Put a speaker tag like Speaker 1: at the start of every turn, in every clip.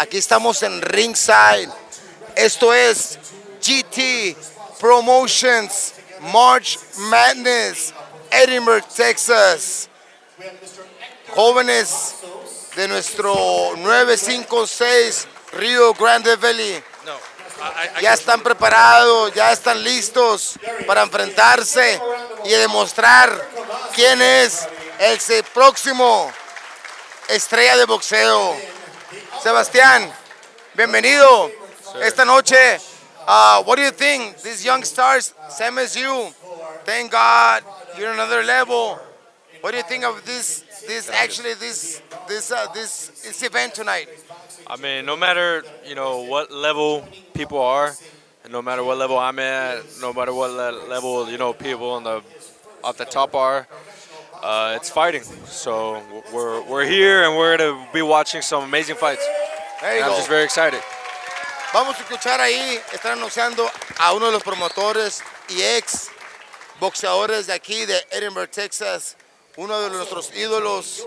Speaker 1: Aquí estamos en Ringside. Esto es GT Promotions March Madness, Edinburgh, Texas. Jóvenes de nuestro 956 Rio Grande Valley ya están preparados, ya están listos para enfrentarse y demostrar quién es el próximo estrella de boxeo. Sebastián, bienvenido esta noche. What do you think? These young stars, same as you. Thank God you're another level. What do you think of this event tonight?
Speaker 2: I mean, no matter what level people are, and no matter what level I'm at, no matter what level people on the off the top are, it's fighting. So we're here and we're gonna be watching some amazing fights.
Speaker 1: There you
Speaker 2: And I'm
Speaker 1: go.
Speaker 2: just very excited.
Speaker 1: Vamos a escuchar ahí, están anunciando a uno de los promotores y ex boxeadores de aquí de Edinburgh, Texas, uno de nuestros ídolos,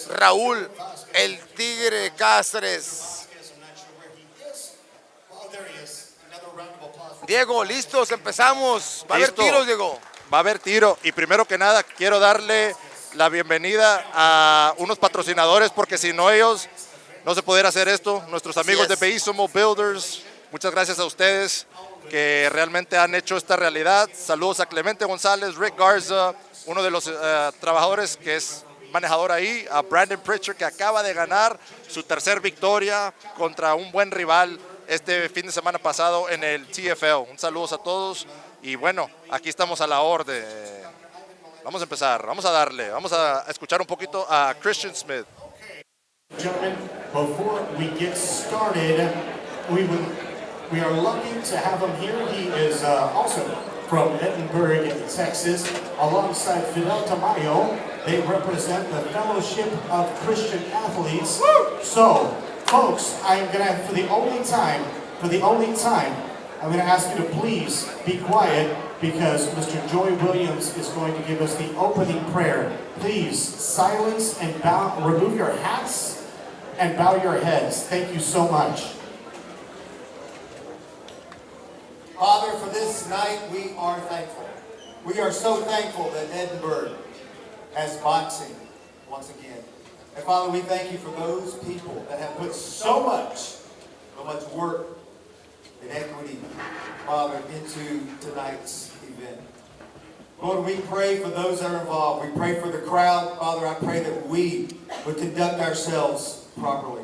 Speaker 1: Raúl, el Tigre Cáceres. Diego, listos, empezamos. Va a haber
Speaker 3: Listo.
Speaker 1: tiros, Diego.
Speaker 3: Va a haber tiro y primero que nada quiero darle la bienvenida a unos patrocinadores porque si no ellos no se pudiera hacer esto. Nuestros amigos de Peísomo Builders, muchas gracias a ustedes que realmente han hecho esta realidad. Saludos a Clemente González, Rick Garza, uno de los trabajadores que es manejador ahí, a Brandon Pritchard que acaba de ganar su tercer victoria contra un buen rival este fin de semana pasado en el TFL. Un saludo a todos y bueno, aquí estamos a la orden. Vamos a empezar, vamos a darle, vamos a escuchar un poquito a Christian Smith.
Speaker 4: Gentlemen, before we get started, we are lucky to have him here. He is also from Edinburgh, Texas, alongside Fidel Tamayo. They represent the Fellowship of Christian Athletes. So, folks, I'm gonna, for the only time, I'm gonna ask you to please be quiet because Mr. Joy Williams is going to give us the opening prayer. Please silence and bow, remove your hats and bow your heads. Thank you so much.
Speaker 5: Father, for this night, we are thankful. We are so thankful that Edinburgh has boxing once again. And Father, we thank you for those people that have put so much work and equity, Father, into tonight's event. Lord, we pray for those that are involved. We pray for the crowd. Father, I pray that we would conduct ourselves properly.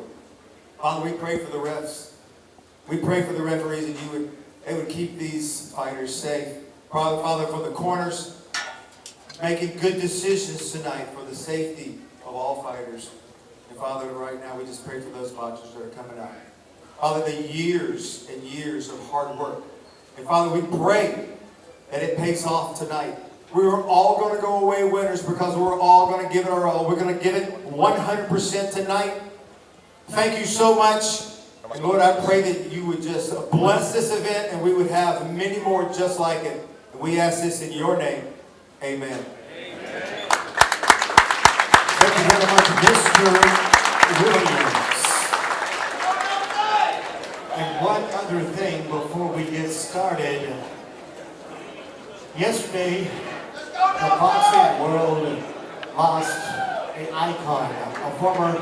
Speaker 5: Father, we pray for the refs. We pray for the referees and they would keep these fighters safe. Father, for the corners, making good decisions tonight for the safety of all fighters. And Father, right now we just pray for those boxers that are coming out. Father, the years and years of hard work. And Father, we pray that it pays off tonight. We are all going to go away winners because we're all going to give it our all. We're going to give it 100% tonight. Thank you so much. And Lord, I pray that you would just bless this event and we would have many more just like it. And we ask this in your name. Amen.
Speaker 4: Thank you very much, Mr. Williams. And one other thing before we get started. Yesterday, the boxing world lost an icon, a former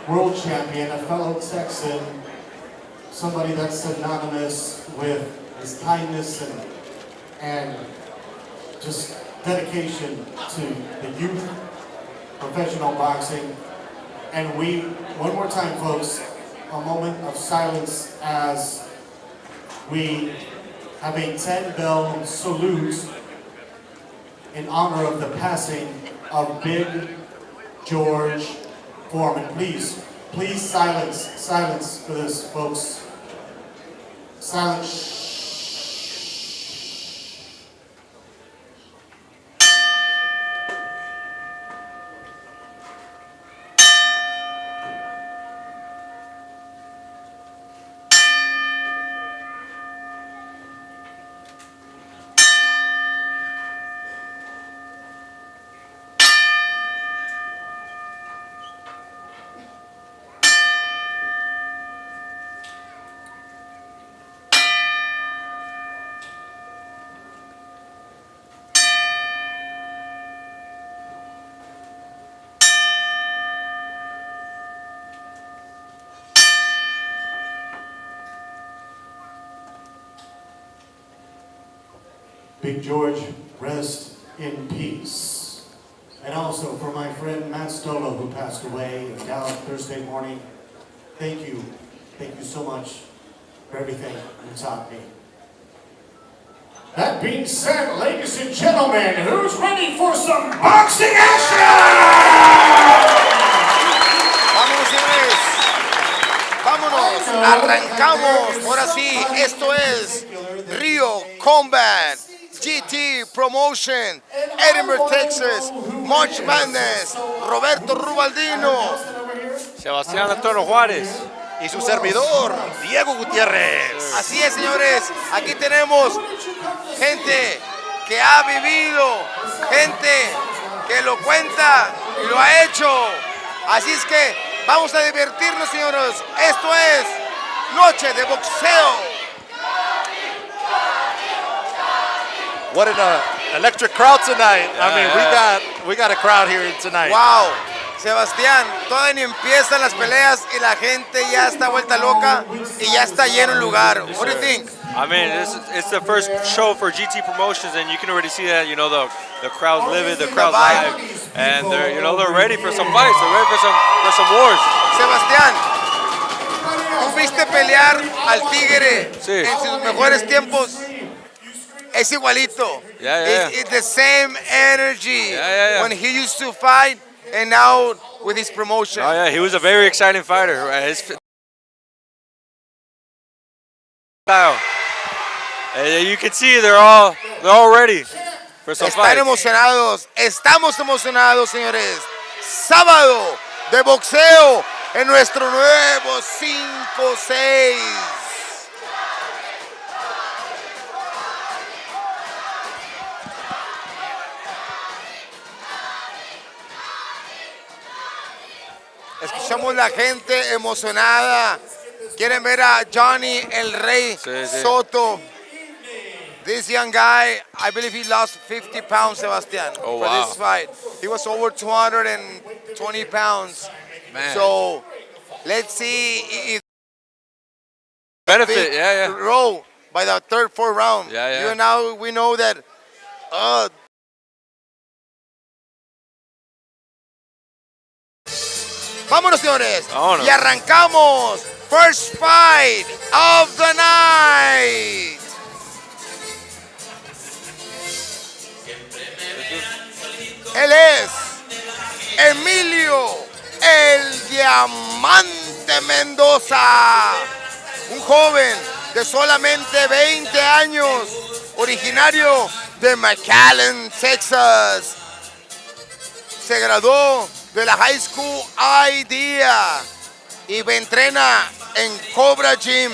Speaker 4: world champion, a fellow Texan, somebody that's synonymous with his kindness and just dedication to the youth, professional boxing. And we, one more time folks, a moment of silence as we have a 10-bell salute in honor of the passing of Big George Foreman. Please silence for this, folks. Silence. Big George, rest in peace. And also for my friend Matt Stola, who passed away in Dallas Thursday morning. Thank you so much for everything you taught me. That being said, ladies and gentlemen, who's ready for some boxing action?
Speaker 1: Vámonos, señores. Vámonos. Arrancamos. Ahora sí, esto es Rio Combat GT Promotion, Edinburgh, Texas. March Madness. Roberto Rubaldino.
Speaker 2: Sebastián Antonio Juárez.
Speaker 3: Y su servidor, Diego Gutiérrez.
Speaker 1: Así es, señores. Aquí tenemos gente que ha vivido, gente que lo cuenta y lo ha hecho. Así es que vamos a divertirnos, señores. Esto es Noche de Boxeo.
Speaker 3: What an electric crowd tonight. I mean, we got a crowd here tonight.
Speaker 1: Wow. Sebastián, todavía ni empiezan las peleas y la gente ya está vuelta loca y ya está lleno el lugar. What do you think?
Speaker 2: I mean, it's the first show for GT Promotions, and you can already see that. You know, the crowd's livid, the crowd's live, and they're ready for some fights. They're ready for some wars.
Speaker 1: Sebastián, tú viste pelear al Tigre
Speaker 2: Sí.
Speaker 1: en sus mejores tiempos. Es igualito.
Speaker 2: Yeah.
Speaker 1: It's the same energy
Speaker 2: Yeah.
Speaker 1: when he used to fight and now with his promotion.
Speaker 2: Oh yeah, he was a very exciting fighter. His style. You can see they're all ready for some
Speaker 1: Están
Speaker 2: fights.
Speaker 1: emocionados, estamos emocionados, señores. Sábado de boxeo en nuestro nuevo 5-6. Escuchamos la gente emocionada. Quieren ver a Johnny El Rey
Speaker 2: Sí.
Speaker 1: Soto. This young guy, I believe he lost 50 pounds, Sebastián,
Speaker 2: Oh,
Speaker 1: for
Speaker 2: wow.
Speaker 1: this fight. He was over 220 pounds.
Speaker 2: Man.
Speaker 1: So let's see if
Speaker 2: Benefit, yeah.
Speaker 1: row by the third, fourth round.
Speaker 2: Yeah.
Speaker 1: Now we know that. Vámonos, señores.
Speaker 2: Vámonos.
Speaker 1: Y arrancamos. First fight of the night. Él es Emilio el Diamante Mendoza, un joven de solamente 20 años, originario de McAllen, Texas. Se graduó de la High School Idea y entrena en Cobra Gym.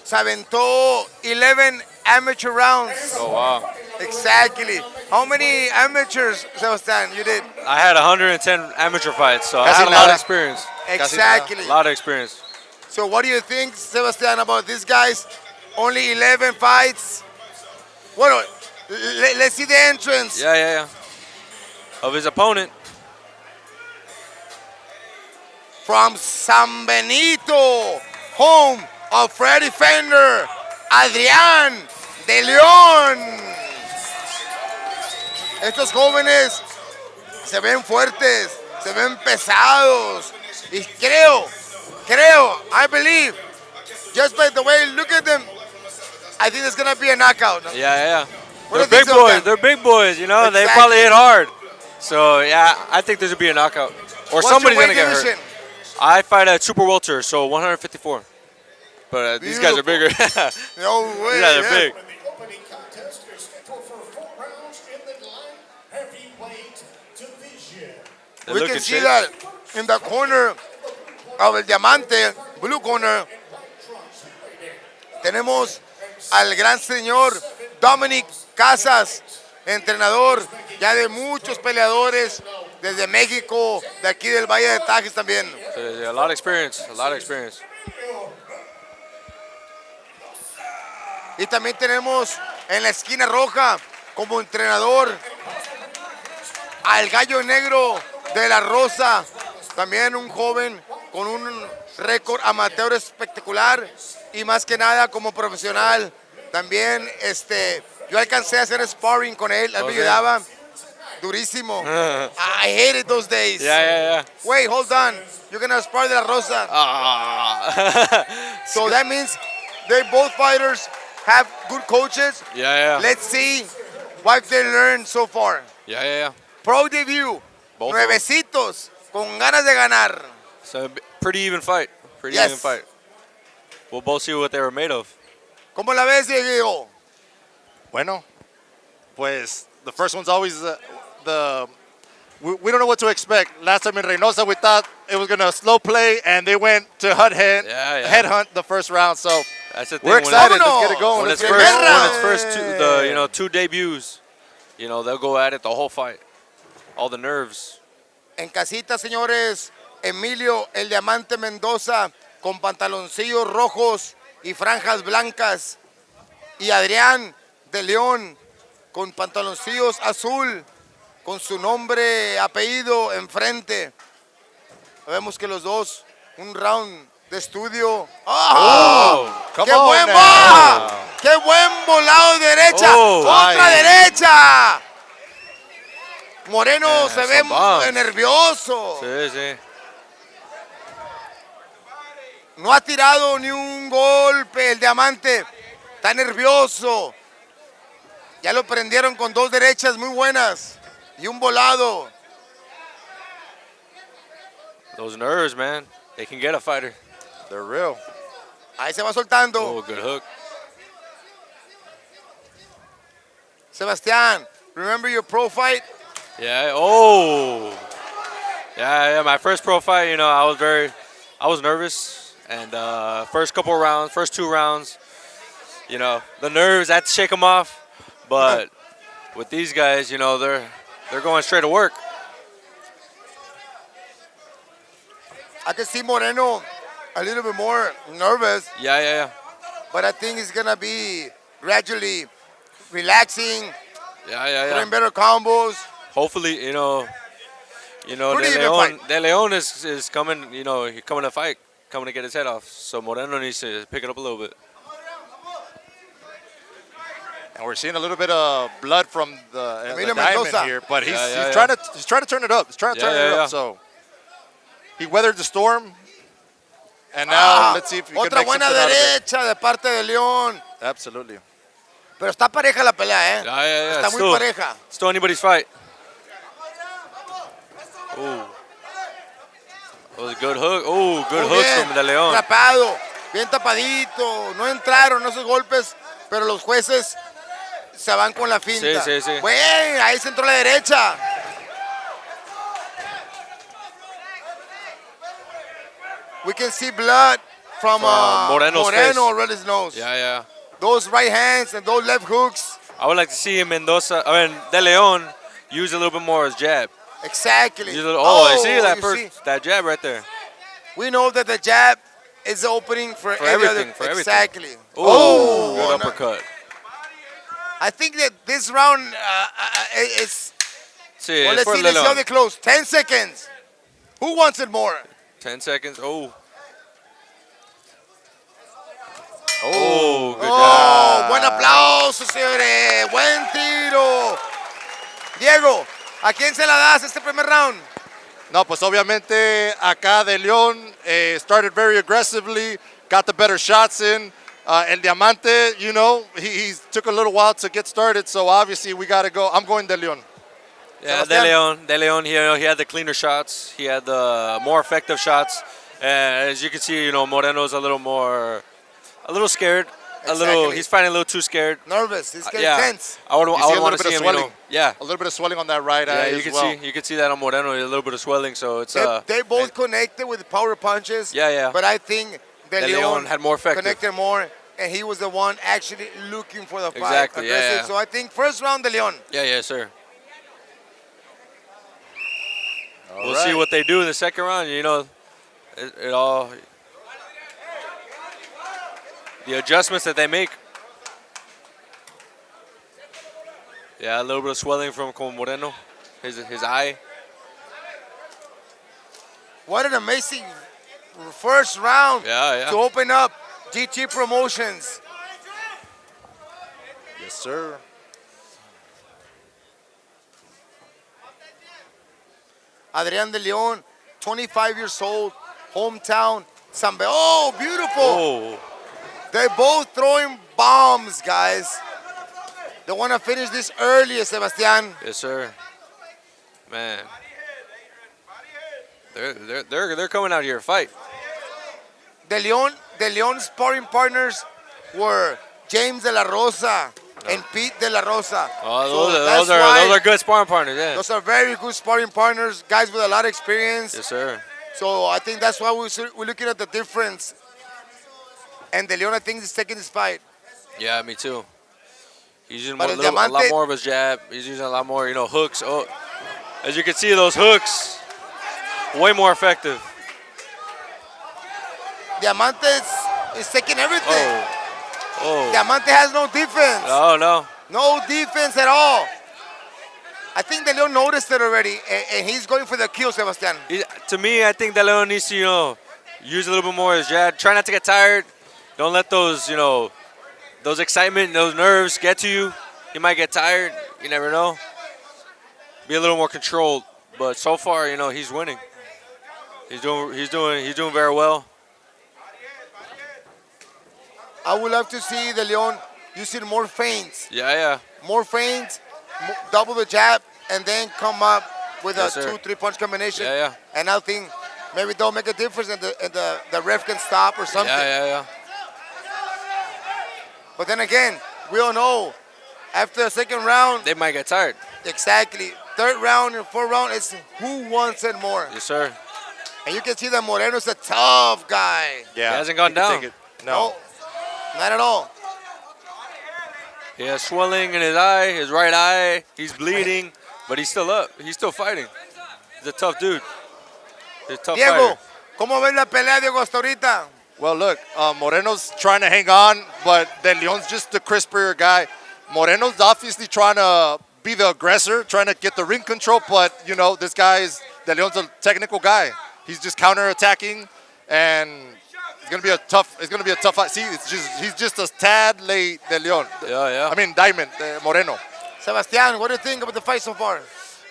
Speaker 1: Se aventó 11 amateur rounds.
Speaker 2: Oh wow.
Speaker 1: Exactly. How many amateurs, Sebastián, you did?
Speaker 2: I had 110 amateur fights, so I
Speaker 3: Casi
Speaker 2: had a lot of
Speaker 3: nada.
Speaker 2: experience.
Speaker 1: Exactly.
Speaker 2: A lot of experience.
Speaker 1: So what do you think, Sebastián, about these guys? Only 11 fights. Bueno, let's see the entrance.
Speaker 2: Yeah. Of his opponent.
Speaker 1: From San Benito, home of Freddy Fender, Adrián de León. Estos jóvenes se ven fuertes, se ven pesados. Y creo, I believe, just by the way, look at them, I think there's going to be a knockout. No?
Speaker 2: Yeah.
Speaker 1: What do
Speaker 2: They're
Speaker 1: you think,
Speaker 2: big boys.
Speaker 1: Sebastián?
Speaker 2: They're big boys, you know. They
Speaker 1: Exactly.
Speaker 2: probably hit hard. So, yeah, I think there's going to be a knockout. Or
Speaker 1: What's
Speaker 2: somebody's
Speaker 1: your
Speaker 2: going to
Speaker 1: weight
Speaker 2: get
Speaker 1: division?
Speaker 2: hurt. I fight at Super Welter, so 154. But these guys are bigger.
Speaker 1: No way.
Speaker 2: These guys are
Speaker 1: yeah.
Speaker 2: big.
Speaker 4: The opening contest is scheduled for 4 rounds in the light heavyweight division.
Speaker 2: They
Speaker 1: We
Speaker 2: look
Speaker 1: can
Speaker 2: in
Speaker 1: see
Speaker 2: shape.
Speaker 1: that in the corner of El Diamante, blue corner, tenemos al gran señor Dominic Casas, entrenador ya de muchos peleadores desde México, de aquí del Valle de Tajes también.
Speaker 2: Yeah, a lot of experience.
Speaker 1: Y también tenemos en la esquina roja como entrenador al Gallo Negro de la Rosa, también un joven con un récord amateur espectacular y más que nada como profesional, También, yo alcancé a hacer sparring con él, él me
Speaker 2: Okay.
Speaker 1: ayudaba. Durísimo. I hated those days.
Speaker 2: Yeah.
Speaker 1: Wait, hold on. You're gonna spar de la Rosa.
Speaker 2: Ah.
Speaker 1: So that means they both fighters have good coaches.
Speaker 2: Yeah.
Speaker 1: Let's see what they learned so far.
Speaker 2: Yeah.
Speaker 1: Pro debut.
Speaker 2: Both.
Speaker 1: Nuevecitos. Con ganas de ganar.
Speaker 2: So pretty even fight. Pretty
Speaker 1: Yes.
Speaker 2: even fight. We'll both see what they were made of.
Speaker 1: ¿Cómo la ves, Diego?
Speaker 3: Bueno, pues the first one's always we don't know what to expect. Last time in Reynosa, we thought it was gonna slow play, and they went to headhunt the first round. So
Speaker 2: That's the thing.
Speaker 3: we're excited.
Speaker 1: Vámonos.
Speaker 3: Let's get it going.
Speaker 2: When
Speaker 3: Let's
Speaker 2: it's
Speaker 3: get it
Speaker 2: first,
Speaker 3: going.
Speaker 2: two debuts, they'll go at it the whole fight. All the nerves.
Speaker 1: En casita, señores, Emilio el Diamante Mendoza con pantaloncillos rojos y franjas blancas. Y Adrián de León con pantaloncillos azul, con su nombre, apellido enfrente. Vemos que los dos, un round de estudio. ¡Oh!
Speaker 3: Come
Speaker 1: ¡Qué
Speaker 3: on
Speaker 1: buen
Speaker 3: now.
Speaker 1: baja! ¡Qué buen volado de derecha!
Speaker 2: Oh,
Speaker 1: ¡Otra
Speaker 3: ay.
Speaker 1: derecha! Moreno
Speaker 2: Yeah,
Speaker 1: se
Speaker 2: some
Speaker 1: ve
Speaker 2: bombs.
Speaker 1: nervioso.
Speaker 2: Sí.
Speaker 1: No ha tirado ni un golpe el Diamante. Está nervioso. Ya lo prendieron con dos derechas muy buenas y un volado.
Speaker 2: Those nerves, man. They can get a fighter.
Speaker 3: They're real.
Speaker 1: Ahí se va soltando.
Speaker 2: Oh, good hook.
Speaker 1: Sebastián, remember your pro fight?
Speaker 2: Yeah. Oh. Yeah. My first pro fight, I was nervous, and first two rounds, the nerves, I had to shake them off. But with these guys, they're going straight to work.
Speaker 1: I can see Moreno a little bit more nervous,
Speaker 2: Yeah.
Speaker 1: but I think he's gonna be gradually relaxing,
Speaker 2: Yeah.
Speaker 1: throwing better combos.
Speaker 2: Hopefully, De
Speaker 1: even
Speaker 2: Leon,
Speaker 1: fight.
Speaker 2: De Leon is coming, he's coming to fight, coming to get his head off. So Moreno needs to pick it up a little bit.
Speaker 3: And we're seeing a little bit of blood from the
Speaker 1: Emilio
Speaker 3: diamond
Speaker 1: Mendoza.
Speaker 3: here, but he's
Speaker 2: Yeah.
Speaker 3: trying to turn it up. He's trying to turn it
Speaker 2: Yeah.
Speaker 3: up. So he weathered the storm, and now let's see if he can
Speaker 1: Otra
Speaker 3: make
Speaker 1: buena
Speaker 3: something out of it.
Speaker 1: derecha de parte de León.
Speaker 3: Absolutely.
Speaker 1: Pero está pareja la pelea, ¿eh?
Speaker 2: Yeah.
Speaker 1: Está muy pareja.
Speaker 2: Still anybody's fight. Ooh. That was a good hook. Oh, good
Speaker 1: Muy
Speaker 2: hooks
Speaker 1: bien,
Speaker 2: from De Leon.
Speaker 1: Atrapado, bien tapadito. No entraron esos golpes, pero los jueces se van con la finta.
Speaker 2: Sí.
Speaker 1: Bueno, ahí se entró la derecha. We can see blood from
Speaker 2: Moreno's face.
Speaker 1: around his nose.
Speaker 2: Yeah.
Speaker 1: Those right hands and those left hooks.
Speaker 2: I would like to see De Leon use a little bit more his jab.
Speaker 1: Exactly.
Speaker 2: I see that
Speaker 1: you
Speaker 2: first, that jab right there.
Speaker 1: We know that the jab is the opening for every
Speaker 2: everything,
Speaker 1: other.
Speaker 2: for everything.
Speaker 1: Exactly.
Speaker 2: Oh, good
Speaker 1: no.
Speaker 2: uppercut.
Speaker 1: I think that this round is.
Speaker 2: See,
Speaker 1: Well,
Speaker 2: it's
Speaker 1: let's
Speaker 2: for
Speaker 1: see.
Speaker 2: De
Speaker 1: Let's see how
Speaker 2: Leon.
Speaker 1: they close. 10 seconds. Who wants it more?
Speaker 2: 10 seconds. Oh. Oh, good
Speaker 1: Oh,
Speaker 2: job.
Speaker 1: buen aplauso, señores. Buen tiro. Diego, ¿a quién se la das este primer round?
Speaker 3: No, pues obviamente acá De León started very aggressively, got the better shots in. El Diamante, he took a little while to get started, so obviously we got to go. I'm going De Leon.
Speaker 2: Yeah,
Speaker 1: Sebastián.
Speaker 2: De Leon, he had the cleaner shots. He had the more effective shots. And as you can see, Moreno's a little scared.
Speaker 1: Exactly.
Speaker 2: He's fighting a little too scared.
Speaker 1: Nervous. He's getting
Speaker 2: Yeah.
Speaker 1: tense.
Speaker 2: I would
Speaker 3: You see a
Speaker 2: want
Speaker 3: little
Speaker 2: to
Speaker 3: bit
Speaker 2: see
Speaker 3: of
Speaker 2: him,
Speaker 3: swelling.
Speaker 2: Yeah.
Speaker 3: A little bit of swelling on that right
Speaker 2: Yeah,
Speaker 3: eye
Speaker 2: you
Speaker 3: as
Speaker 2: can
Speaker 3: well.
Speaker 2: see that on Moreno, a little bit of swelling. So it's
Speaker 1: They both connected with power punches.
Speaker 2: Yeah.
Speaker 1: But I think De
Speaker 2: Leon
Speaker 1: Leon
Speaker 2: had more effective.
Speaker 1: connected more, and he was the one actually looking for the fight.
Speaker 2: Exactly, yeah,
Speaker 1: aggressive.
Speaker 2: yeah.
Speaker 1: So I think first round De Leon.
Speaker 2: Yeah, sir.
Speaker 3: All
Speaker 2: We'll
Speaker 3: right.
Speaker 2: see what they do in the second round. It all the adjustments that they make. Yeah, a little bit of swelling from Moreno, his eye.
Speaker 1: What an amazing first round
Speaker 2: Yeah.
Speaker 1: to open up GT Promotions.
Speaker 3: Yes, sir.
Speaker 1: Adrian De Leon, 25 years old, hometown, Oh, beautiful.
Speaker 2: Oh,
Speaker 1: They're both throwing bombs, guys. They want to finish this early, Sebastian.
Speaker 2: yes, sir. Man, they're coming out here to fight.
Speaker 1: De Leon's sparring partners were James De La Rosa and Pete De La Rosa.
Speaker 2: Oh,
Speaker 1: So that's
Speaker 2: those
Speaker 1: why
Speaker 2: are good sparring partners. Yeah.
Speaker 1: those are very good sparring partners, guys with a lot of experience.
Speaker 2: Yes, sir.
Speaker 1: So I think that's why we're looking at the difference. And De Leon, I think, is taking this fight.
Speaker 2: Yeah, me too. He's using
Speaker 1: But
Speaker 2: a
Speaker 1: el
Speaker 2: lot
Speaker 1: Diamante-
Speaker 2: more of his jab. He's using a lot more, hooks. Oh, as you can see, those hooks, way more effective.
Speaker 1: Diamante is taking everything.
Speaker 2: Oh,
Speaker 1: Diamante has no defense.
Speaker 2: no.
Speaker 1: No defense at all. I think De Leon noticed it already, and he's going for the kill, Sebastian.
Speaker 2: To me, I think De Leon needs to, use a little bit more of his jab. Try not to get tired. Don't let those, those excitement, those nerves get to you. You might get tired. You never know. Be a little more controlled. But so far, he's winning. He's doing very well.
Speaker 1: I would love to see De Leon using more feints.
Speaker 2: Yeah.
Speaker 1: More feints, double the jab, and then come up with
Speaker 2: Yes,
Speaker 1: a
Speaker 2: sir.
Speaker 1: 2-3 punch combination.
Speaker 2: Yeah.
Speaker 1: And I think maybe they'll make a difference, and the ref can stop or something.
Speaker 2: Yeah.
Speaker 1: But then again, we all know after the second round,
Speaker 2: They might get tired.
Speaker 1: exactly, third round and fourth round, it's who wants it more.
Speaker 2: Yes, sir.
Speaker 1: And you can see that Moreno's a tough guy.
Speaker 3: Yeah.
Speaker 2: He hasn't gone
Speaker 3: he can
Speaker 2: down.
Speaker 3: take it. No.
Speaker 1: Not at all.
Speaker 2: He has swelling in his eye, his right eye. He's bleeding, but he's still up. He's still fighting. He's a tough dude. He's a tough
Speaker 1: Diego,
Speaker 2: fighter.
Speaker 1: ¿cómo ves la pelea, Diego, hasta ahorita?
Speaker 3: Well, look, Moreno's trying to hang on, but De Leon's just the crispier guy. Moreno's obviously trying to be the aggressor, trying to get the ring control, but, this guy De Leon's a technical guy. He's just counter-attacking, and it's gonna be a tough fight. See, he's just a tad late, De Leon.
Speaker 2: Yeah.
Speaker 3: I mean, Diamond, Moreno.
Speaker 1: Sebastian, what do you think about the fight so far?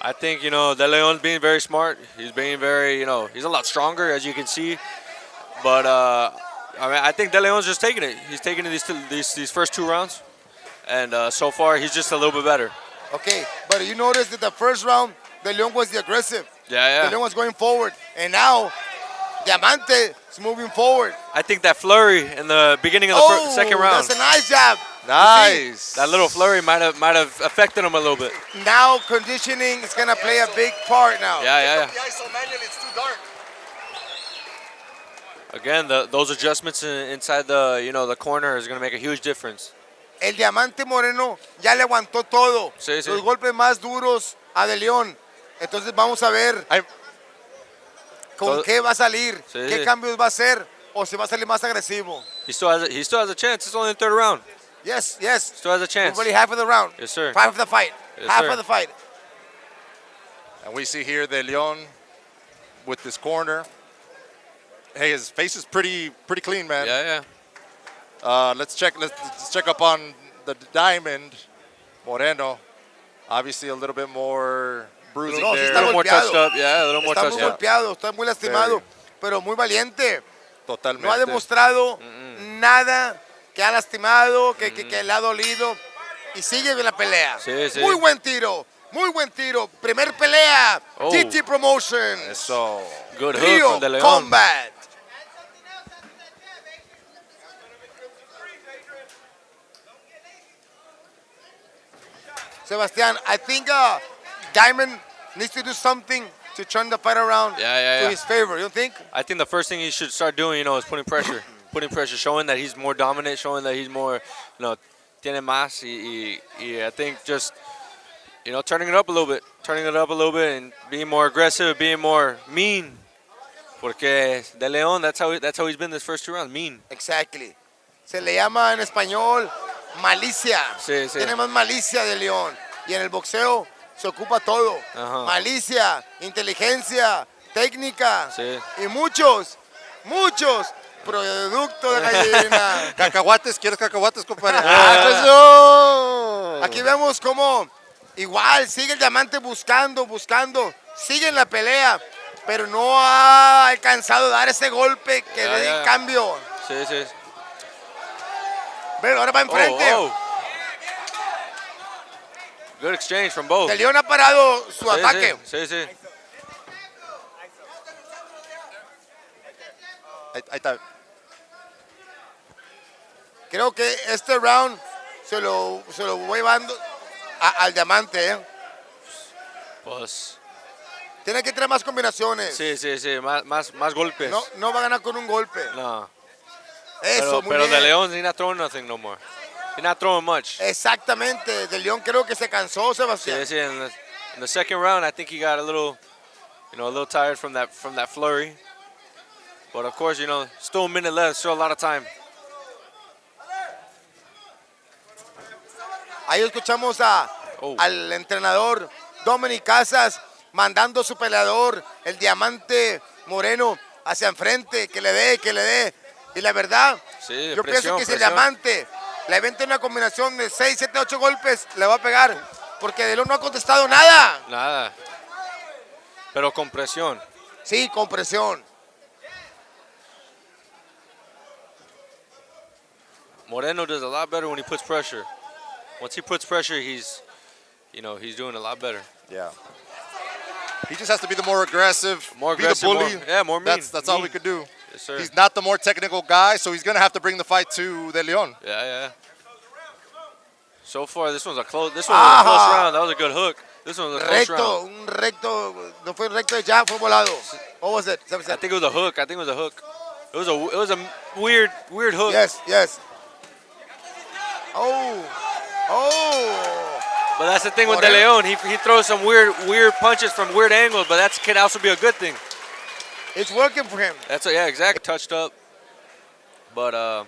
Speaker 2: I think, De Leon's being very smart. He's being very, he's a lot stronger, as you can see. But, I think De Leon's just taking it. He's taking it these first 2 rounds. And so far, he's just a little bit better.
Speaker 1: Okay, but you notice that the first round, De Leon was the aggressive.
Speaker 2: Yeah.
Speaker 1: De Leon was going forward. And now, Diamante is moving forward.
Speaker 2: I think that flurry in the beginning of the second round,
Speaker 1: That's a nice jab.
Speaker 3: Nice.
Speaker 2: that little flurry might have affected him a little bit.
Speaker 1: Now conditioning is going to play a big part now.
Speaker 2: Yeah.
Speaker 3: ISO manually, it's too dark.
Speaker 2: Again, those adjustments inside the corner is going to make a huge difference.
Speaker 1: El Diamante Moreno ya le aguantó todo.
Speaker 2: Sí.
Speaker 1: Los golpes más duros a De Leon. Entonces vamos a ver con
Speaker 2: Todo-
Speaker 1: qué va a salir,
Speaker 2: Sí.
Speaker 1: qué cambios va a hacer o si va a salir más agresivo.
Speaker 2: He still has a chance. It's only the 3rd round.
Speaker 1: Yes.
Speaker 2: Still has a chance.
Speaker 1: We're only half of the round.
Speaker 2: Yes, sir.
Speaker 1: Half of the fight.
Speaker 2: Yes,
Speaker 1: half
Speaker 2: sir.
Speaker 1: of the fight.
Speaker 3: And we see here De Leon with this corner. Hey, his face is pretty clean, man.
Speaker 2: Yeah.
Speaker 3: Let's check up on the Diamond Moreno. Obviously, a little bit more bruising
Speaker 1: No, sí
Speaker 2: A
Speaker 3: there.
Speaker 1: está
Speaker 2: little more
Speaker 1: golpeado.
Speaker 2: touched up. Yeah, a little more
Speaker 1: Está
Speaker 2: touched
Speaker 1: muy
Speaker 2: up.
Speaker 1: golpeado, está muy lastimado, pero muy valiente.
Speaker 3: Totalmente.
Speaker 1: No ha demostrado nada que ha lastimado, que le ha dolido y sigue en la pelea.
Speaker 2: Sí.
Speaker 1: Muy buen tiro. Primer pelea.
Speaker 2: Oh.
Speaker 1: GT Promotions.
Speaker 3: Eso.
Speaker 2: Good hook
Speaker 1: Rio
Speaker 2: from De Leon.
Speaker 1: Combat. Sebastian, I think Diamond needs to do something to turn the fight around
Speaker 2: Yeah.
Speaker 1: to his favor. You don't think?
Speaker 2: I think the first thing he should start doing, is putting pressure. Showing that he's more dominant, showing that he's more, tiene más. I think just, turning it up a little bit, and being more aggressive, being more mean. Porque De Leon, that's how he's been this first 2 rounds, mean.
Speaker 1: Exactly. Se le llama en español malicia.
Speaker 2: Sí.
Speaker 1: Tiene más malicia de León. Y en el boxeo se ocupa todo.
Speaker 2: Ajá.
Speaker 1: Malicia, inteligencia, técnica.
Speaker 2: Sí.
Speaker 1: Y muchos producto de gallina.
Speaker 3: Cacahuates, ¿quieres cacahuates, compadre?
Speaker 1: Aquí vemos cómo igual sigue el diamante buscando, sigue en la pelea, pero no ha alcanzado a dar ese golpe que le dé cambio.
Speaker 2: Sí, sí.
Speaker 1: Pero ahora va enfrente.
Speaker 2: Good exchange from both.
Speaker 1: De León ha parado su ataque.
Speaker 2: Sí, sí.
Speaker 3: Ahí está.
Speaker 1: Creo que este round se lo voy llevando al diamante.
Speaker 2: Pues,
Speaker 1: Tiene que tener más combinaciones.
Speaker 2: sí. Más golpes.
Speaker 1: No va a ganar con un golpe.
Speaker 2: No.
Speaker 1: Eso, muy
Speaker 2: Pero
Speaker 1: bien.
Speaker 2: De Leon, he's not throwing nothing no more. He's not throwing much.
Speaker 1: Exactamente. De León creo que se cansó, Sebastián.
Speaker 2: Sí. In the second round, I think he got a little tired from that flurry. But of course, still a minute left, still a lot of time.
Speaker 1: Ahí escuchamos
Speaker 2: Oh.
Speaker 1: al entrenador Dominic Casas mandando a su peleador, el diamante Moreno, hacia enfrente, que le dé. Y la verdad,
Speaker 2: Sí,
Speaker 1: yo pienso que si el diamante le aventa una combinación de 6, 7, 8 golpes, le va a pegar. Porque De León no ha contestado nada.
Speaker 2: Nada. Pero con presión.
Speaker 1: Sí, con presión.
Speaker 2: Moreno does a lot better when he puts pressure. Once he puts pressure, he's doing a lot better.
Speaker 3: Yeah. He just has to be the more aggressive,
Speaker 2: More
Speaker 3: be
Speaker 2: aggressive,
Speaker 3: the bully.
Speaker 2: more mean.
Speaker 3: That's all
Speaker 2: Mean.
Speaker 3: we could do.
Speaker 2: Yes, sir.
Speaker 3: He's not the more technical guy, so he's going to have to bring the fight to De Leon.
Speaker 2: Yeah. So far, this one's a close. This one was a close round. That was a good hook. This one was a close round.
Speaker 1: Un recto, no fue un recto de jab, fue volado. What was it?
Speaker 2: I think it was a hook. It was a weird hook.
Speaker 1: Yes. Oh.
Speaker 2: But that's the thing with De Leon. He throws some weird punches from weird angles, but that can also be a good thing.
Speaker 1: It's working for him.
Speaker 2: Exactly. Touched up. But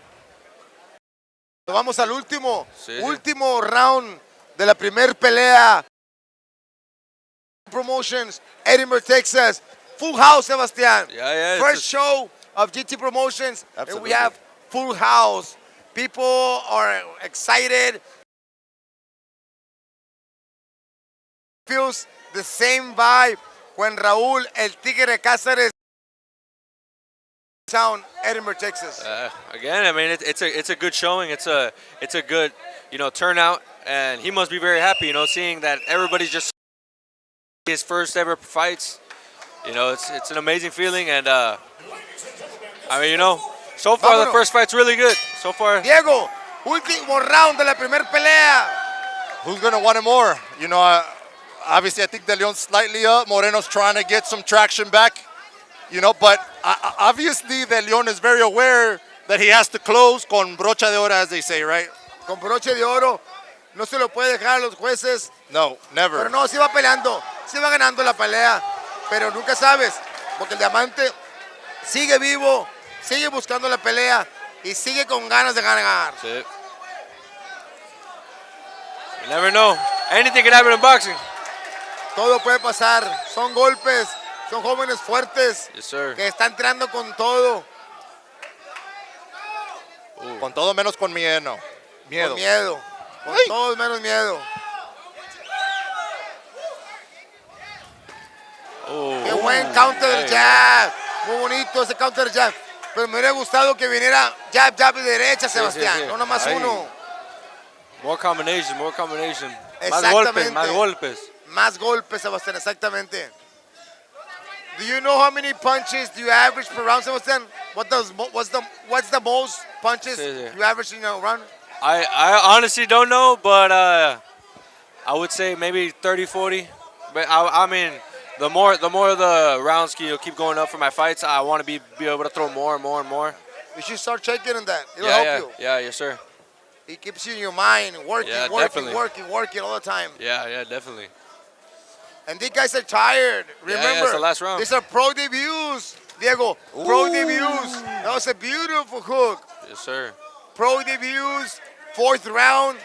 Speaker 1: Vamos al último
Speaker 2: Sí.
Speaker 1: último round de la primer pelea. Promotions, Edinburgh, Texas. Full house, Sebastián.
Speaker 2: Yeah,
Speaker 1: First show of GT Promotions. And
Speaker 3: Absolutely.
Speaker 1: we have full house. People are excited. Feels the same vibe when Raúl El Tigre Cáceres town, Edinburgh, Texas.
Speaker 2: again, I mean, it's a good showing. It's a good turnout, and he must be very happy. Seeing that everybody's just his first ever fights. It's an amazing feeling, and I mean, so far the
Speaker 1: Vámonos.
Speaker 2: first fight's really good. So far,
Speaker 1: Diego, último round de la primer pelea.
Speaker 3: Who's going to want it more? Obviously, I think De Leon's slightly up. Moreno's trying to get some traction back. But obviously De Leon is very aware that he has to close con brocha de oro, as they say, right?
Speaker 1: Con broche de oro. No se lo puede dejar a los jueces.
Speaker 3: No, never.
Speaker 1: Pero no, sí va peleando. Sí va ganando la pelea. Pero nunca sabes. Porque el diamante sigue vivo. Sigue buscando la pelea. Y sigue con ganas de ganar.
Speaker 2: that's it. You never know. Anything can happen in boxing.
Speaker 1: Todo puede pasar. Son golpes. Son jóvenes fuertes.
Speaker 2: Yes, sir.
Speaker 1: Que están entrando con todo.
Speaker 3: Con todo menos con miedo.
Speaker 1: Con miedo. Con
Speaker 3: Ay.
Speaker 1: todo menos miedo.
Speaker 2: Oh.
Speaker 1: Qué buen counter jab. Muy bonito ese counter jab. Pero me hubiera gustado que viniera jab y derecha, Sebastián.
Speaker 2: sí.
Speaker 1: No nomás
Speaker 3: Ay.
Speaker 1: uno.
Speaker 2: More combination. Más
Speaker 1: Exactamente.
Speaker 2: golpes. Más golpes.
Speaker 1: Más golpes, Sebastián, exactamente. Do you know how many punches do you average per round, Sebastián? What's the most punches
Speaker 2: Sí.
Speaker 1: you average in a round?
Speaker 2: I honestly don't know, but I would say maybe 30, 40. But I mean, the more the rounds keep going up for my fights, I want to be able to throw more and more and more.
Speaker 1: You should start checking on that. It'll help you.
Speaker 2: Yeah, yes, sir.
Speaker 1: It keeps you in your mind, working
Speaker 2: Yeah,
Speaker 1: all the time.
Speaker 2: Yeah, definitely.
Speaker 1: And these guys are tired. Remember,
Speaker 2: it's the last round.
Speaker 1: These are pro debuts, Diego. Pro debuts. That was a beautiful hook.
Speaker 2: Yes, sir.
Speaker 1: Pro debuts, fourth round.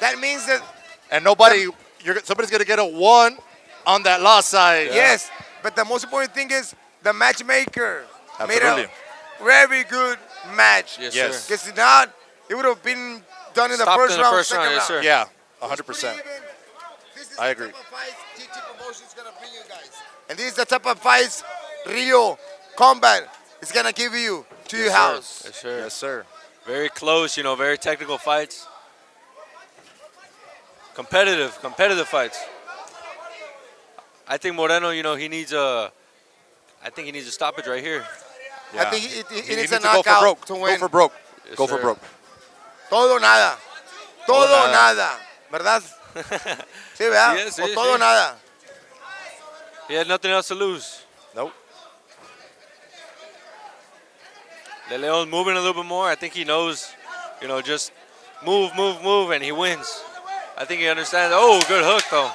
Speaker 1: That means that,
Speaker 3: And somebody's going to get a 1 on that loss side.
Speaker 1: yes, but the most important thing is the matchmaker
Speaker 3: Absolutely.
Speaker 1: very good match.
Speaker 2: Yes,
Speaker 3: Yes.
Speaker 2: sir.
Speaker 1: Because if not, it would have been done in the
Speaker 2: Stopped
Speaker 1: first
Speaker 2: in the
Speaker 1: round,
Speaker 2: first
Speaker 1: second
Speaker 2: round,
Speaker 1: round.
Speaker 2: yes, sir.
Speaker 3: Yeah,
Speaker 1: It's pretty
Speaker 3: 100%.
Speaker 1: even. This is
Speaker 3: I
Speaker 1: the
Speaker 3: agree.
Speaker 1: type of fights GT Promotions gonna bring you guys. And this is the type of fights Rio Combat is gonna give you to your house.
Speaker 2: Yes, sir.
Speaker 3: Yes, sir.
Speaker 2: Very close, very technical fights. Competitive fights. I think Moreno, he needs a stoppage right here.
Speaker 1: I think he needs a
Speaker 3: to go for
Speaker 1: knockout
Speaker 3: broke.
Speaker 1: to win.
Speaker 3: Go for broke.
Speaker 2: Yes,
Speaker 3: Go for
Speaker 2: sir.
Speaker 3: broke.
Speaker 1: Todo o nada. Todo o nada. ¿Verdad? Sí, ¿verdad?
Speaker 2: Sí, sí,
Speaker 1: o todo o
Speaker 2: sí.
Speaker 1: nada.
Speaker 2: He had nothing else to lose.
Speaker 3: Nope.
Speaker 2: De Leon's moving a little bit more. I think he knows, just move, and he wins. I think he understands. Oh, good hook, though.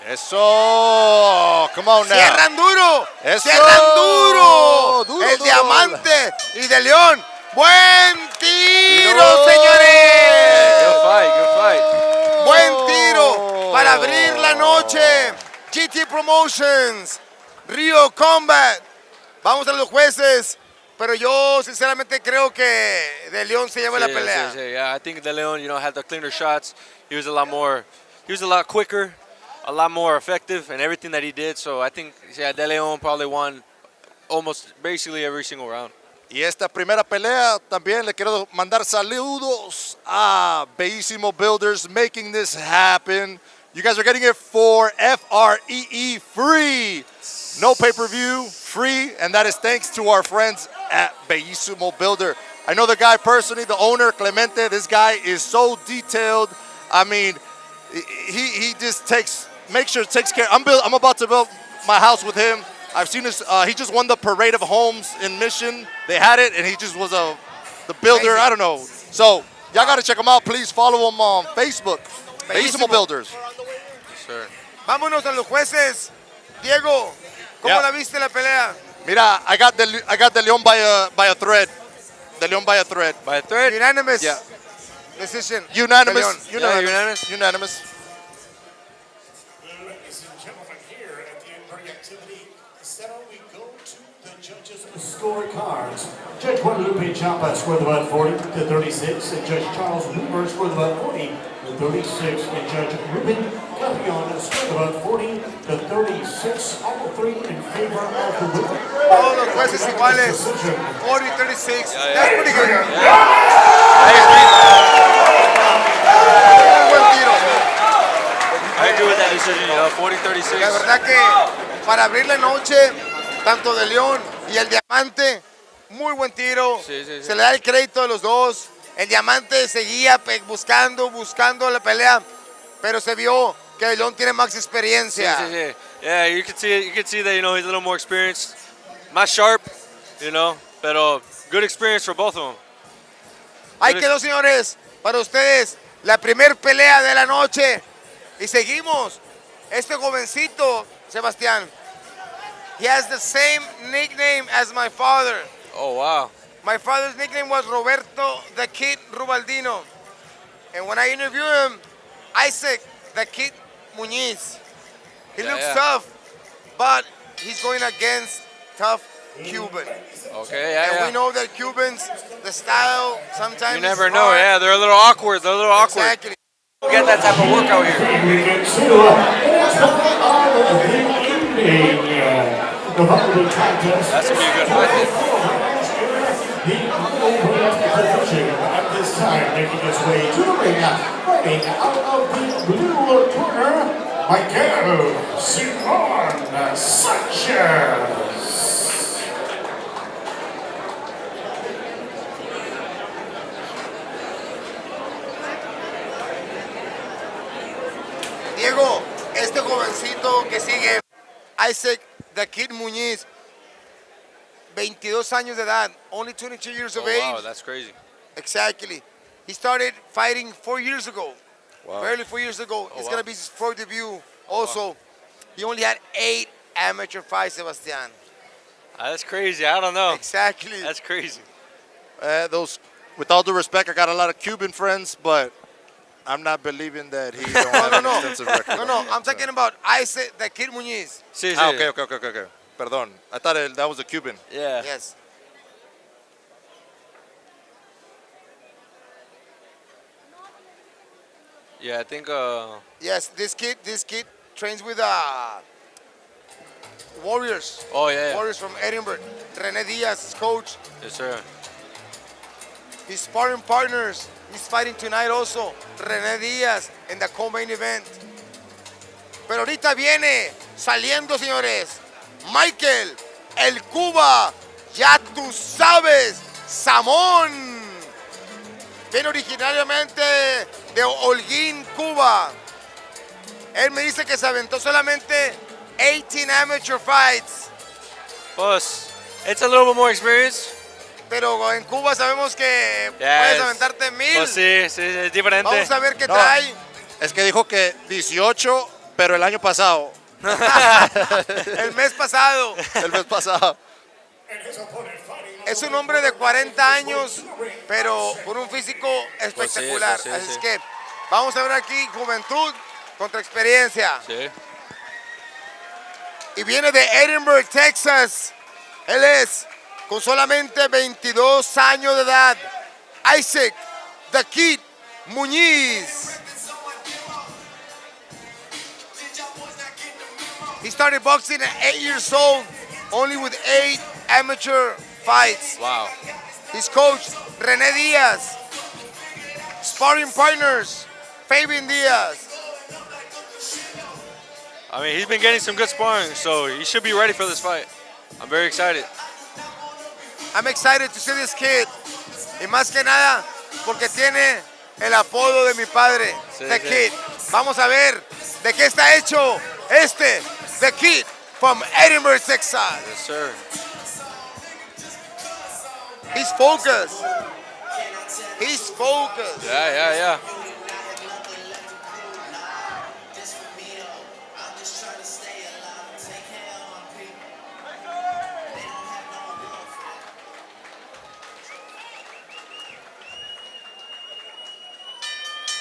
Speaker 3: Eso. Come on now.
Speaker 1: Cierran duro.
Speaker 3: Eso.
Speaker 1: Cierran duro.
Speaker 3: Duro,
Speaker 1: El
Speaker 3: duro.
Speaker 1: Diamante y De León. Buen tiro,
Speaker 3: Tiro.
Speaker 1: señores.
Speaker 2: Good fight.
Speaker 1: Buen tiro para abrir la noche. GT Promotions, Rio Combat. Vamos a los jueces, pero yo sinceramente creo que De León se lleva la pelea.
Speaker 2: Yeah, I think De Leon, had the cleaner shots. He was a lot quicker, a lot more effective in everything that he did. So I think, De Leon probably won almost basically every single round.
Speaker 3: Y esta primera pelea también le quiero mandar saludos a Bellissimo Builders making this happen. You guys are getting it for FREE free. No pay-per-view, free, and that is thanks to our friends at Bellissimo Builder. I know the guy personally, the owner, Clemente. This guy is so detailed. I mean, he just takes care. I'm about to build my house with him. I've seen this. He just won the Parade of Homes in Mission. They had it, and he just was the builder. I don't know. So y'all got to check him out. Please follow him on Facebook. Bellissimo Builders.
Speaker 2: Sure.
Speaker 1: Vámonos a los jueces. Diego, ¿cómo
Speaker 3: Yeah.
Speaker 1: la viste la pelea?
Speaker 3: Mira, I got De Leon by a thread. De Leon by a thread.
Speaker 2: By a thread?
Speaker 1: Unanimous
Speaker 3: Yeah.
Speaker 1: decision.
Speaker 3: Unanimous.
Speaker 1: De León.
Speaker 3: Unanimous.
Speaker 4: Ladies and gentlemen, here at the Edinburgh Activity Center, we go to the judges' scorecards. Judge Guadalupe Chapa scored about 40-36, and Judge Charles Newber scored about 40-36, and Judge Ruben Campion scored about 40-36. All three in favor of the winner.
Speaker 1: Todos los jueces iguales.
Speaker 4: Decision.
Speaker 1: 40-36.
Speaker 2: Yeah, yeah.
Speaker 1: That's pretty good.
Speaker 2: I
Speaker 1: Muy buen tiro.
Speaker 2: agree with that decision. 40-36.
Speaker 1: La verdad que para abrir la noche, tanto De León y el Diamante, muy buen tiro.
Speaker 2: Sí, sí, sí.
Speaker 1: Se le da el crédito a los dos. El Diamante seguía buscando la pelea, pero se vio que De León tiene más experiencia.
Speaker 2: Yeah, you can see that he's a little more experienced. Más sharp, pero good experience for both of them.
Speaker 1: Ahí quedó, señores, para ustedes la primer pelea de la noche. Y seguimos. Este jovencito, Sebastián, he has the same nickname as my father.
Speaker 2: Oh, wow.
Speaker 1: My father's nickname was Roberto the Kid Rubaldino. And when I interviewed him, Isaac the Kid Muñiz. He looks tough, but he's going against tough Cuban.
Speaker 2: Okay,
Speaker 1: And we know that Cubans, the style sometimes
Speaker 2: You never
Speaker 1: is
Speaker 2: know.
Speaker 1: hard.
Speaker 2: Yeah, they're a little awkward.
Speaker 1: Exactly.
Speaker 2: Get that type of workout here.
Speaker 4: We get to the evening. The following contest.
Speaker 2: That's gonna be a good fight.
Speaker 4: The open position at this time, making his way to the ring, fighting out of the blue corner, Miguel Simon Sanchez.
Speaker 1: Diego, este jovencito que sigue, Isaac the Kid Muñiz, 22 años de edad, only 22 years of age.
Speaker 2: Wow, that's crazy.
Speaker 1: Exactly. He started fighting 4 years ago.
Speaker 3: Wow.
Speaker 1: Barely 4 years ago. It's
Speaker 2: wow.
Speaker 1: going to be his pro debut. Also, he only had 8 amateur fights, Sebastián.
Speaker 2: That's crazy. I don't know.
Speaker 1: Exactly.
Speaker 2: That's crazy.
Speaker 3: With all due respect, I got a lot of Cuban friends, but I'm not believing that he don't have an extensive record.
Speaker 1: No, I'm talking about Isaac the Kid Muñiz.
Speaker 2: Sí, sí.
Speaker 3: Okay. Perdón. I thought that was a Cuban.
Speaker 2: Yeah.
Speaker 1: Yes.
Speaker 2: Yeah, I think.
Speaker 1: Yes, this kid trains with Warriors.
Speaker 2: Oh yeah.
Speaker 1: Warriors from Edinburgh. Rene Diaz, his coach.
Speaker 2: Yes, sir.
Speaker 1: His sparring partners. He's fighting tonight also. Rene Diaz in the co-main event. Pero ahorita viene saliendo, señores. Michael, el Cuba. Ya tú sabes. Samón. Viene originariamente de Holguín, Cuba. Él me dice que se aventó solamente 18 amateur fights.
Speaker 2: Pues, it's a little bit more experience.
Speaker 1: Pero en Cuba sabemos que
Speaker 2: Yeah,
Speaker 1: puedes aventarte 1000.
Speaker 2: Pues sí, es diferente.
Speaker 1: Vamos a ver qué
Speaker 3: No.
Speaker 1: trae.
Speaker 3: Es que dijo que 18, pero el año pasado.
Speaker 1: El mes pasado.
Speaker 3: El mes pasado.
Speaker 1: Es un hombre de 40 años, pero con un físico espectacular.
Speaker 2: sí,
Speaker 1: Así
Speaker 2: sí.
Speaker 1: es que vamos a ver aquí juventud contra experiencia.
Speaker 2: Sí.
Speaker 1: Y viene de Edinburgh, Texas. Él es con solamente 22 años de edad. Isaac The Kid Muñiz. He started boxing at 8 years old, only with 8 amateur fights.
Speaker 2: Wow.
Speaker 1: His coach, René Diaz. Sparring partners, Fabian Diaz.
Speaker 2: I mean, he's been getting some good sparring, so he should be ready for this fight. I'm very excited.
Speaker 1: I'm excited to see this kid. Y más que nada, porque tiene el apodo de mi padre,
Speaker 2: Sí,
Speaker 1: The
Speaker 2: sí.
Speaker 1: Kid. Vamos a ver de qué está hecho The Kid from Edinburgh, Texas.
Speaker 2: Yes, sir.
Speaker 1: He's focused. He's focused.
Speaker 2: Yeah.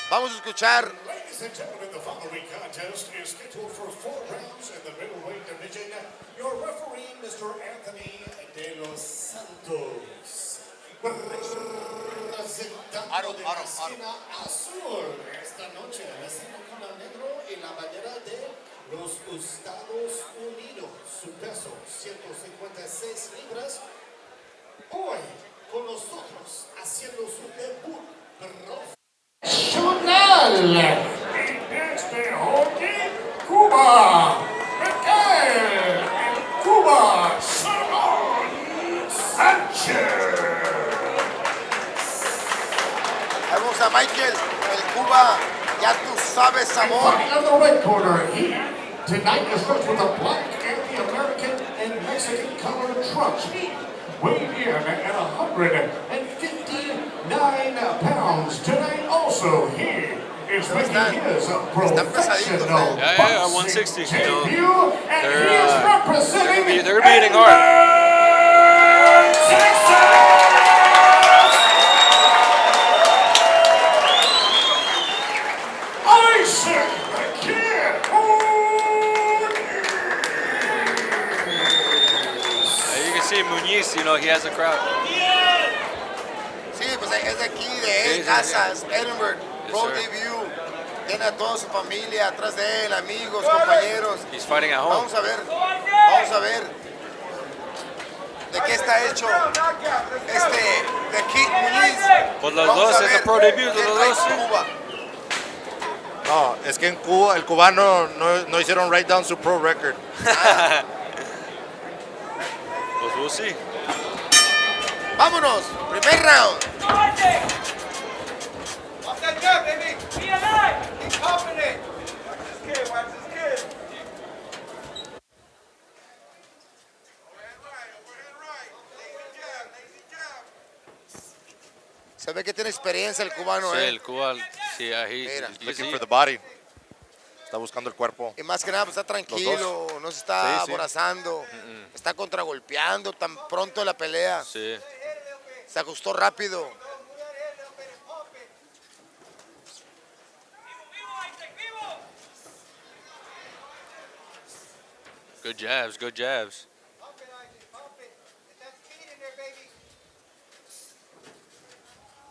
Speaker 1: Vamos a escuchar.
Speaker 4: Ladies and gentlemen, the following contest is scheduled for 4 rounds in the middleweight division. Your referee, Mr. Anthony de los Santos. Representando de la esquina azul esta noche, vestido con el negro y la bandera de los Estados Unidos. Su peso, 156 libras. Hoy, con nosotros, haciendo su debut profesional. Desde Holguín, Cuba, Miguel, Cuba, Samón Sánchez.
Speaker 1: Vemos a Michael, el Cuba. Ya tú sabes, Samón.
Speaker 4: Fighting on the red corner, he tonight is dressed with a black and the American and Mexican colored trunks. Weighed in at 159 pounds. Tonight also he is making his professional
Speaker 2: Yeah, 160. You know,
Speaker 4: debut, and he is representing
Speaker 2: they're beating hard.
Speaker 4: Texas. Isaac the Kid
Speaker 2: You can see Muñiz, you know, he has a crowd.
Speaker 1: Sí, pues es de aquí, de
Speaker 2: Sí,
Speaker 1: él,
Speaker 2: sí,
Speaker 1: Casas, Edinburgh,
Speaker 2: Yes,
Speaker 1: Pro
Speaker 2: sir.
Speaker 1: Debut. Tiene a toda su familia atrás de él, amigos, compañeros.
Speaker 2: He's fighting at home.
Speaker 1: Vamos a ver de qué está hecho The Kid Muñiz.
Speaker 2: Pues los
Speaker 1: Vamos
Speaker 2: dos,
Speaker 1: a
Speaker 2: es
Speaker 1: ver
Speaker 2: el Pro Debut de
Speaker 1: qué
Speaker 2: los
Speaker 1: trae
Speaker 2: dos, sí.
Speaker 1: Cuba.
Speaker 3: No, es que en Cuba, el cubano no hicieron write down su pro record.
Speaker 2: Pues we'll see.
Speaker 1: Vámonos, primer round. Se ve que tiene experiencia el cubano,
Speaker 2: Sí, el Cuba, sí,
Speaker 1: Mira,
Speaker 2: you
Speaker 3: Looking
Speaker 2: see.
Speaker 3: for the body. Está buscando el cuerpo.
Speaker 1: Y más que nada, pues, está tranquilo, no se está
Speaker 3: Sí, sí.
Speaker 1: aborazando, está contragolpeando tan pronto en la pelea.
Speaker 2: Sí.
Speaker 1: Se ajustó rápido.
Speaker 2: Good jabs, good jabs.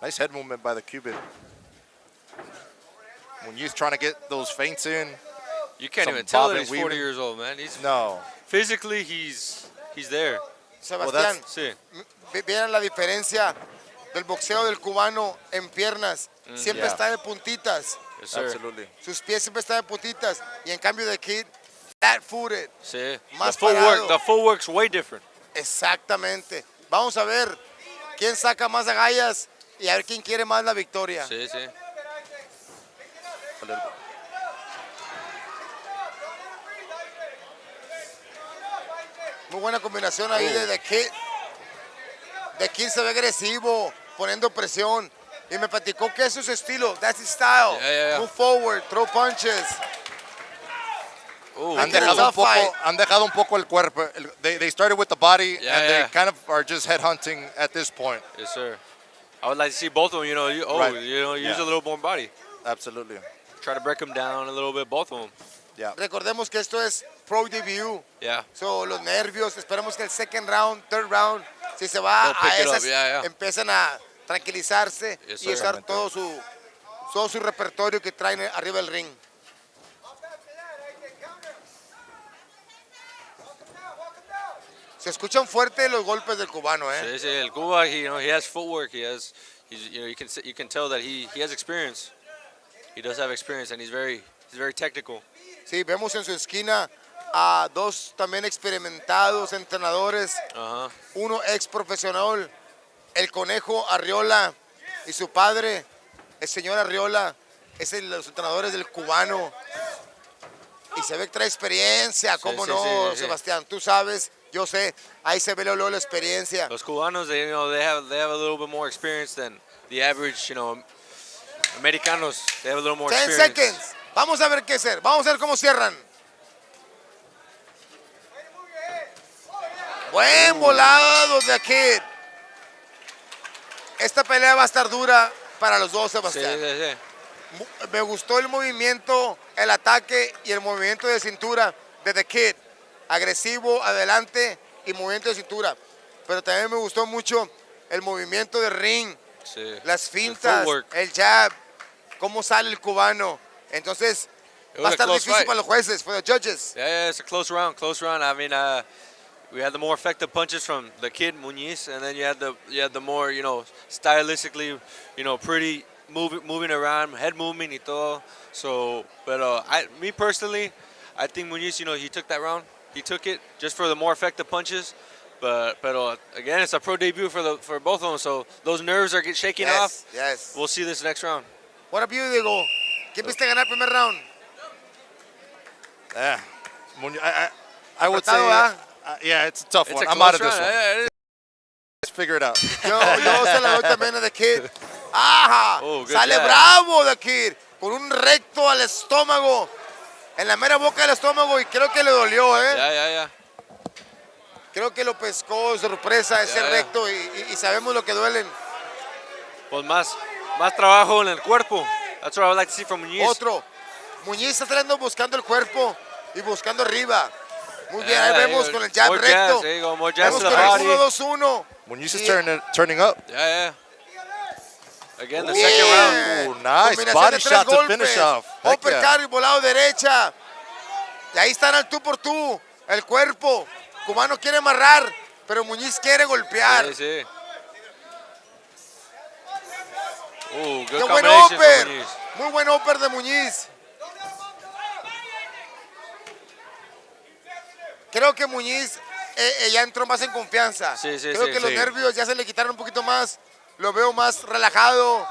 Speaker 3: Nice head movement by the Cuban. Muñiz trying to get those feints in.
Speaker 2: You can't
Speaker 3: Some
Speaker 2: even tell
Speaker 3: bob
Speaker 2: that
Speaker 3: and
Speaker 2: he's 40
Speaker 3: weaving.
Speaker 2: years old, man.
Speaker 3: No.
Speaker 2: Physically, he's there.
Speaker 1: Sebastián,
Speaker 2: Sí.
Speaker 1: vieran la diferencia del boxeo del cubano en piernas. Siempre
Speaker 3: Yeah.
Speaker 1: está de puntitas.
Speaker 2: Yes, sir.
Speaker 3: Absolutely.
Speaker 1: Sus pies siempre están de puntitas. Y en cambio de Kid, flat-footed.
Speaker 2: Sí.
Speaker 1: Más
Speaker 2: The
Speaker 1: parado.
Speaker 2: footwork's way different.
Speaker 1: Exactamente. Vamos a ver quién saca más agallas y a ver quién quiere más la victoria.
Speaker 2: Sí, sí.
Speaker 1: Muy buena combinación ahí de Kid. De Kid se ve agresivo, poniendo presión. Y me platicó que eso es su estilo. That's his style.
Speaker 2: Yeah.
Speaker 1: Move forward, throw punches.
Speaker 2: Ooh,
Speaker 3: Han
Speaker 1: Make it a
Speaker 3: dejado,
Speaker 1: tough fight.
Speaker 3: han dejado un poco el cuerpo. They started with the body,
Speaker 2: Yeah,
Speaker 3: and
Speaker 2: yeah.
Speaker 3: they kind of are just headhunting at this point.
Speaker 2: Yes, sir. I would like to see both of them,
Speaker 3: Right.
Speaker 2: use
Speaker 3: Yeah.
Speaker 2: a little more body.
Speaker 3: Absolutely.
Speaker 2: Try to break them down a little bit, both of them.
Speaker 3: Yeah.
Speaker 1: Recordemos que esto es pro debut.
Speaker 2: Yeah.
Speaker 1: So, los nervios, esperemos que el second round, third round, si se va
Speaker 2: They'll pick
Speaker 1: a
Speaker 2: it up,
Speaker 1: esas,
Speaker 2: yeah.
Speaker 1: empiezan a tranquilizarse
Speaker 2: Yes,
Speaker 1: y
Speaker 2: sir.
Speaker 1: usar todo su repertorio que traen arriba del ring. Se escuchan fuerte los golpes del cubano, ¿eh?
Speaker 2: Sí, sí, el Cuba, he has footwork. You can tell that he has experience. He does have experience, and he's very technical.
Speaker 1: Sí, vemos en su esquina a dos también experimentados entrenadores,
Speaker 2: Uh-huh.
Speaker 1: uno ex profesional, el Conejo Arriola, y su padre, el señor Arriola, es los entrenadores del cubano. Y se ve que trae experiencia, ¿cómo
Speaker 2: sí,
Speaker 1: no,
Speaker 2: sí.
Speaker 1: Sebastián? Tú sabes, yo sé, ahí se ve luego la experiencia.
Speaker 2: Los cubanos, they have a little bit more experience than the average, Americanos. They have a little more
Speaker 1: 10
Speaker 2: experience.
Speaker 1: seconds. Vamos a ver qué hacer. Vamos a ver cómo cierran. Buen volado de aquí. Esta pelea va a estar dura para los dos,
Speaker 2: Sí,
Speaker 1: Sebastián.
Speaker 2: sí, sí.
Speaker 1: Me gustó el movimiento, el ataque y el movimiento de cintura de The Kid. Agresivo, adelante y movimiento de cintura. Pero también me gustó mucho el movimiento de ring,
Speaker 2: Sí.
Speaker 1: las
Speaker 2: The
Speaker 1: fintas,
Speaker 2: footwork.
Speaker 1: el jab, cómo sale el cubano. Entonces,
Speaker 2: It
Speaker 1: va a
Speaker 2: was a
Speaker 1: estar
Speaker 2: close
Speaker 1: difícil
Speaker 2: fight.
Speaker 1: para los jueces, for the judges.
Speaker 2: Yeah, it's a close round. I mean, we had the more effective punches from the Kid Muñiz, and then you had the more, stylistically, pretty moving around, head movement y todo. So, but me personally, I think Muñiz, he took that round. He took it just for the more effective punches. But again, it's a pro debut for both of them, so those nerves are shaking off.
Speaker 1: Yes.
Speaker 2: We'll see this next round.
Speaker 1: What up, you, Diego? ¿Quién viste ganar el primer round?
Speaker 3: Yeah. I would say,
Speaker 1: Apretado,
Speaker 3: yeah, it's a tough
Speaker 2: It's
Speaker 3: one.
Speaker 2: a
Speaker 3: I'm out of
Speaker 2: close
Speaker 3: this
Speaker 2: round.
Speaker 3: one.
Speaker 2: Yeah,
Speaker 3: Let's figure it out.
Speaker 1: Yo se la doy también a The Kid. ¡Ajá!
Speaker 2: Oh, good
Speaker 1: Sale
Speaker 2: jab.
Speaker 1: bravo The Kid, con un recto al estómago, en la mera boca del estómago, y creo que le dolió, ¿eh?
Speaker 2: yeah.
Speaker 1: Creo que lo pescó de sorpresa ese
Speaker 2: Ya.
Speaker 1: recto, y sabemos lo que duelen.
Speaker 2: Pues más trabajo en el cuerpo. That's what I would like to see from Muñiz.
Speaker 1: Otro. Muñiz está saliendo buscando el cuerpo y buscando arriba. Muy bien, ahí
Speaker 2: Yeah,
Speaker 1: vemos con el jab
Speaker 2: more
Speaker 1: recto.
Speaker 2: jabs, there you go, more jabs
Speaker 1: Vemos
Speaker 2: to the
Speaker 1: con el
Speaker 2: body.
Speaker 1: 1-2-1.
Speaker 3: Muñiz is
Speaker 1: Sí.
Speaker 3: turning up.
Speaker 2: Yeah. Again, the
Speaker 1: Bien.
Speaker 2: second round.
Speaker 3: Ooh, nice
Speaker 1: Combinación
Speaker 3: body
Speaker 1: de tres
Speaker 3: shot to
Speaker 1: golpes.
Speaker 3: finish off. Heck
Speaker 1: Uppercut
Speaker 3: yeah.
Speaker 1: y volado derecha. Y ahí están al tú por tú. El cuerpo. Cubano quiere amarrar, pero Muñiz quiere golpear.
Speaker 2: Sí. Good
Speaker 1: ¡Qué buen
Speaker 2: combination from
Speaker 1: upper!
Speaker 2: Muñiz.
Speaker 1: Muy buen upper de Muñiz. Creo que Muñiz ya entró más en confianza.
Speaker 2: Sí,
Speaker 1: Creo que los
Speaker 3: sí.
Speaker 1: nervios ya se le quitaron un poquito más. Lo veo más relajado.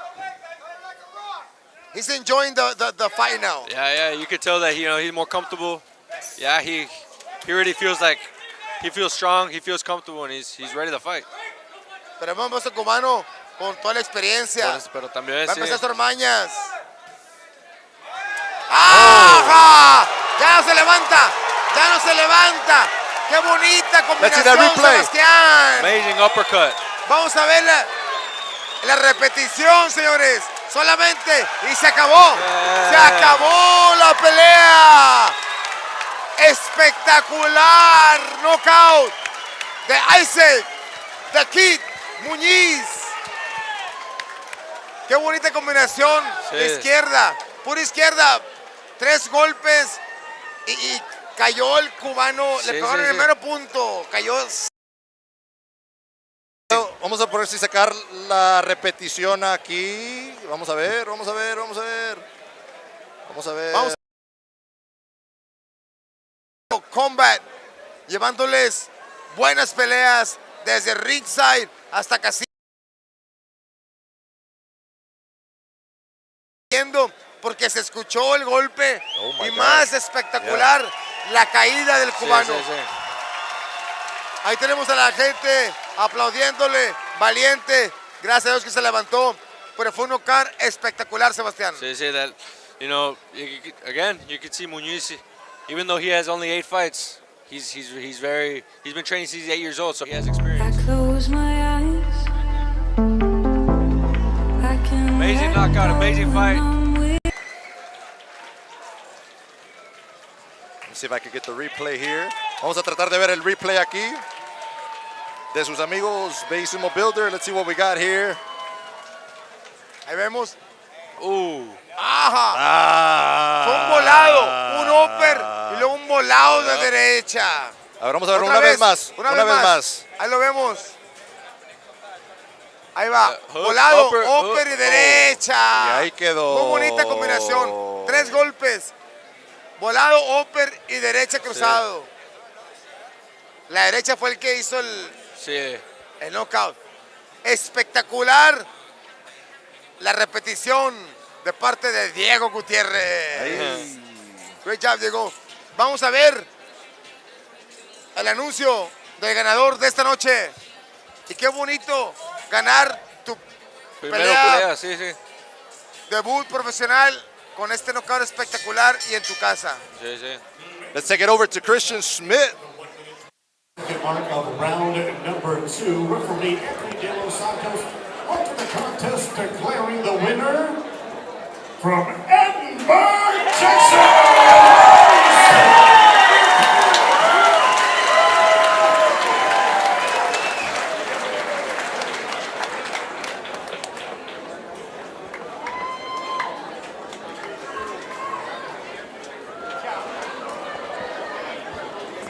Speaker 1: He's enjoying the fight now.
Speaker 2: Yeah. You could tell that he's more comfortable. Yeah, he already feels like he feels strong. He feels comfortable, and he's ready to fight.
Speaker 1: Pero hemos visto cubano con toda la experiencia.
Speaker 2: Pero también
Speaker 1: Va a
Speaker 2: sí.
Speaker 1: empezar sus mañas. ¡Ajá! Ya no se levanta. Ya no se levanta. ¡Qué bonita
Speaker 3: Let's see that
Speaker 1: combinación,
Speaker 3: replay.
Speaker 1: Sebastián!
Speaker 2: Amazing uppercut.
Speaker 1: Vamos a ver la repetición, señores. Solamente. Y se acabó. Se acabó la pelea. Espectacular. Knockout de Isaac, The Kid Muñiz. Qué bonita combinación.
Speaker 2: Sí.
Speaker 1: De izquierda, pura izquierda. 3 golpes y cayó el cubano.
Speaker 2: Sí,
Speaker 1: Le pegaron
Speaker 2: sí,
Speaker 1: en el
Speaker 2: sí.
Speaker 1: mero punto. Cayó.
Speaker 3: Vamos a ver si sacar la repetición aquí. Vamos a ver. Vamos
Speaker 1: Combat, llevándoles buenas peleas desde ringside hasta casi. Porque se escuchó el golpe
Speaker 3: Oh my
Speaker 1: y
Speaker 3: God.
Speaker 1: más espectacular la caída del cubano.
Speaker 2: Sí, sí, sí.
Speaker 1: Ahí tenemos a la gente aplaudiéndole, valiente. Gracias a Dios que se levantó. Pero fue un knockout espectacular, Sebastián.
Speaker 2: So you say that, you know, again, you can see Muñiz, even though he has only 8 fights, he's been training since he's 8 years old, so he has
Speaker 6: I
Speaker 2: experience.
Speaker 6: close my eyes. I can
Speaker 2: Amazing knockout, amazing fight.
Speaker 3: Let's see if I can get the replay here. Vamos a tratar de ver el replay aquí de sus amigos Bellissimo Builder. Let's see what we got here.
Speaker 1: Ahí vemos.
Speaker 3: Ah.
Speaker 1: Fue un volado, un upper y luego un volado de derecha.
Speaker 3: A ver, vamos a ver
Speaker 1: Otra
Speaker 3: una vez más.
Speaker 1: Una vez más. Ahí lo vemos. Ahí va.
Speaker 2: Hook,
Speaker 1: Volado,
Speaker 2: upper,
Speaker 1: upper y derecha.
Speaker 3: Y ahí quedó.
Speaker 1: Muy bonita combinación. 3 golpes. Volado, upper y derecha cruzado. La derecha fue el que hizo el
Speaker 2: Sí.
Speaker 1: knockout. Espectacular la repetición de parte de Diego Gutiérrez. Great job, Diego. Vamos a ver el anuncio del ganador de esta noche. Y qué bonito ganar tu
Speaker 2: Primero
Speaker 1: pelea,
Speaker 2: pelea, sí, sí.
Speaker 1: debut profesional con este knockout espectacular y en tu casa.
Speaker 2: Sí, sí.
Speaker 3: Let's take it over to Christian Smith.
Speaker 4: Mark of round number 2. Referee Anthony De Los Santos after the contest declaring the winner from Edinburgh, Texas.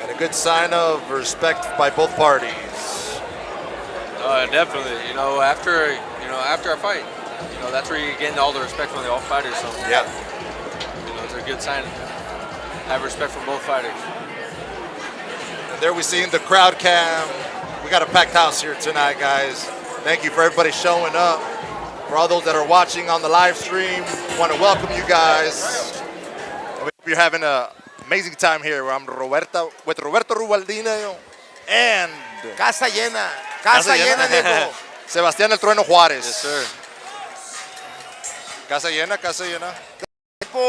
Speaker 3: And a good sign of respect by both parties.
Speaker 2: Definitely. After a fight, that's where you're getting all the respect from all fighters. So
Speaker 3: Yeah.
Speaker 2: it's a good sign. Have respect from both fighters.
Speaker 3: And there we see in the crowd cam. We got a packed house here tonight, guys. Thank you for everybody showing up. For all those that are watching on the live stream, want to welcome you guys. And we hope you're having an amazing time here. I'm with Roberto Rubaldino and
Speaker 1: Casa llena. Casa llena, Diego.
Speaker 3: Sebastián El Trueno Juárez.
Speaker 2: Yes, sir.
Speaker 3: Casa llena, casa llena.
Speaker 1: Tipo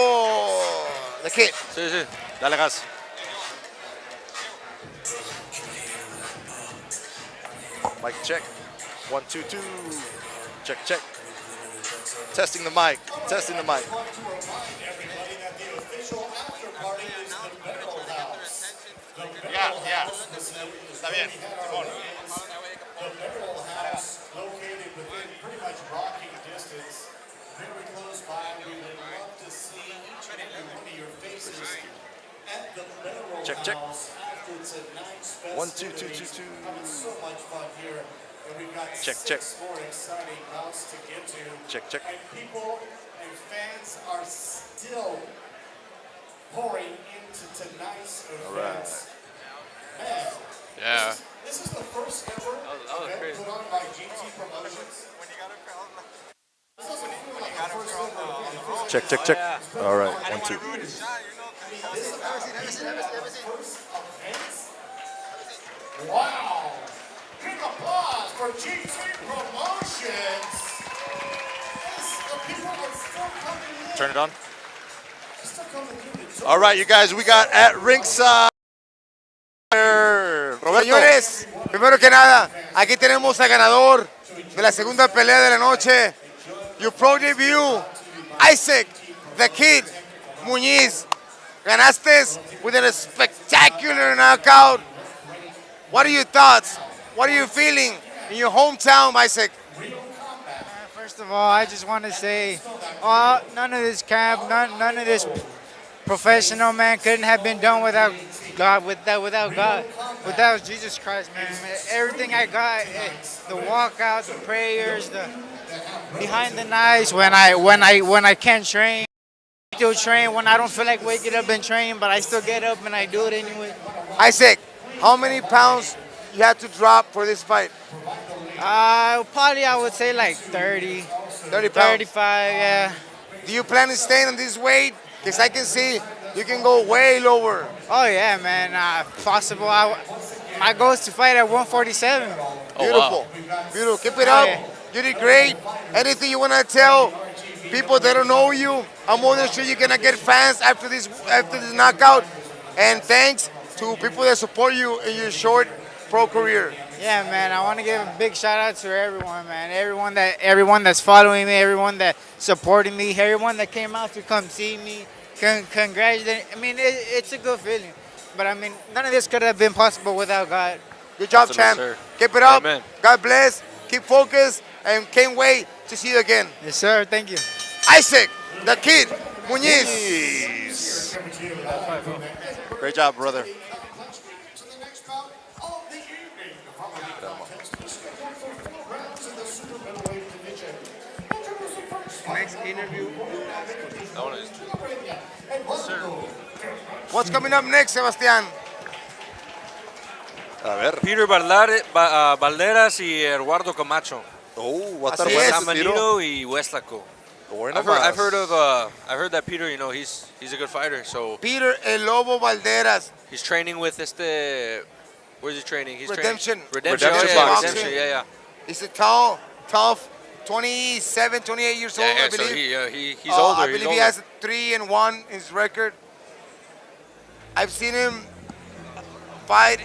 Speaker 1: de qué?
Speaker 2: Sí, sí.
Speaker 3: Dale gas. Mic check. 1, 2, 2. Check, check. Testing the mic. Testing the mic. Ya. Está bien.
Speaker 4: The Barrel House, located within pretty much walking distance, very close by. We would love to see each and every one of your faces at the Barrel
Speaker 3: Check, check.
Speaker 4: House after tonight's
Speaker 3: 1, 2, 2, 2, 2.
Speaker 4: Having so much fun here, and we've got
Speaker 3: Check,
Speaker 4: 6
Speaker 3: check.
Speaker 4: more exciting rounds to get to.
Speaker 3: Check, check.
Speaker 4: And people and fans are still pouring into tonight's events. Man,
Speaker 2: Yeah.
Speaker 4: this is the first ever
Speaker 2: that was
Speaker 4: event
Speaker 2: crazy.
Speaker 4: put on by GT Promotions.
Speaker 3: Check, check, check. All right. 1, 2.
Speaker 4: Wow! Big applause for GT Promotions. The people are still coming in.
Speaker 3: Turn it on.
Speaker 4: Still coming through the door.
Speaker 3: All right, you guys, we got at ringside. Roberto.
Speaker 1: Señores, primero que nada, aquí tenemos al ganador de la segunda pelea de la noche. Your pro debut, Isaac, The Kid Muñiz. Ganaste with a spectacular knockout. What are your thoughts? What are you feeling in your hometown, Isaac?
Speaker 7: First of all, I just want to say, none of this camp, none of this professional, man, couldn't have been done without God, without Jesus Christ, man. Everything I got, the walkout, the prayers, the behind the knives, when I can't train, still train. When I don't feel like waking up and train, but I still get up and I do it anyway.
Speaker 1: Isaac, how many pounds you had to drop for this fight?
Speaker 7: Probably I would say like 30,
Speaker 1: 30 pounds.
Speaker 7: 35, yeah.
Speaker 1: Do you plan to stay on this weight? Because I can see you can go way lower.
Speaker 7: Oh yeah, man. Possible. My goal is to fight at 147.
Speaker 1: Beautiful. Beautiful. Keep it up.
Speaker 7: Yeah.
Speaker 1: You did great. Anything you want to tell people that don't know you? I'm more than sure you're going to get fans after this knockout. And thanks to people that support you in your short pro career.
Speaker 7: Yeah, man. I want to give a big shout out to everyone, man. Everyone that's following me, everyone that supporting me, everyone that came out to come see me, congratulate. I mean, it's a good feeling. But I mean, none of this could have been possible without God.
Speaker 1: Good job, champ.
Speaker 2: Sir.
Speaker 1: Keep it up.
Speaker 2: Amen.
Speaker 1: God bless. Keep focused. And can't wait to see you again.
Speaker 7: Yes, sir. Thank you.
Speaker 1: Isaac, the kid, Muñiz.
Speaker 3: Great job, brother.
Speaker 1: Next interview. What's coming up next, Sebastián?
Speaker 3: A ver.
Speaker 2: Peter Valderas y Eduardo Camacho.
Speaker 3: Va a estar
Speaker 1: Así
Speaker 3: bueno
Speaker 1: es.
Speaker 3: ese tiro.
Speaker 2: Samanito y Westlaco.
Speaker 3: Bueno,
Speaker 2: I've heard that Peter, he's a good fighter. So
Speaker 1: Peter El Lobo Valderas.
Speaker 2: he's training with where's he training? He's
Speaker 1: Redemption.
Speaker 2: Redemption.
Speaker 3: Redemption
Speaker 2: Yeah,
Speaker 3: boxing.
Speaker 2: Redemption. Yeah.
Speaker 1: He's a tall, tough, 27, 28 years old, I
Speaker 2: Yeah, so
Speaker 1: believe.
Speaker 2: he's older.
Speaker 1: I believe he has 3-1 in his record. I've seen him fight.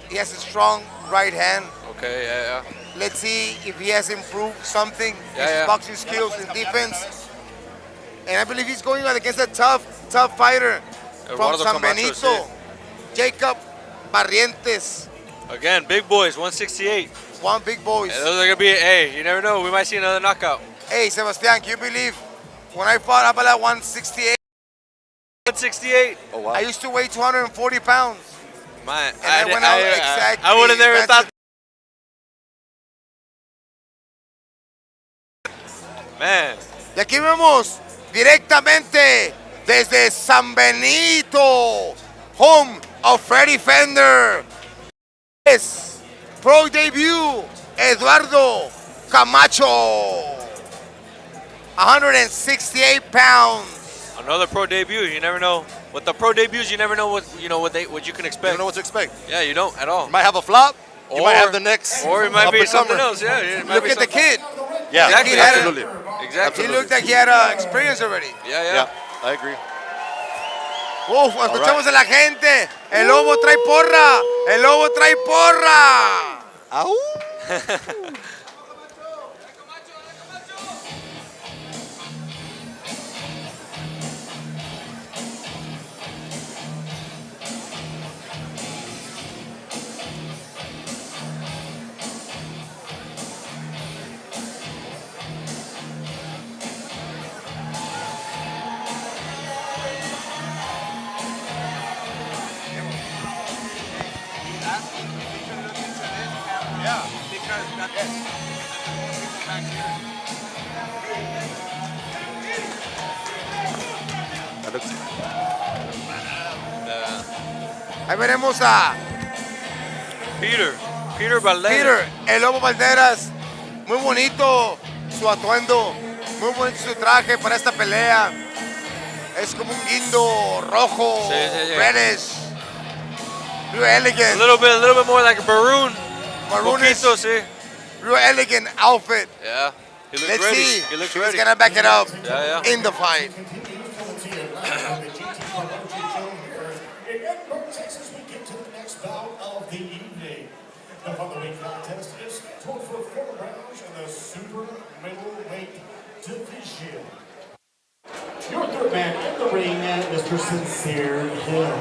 Speaker 1: He has a strong right hand.
Speaker 2: Okay, yeah.
Speaker 1: Let's see if he has improved something,
Speaker 2: Yeah,
Speaker 1: his
Speaker 2: yeah.
Speaker 1: boxing skills, his defense. And I believe he's going against a tough fighter
Speaker 2: Eduardo
Speaker 1: from San
Speaker 2: Camacho,
Speaker 1: Benito,
Speaker 2: sí.
Speaker 1: Jacob Barrientos.
Speaker 2: Again, big boys, 168.
Speaker 1: One big boys.
Speaker 2: Yeah, those are gonna be. Hey, you never know. We might see another knockout.
Speaker 1: Hey, Sebastián, can you believe when I fought up at 168,
Speaker 2: 168.
Speaker 3: Oh, wow.
Speaker 1: I used to weigh 240 pounds.
Speaker 2: Man,
Speaker 1: And I went out exactly.
Speaker 2: I would have never thought. Man,
Speaker 1: Y aquí vemos directamente desde San Benito, home of Freddy Fender. Es pro debut Eduardo Camacho, 168 pounds.
Speaker 2: another pro debut. You never know. With the pro debuts, you never know what you can
Speaker 3: You
Speaker 2: expect.
Speaker 3: don't know what to expect.
Speaker 2: Yeah, you don't at all.
Speaker 3: You might have a flop. You
Speaker 2: Or-
Speaker 3: might have the next.
Speaker 2: Or it might be
Speaker 3: up-and-comer.
Speaker 2: something else. Yeah, it might
Speaker 1: Look
Speaker 2: be
Speaker 1: at the
Speaker 2: something-
Speaker 1: kid.
Speaker 3: Yeah,
Speaker 2: Exactly.
Speaker 3: absolutely.
Speaker 2: Exactly.
Speaker 1: He looked like he had experience already.
Speaker 2: Yeah.
Speaker 3: Yeah, I agree.
Speaker 1: Uf, escuchamos a la gente. El lobo trae porra. El lobo trae porra.
Speaker 3: Au. That looks-
Speaker 1: Ahí veremos a
Speaker 2: Peter Valderas.
Speaker 1: Peter, el Lobo Valderas. Muy bonito su atuendo. Muy bonito su traje para esta pelea. Es como un guindo rojo,
Speaker 2: Sí.
Speaker 1: reddish. Real
Speaker 2: A
Speaker 1: elegant.
Speaker 2: little bit more like a maroon.
Speaker 1: Maroonish.
Speaker 2: Poquito, sí.
Speaker 1: Real elegant outfit.
Speaker 2: Yeah. He looks
Speaker 1: Let's
Speaker 2: ready.
Speaker 1: see
Speaker 2: He looks
Speaker 1: if
Speaker 2: ready.
Speaker 1: he's gonna back it up
Speaker 2: Yeah.
Speaker 1: in the fight.
Speaker 4: In Edinburgh, Texas, we get to the next bout of the evening. The following contest is scheduled for 4 rounds in the super middleweight division. Your third man in the ring, Mr. Sincere Hill.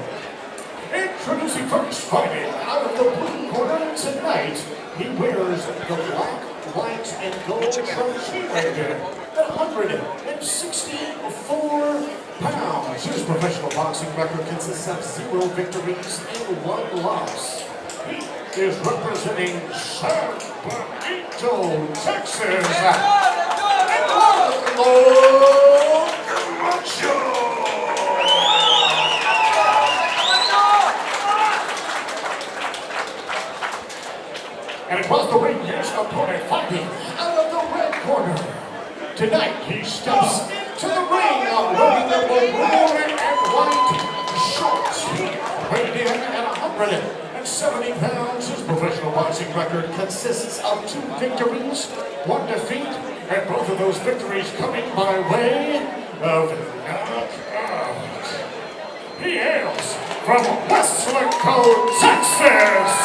Speaker 4: Introducing first, fighting out of the blue corner tonight, he wears the black, white, and gold from Chile at 164 pounds. His professional boxing record consists of 0 victories and 1 loss. He is representing San Benito, Texas. Eduardo Camacho. And across the ring, his opponent fighting out of the red corner. Tonight, he steps into the ring wearing the blue and white shorts. He weighed in at 170 pounds. His professional boxing record consists of 2 victories, 1 defeat, and both of those victories coming by way of knockout. He hails from Weslaco, Texas.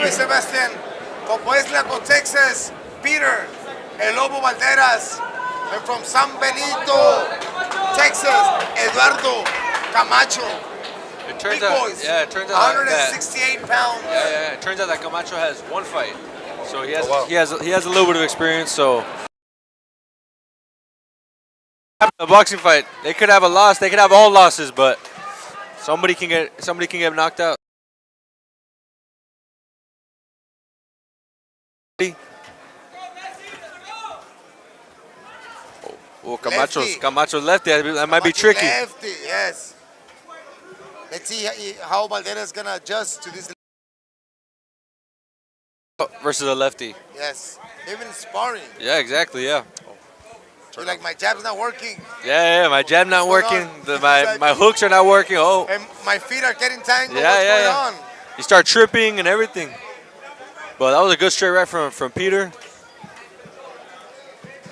Speaker 1: Sebastián, from Weslaco, Texas, Peter, El Lobo Valderas, and from San Benito, Texas, Eduardo Camacho.
Speaker 2: It turns
Speaker 1: Big
Speaker 2: out,
Speaker 1: boys,
Speaker 2: yeah, it turns out
Speaker 1: 168 pounds.
Speaker 2: Yeah, it turns out that Camacho has 1 fight, so he has a little bit of experience. So a boxing fight, they could have a loss, they could have all losses, but somebody can get knocked out. Oh, Camacho's lefty. That might be tricky.
Speaker 1: Lefty, yes. Let's see how Valderas is gonna adjust to this.
Speaker 2: Versus a lefty.
Speaker 1: Yes, even sparring.
Speaker 2: Yeah, exactly. Yeah.
Speaker 1: You're like, my jab's not working.
Speaker 2: Yeah, my jab not
Speaker 1: What's
Speaker 2: working.
Speaker 1: going on?
Speaker 2: My hooks are not working. Oh.
Speaker 1: And my feet are getting tangled.
Speaker 2: Yeah,
Speaker 1: What's going on?
Speaker 2: You start tripping and everything. But that was a good straight right from Peter.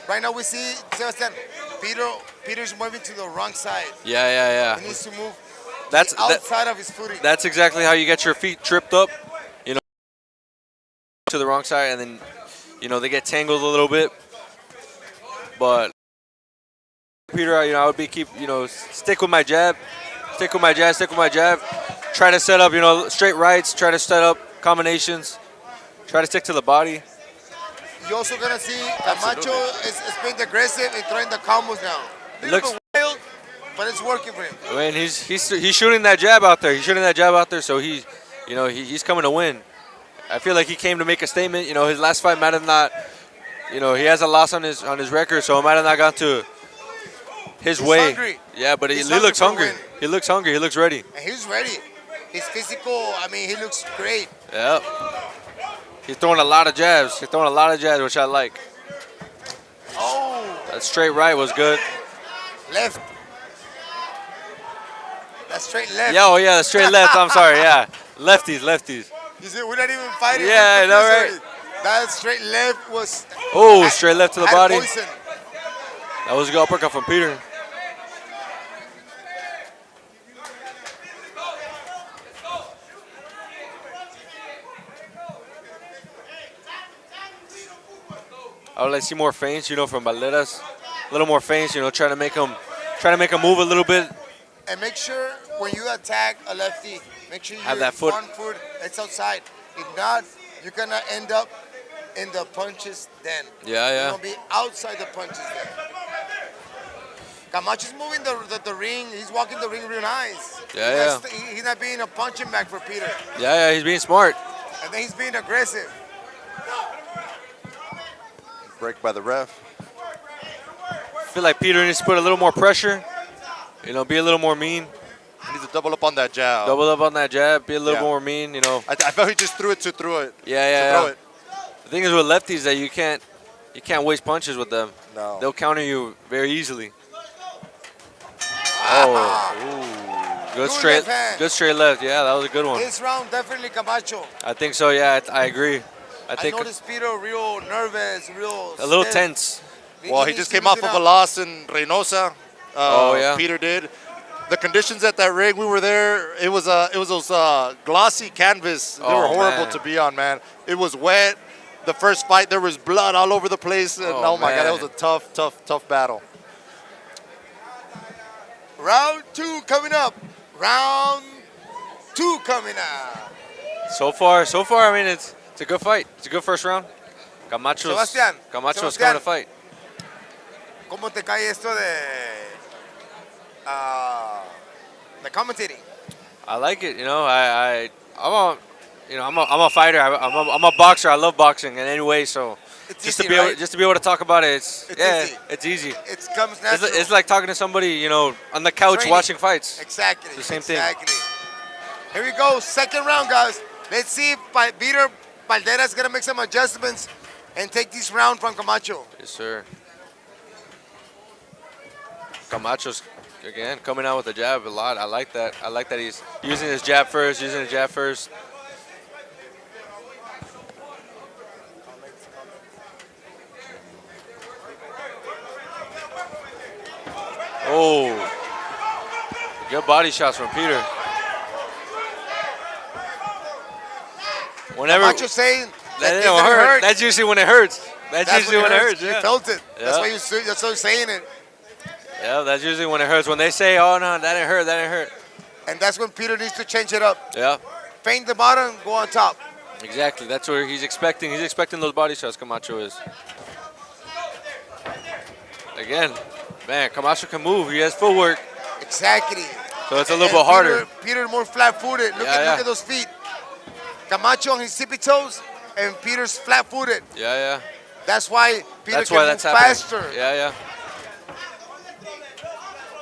Speaker 1: Right now we see, Sebastian, Peter's moving to the wrong side.
Speaker 2: Yeah.
Speaker 1: He needs to move
Speaker 2: That's
Speaker 1: outside of his footing.
Speaker 2: That's exactly how you get your feet tripped up, to the wrong side, and then, they get tangled a little bit. But Peter, I would stick with my jab, stick with my jab. Try to set up, straight rights. Try to set up combinations. Try to stick to the body.
Speaker 1: You're also gonna see Camacho is being aggressive and throwing the combos now.
Speaker 2: It looks
Speaker 1: wild, but it's working for him.
Speaker 2: I mean, he's shooting that jab out there. So he's coming to win. I feel like he came to make a statement. His last fight might have not. He has a loss on his record, so it might have not gone to his way.
Speaker 1: Hungry.
Speaker 2: Yeah, but he looks hungry. He looks hungry. He looks ready.
Speaker 1: And he's ready. He's physical. I mean, he looks great.
Speaker 2: Yeah. He's throwing a lot of jabs. Which I like.
Speaker 1: Oh.
Speaker 2: That straight right was good.
Speaker 1: Left. That straight left.
Speaker 2: Yeah, the straight left. I'm sorry. Yeah, lefties.
Speaker 1: You see, we're not even fighting.
Speaker 2: Yeah, I know, right?
Speaker 1: That straight left was.
Speaker 2: Oh, straight left to the body.
Speaker 1: Poison.
Speaker 2: That was a good uppercut from Peter. I would like to see more feints, from Valderas. A little more feints, trying to make him move a little bit.
Speaker 1: And make sure when you attack a lefty, make sure you
Speaker 2: have that foot.
Speaker 1: Front foot, it's outside. If not, you're gonna end up in the punches then.
Speaker 2: Yeah.
Speaker 1: You're gonna be outside the punches then. Camacho's moving the ring. He's walking the ring real nice.
Speaker 2: Yeah.
Speaker 1: He's not being a punching bag for Peter.
Speaker 2: Yeah, he's being smart.
Speaker 1: And then he's being aggressive.
Speaker 3: Break by the ref.
Speaker 2: I feel like Peter needs to put a little more pressure. Be a little more mean.
Speaker 3: He needs to double up on that jab.
Speaker 2: Double up on that jab. Be a little more mean.
Speaker 3: I felt he just threw it to throw it.
Speaker 2: Yeah.
Speaker 3: Throw it.
Speaker 2: The thing is with lefties that you can't waste punches with them.
Speaker 3: No.
Speaker 2: They'll counter you very easily. Oh. Ooh. Good straight left. Yeah, that was a good one.
Speaker 1: This round definitely Camacho.
Speaker 2: I think so. Yeah, I agree.
Speaker 1: I noticed Peter real nervous,
Speaker 2: a little tense.
Speaker 3: Well, he just came off of a loss in Reynosa.
Speaker 2: Yeah.
Speaker 3: Peter did. The conditions at that ring, we were there. It was those glossy canvas. They were horrible
Speaker 2: man.
Speaker 3: to be on, man. It was wet. The first fight, there was blood all over the place. And oh my God, that was a tough battle.
Speaker 1: Round 2 coming up. Round 2 coming up.
Speaker 2: So far, I mean, it's a good fight. It's a good first round. Camacho's
Speaker 1: Sebastián.
Speaker 2: coming to fight.
Speaker 1: ¿Cómo te cae esto de commentating?
Speaker 2: I like it. You know, I'm a fighter. I'm a boxer. I love boxing in any way. So
Speaker 1: It's
Speaker 2: just
Speaker 1: easy,
Speaker 2: to be
Speaker 1: right?
Speaker 2: able, just to be able to talk about it,
Speaker 1: It's easy.
Speaker 2: it's easy.
Speaker 1: It comes
Speaker 2: It's,
Speaker 1: natural.
Speaker 2: it's like talking to somebody, you know, on the couch
Speaker 1: Training.
Speaker 2: watching fights.
Speaker 1: Exactly.
Speaker 2: It's the same thing.
Speaker 1: Exactly. Here we go, second round, guys. Let's see if Peter Valderas is gonna make some adjustments and take this round from Camacho.
Speaker 2: Yes, sir. Camacho's again coming out with the jab a lot. I like that. I like that he's using his jab first. Oh, good body shots from Peter. Whenever
Speaker 1: Camacho saying
Speaker 2: that
Speaker 1: it
Speaker 2: don't
Speaker 1: didn't
Speaker 2: hurt. That's usually when it hurts. That's usually when it hurts.
Speaker 1: You
Speaker 2: Yeah.
Speaker 1: felt it. That's
Speaker 2: Yeah.
Speaker 1: why that's why you're saying it.
Speaker 2: Yeah, that's usually when it hurts. When they say, "Oh no, that didn't hurt. That didn't hurt."
Speaker 1: And that's when Peter needs to change it up.
Speaker 2: Yeah,
Speaker 1: Feint the bottom, go on top.
Speaker 2: exactly. That's where he's expecting. He's expecting those body shots. Camacho is. Again, man, Camacho can move. He has footwork,
Speaker 1: Exactly.
Speaker 2: so it's a little bit harder.
Speaker 1: Peter more flat-footed. Look at those feet. Camacho on his tippy toes, and Peter's flat-footed.
Speaker 2: Yeah.
Speaker 1: That's why Peter
Speaker 2: That's
Speaker 1: can
Speaker 2: why
Speaker 1: move
Speaker 2: that's happening.
Speaker 1: faster.
Speaker 2: Yeah.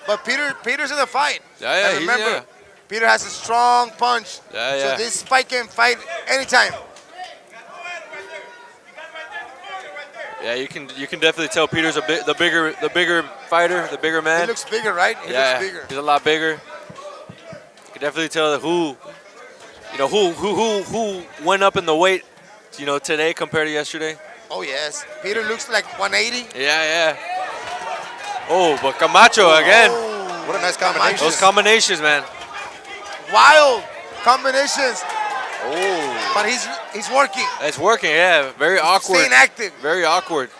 Speaker 1: But Peter's in the fight.
Speaker 2: Yeah,
Speaker 1: And
Speaker 2: he's-
Speaker 1: remember,
Speaker 2: yeah.
Speaker 1: Peter has a strong punch.
Speaker 2: Yeah.
Speaker 1: So this fight can fight anytime.
Speaker 2: Yeah, you can definitely tell Peter's the bigger fighter, the bigger man.
Speaker 1: He looks bigger, right? He
Speaker 2: yeah,
Speaker 1: looks bigger.
Speaker 2: he's a lot bigger. You can definitely tell that who went up in the weight, you know, today compared to yesterday.
Speaker 1: Oh, yes. Peter looks like 180.
Speaker 2: Yeah. Oh, but Camacho again.
Speaker 1: Oh,
Speaker 3: What a nice combination.
Speaker 2: Those combinations, man.
Speaker 1: wild combinations.
Speaker 2: Oh.
Speaker 1: But he's working.
Speaker 2: It's working, yeah. Very awkward.
Speaker 1: Staying active.
Speaker 2: Very awkward.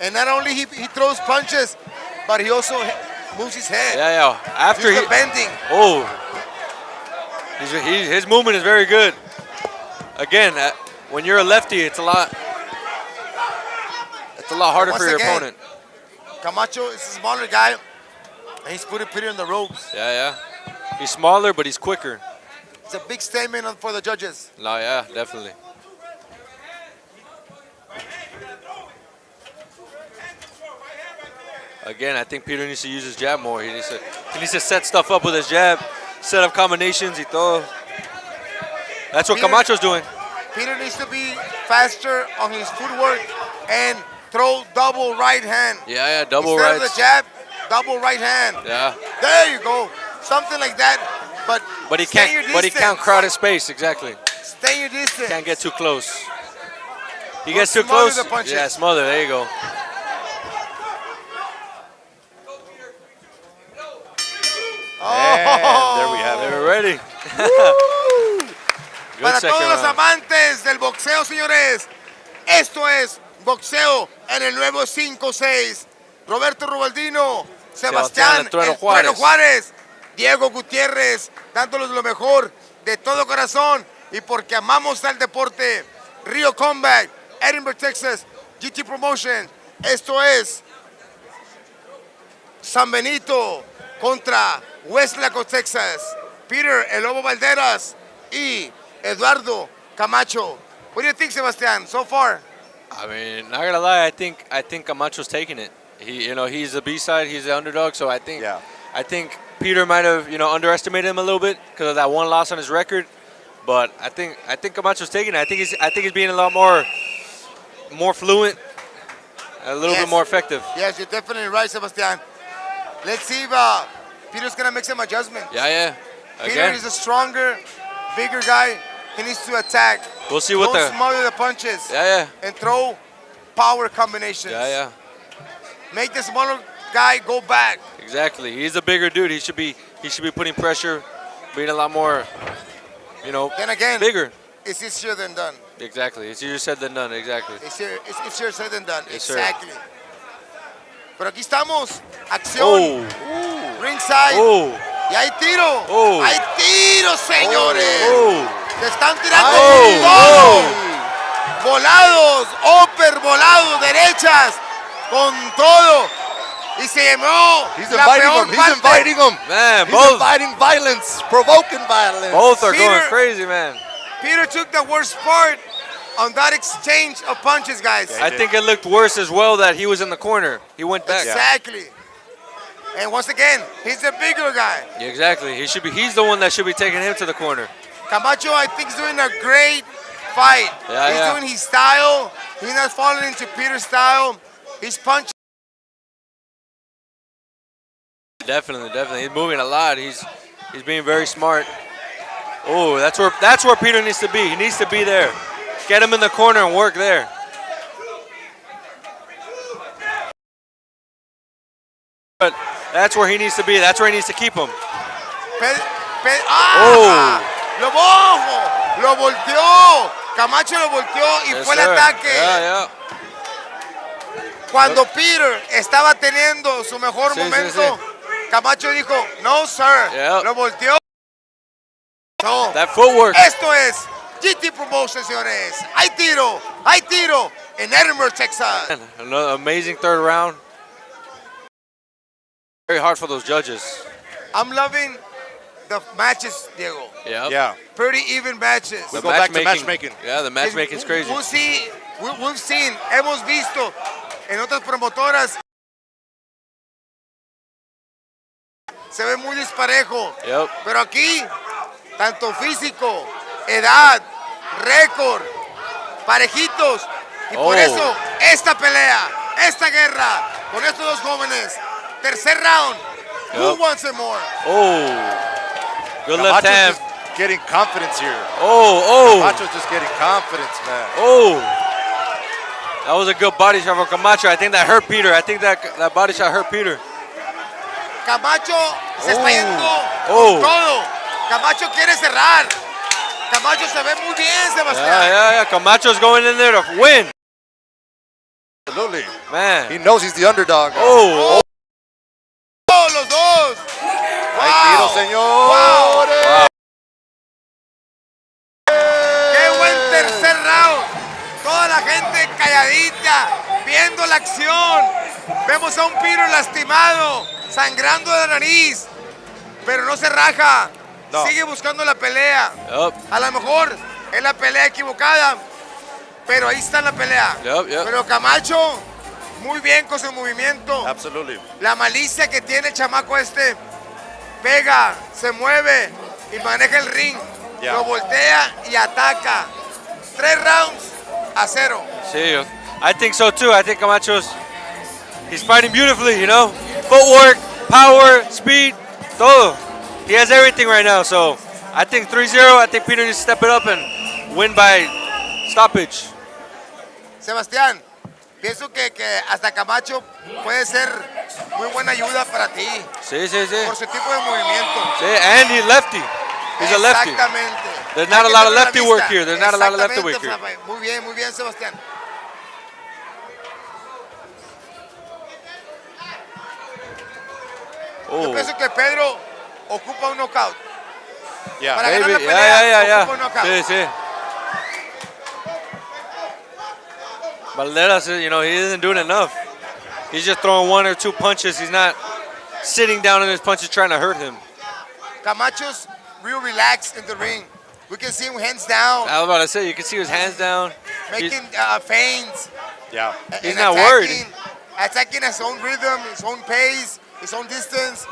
Speaker 1: And not only he throws punches, but he also moves his head.
Speaker 2: Yeah. After
Speaker 1: He's bending.
Speaker 2: Oh. His movement is very good. Again, when you're a lefty, it's a lot harder
Speaker 1: Once
Speaker 2: for your
Speaker 1: again,
Speaker 2: opponent.
Speaker 1: Camacho is a smaller guy, and he's putting Peter in the ropes.
Speaker 2: Yeah. He's smaller, but he's quicker.
Speaker 1: It's a big statement for the judges.
Speaker 2: No, yeah, definitely. Again, I think Peter needs to use his jab more. He needs to set stuff up with his jab, set up combinations y todo. That's what
Speaker 1: Peter-
Speaker 2: Camacho's doing.
Speaker 1: Peter needs to be faster on his footwork and throw double right hand.
Speaker 2: Yeah, double
Speaker 1: Instead
Speaker 2: rights.
Speaker 1: of the jab, double right hand.
Speaker 2: Yeah,
Speaker 1: There you go. Something like that. But
Speaker 2: he
Speaker 1: stay your
Speaker 2: can't. But he
Speaker 1: distance.
Speaker 2: can't crowd his space. Exactly.
Speaker 1: Stay your distance.
Speaker 2: Can't get too close. He
Speaker 1: Or
Speaker 2: gets too
Speaker 1: smother
Speaker 2: close.
Speaker 1: the punches.
Speaker 2: Yeah, smother. There you go.
Speaker 1: Oh.
Speaker 3: There we have it.
Speaker 2: They were ready. Good
Speaker 1: Para
Speaker 2: second
Speaker 1: todos los
Speaker 2: round.
Speaker 1: amantes del boxeo, señores, esto es boxeo en el nuevo 5-6. Roberto Rubaldino, Sebastián
Speaker 2: El Trueno
Speaker 1: El Trueno
Speaker 2: Juárez.
Speaker 1: Juárez, Diego Gutiérrez, dándoles lo mejor de todo corazón y porque amamos al deporte. Rio Combat, Edinburgh, Texas, GT Promotion. Esto es San Benito contra Westlaco, Texas. Peter El Lobo Valderas y Eduardo Camacho. What do you think, Sebastián, so far?
Speaker 2: I mean, not gonna lie, I think Camacho's taking it. He's the B-side, he's the underdog, so I think Peter might have, underestimated him a little bit because of that one loss on his record. But I think Camacho's taking it. I think he's being a lot more fluent, a little
Speaker 1: Yes.
Speaker 2: bit more effective.
Speaker 1: Yes, you're definitely right, Sebastián. Let's see if Peter's gonna make some adjustments.
Speaker 2: Yeah.
Speaker 1: Peter
Speaker 2: Again,
Speaker 1: is a stronger, bigger guy. He needs to attack.
Speaker 2: we'll see what
Speaker 1: Don't
Speaker 2: the.
Speaker 1: smother the punches.
Speaker 2: Yeah.
Speaker 1: And throw power combinations.
Speaker 2: Yeah.
Speaker 1: Make the smaller guy go back.
Speaker 2: Exactly. He's a bigger dude. He should be putting pressure, being a lot more,
Speaker 1: Then again,
Speaker 2: bigger.
Speaker 1: it's easier than done.
Speaker 2: Exactly. It's easier said than done. Exactly.
Speaker 1: It's easier said than done.
Speaker 2: Yes, sir.
Speaker 1: Exactly. Pero aquí estamos. Acción.
Speaker 2: Oh.
Speaker 1: Ringside.
Speaker 2: Oh.
Speaker 1: Y hay tiro.
Speaker 2: Oh.
Speaker 1: Hay tiro, señores.
Speaker 2: Oh.
Speaker 1: Se están tirando
Speaker 2: Oh.
Speaker 1: con todo. Volados. Upper volados. Derechas. Con todo. Y se llamó
Speaker 3: He's
Speaker 1: la
Speaker 3: inviting
Speaker 1: peor
Speaker 3: him. He's
Speaker 1: parte.
Speaker 3: inviting him.
Speaker 2: Man,
Speaker 3: He's
Speaker 2: both
Speaker 3: inviting violence, provoking violence.
Speaker 2: both are going
Speaker 1: Peter-
Speaker 2: crazy, man.
Speaker 1: Peter took the worst part on that exchange of punches, guys.
Speaker 2: I think it looked worse as well that he was in the corner. He went back.
Speaker 1: Exactly. And once again, he's the bigger guy.
Speaker 2: Yeah, exactly. He's the one that should be taking him to the corner.
Speaker 1: Camacho, I think, is doing a great fight.
Speaker 2: Yeah,
Speaker 1: He's
Speaker 2: yeah.
Speaker 1: doing his style. He's not falling into Peter's style. He's punching.
Speaker 2: Definitely. He's moving a lot. He's being very smart. Oh, that's where Peter needs to be. He needs to be there. Get him in the corner and work there. But that's where he needs to be. That's where he needs to keep him.
Speaker 1: Lo bojo, lo volteó. Camacho lo volteó y
Speaker 2: Yes,
Speaker 1: fue el
Speaker 2: sir.
Speaker 1: ataque.
Speaker 2: Yeah.
Speaker 1: Cuando Peter estaba teniendo su mejor
Speaker 2: Sí,
Speaker 1: momento,
Speaker 2: sí,
Speaker 1: Camacho dijo, no, sir.
Speaker 2: Yeah.
Speaker 1: Lo volteó. No.
Speaker 2: That footwork.
Speaker 1: Esto es GT Promotion, señores. Hay tiro en Edinburgh, Texas.
Speaker 2: Another amazing third round. Very hard for those judges.
Speaker 1: I'm loving the matches, Diego.
Speaker 2: Yep.
Speaker 3: Yeah.
Speaker 1: Pretty even matches.
Speaker 3: We'll go back to matchmaking.
Speaker 2: Yeah, the matchmaking's crazy.
Speaker 1: We've seen, hemos visto en otras promotoras. Se ve muy disparejo.
Speaker 2: Yep.
Speaker 1: Pero aquí, tanto físico, edad, récord, parejitos. Y por
Speaker 2: Oh.
Speaker 1: eso, esta pelea, esta guerra, con estos dos jóvenes. Tercer round. Who
Speaker 2: Yep.
Speaker 1: wants it more?
Speaker 2: Oh. Good left
Speaker 3: Camacho's
Speaker 2: hand.
Speaker 3: just getting confidence here.
Speaker 2: Oh.
Speaker 3: Camacho's just getting confidence, man.
Speaker 2: Oh. That was a good body shot from Camacho. I think that hurt Peter. I think that body shot hurt Peter.
Speaker 1: Camacho se está yendo
Speaker 2: Oh.
Speaker 1: con todo. Camacho quiere cerrar. Camacho se ve muy bien, Sebastián.
Speaker 2: Yeah. Camacho's going in there to win.
Speaker 3: Absolutely.
Speaker 2: Man.
Speaker 3: He knows he's the underdog.
Speaker 2: Oh.
Speaker 1: Los dos.
Speaker 3: Hay tiro, señores.
Speaker 2: Wow.
Speaker 1: ¡Qué buen tercer round! Toda la gente calladita, viendo la acción. Vemos a un Peter lastimado, sangrando de la nariz, pero no se raja.
Speaker 3: No.
Speaker 1: Sigue buscando la pelea.
Speaker 2: Yep.
Speaker 1: A lo mejor es la pelea equivocada, pero ahí está la pelea.
Speaker 2: Yep.
Speaker 1: Pero Camacho, muy bien con su movimiento.
Speaker 3: Absolutely.
Speaker 1: La malicia que tiene el chamaco este, pega, se mueve y maneja el ring.
Speaker 3: Yeah.
Speaker 1: Lo voltea y ataca. 3 rounds a 0.
Speaker 2: See, I think so too. I think he's fighting beautifully, Footwork, power, speed, todo. He has everything right now, so I think 3-0. I think Peter needs to step it up and win by stoppage.
Speaker 1: Sebastián, pienso que hasta Camacho puede ser muy buena ayuda para ti
Speaker 2: Sí.
Speaker 1: por su tipo de movimiento.
Speaker 2: See, and he's lefty. He's a lefty.
Speaker 1: Exactamente.
Speaker 2: There's not
Speaker 1: Hay
Speaker 2: a lot of
Speaker 1: que tener
Speaker 2: lefty
Speaker 1: la
Speaker 2: work
Speaker 1: vista.
Speaker 2: here. There's not a lot of lefty work
Speaker 1: Exactamente,
Speaker 2: here.
Speaker 1: Rafael. Muy bien, Sebastián. Yo
Speaker 2: Oh,
Speaker 1: pienso que Pedro ocupa un knockout.
Speaker 3: Yeah.
Speaker 1: Para ganar
Speaker 2: maybe.
Speaker 1: la pelea,
Speaker 2: Yeah.
Speaker 1: ocupa un knockout.
Speaker 2: Sí. Valderas, he isn't doing enough. He's just throwing 1 or 2 punches. He's not sitting down in his punches trying to hurt him.
Speaker 1: Camacho's real relaxed in the ring. We can see him hands down,
Speaker 2: I was about to say, you can see his hands down.
Speaker 1: making feints.
Speaker 3: Yeah.
Speaker 2: He's
Speaker 1: and
Speaker 2: not worried.
Speaker 1: Attacking his own rhythm, his own pace, his own distance.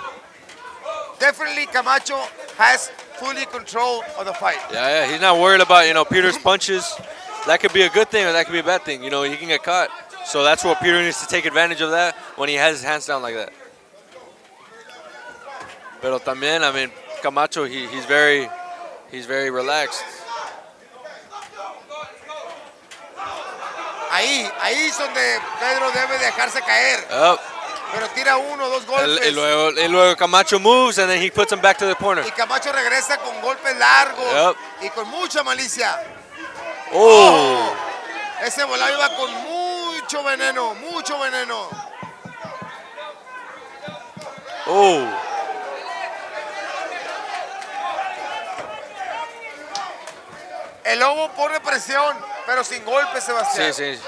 Speaker 1: Definitely Camacho has fully control of the fight.
Speaker 2: Yeah. He's not worried about, Peter's punches. That could be a good thing or that could be a bad thing. He can get caught. So that's what Peter needs to take advantage of that when he has his hands down like that. Pero también, Camacho, he's very relaxed.
Speaker 1: Ahí es donde Pedro debe dejarse caer.
Speaker 2: Yep.
Speaker 1: pero tira uno o dos
Speaker 2: Y
Speaker 1: golpes.
Speaker 2: luego Camacho moves and then he puts him back to the corner.
Speaker 1: Y Camacho regresa con golpes largos
Speaker 2: Yep.
Speaker 1: y con mucha malicia.
Speaker 2: Oh,
Speaker 1: Ese volado iba con mucho veneno, mucho veneno.
Speaker 2: oh.
Speaker 1: El Lobo pone presión, pero sin golpes, Sebastián.
Speaker 2: Sí, sí.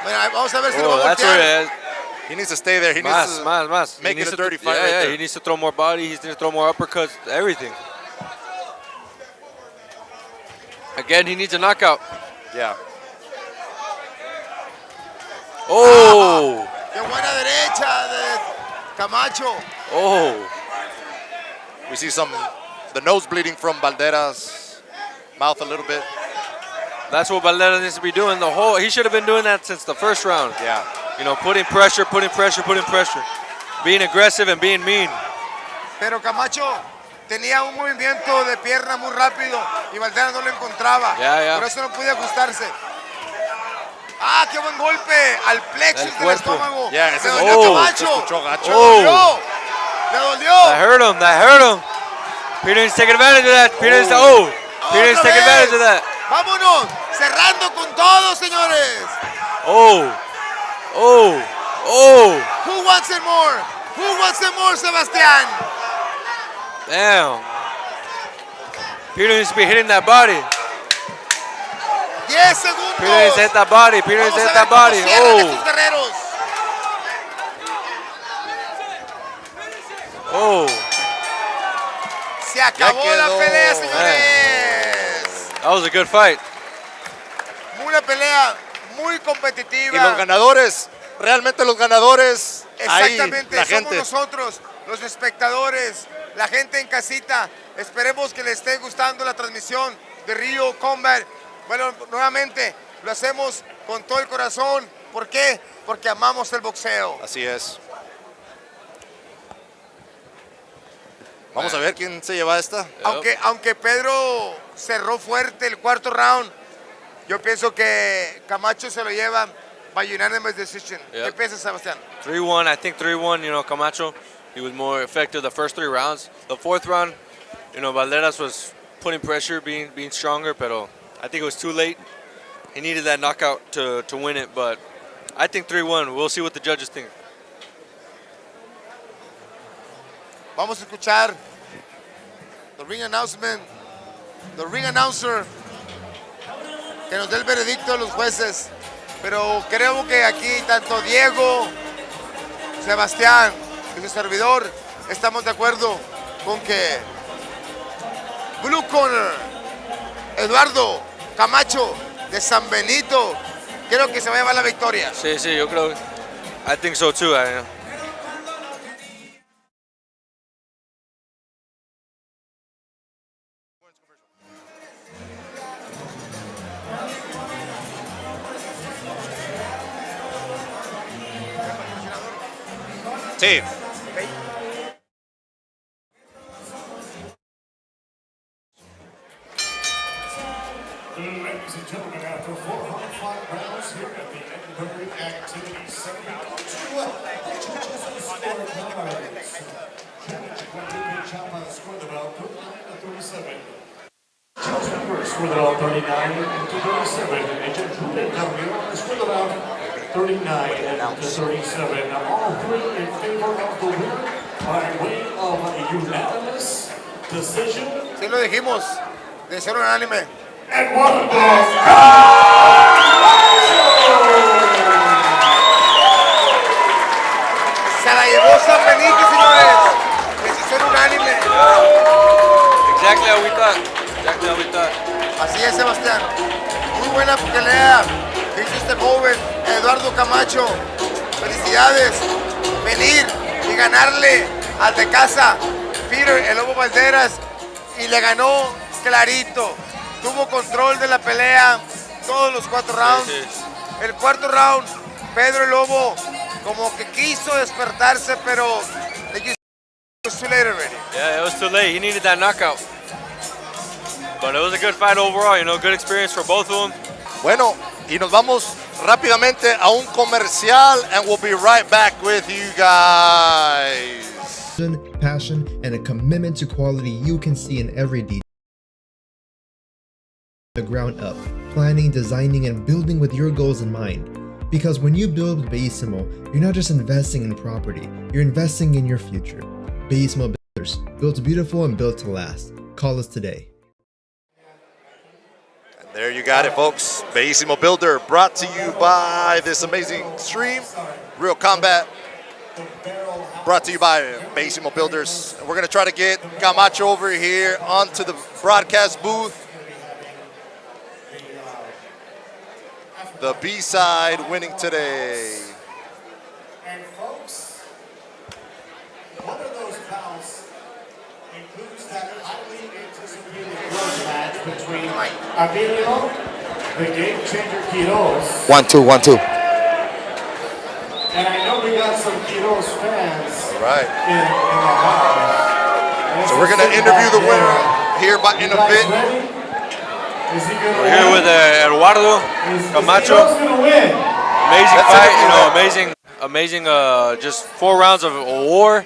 Speaker 1: Mira, vamos a ver si lo
Speaker 2: Oh,
Speaker 1: va a
Speaker 2: that's
Speaker 1: voltear.
Speaker 2: where
Speaker 3: He needs to stay there. He needs
Speaker 2: Más.
Speaker 3: make
Speaker 2: He
Speaker 3: it
Speaker 2: needs
Speaker 3: a
Speaker 2: to-
Speaker 3: dirty fight
Speaker 2: yeah,
Speaker 3: right
Speaker 2: yeah,
Speaker 3: there.
Speaker 2: he needs to throw more body. He needs to throw more uppercuts, everything. Again, he needs a knockout.
Speaker 3: Yeah.
Speaker 2: Oh,
Speaker 1: Qué buena derecha de Camacho.
Speaker 2: oh.
Speaker 3: We see the nose bleeding from Valdera's mouth a little bit.
Speaker 2: That's what Valdera needs to be doing. He should have been doing that since the first round.
Speaker 3: Yeah.
Speaker 2: You know, putting pressure. Being aggressive and being mean.
Speaker 1: Pero Camacho tenía un movimiento de pierna muy rápido y Valdera no lo encontraba.
Speaker 2: Ya.
Speaker 1: Por eso no podía ajustarse. ¡Ah, qué buen golpe! Al plexus
Speaker 2: El
Speaker 1: del
Speaker 2: cuerpo.
Speaker 1: estómago.
Speaker 3: Yeah,
Speaker 1: Le
Speaker 3: ese
Speaker 1: dolió
Speaker 2: oh,
Speaker 1: Camacho.
Speaker 3: se escuchó gacho.
Speaker 1: Le
Speaker 2: Oh.
Speaker 1: dolió. Le dolió.
Speaker 2: That hurt him. Peter needs to take advantage of that. Peter needs to
Speaker 1: Otra
Speaker 2: take advantage of
Speaker 1: vez.
Speaker 2: that.
Speaker 1: Vámonos. Cerrando con todo, señores.
Speaker 2: Oh.
Speaker 1: Who wants it more? Who wants it more, Sebastián?
Speaker 2: Damn. Peter needs to be hitting that body.
Speaker 1: 10 segundos.
Speaker 2: Peter needs to hit that body. Peter needs
Speaker 1: Vamos
Speaker 2: to
Speaker 1: a
Speaker 2: hit
Speaker 1: ver
Speaker 2: that body.
Speaker 1: cómo cierran estos
Speaker 2: Oh.
Speaker 1: guerreros.
Speaker 2: Oh.
Speaker 1: Se acabó la
Speaker 3: quedó.
Speaker 1: pelea, señores.
Speaker 2: That was a good fight.
Speaker 1: Una pelea muy
Speaker 3: Y los
Speaker 1: competitiva.
Speaker 3: ganadores, realmente los ganadores, ahí
Speaker 1: Exactamente,
Speaker 3: la
Speaker 1: somos
Speaker 3: gente.
Speaker 1: nosotros, los espectadores, la gente en casita. Esperemos que les esté gustando la transmisión de Rio Combat. Bueno, nuevamente lo hacemos con todo el corazón. ¿Por qué? Porque amamos el boxeo.
Speaker 3: Así es. Vamos a ver quién se lleva esta.
Speaker 1: Aunque Pedro cerró fuerte el cuarto round, yo pienso que Camacho se lo lleva by unanimous decision.
Speaker 2: Yep.
Speaker 1: ¿Qué piensas, Sebastián?
Speaker 2: 3-1. I think 3-1. You know, Camacho, he was more effective the first 3 rounds. The 4th round, you know, Valderas was putting pressure, being stronger, pero I think it was too late. He needed that knockout to win it, but I think 3-1. We'll see what the judges think.
Speaker 1: Vamos a escuchar the ring announcement, the ring announcer, que nos dé el veredicto de los jueces. Pero creo que aquí tanto Diego, Sebastián y su servidor estamos de acuerdo con que Blue Corner, Eduardo Camacho de San Benito, creo que se va a llevar la victoria.
Speaker 2: Sí, yo creo. I think so too.
Speaker 3: Sí.
Speaker 4: Ladies and gentlemen, after 4 hard-fought rounds here at the Edinburgh Activity Center, scored about 39-37. Charles Pepper scored about 39-37. And Judge Ruben Gabriel scored about 39-37. All three in favor of the winner by way of a unanimous decision.
Speaker 1: Sí lo dijimos, de ser unánime.
Speaker 4: Eduardo
Speaker 1: Se la llevó San Benito, señores. Decisión unánime.
Speaker 2: Exactly how we thought.
Speaker 1: Así es, Sebastián. Muy buena pelea. Dice este joven Eduardo Camacho. Felicidades. Venir y ganarle al de casa, Peter el Lobo Valderas. Y le ganó clarito. Tuvo control de la pelea todos los 4 rounds.
Speaker 2: Sí.
Speaker 1: El cuarto round, Pedro el Lobo como que quiso despertarse, pero it was too late already.
Speaker 2: Yeah, it was too late. He needed that knockout. But it was a good fight overall, you know, good experience for both of them.
Speaker 3: Bueno, y nos vamos rápidamente a un comercial and we'll be right back with you guys.
Speaker 8: Passion, and a commitment to quality you can see in every detail. The ground up, planning, designing, and building with your goals in mind. Because when you build with Bellissimo, you're not just investing in property, you're investing in your future. Bellissimo Builders, built beautiful and built to last. Call us today.
Speaker 3: And there you got it, folks. Bellissimo Builder, brought to you by this amazing stream, Real Combat. Brought to you by Bellissimo Builders. And we're going to try to get Camacho over here onto the broadcast booth. The B-side winning today.
Speaker 4: And folks, one of those bouts includes that highly anticipated grudge match between Abilio, the game changer Quiroz.
Speaker 1: 1-2, 1-2.
Speaker 4: And I know we got some Quiroz fans
Speaker 3: All right.
Speaker 4: in the house.
Speaker 3: So we're going to interview the winner here in a bit.
Speaker 4: Ready? Is he gonna
Speaker 2: We're here
Speaker 4: win?
Speaker 2: with Eduardo Camacho.
Speaker 4: Quiroz gonna win?
Speaker 2: Amazing
Speaker 3: Let's
Speaker 2: fight,
Speaker 3: interview
Speaker 2: amazing, just 4 rounds of a war.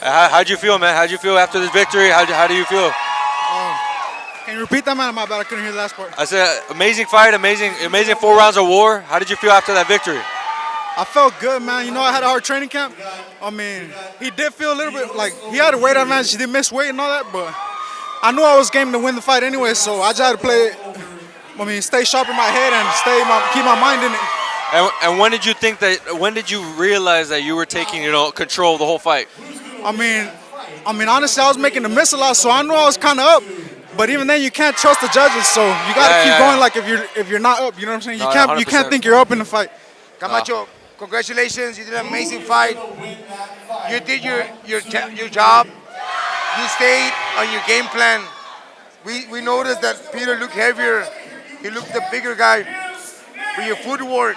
Speaker 2: How'd you feel, man? How'd you feel after this victory? How do you feel?
Speaker 9: Can you repeat that, man? My bad, I couldn't hear the last part.
Speaker 2: I said amazing fight, amazing 4 rounds of war. How did you feel after that victory?
Speaker 9: I felt good, man. You know, I had a hard training camp. I mean, he did feel a little bit like he had a weight advantage. He did miss weight and all that, but I knew I was game to win the fight anyway, so I just had to play, stay sharp in my head and keep my mind in it.
Speaker 2: And when did you think that? When did you realize that you were taking, control of the whole fight?
Speaker 9: I mean, honestly, I was making the miss a lot, so I knew I was kind of up. But even then, you can't trust the judges, so you got to keep going. Like if you're not up, you know what I'm saying? You can't think you're up in the fight.
Speaker 1: Camacho, congratulations. You did an amazing fight. You did your job. You stayed on your game plan. We noticed that Peter looked heavier. He looked the bigger guy. But your footwork,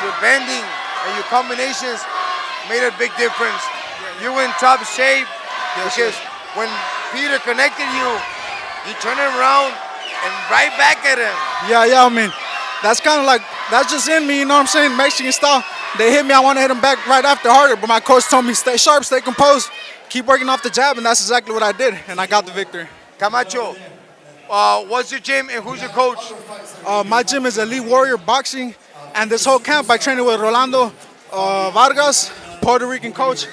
Speaker 1: your bending, and your combinations made a big difference. You were in top shape because when Peter connected you, you turned him around and right back at him.
Speaker 9: Yeah, I mean, that's kind of like, that's just in me, you know what I'm saying? Mexican style. They hit me, I want to hit them back right after harder, but my coach told me stay sharp, stay composed, keep working off the jab, and that's exactly what I did, and I got the victory.
Speaker 1: Camacho, what's your gym and who's your coach?
Speaker 9: My gym is Elite Warrior Boxing, and this whole camp I trained with Rolando Vargas, Puerto Rican coach.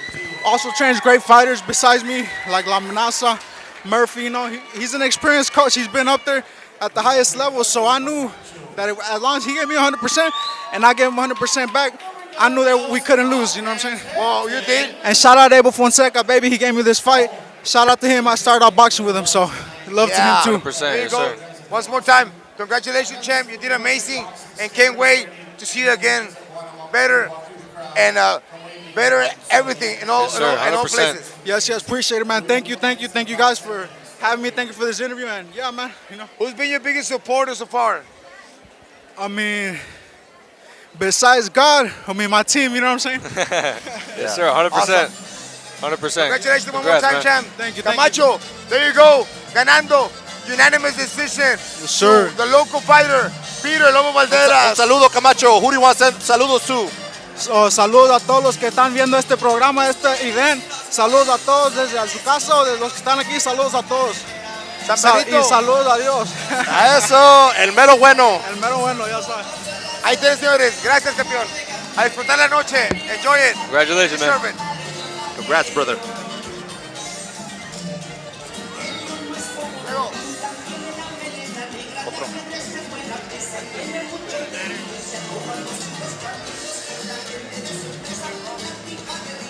Speaker 9: Also trains great fighters besides me, like La Amenaza, Murphy, he's an experienced coach. He's been up there at the highest level, so I knew that as long as he gave me 100% and I gave him 100% back, I knew that we couldn't lose, you know what I'm saying?
Speaker 1: Well, you did.
Speaker 9: And shout out to Abel Fonseca, baby, he gave me this fight. Shout out to him, I started out boxing with him, so love to him too.
Speaker 2: 100%,
Speaker 1: There you
Speaker 2: yes,
Speaker 1: go.
Speaker 2: sir.
Speaker 1: Once more time, congratulations, champ. You did amazing, and can't wait to see you again, better and better everything in all,
Speaker 2: Yes, sir,
Speaker 1: in all
Speaker 2: 100%.
Speaker 1: places.
Speaker 9: Yes, appreciate it, man. Thank you guys for having me. Thank you for this interview, and yeah, man,
Speaker 1: Who's been your biggest supporter so far?
Speaker 9: I mean, besides God, my team, you know what I'm saying?
Speaker 2: Yes, sir, 100%. 100%.
Speaker 1: Congratulations one more
Speaker 2: Congrats,
Speaker 1: time,
Speaker 2: man.
Speaker 1: champ.
Speaker 9: Thank you.
Speaker 1: Camacho, there you go, ganando, unanimous decision. Yes,
Speaker 9: sir.
Speaker 1: The local fighter, Peter Lobo
Speaker 3: Un
Speaker 1: Valderas.
Speaker 3: saludo, Camacho. Who do you want to send saludos to?
Speaker 9: Saludos a todos los que están viendo este programa, este event. Saludos a todos desde su casa o de los que están aquí. Saludos a todos. Y saludos a Dios.
Speaker 3: A eso, el mero bueno.
Speaker 9: El mero bueno, ya sabes.
Speaker 1: Ahí tienen, señores. Gracias, campeón. A disfrutar la noche. Enjoy it.
Speaker 2: Congratulations, man.
Speaker 1: Deserve it.
Speaker 3: Congrats, brother.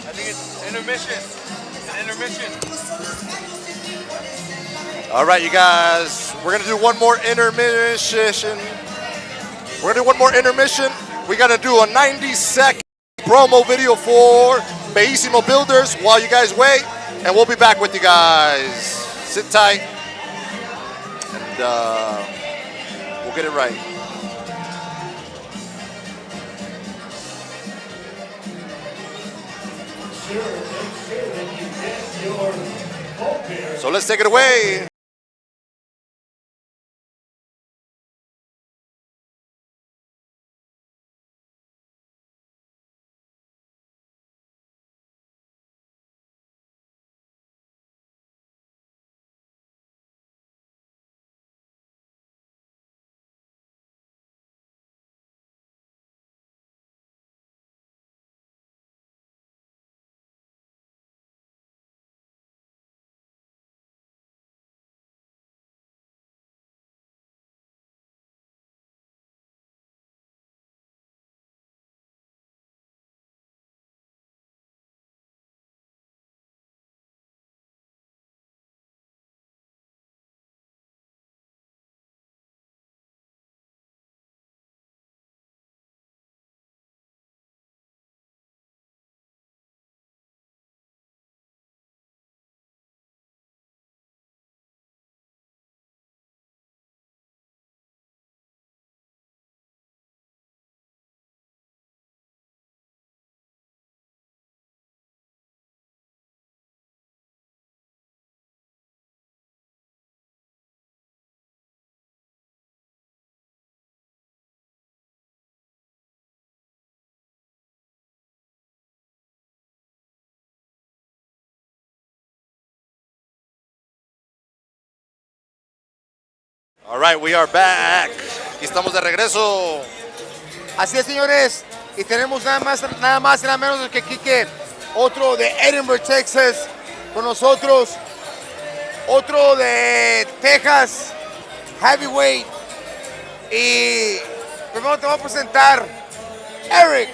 Speaker 2: I think it's intermission.
Speaker 3: All right, you guys. We're going to do one more intermission. We got to do a 90-second promo video for Bellissimo Builders while you guys wait, and we'll be back with you guys. Sit tight, and we'll get it right. So let's take it away. All right, we are back. Aquí estamos de regreso.
Speaker 1: Así es, señores. Y tenemos nada más y nada menos que Quique, otro de Edinburgh, Texas, con nosotros. Otro de Texas, heavyweight. Y primero te voy a presentar Eric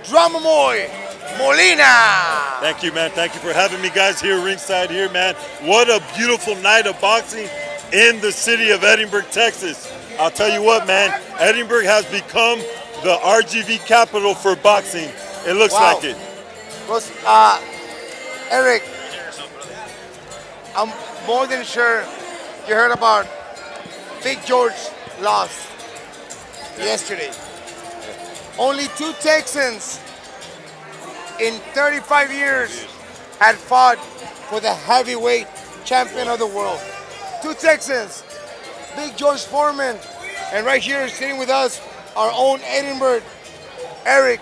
Speaker 1: Drumamoy Molina.
Speaker 10: Thank you, man. Thank you for having me, guys, here ringside here, man. What a beautiful night of boxing in the city of Edinburgh, Texas. I'll tell you what, man. Edinburgh has become the RGV capital for boxing. It looks like it.
Speaker 1: Well, Eric, I'm more than sure you heard about Big George lost yesterday. Only 2 Texans in 35 years had fought for the heavyweight champion of the world. 2 Texans, Big George Foreman, and right here sitting with us, our own Edinburgh, Eric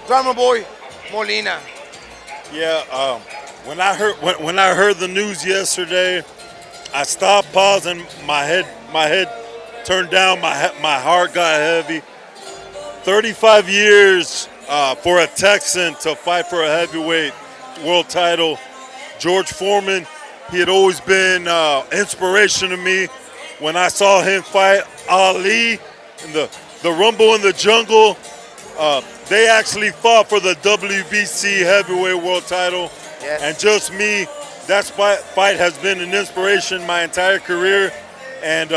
Speaker 1: Drumamoy Molina.
Speaker 10: Yeah, when I heard the news yesterday, I stopped, paused, and my head turned down. My heart got heavy. 35 years for a Texan to fight for a heavyweight world title. George Foreman, he had always been inspiration to me. When I saw him fight Ali in the Rumble in the Jungle, they actually fought for the WBC heavyweight world title.
Speaker 1: Yes.
Speaker 10: And just me, that fight has been an inspiration my entire career. And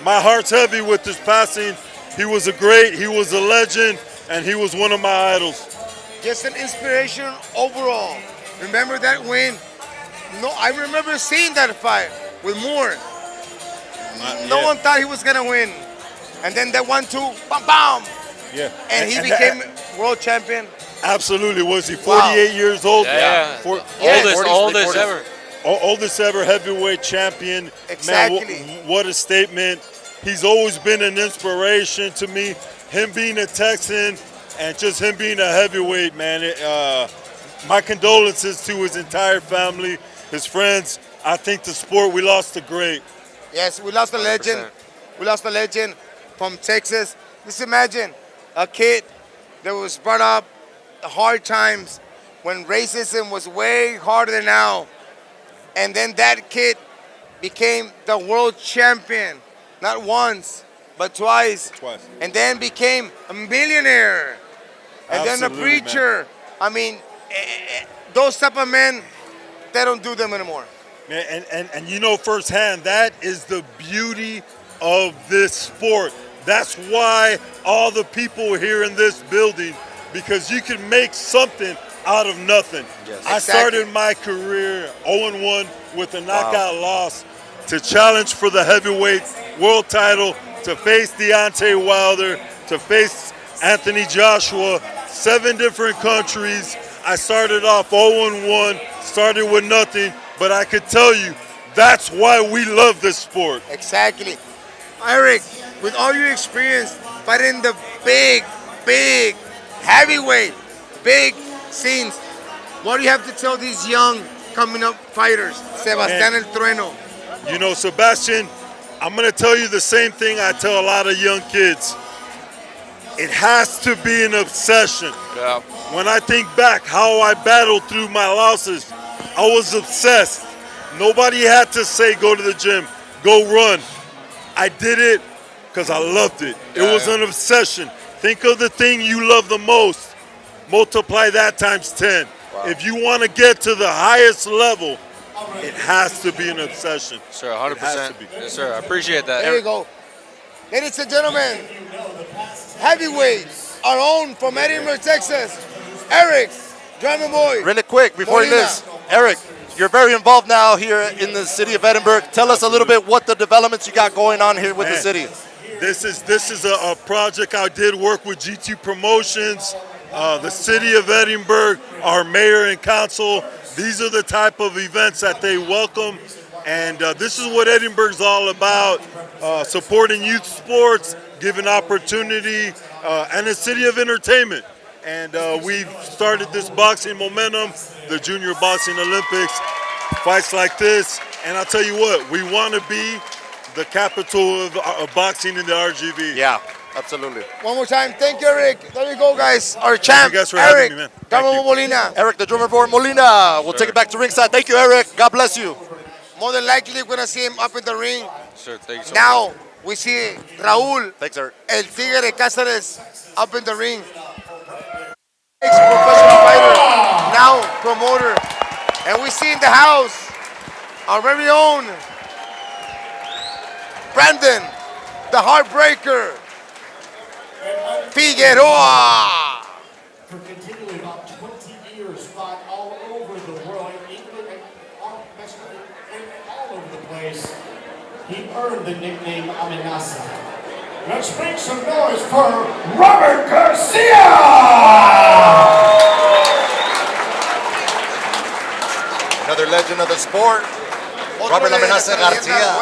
Speaker 10: my heart's heavy with his passing. He was a legend, and he was one of my idols.
Speaker 1: Just an inspiration overall. Remember that win? No, I remember seeing that fight with Moore. No one thought he was gonna win. And then that 1-2, bam, bam.
Speaker 10: Yeah.
Speaker 1: And he became world champion.
Speaker 10: Absolutely. Was he 48 years old?
Speaker 2: Yeah. Oldest ever.
Speaker 10: Oldest ever heavyweight champion.
Speaker 1: Exactly.
Speaker 10: Man, what a statement. He's always been an inspiration to me. Him being a Texan and just him being a heavyweight, man. My condolences to his entire family, his friends. I think the sport, we lost a great.
Speaker 1: Yes, we lost a legend. 100%. We lost a legend from Texas. Just imagine a kid that was brought up hard times when racism was way harder than now. And then that kid became the world champion, not once, but twice. And then became a millionaire. And then a preacher. Man. I mean, those type of men, they don't do them anymore.
Speaker 10: And you know firsthand, that is the beauty of this sport. That's why all the people here in this building, because you can make something out of nothing. Yes. I started my career 0-1 with a knockout loss to challenge for the heavyweight world title, to face Deontay Wilder, to face Anthony Joshua, 7 different countries. I started off 0-1, started with nothing, but I could tell you, that's why we love this sport.
Speaker 1: Exactly. Eric, with all your experience fighting the big heavyweight, big scenes, what do you have to tell these young coming up fighters, Sebastián El Trueno?
Speaker 10: You know, Sebastian, I'm going to tell you the same thing I tell a lot of young kids. It has to be an obsession.
Speaker 2: Yeah.
Speaker 10: When I think back how I battled through my losses, I was obsessed. Nobody had to say, go to the gym, go run. I did it because I loved it. It was an obsession. Think of the thing you love the most. Multiply that times 10. Wow. If you want to get to the highest level, it has to be an obsession.
Speaker 2: Sir, 100%. Yes, sir. I appreciate that.
Speaker 1: There you go. Ladies and gentlemen, heavyweight, our own from Edinburgh, Texas, Eric Drumamoy.
Speaker 3: Really quick, before he leaves, Eric, you're very involved now here in the city of Edinburgh. Tell us a little bit what the developments you got going on here with the city.
Speaker 10: This is a project I did work with G2 Promotions, the city of Edinburgh, our mayor and council. These are the type of events that they welcome. And this is what Edinburgh's all about, supporting youth sports, giving opportunity, and a city of entertainment. And we've started this boxing momentum, the Junior Boxing Olympics, fights like this. And I'll tell you what, we want to be the capital of boxing in the RGV.
Speaker 3: Yeah, absolutely.
Speaker 1: One more time. Thank you, Eric. There you go, guys. Our champ,
Speaker 10: you guys for having
Speaker 1: Eric
Speaker 10: me, man.
Speaker 1: Carmo Molina.
Speaker 3: Eric, the drummer for Molina. We'll take it back to ringside. Thank you, Eric. God bless you.
Speaker 1: More than likely, we're going to see him up in the ring.
Speaker 2: Sure, thank you so much.
Speaker 1: Now, we see Raúl,
Speaker 3: Thanks, Eric.
Speaker 1: El Tigre Cáceres, up in the ring. Ex-professional fighter, now promoter. And we see in the house our very own Brandon, the Heartbreaker, Figueroa.
Speaker 4: For continually about 20 years, fought all over the world, England and all over the place. He earned the nickname Amenaza. Let's make some noise for Robert Garcia!
Speaker 3: Another legend of the sport. Robert Amenaza Garcia.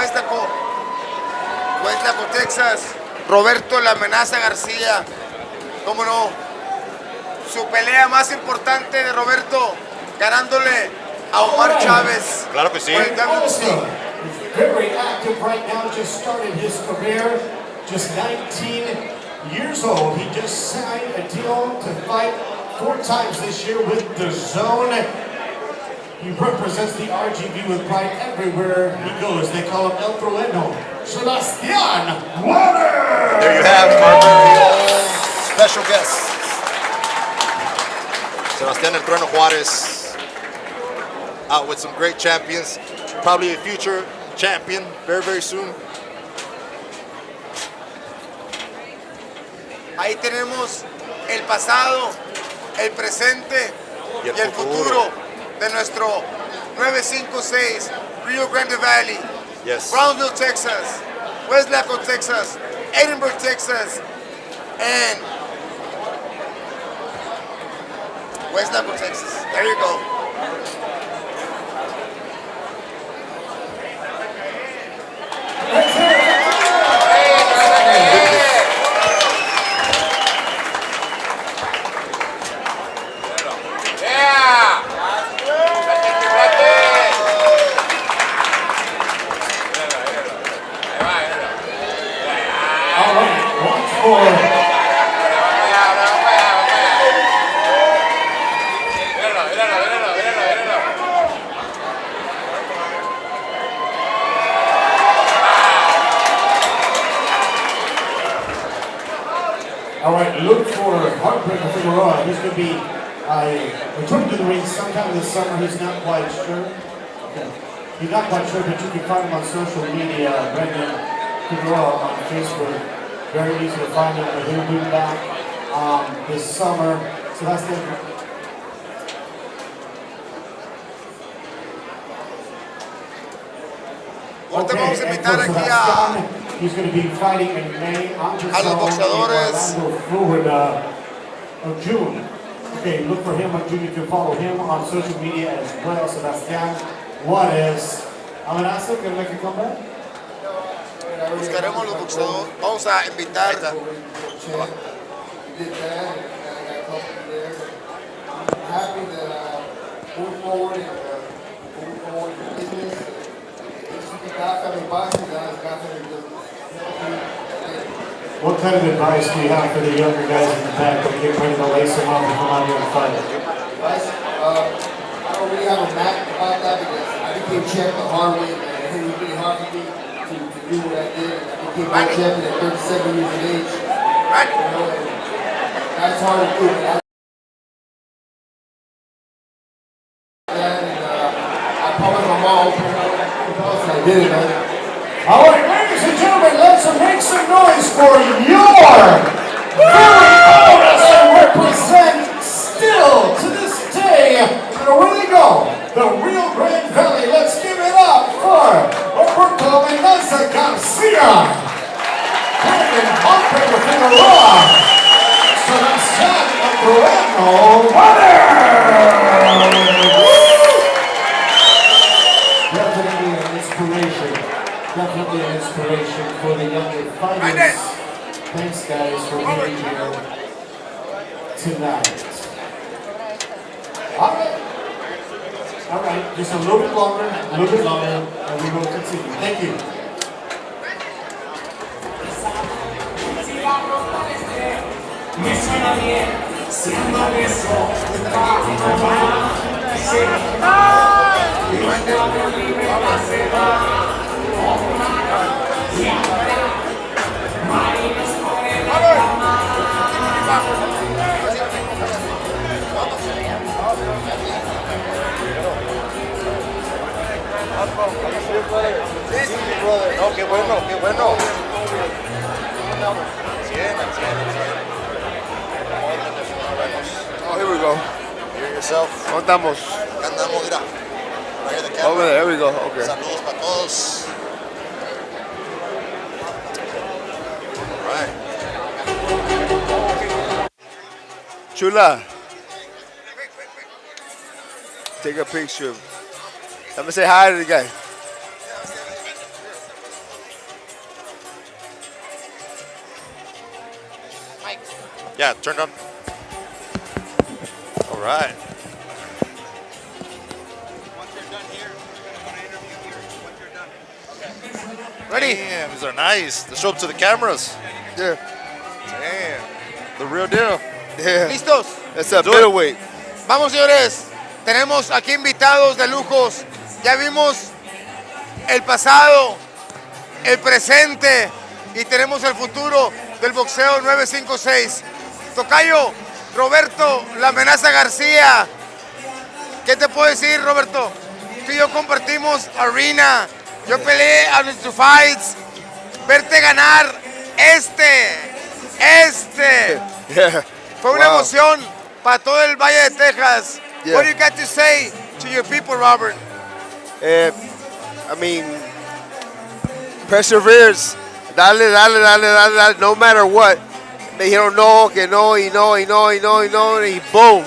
Speaker 1: Hueslaco, Texas. Roberto La Amenaza García. ¿Cómo no? Su pelea más importante de Roberto, ganándole a Omar Chávez.
Speaker 3: Claro que sí.
Speaker 1: Por el WBC.
Speaker 4: He's very active right now, just started his career, just 19 years old. He just signed a deal to fight 4 times this year with The Zone. He represents the RGV with pride everywhere he goes. They call him El Trueno. Sebastián Juárez!
Speaker 3: There you have our very own special guest. Sebastián El Trueno Juárez. Out with some great champions. Probably a future champion very, very soon.
Speaker 1: Ahí tenemos el pasado, el presente y el futuro de nuestro 956 Rio Grande Valley,
Speaker 3: Yes.
Speaker 1: Brownsville, Texas, Weslaco, Texas, Edinburgh, Texas, and Weslaco, Texas. There you go.
Speaker 4: All right, watch for All right, look for Heartbreaker Figueroa. He's going to be returning to the ring sometime this summer. He's not quite sure. Okay. He's not quite sure, but you can find him on social media. Brandon Figueroa on Facebook. Very easy to find him. But he'll be back this summer. Sebastián.
Speaker 1: Ahorita vamos a invitar aquí a
Speaker 4: He's going to be fighting in May on the
Speaker 1: los boxeadores.
Speaker 4: Florida of June. Okay, look for him on June. You can follow him on social media as well. Sebastián Juárez. Amenaza, can make a comeback?
Speaker 1: Buscaremos los boxeadores. Vamos a invitar.
Speaker 5: Happy that moving forward and moving forward in business. God family boxing, God family business.
Speaker 4: What kind of advice do you have for the younger guys in the back that get ready to lace them up and come out here and fight?
Speaker 5: Advice? I don't really have a map about that because I became champ the hard way, man. It was really hard for me to do what I did. I became world champion at 37 years of age. You know, and that's hard to do. I promised my mom, I did it, man.
Speaker 4: All right, ladies and gentlemen, let's make some noise for your very own as I represent still to this day. Where they go? The Rio Grande Valley. Let's give it up for Roberto Amenaza Garcia, Brandon Heartbreaker Figueroa, Sebastián El Trueno Juárez. Definitely an inspiration. Definitely an inspiration for the younger fighters. Thanks, guys, for being here tonight. All right, just a little bit longer, and we will continue. Thank you.
Speaker 3: bueno, qué bueno.
Speaker 11: Oh, here we go.
Speaker 3: Hear yourself.
Speaker 11: ¿Dónde estamos?
Speaker 3: Acá andamos, mira. Right here, the camera.
Speaker 11: Over there we go. Okay.
Speaker 3: Saludos para todos. Right.
Speaker 11: Chula. Take a picture. Let me say hi to the guy.
Speaker 3: Yeah, turn on. All right.
Speaker 1: Ready?
Speaker 3: Damn, these are nice. They show up to the cameras.
Speaker 11: Yeah.
Speaker 3: Damn. The real deal.
Speaker 11: Yeah.
Speaker 1: ¿Listos?
Speaker 11: That's a middleweight.
Speaker 1: Vamos, señores. Tenemos aquí invitados de lujos. Ya vimos el pasado, el presente y tenemos el futuro del boxeo 956. Tocayo, Roberto, la amenaza García. ¿Qué te puedo decir, Roberto? Tú y yo compartimos arena. Yo peleé a nuestros fights. Verte ganar
Speaker 11: Yeah.
Speaker 1: fue una
Speaker 11: Wow.
Speaker 1: emoción para todo el Valle de Texas.
Speaker 11: Yeah.
Speaker 1: What do you got to say to your people, Robert?
Speaker 11: I mean, perseverance. Dale, no matter what. Me dijeron no, que no, y no, y boom.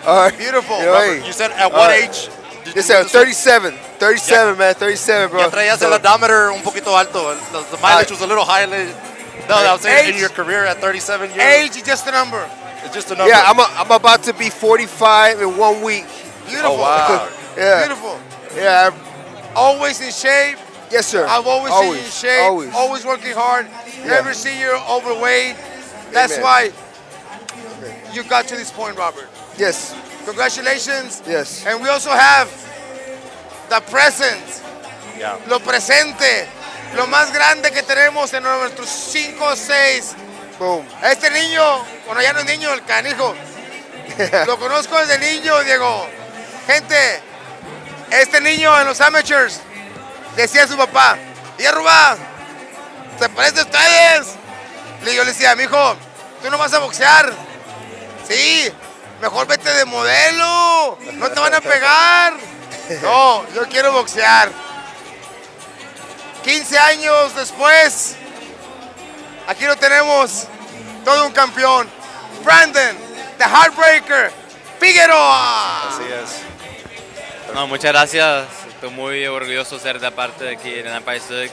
Speaker 11: All right.
Speaker 1: Beautiful.
Speaker 11: You know,
Speaker 3: Robert,
Speaker 11: hey.
Speaker 3: you said at what age? Did
Speaker 11: This
Speaker 3: you
Speaker 11: is 37. 37, man. 37, bro.
Speaker 3: Ya traías el odometer un poquito alto. The mileage was a little high. No, I was saying in your career at 37 years.
Speaker 1: Age is just a number.
Speaker 3: It's just a number.
Speaker 11: Yeah, I'm about to be 45 in 1 week.
Speaker 1: Beautiful.
Speaker 3: Oh, wow.
Speaker 11: Yeah.
Speaker 1: Beautiful.
Speaker 11: Yeah.
Speaker 1: Always in shape.
Speaker 11: Yes, sir.
Speaker 1: I've always seen you in shape.
Speaker 11: Always.
Speaker 1: Working hard.
Speaker 11: Yeah.
Speaker 1: Never see you overweight. That's
Speaker 11: Amen.
Speaker 1: why you got to this point, Robert.
Speaker 11: Yes.
Speaker 1: Congratulations.
Speaker 11: Yes.
Speaker 1: And we also have the present.
Speaker 3: Yeah.
Speaker 1: Lo presente. Lo más grande que tenemos en nuestros 5 o 6.
Speaker 11: Boom.
Speaker 1: Este niño, bueno, ya no es niño, el canijo. Lo conozco desde niño, Diego. Gente, este niño en los amateurs decía a su papá, y Rubá, ¿se parecen ustedes? Yo le decía, mijo, tú no vas a boxear. Sí, mejor vete de modelo, no te van a pegar. No, yo quiero boxear. 15 años después, aquí lo tenemos, todo un campeón. Brandon, the Heartbreaker, Figueroa.
Speaker 3: Así es.
Speaker 12: No, muchas gracias. Estoy muy orgulloso de ser de parte de aquí en Empire 6.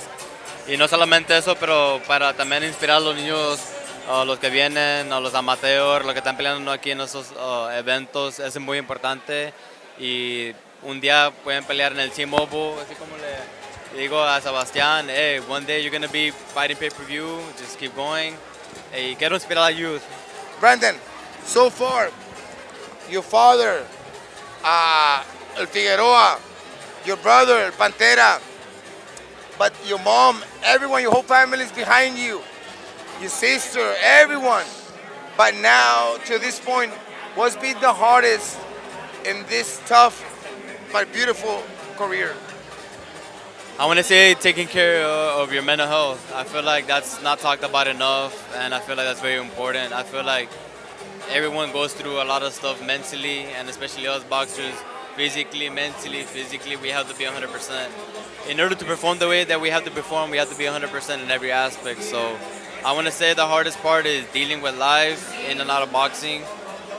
Speaker 12: Y no solamente eso, pero para también inspirar a los niños, los que vienen, a los amateurs, los que están peleando aquí en esos eventos, es muy importante. Y un día pueden pelear en el T-Mobile, así como le digo a Sebastián, hey, one day you're going to be fighting pay-per-view, just keep going. Y quiero inspirar a la youth.
Speaker 1: Brandon, so far, your father, el Figueroa, your brother, el Pantera, but your mom, everyone, your whole family is behind you, your sister, everyone. But now, to this point, what's been the hardest in this tough but beautiful career?
Speaker 12: I want to say taking care of your mental health. I feel like that's not talked about enough, and I feel like that's very important. I feel like everyone goes through a lot of stuff mentally, and especially us boxers, physically, mentally, physically, we have to be 100%. In order to perform the way that we have to perform, we have to be 100% in every aspect. So I want to say the hardest part is dealing with life in and out of boxing.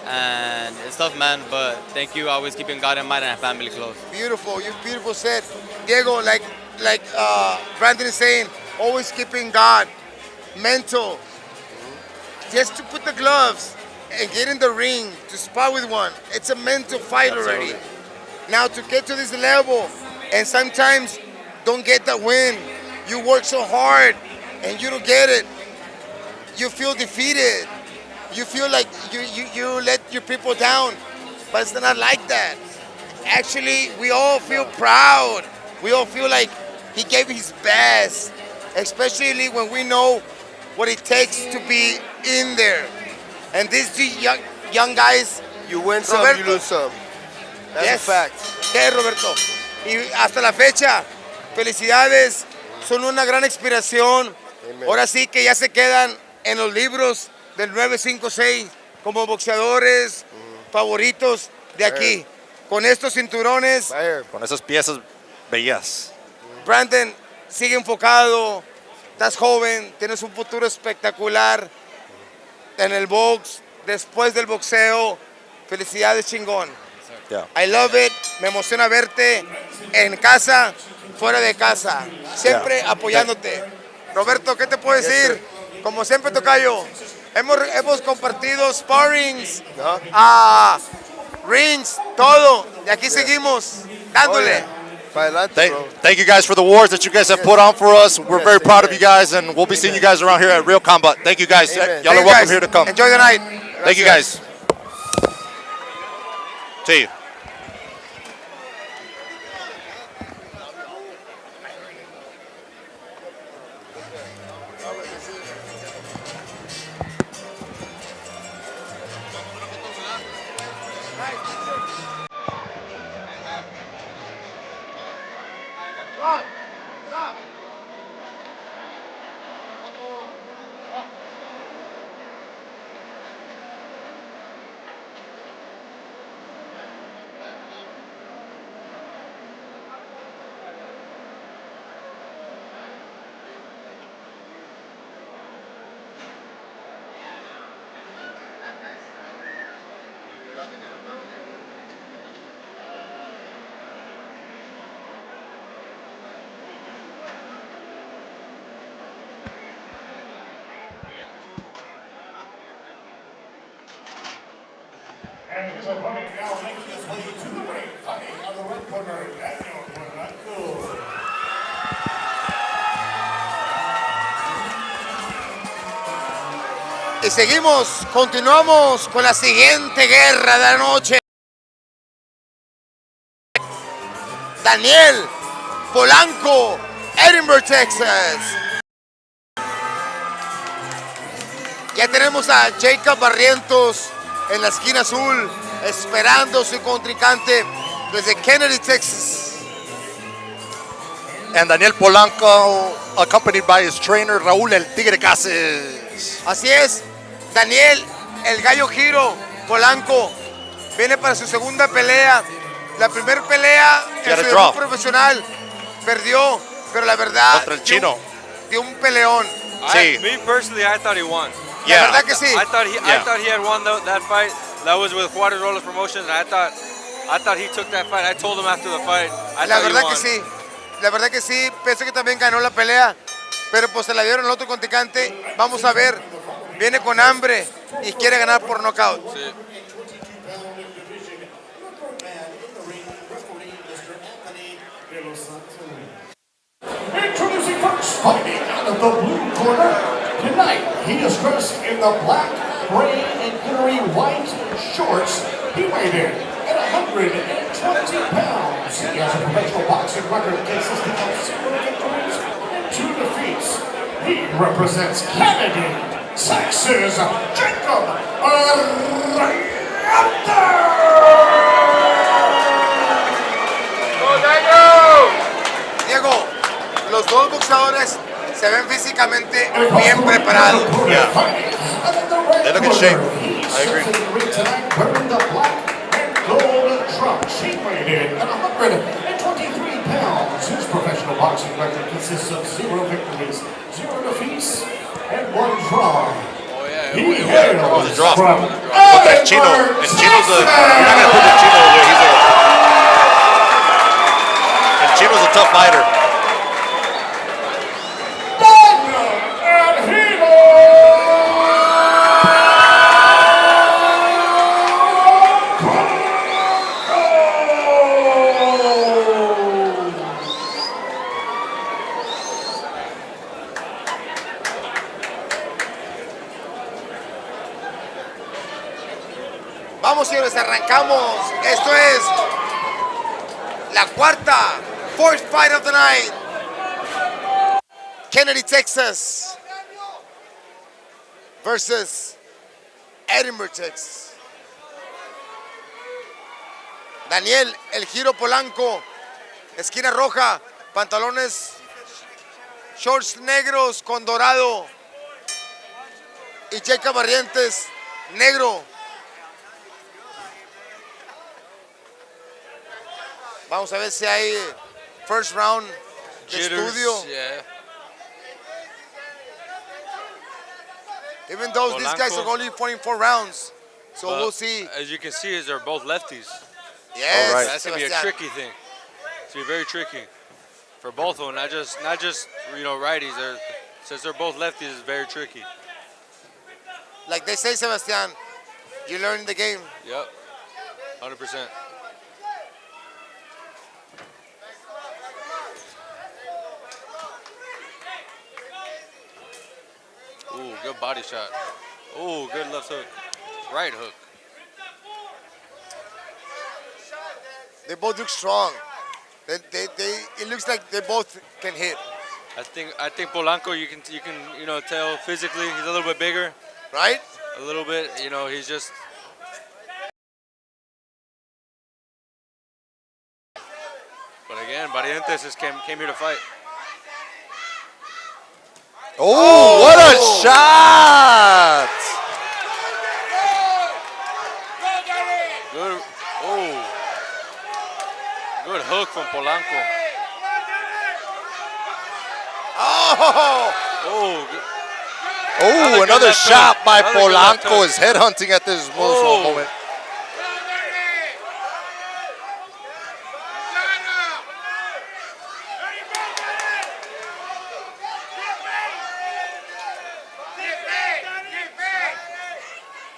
Speaker 12: And it's tough, man, but thank you. Always keeping God in mind and family close.
Speaker 1: Beautiful, you beautiful said. Diego, like Brandon is saying, always keeping God, mental. Just to put the gloves and get in the ring to spar with one, it's a mental fight already. Now to get to this level and sometimes don't get that win. You work so hard and you don't get it. You feel defeated. You feel like you let your people down, but it's not like that. Actually, we all feel proud. We all feel like he gave his best, especially when we know what it takes to be in there. And these two young guys,
Speaker 11: you win some,
Speaker 1: Roberto,
Speaker 11: you lose some. That's
Speaker 1: yes,
Speaker 11: a fact.
Speaker 1: Yeah, Roberto. Y hasta la fecha, felicidades. son una gran inspiración. Ahora sí que ya se quedan en los libros del 956 como boxeadores favoritos de aquí. Con estos cinturones,
Speaker 3: Con esas piezas bellas.
Speaker 1: Brandon sigue enfocado, estás joven, tienes un futuro espectacular en el box, después del boxeo. Felicidades, chingón.
Speaker 3: Yeah.
Speaker 1: I love it, me emociona verte en casa, fuera de casa, siempre apoyándote. Roberto, ¿qué te puedo decir? Como siempre, tocayo, hemos compartido sparrings, rings, todo, y aquí seguimos dándole.
Speaker 3: Thank you guys for the wars that you guys have put on for us. We're very proud of you guys, and we'll be seeing you guys around here at Real Combat. Thank you guys. Y'all are welcome here to come.
Speaker 1: Enjoy the night.
Speaker 3: Thank you guys. See you.
Speaker 4: And his opponent now making his way to the ring, fighting on the red corner, Daniel Polanco.
Speaker 1: Y seguimos, continuamos con la siguiente guerra de la noche. Daniel Polanco, Edinburgh, Texas. Ya tenemos a Jacob Barrientos en la esquina azul, esperando su contrincante desde Kennedy, Texas.
Speaker 3: And Daniel Polanco, accompanied by his trainer, Raúl El Tigre Cases.
Speaker 1: Así es, Daniel, el gallo giro, Polanco, viene para su segunda pelea. La primera pelea en su debut profesional perdió, pero la verdad
Speaker 3: contra el chino.
Speaker 1: Dio un peleón.
Speaker 3: Sí.
Speaker 2: Me personally, I thought he won.
Speaker 1: La verdad que sí.
Speaker 2: I thought he had won that fight. That was with Juarez Robles Promotions, and I thought he took that fight. I told him after the fight.
Speaker 1: La verdad que sí. La verdad que sí. Pensé que también ganó la pelea, pero pues se la dieron al otro contrincante. Vamos a ver. Viene con hambre y quiere ganar por nocaut.
Speaker 2: Sí.
Speaker 4: Introducing first, fighting out of the blue corner. Tonight, he is dressed in the black, gray, and glittery white shorts. He weighed in at 120 pounds. He has a professional boxing record consisting of 0 victories and 2 defeats. He represents Kennedy, Texas, Jacob
Speaker 1: Diego, los dos boxeadores se ven físicamente bien preparados.
Speaker 3: Yeah. They look in shape. I agree.
Speaker 4: Wearing the black and gold trunks. He weighed in at 123 pounds. His professional boxing record consists of 0 victories, 0 defeats, and 1 draw. He hails
Speaker 3: The drop.
Speaker 4: from
Speaker 3: But that Chino, and Chino's you're not going to put the Chino there. And Chino's a tough fighter.
Speaker 1: Vamos, señores, arrancamos. Esto es la fourth fight of the night. Kennedy, Texas versus Edinburgh, Texas. Daniel, el giro Polanco, esquina roja, pantalones shorts negros con dorado. Y Jacob Barrientos, negro. Vamos a ver si hay first round de estudio.
Speaker 2: Yeah.
Speaker 1: Even though these guys are only fighting 4 rounds. So
Speaker 2: But
Speaker 1: we'll see.
Speaker 2: As you can see, is they're both lefties.
Speaker 1: Yes,
Speaker 3: All right.
Speaker 2: That's gonna be a
Speaker 1: Sebastian.
Speaker 2: tricky thing. It's gonna be very tricky for both of them. Not just righties. Since they're both lefties, it's very tricky.
Speaker 1: Like they say, Sebastian, you learn the game.
Speaker 2: Yep, 100%. Ooh, good body shot. Ooh, good left hook. Right hook.
Speaker 1: They both look strong. It looks like they both can hit.
Speaker 2: I think Polanco, you can tell physically he's a little bit bigger.
Speaker 1: Right?
Speaker 2: A little bit, he's just. But again, Barrientos just came here to fight.
Speaker 3: Oh, what a shot!
Speaker 2: Good. Oh. Good hook from Polanco.
Speaker 1: Oh!
Speaker 2: Oh. Good.
Speaker 3: Oh, another
Speaker 2: left
Speaker 3: shot
Speaker 2: hook.
Speaker 3: by
Speaker 2: Another good left
Speaker 3: Polanco
Speaker 2: hook.
Speaker 3: is headhunting at this
Speaker 2: Oh.
Speaker 3: moment.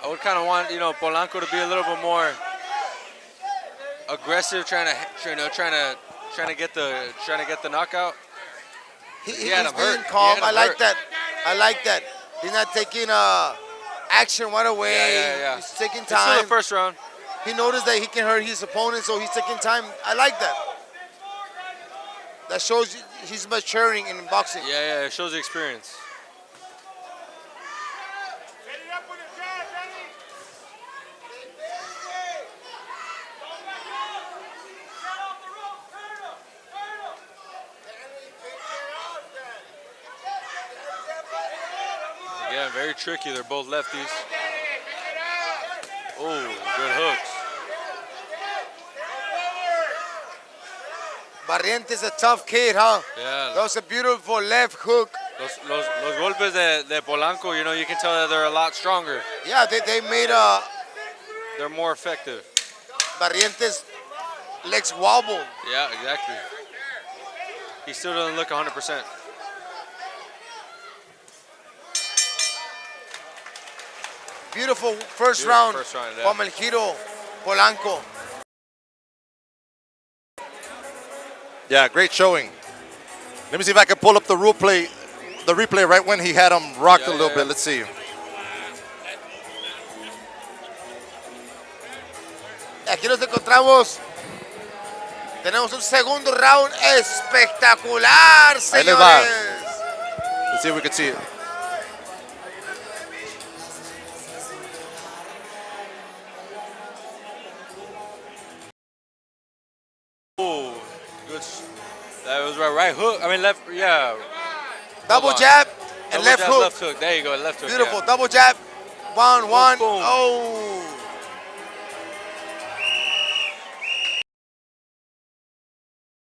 Speaker 2: I would kind of want Polanco to be a little bit more aggressive, trying to get the knockout.
Speaker 1: He's
Speaker 2: He had him
Speaker 1: being
Speaker 2: hurt.
Speaker 1: calm.
Speaker 2: He had
Speaker 1: I
Speaker 2: him
Speaker 1: like
Speaker 2: hurt.
Speaker 1: that. I like that. He's not taking action right away.
Speaker 2: Yeah.
Speaker 1: He's taking
Speaker 2: It's still
Speaker 1: time.
Speaker 2: the first round.
Speaker 1: He noticed that he can hurt his opponent, so he's taking time. I like that. That shows he's maturing in boxing.
Speaker 2: Yeah, it shows the experience. Again, very tricky. They're both lefties. Oh, good hooks.
Speaker 1: Barrientos a tough kid, huh?
Speaker 2: Yeah.
Speaker 1: That was a beautiful left hook.
Speaker 2: Los golpes de Polanco, you can tell that they're a lot stronger.
Speaker 1: Yeah, they made
Speaker 2: They're more effective.
Speaker 1: Barrientos legs wobble.
Speaker 2: Yeah, exactly. He still doesn't look 100%.
Speaker 1: Beautiful first
Speaker 2: Beautiful
Speaker 1: round
Speaker 2: first round, yeah.
Speaker 1: from El Giro Polanco.
Speaker 3: Yeah, great showing. Let me see if I can pull up the replay right when he had him rocked a little bit. Let's see.
Speaker 1: Aquí nos encontramos. Tenemos un segundo round espectacular,
Speaker 3: Ahí les va.
Speaker 1: señores.
Speaker 3: Let's see if we can see it.
Speaker 2: Oh, good. That was right hook. I mean left. Yeah.
Speaker 1: Double
Speaker 2: Hold on.
Speaker 1: jab and
Speaker 2: Double
Speaker 1: left
Speaker 2: jab,
Speaker 1: hook.
Speaker 2: Left hook. There you go. Left hook.
Speaker 1: Beautiful.
Speaker 2: Yeah.
Speaker 1: Double jab. One.
Speaker 2: Boom.
Speaker 1: Oh.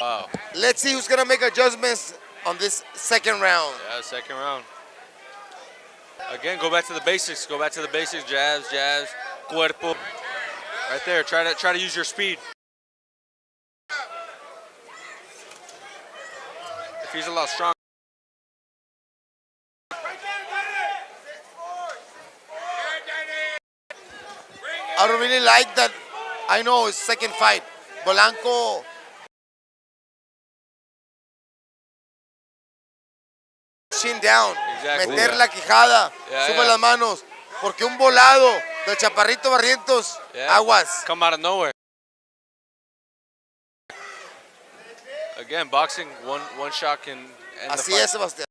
Speaker 2: Wow.
Speaker 1: Let's see who's going to make adjustments on this second round.
Speaker 2: Yeah, second round. Again, go back to the basics. Go back to the basics. Jabs, cuerpo. Right there. Try to use your speed. If he's a lot stronger.
Speaker 1: I don't really like that. I know it's second fight. Polanco chin down,
Speaker 2: Exactly.
Speaker 1: meter la quijada,
Speaker 2: Yeah,
Speaker 1: sube
Speaker 2: yeah.
Speaker 1: las manos, porque un volado del Chaparrito Barrientos,
Speaker 2: Yeah.
Speaker 1: aguas.
Speaker 2: Come out of nowhere. Again, boxing, one shot can end
Speaker 1: Así
Speaker 2: the fight.
Speaker 1: es, Sebastián.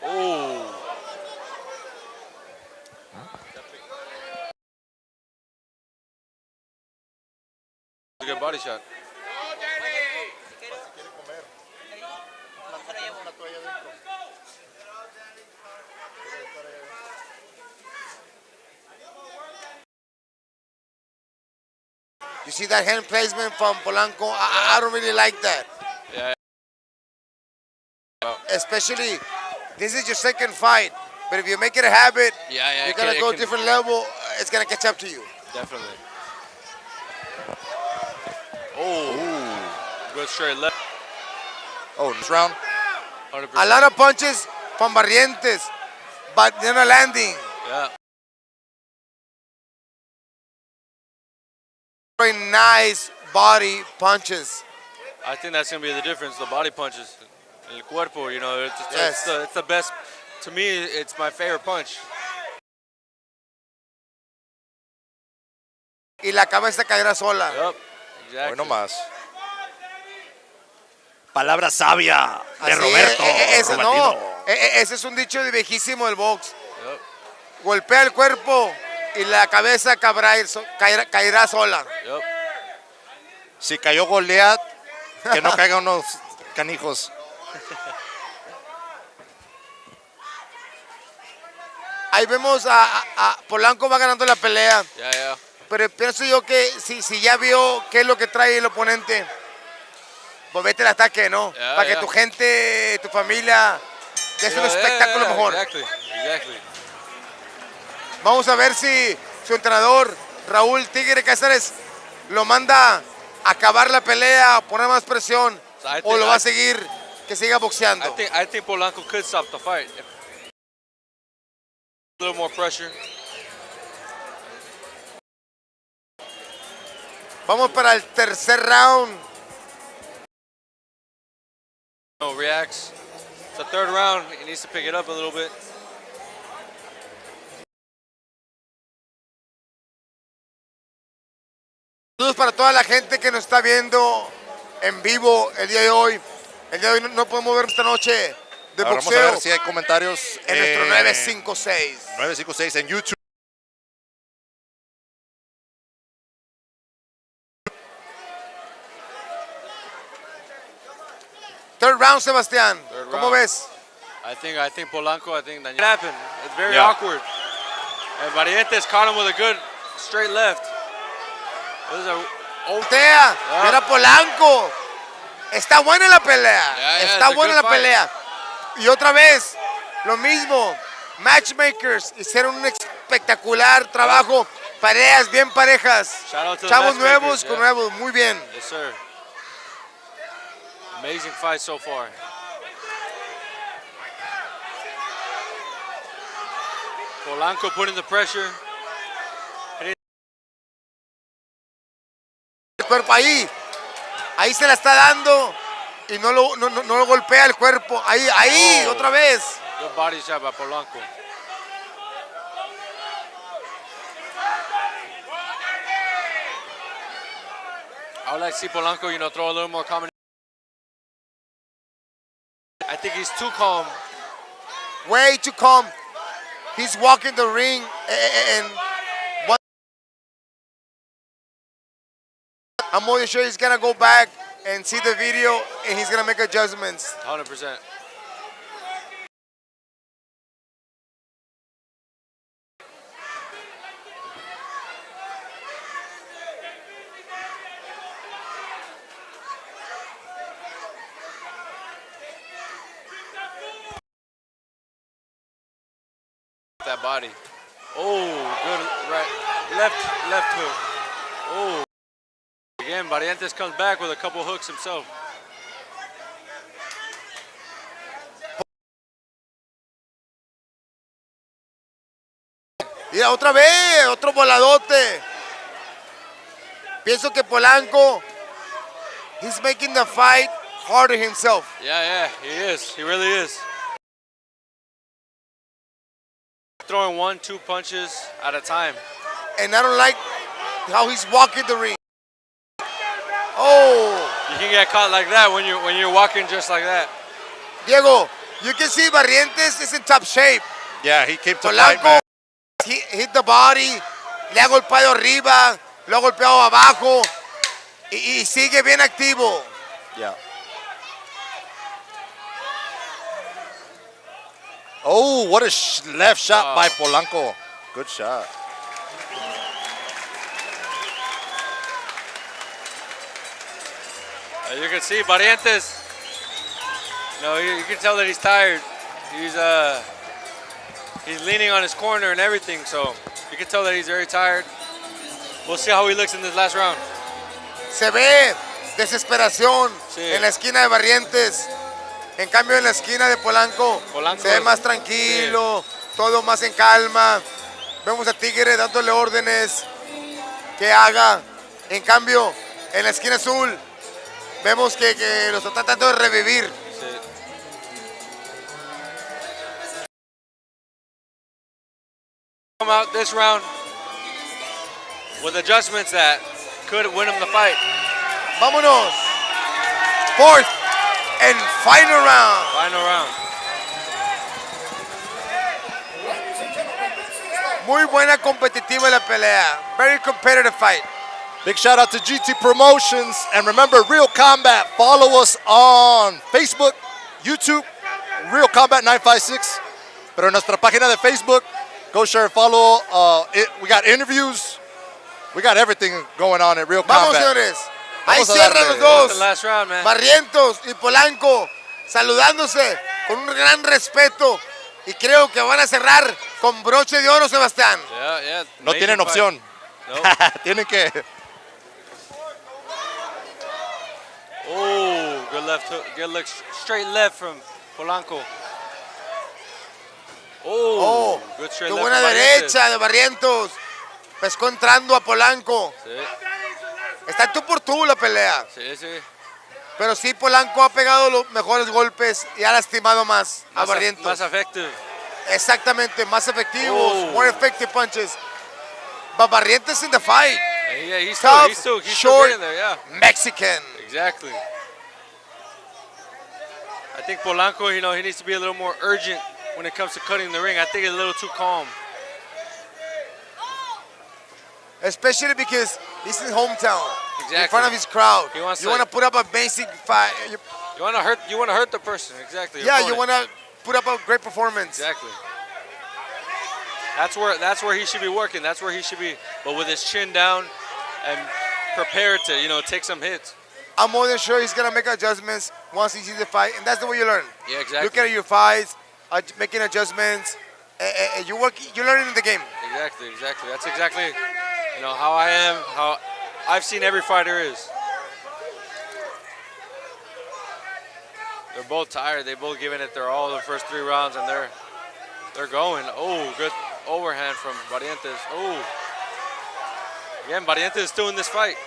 Speaker 2: Oh. A good body shot.
Speaker 1: You see that hand placement from Polanco? I don't really like that.
Speaker 2: Yeah.
Speaker 1: Especially, this is your second fight. But if you make it a habit,
Speaker 2: Yeah,
Speaker 1: you're going to go different level. It's going to catch up to you.
Speaker 2: Definitely. Oh, good straight left.
Speaker 3: Oh, this round?
Speaker 2: 100%.
Speaker 1: A lot of punches from Barrientos, but they're not landing.
Speaker 2: Yeah.
Speaker 1: Very nice body punches.
Speaker 2: I think that's going to be the difference, the body punches. El cuerpo, you know,
Speaker 1: Yes.
Speaker 2: it's the best. To me, it's my favorite punch.
Speaker 1: Y la cabeza caerá sola.
Speaker 2: Yep, exactly.
Speaker 3: Bueno más. Palabra sabia de
Speaker 1: Así
Speaker 3: Roberto.
Speaker 1: Ese no.
Speaker 3: Robertino.
Speaker 1: Ese es un dicho de viejísimo del box.
Speaker 2: Yep.
Speaker 1: Golpea el cuerpo y la cabeza caerá sola.
Speaker 2: Yep.
Speaker 3: Si cayó Goliat, que no caigan unos canijos.
Speaker 1: Ahí vemos a Polanco va ganando la pelea.
Speaker 2: Yeah.
Speaker 1: Pero pienso yo que si ya vio qué es lo que trae el oponente, pues vete al ataque, ¿no?
Speaker 2: Yeah,
Speaker 1: Para que tu gente, tu familia, es un espectáculo mejor.
Speaker 2: Exactly.
Speaker 1: Vamos a ver si su entrenador, Raúl Tigre Cáceres, lo manda a acabar la pelea, a poner más presión, o lo va a seguir, que siga boxeando.
Speaker 2: I think Polanco could stop the fight. A little more pressure.
Speaker 1: Vamos para el tercer round.
Speaker 2: No reacts. It's the third round. He needs to pick it up a little bit.
Speaker 1: Saludos para toda la gente que nos está viendo en vivo el día de hoy. El día de hoy no podemos ver esta noche de
Speaker 3: Ahora
Speaker 1: boxeo.
Speaker 3: vamos a ver si hay comentarios
Speaker 1: en nuestro 956.
Speaker 3: 956 en YouTube.
Speaker 1: Third round, Sebastián. ¿Cómo
Speaker 2: round.
Speaker 1: ves?
Speaker 2: I think Polanco, Daniel happened. It's very awkward. And Barrientos caught him with a good straight left.
Speaker 1: Voltea, mira Polanco. Está buena la pelea. Está buena la pelea. Y otra vez, lo mismo. Matchmakers hicieron un espectacular trabajo. Peleas bien parejas. Chavos nuevos con nuevos. Muy bien.
Speaker 2: Yes, sir. Amazing fight so far. Polanco putting the pressure.
Speaker 1: El cuerpo ahí se la está dando y no lo golpea el cuerpo. Ahí, otra vez.
Speaker 2: Good body shot by Polanco. I would like to see Polanco, throw a little more combination. I think he's too calm.
Speaker 1: Way too calm. He's walking the ring and I'm more than sure he's gonna go back and see the video and he's gonna make adjustments.
Speaker 2: 100%. That body. Oh, good right, left hook. Oh. Again, Barrientos comes back with a couple hooks himself.
Speaker 1: Y otra vez, otro voladote. Pienso que Polanco, he's making the fight harder himself.
Speaker 2: Yeah, he is. He really is. Throwing 1-2 punches at a time.
Speaker 1: And I don't like how he's walking the ring. Oh.
Speaker 2: You can get caught like that when you're walking just like that.
Speaker 1: Diego, you can see Barrientos is in top shape.
Speaker 3: Yeah, he came to
Speaker 1: Polanco,
Speaker 3: fight, man.
Speaker 1: he hit the body, le ha golpeado arriba, lo ha golpeado abajo y sigue bien activo.
Speaker 3: Yeah. Oh, what a left shot by Polanco. Good shot.
Speaker 2: You can see Barrientos. No, you can tell that he's tired. He's leaning on his corner and everything, so you can tell that he's very tired. We'll see how he looks in this last round.
Speaker 1: Se ve desesperación en la esquina de Barrientos. En cambio, en la esquina de Polanco se ve más tranquilo, todo más en calma. Vemos a Tigre dándole órdenes que haga. En cambio, en la esquina azul, vemos que los está tratando de revivir.
Speaker 2: Come out this round with adjustments that could win him the fight.
Speaker 1: Vámonos. Fourth and final round.
Speaker 2: Final round.
Speaker 1: Muy buena competitiva la pelea. Very competitive fight.
Speaker 3: Big shout out to GT Promotions. And remember, Real Combat. Follow us on Facebook, YouTube, Real Combat 956. Pero en nuestra página de Facebook, go share and follow. We got interviews. We got everything going on at Real
Speaker 1: Vamos,
Speaker 3: Combat.
Speaker 1: señores. Ahí
Speaker 3: Vamos a
Speaker 1: cierran
Speaker 3: darle.
Speaker 1: los dos.
Speaker 2: The last round, man.
Speaker 1: Barrientos y Polanco saludándose con un gran respeto. Y creo que van a cerrar con broche de oro, Sebastián.
Speaker 2: Yeah.
Speaker 3: No tienen opción.
Speaker 2: No.
Speaker 3: Tienen que.
Speaker 2: Oh, good left hook. Good look, straight left from Polanco. Oh, good straight
Speaker 1: Qué
Speaker 2: left
Speaker 1: buena
Speaker 2: from Barrientos.
Speaker 1: derecha de Barrientos. Pescó entrando a Polanco.
Speaker 2: Sí.
Speaker 1: Está tú por tú la pelea.
Speaker 2: Sí.
Speaker 1: Pero sí, Polanco ha pegado los mejores golpes y ha lastimado más a Barrientos.
Speaker 2: Más effective.
Speaker 1: Exactamente, más efectivos.
Speaker 2: Oh.
Speaker 1: More effective punches. But Barrientos in the fight.
Speaker 2: Yeah, he's
Speaker 1: Tough,
Speaker 2: still
Speaker 1: short,
Speaker 2: getting there, yeah.
Speaker 1: Mexican.
Speaker 2: Exactly. I think Polanco, he needs to be a little more urgent when it comes to cutting the ring. I think he's a little too calm.
Speaker 1: Especially because he's in hometown,
Speaker 2: Exactly.
Speaker 1: in front of his crowd.
Speaker 2: He wants
Speaker 1: You want to put up a basic fight.
Speaker 2: You want to hurt the person, exactly.
Speaker 1: Yeah, you
Speaker 2: opponent.
Speaker 1: want to put up a great performance.
Speaker 2: Exactly. That's where he should be working. That's where he should be, but with his chin down and prepared to, take some hits.
Speaker 1: I'm more than sure he's gonna make adjustments once he sees the fight, and that's the way you learn.
Speaker 2: Yeah, exactly.
Speaker 1: Look at your fights, making adjustments. You learn in the game.
Speaker 2: Exactly. That's exactly, how I am, how I've seen every fighter is. They're both tired. They both given it their all the first 3 rounds, and they're going. Oh, good overhand from Barrientos. Oh, again, Barrientos is still in this fight.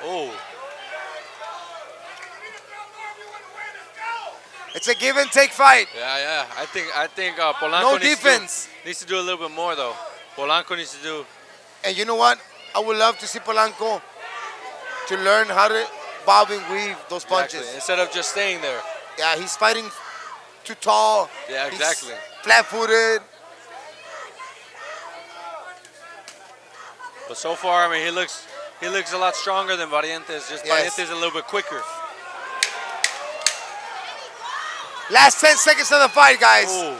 Speaker 2: Oh.
Speaker 1: It's a give and take fight.
Speaker 2: Yeah. I think Polanco
Speaker 1: No
Speaker 2: needs
Speaker 1: defense.
Speaker 2: needs to do a little bit more though. Polanco needs to do.
Speaker 1: And you know what? I would love to see Polanco to learn how to bob and weave those punches.
Speaker 2: Exactly. Instead of just staying there.
Speaker 1: Yeah, he's fighting too tall.
Speaker 2: Yeah, exactly.
Speaker 1: He's flat-footed.
Speaker 2: But so far, he looks a lot stronger than Barrientos. Just
Speaker 1: Yes.
Speaker 2: Barrientos a little bit quicker.
Speaker 1: Last 10 seconds of the fight, guys.
Speaker 2: Oh,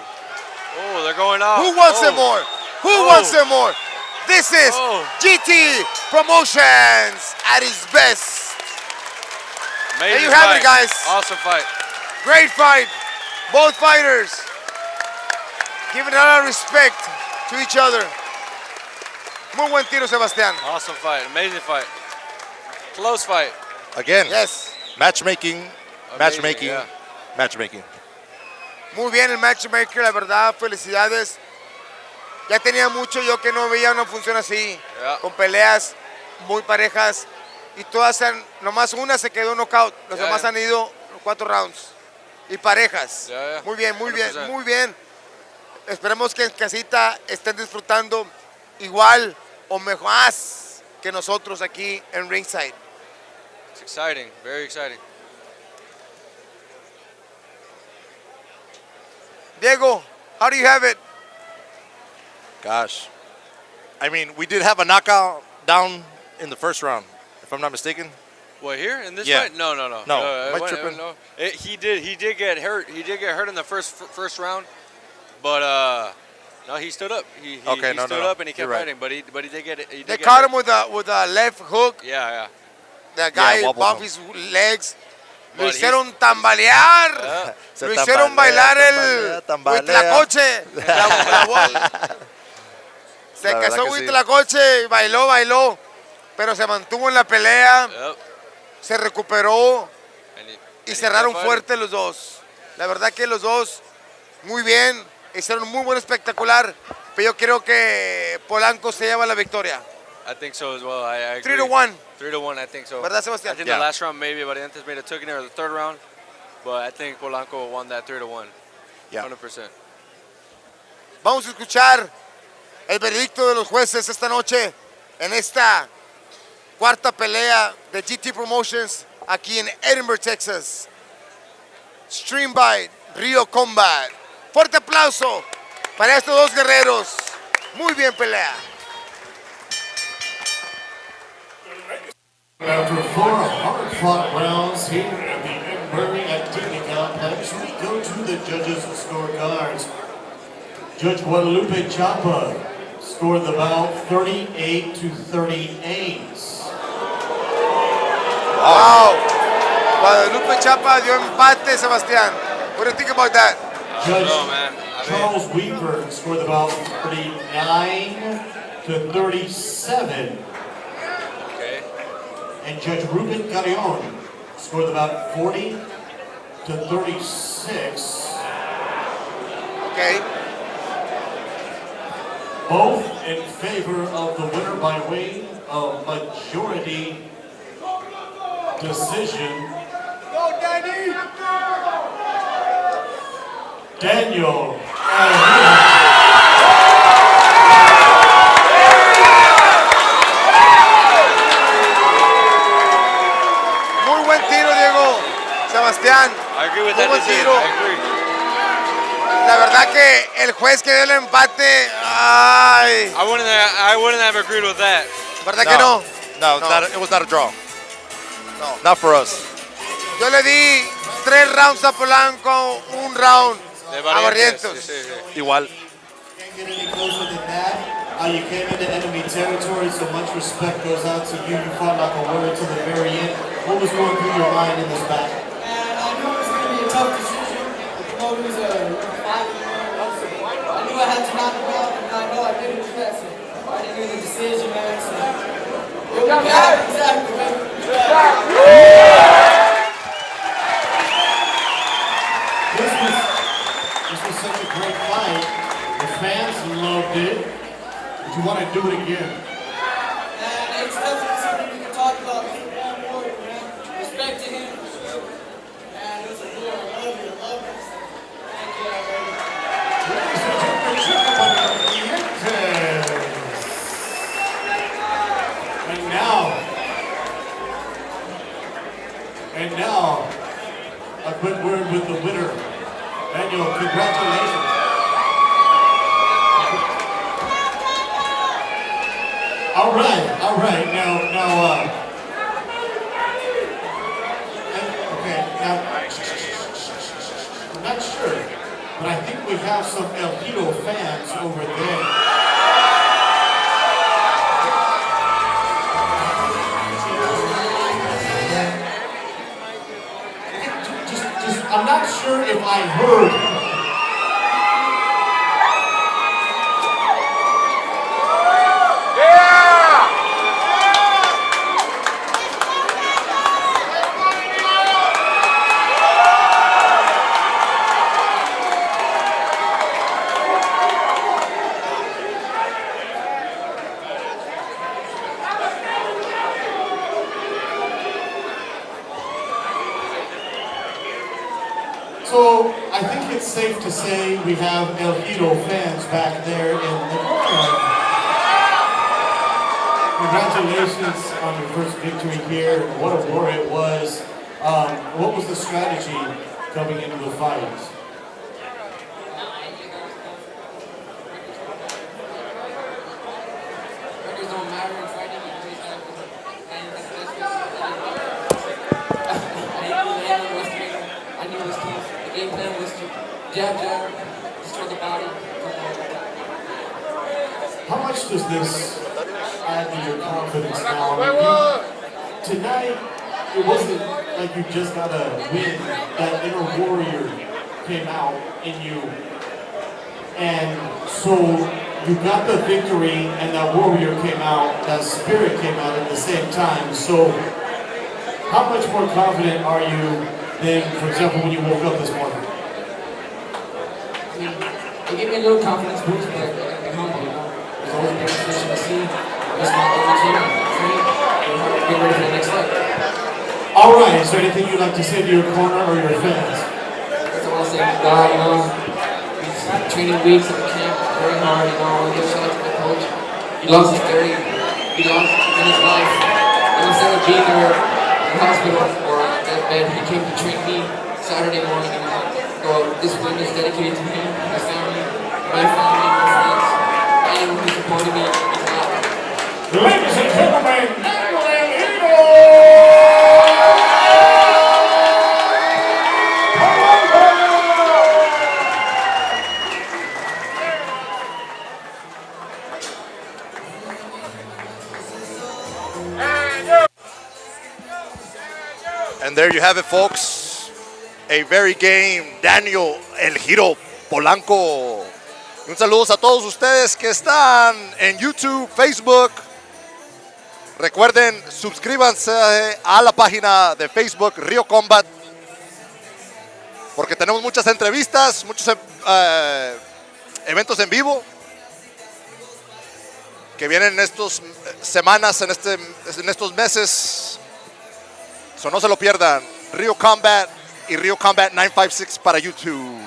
Speaker 2: they're going out.
Speaker 1: Who wants it more? Who wants it more? This is GT Promotions at his best.
Speaker 2: Amazing
Speaker 1: There you have it,
Speaker 2: fight.
Speaker 1: guys.
Speaker 2: Awesome fight.
Speaker 1: Great fight. Both fighters giving a lot of respect to each other. Muy buen tiro, Sebastián.
Speaker 2: Awesome fight. Amazing fight. Close fight.
Speaker 3: Again.
Speaker 1: Yes.
Speaker 3: Matchmaking.
Speaker 2: Yeah.
Speaker 3: Matchmaking.
Speaker 1: Muy bien el matchmaker, la verdad, felicidades. Ya tenía mucho yo que no veía una función así, con peleas muy parejas y todas nomás una se quedó knockout, los demás han ido 4 rounds y parejas. Muy bien, muy bien,
Speaker 2: 100%.
Speaker 1: muy bien. Esperemos que en casita estén disfrutando igual o mejor más que nosotros aquí en Ringside.
Speaker 2: It's exciting. Very exciting.
Speaker 1: Diego, How do you have it?
Speaker 3: Gosh. I mean, we did have a knockout down in the first round, if I'm not mistaken.
Speaker 2: What, here in this
Speaker 3: Yeah.
Speaker 2: fight? No.
Speaker 3: No,
Speaker 2: It
Speaker 3: am I
Speaker 2: went-
Speaker 3: tripping?
Speaker 2: no. He did get hurt. He did get hurt in the first round, but no, he stood up. He
Speaker 3: Okay, no,
Speaker 2: stood
Speaker 3: no.
Speaker 2: up and he kept
Speaker 3: You're right.
Speaker 2: fighting. But he did get. He did
Speaker 1: They
Speaker 2: get
Speaker 1: caught
Speaker 2: hurt.
Speaker 1: him with a left hook.
Speaker 2: Yeah.
Speaker 1: The guy
Speaker 3: wobbled
Speaker 1: bumped
Speaker 3: him.
Speaker 1: his legs. Lo
Speaker 2: But
Speaker 1: hicieron tambalear.
Speaker 3: Se
Speaker 1: Lo hicieron bailar el
Speaker 3: tambalea.
Speaker 1: Huitlacoche. Se
Speaker 3: La verdad
Speaker 1: casó
Speaker 3: que sí.
Speaker 1: Huitlacoche, bailó. Pero se mantuvo en la pelea.
Speaker 2: Yep.
Speaker 1: Se recuperó.
Speaker 2: And he-
Speaker 1: Y
Speaker 2: and he
Speaker 1: cerraron
Speaker 2: kept
Speaker 1: fuerte los dos. La verdad que los dos, muy bien. Hicieron un muy buen espectacular. Pero yo creo que Polanco se lleva la victoria.
Speaker 2: fighting. I think so as well. I agree.
Speaker 1: 3-1.
Speaker 2: 3-1, I think so.
Speaker 1: ¿Verdad, Sebastián?
Speaker 2: I think
Speaker 3: Yeah.
Speaker 2: the last round maybe Variantes made a took in there, or the third round, but I think Polanco won that 3-1.
Speaker 3: Yeah.
Speaker 2: 100%.
Speaker 1: Vamos a escuchar el veredicto de los jueces esta noche en esta cuarta pelea de GT Promotions aquí en Edinburgh, Texas. Stream by Rio Combat. Fuerte aplauso para estos dos guerreros. Muy bien pelea.
Speaker 4: After 4 hard-fought rounds here at the Edinburgh Activity Complex, we go to the judges' scorecards. Judge Guadalupe Chapa scored the bout 38-38.
Speaker 1: Wow. Guadalupe Chapa dio empate, Sebastián. What do you think about that?
Speaker 4: Judge
Speaker 2: No, man.
Speaker 4: Charles Weaver scored the bout 39-37.
Speaker 2: Okay.
Speaker 4: And Judge Ruben Carrion scored the bout 40-36.
Speaker 1: Okay.
Speaker 4: Both in favor of the winner by way of majority decision. Go, Danny! Daniel
Speaker 1: Muy buen tiro, Diego. Sebastián.
Speaker 2: I agree with
Speaker 1: Muy
Speaker 2: that
Speaker 1: buen
Speaker 2: decision.
Speaker 1: tiro.
Speaker 2: I agree.
Speaker 1: La verdad que el juez que dio el empate, ay,
Speaker 2: I wouldn't have agreed with that.
Speaker 1: ¿verdad que no?
Speaker 3: No,
Speaker 1: No.
Speaker 3: it was not a draw.
Speaker 1: No.
Speaker 3: Not for us.
Speaker 1: Yo le di 3 rounds a Polanco, 1 round
Speaker 2: De
Speaker 1: a
Speaker 2: Variantes.
Speaker 1: Barrientos.
Speaker 2: Sí, sí.
Speaker 3: Igual.
Speaker 5: Can't get any closer than that. You came into enemy territory, so much respect goes out to you. You fought like a warrior to the very end. What was going through your mind in this battle?
Speaker 13: And I knew it was going to be a tough decision. The promoters are fighting. I knew I had to knock him out, and I know I did it with that. So I didn't hear the decision, man. So it was bad. Exactly, man.
Speaker 4: This was such a great fight. The fans loved it. But you want to do it again.
Speaker 13: And it's definitely something we can talk about. He's a bad warrior, man. Respect to him, for sure. And it was a war. I love you. I love you. Thank you, baby.
Speaker 4: Ladies and gentlemen, Chico And now, a quick word with the winner. Daniel, congratulations. All right. Now, okay, now, I'm not sure, but I think we have some El Hito fans over there. I'm not sure if I heard. So I think it's safe to say we have El Hito fans back there in the corner. Congratulations on your first victory here. What a war it was. What was the strategy coming into the fight?
Speaker 13: game plan was to jab, destroy the body.
Speaker 4: How much does this add to your confidence now? I mean, tonight, it wasn't like you just got a win. That inner warrior came out in you. And so you got the victory and that warrior came out, that spirit came out at the same time. So how much more confident are you than, for example, when you woke up this morning?
Speaker 13: I mean, it gave me a little confidence boost, but I'm humble, you know. There's always a big position to see. Just my energy, train, and get ready for the next step.
Speaker 4: All right, is there anything you'd like to say to your corner or your fans?
Speaker 13: That's all I say, God, you know, these training weeks at the camp, very hard, you know. I want to give a shout out to my coach. He lost his 30, he lost in his life. And instead of being there in the hospital or on deathbed, he came to train me Saturday morning, you know. So this win is dedicated to him, his family, my friends, anyone who supported me.
Speaker 4: Ladies and gentlemen,
Speaker 3: And there you have it, folks. A very game, Daniel El Giro Polanco. Un saludo a todos ustedes que están en YouTube, Facebook. Recuerden, suscríbanse a la página de Facebook Rio Combat, porque tenemos muchas entrevistas, muchos eventos en vivo que vienen en estas semanas, en estos meses. So no se lo pierdan. Rio Combat y Rio Combat 956 para YouTube.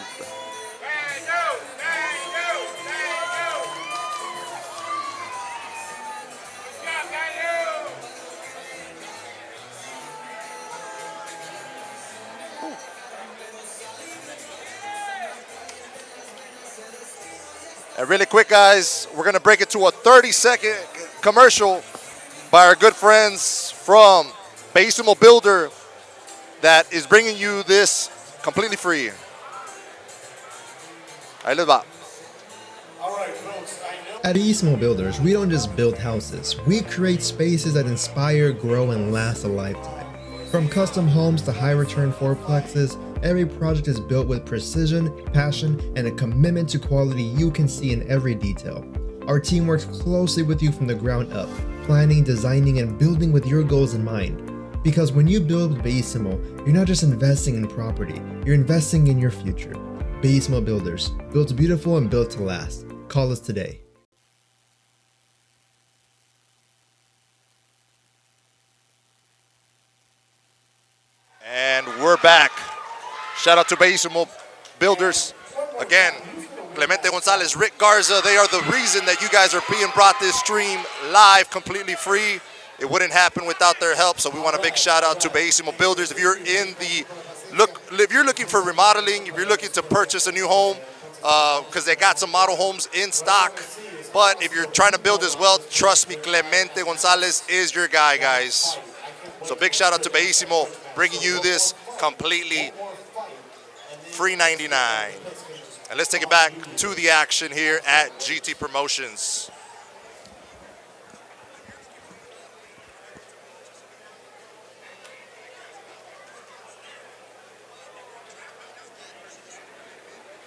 Speaker 3: And really quick, guys, we're going to break it to a 30-second commercial by our good friends from Beisimo Builder that is bringing you this completely free. Ahí les va.
Speaker 8: At Beisimo Builders, we don't just build houses, we create spaces that inspire, grow, and last a lifetime. From custom homes to high-return fourplexes, every project is built with precision, passion, and a commitment to quality you can see in every detail. Our team works closely with you from the ground up, planning, designing, and building with your goals in mind. Because when you build with Beisimo, you're not just investing in property, you're investing in your future. Beisimo Builders, built beautiful and built to last. Call us today.
Speaker 3: And we're back. Shout out to Beisimo Builders. Again, Clemente Gonzalez, Rick Garza, they are the reason that you guys are being brought this stream live, completely free. It wouldn't happen without their help, so we want a big shout out to Beisimo Builders. If you're if you're looking for remodeling, if you're looking to purchase a new home, because they got some model homes in stock, but if you're trying to build as well, trust me, Clemente Gonzalez is your guy, guys. So big shout out to Beisimo, bringing you this completely free 99. And let's take it back to the action here at GT Promotions.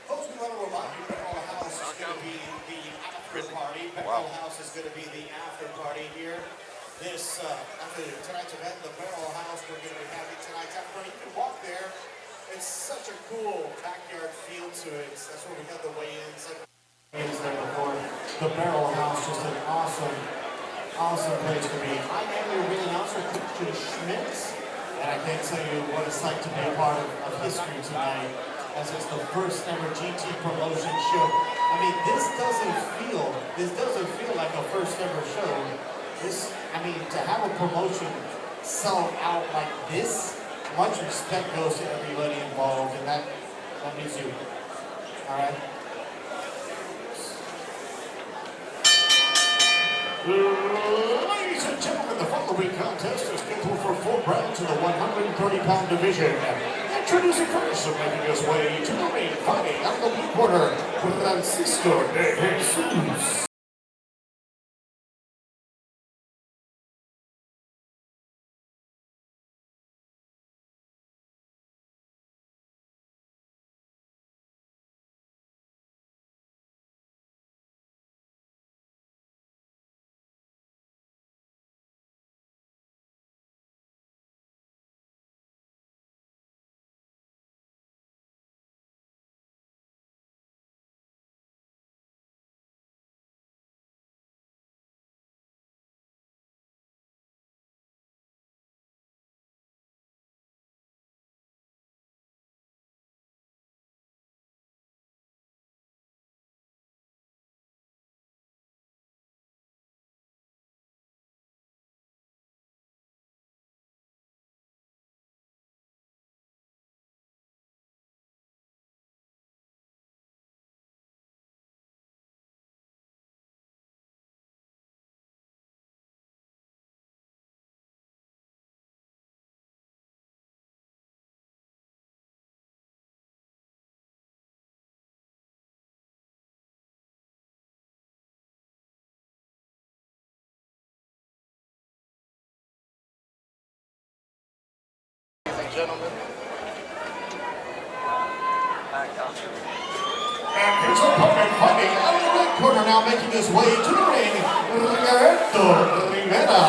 Speaker 4: Folks, we want to remind you that Barrel House is going to be the after party. Barrel House is going to be the after party here. This, after tonight's event, the Barrel House, we're going to be having tonight's after party. You can walk there. It's such a cool backyard feel to it. That's where we got the weigh-ins. There before. The Barrel House, just an awesome place to be. I am your ring announcer, Christian Schmitz, and I can't tell you what it's like to be a part of history tonight, as it's the first ever GT Promotion show. I mean, this doesn't feel like a first ever show. To have a promotion sell out like this, much respect goes to everybody involved, and that means you. All right? Ladies and gentlemen, the following contest is scheduled for 4 rounds in the 130-pound division. Introducing first, making his way to the ring, fighting out of the blue corner, Francisco de Jesus.
Speaker 1: Gentlemen.
Speaker 4: And his opponent fighting out of the red corner now, making his way to the ring, Roberto Rivera.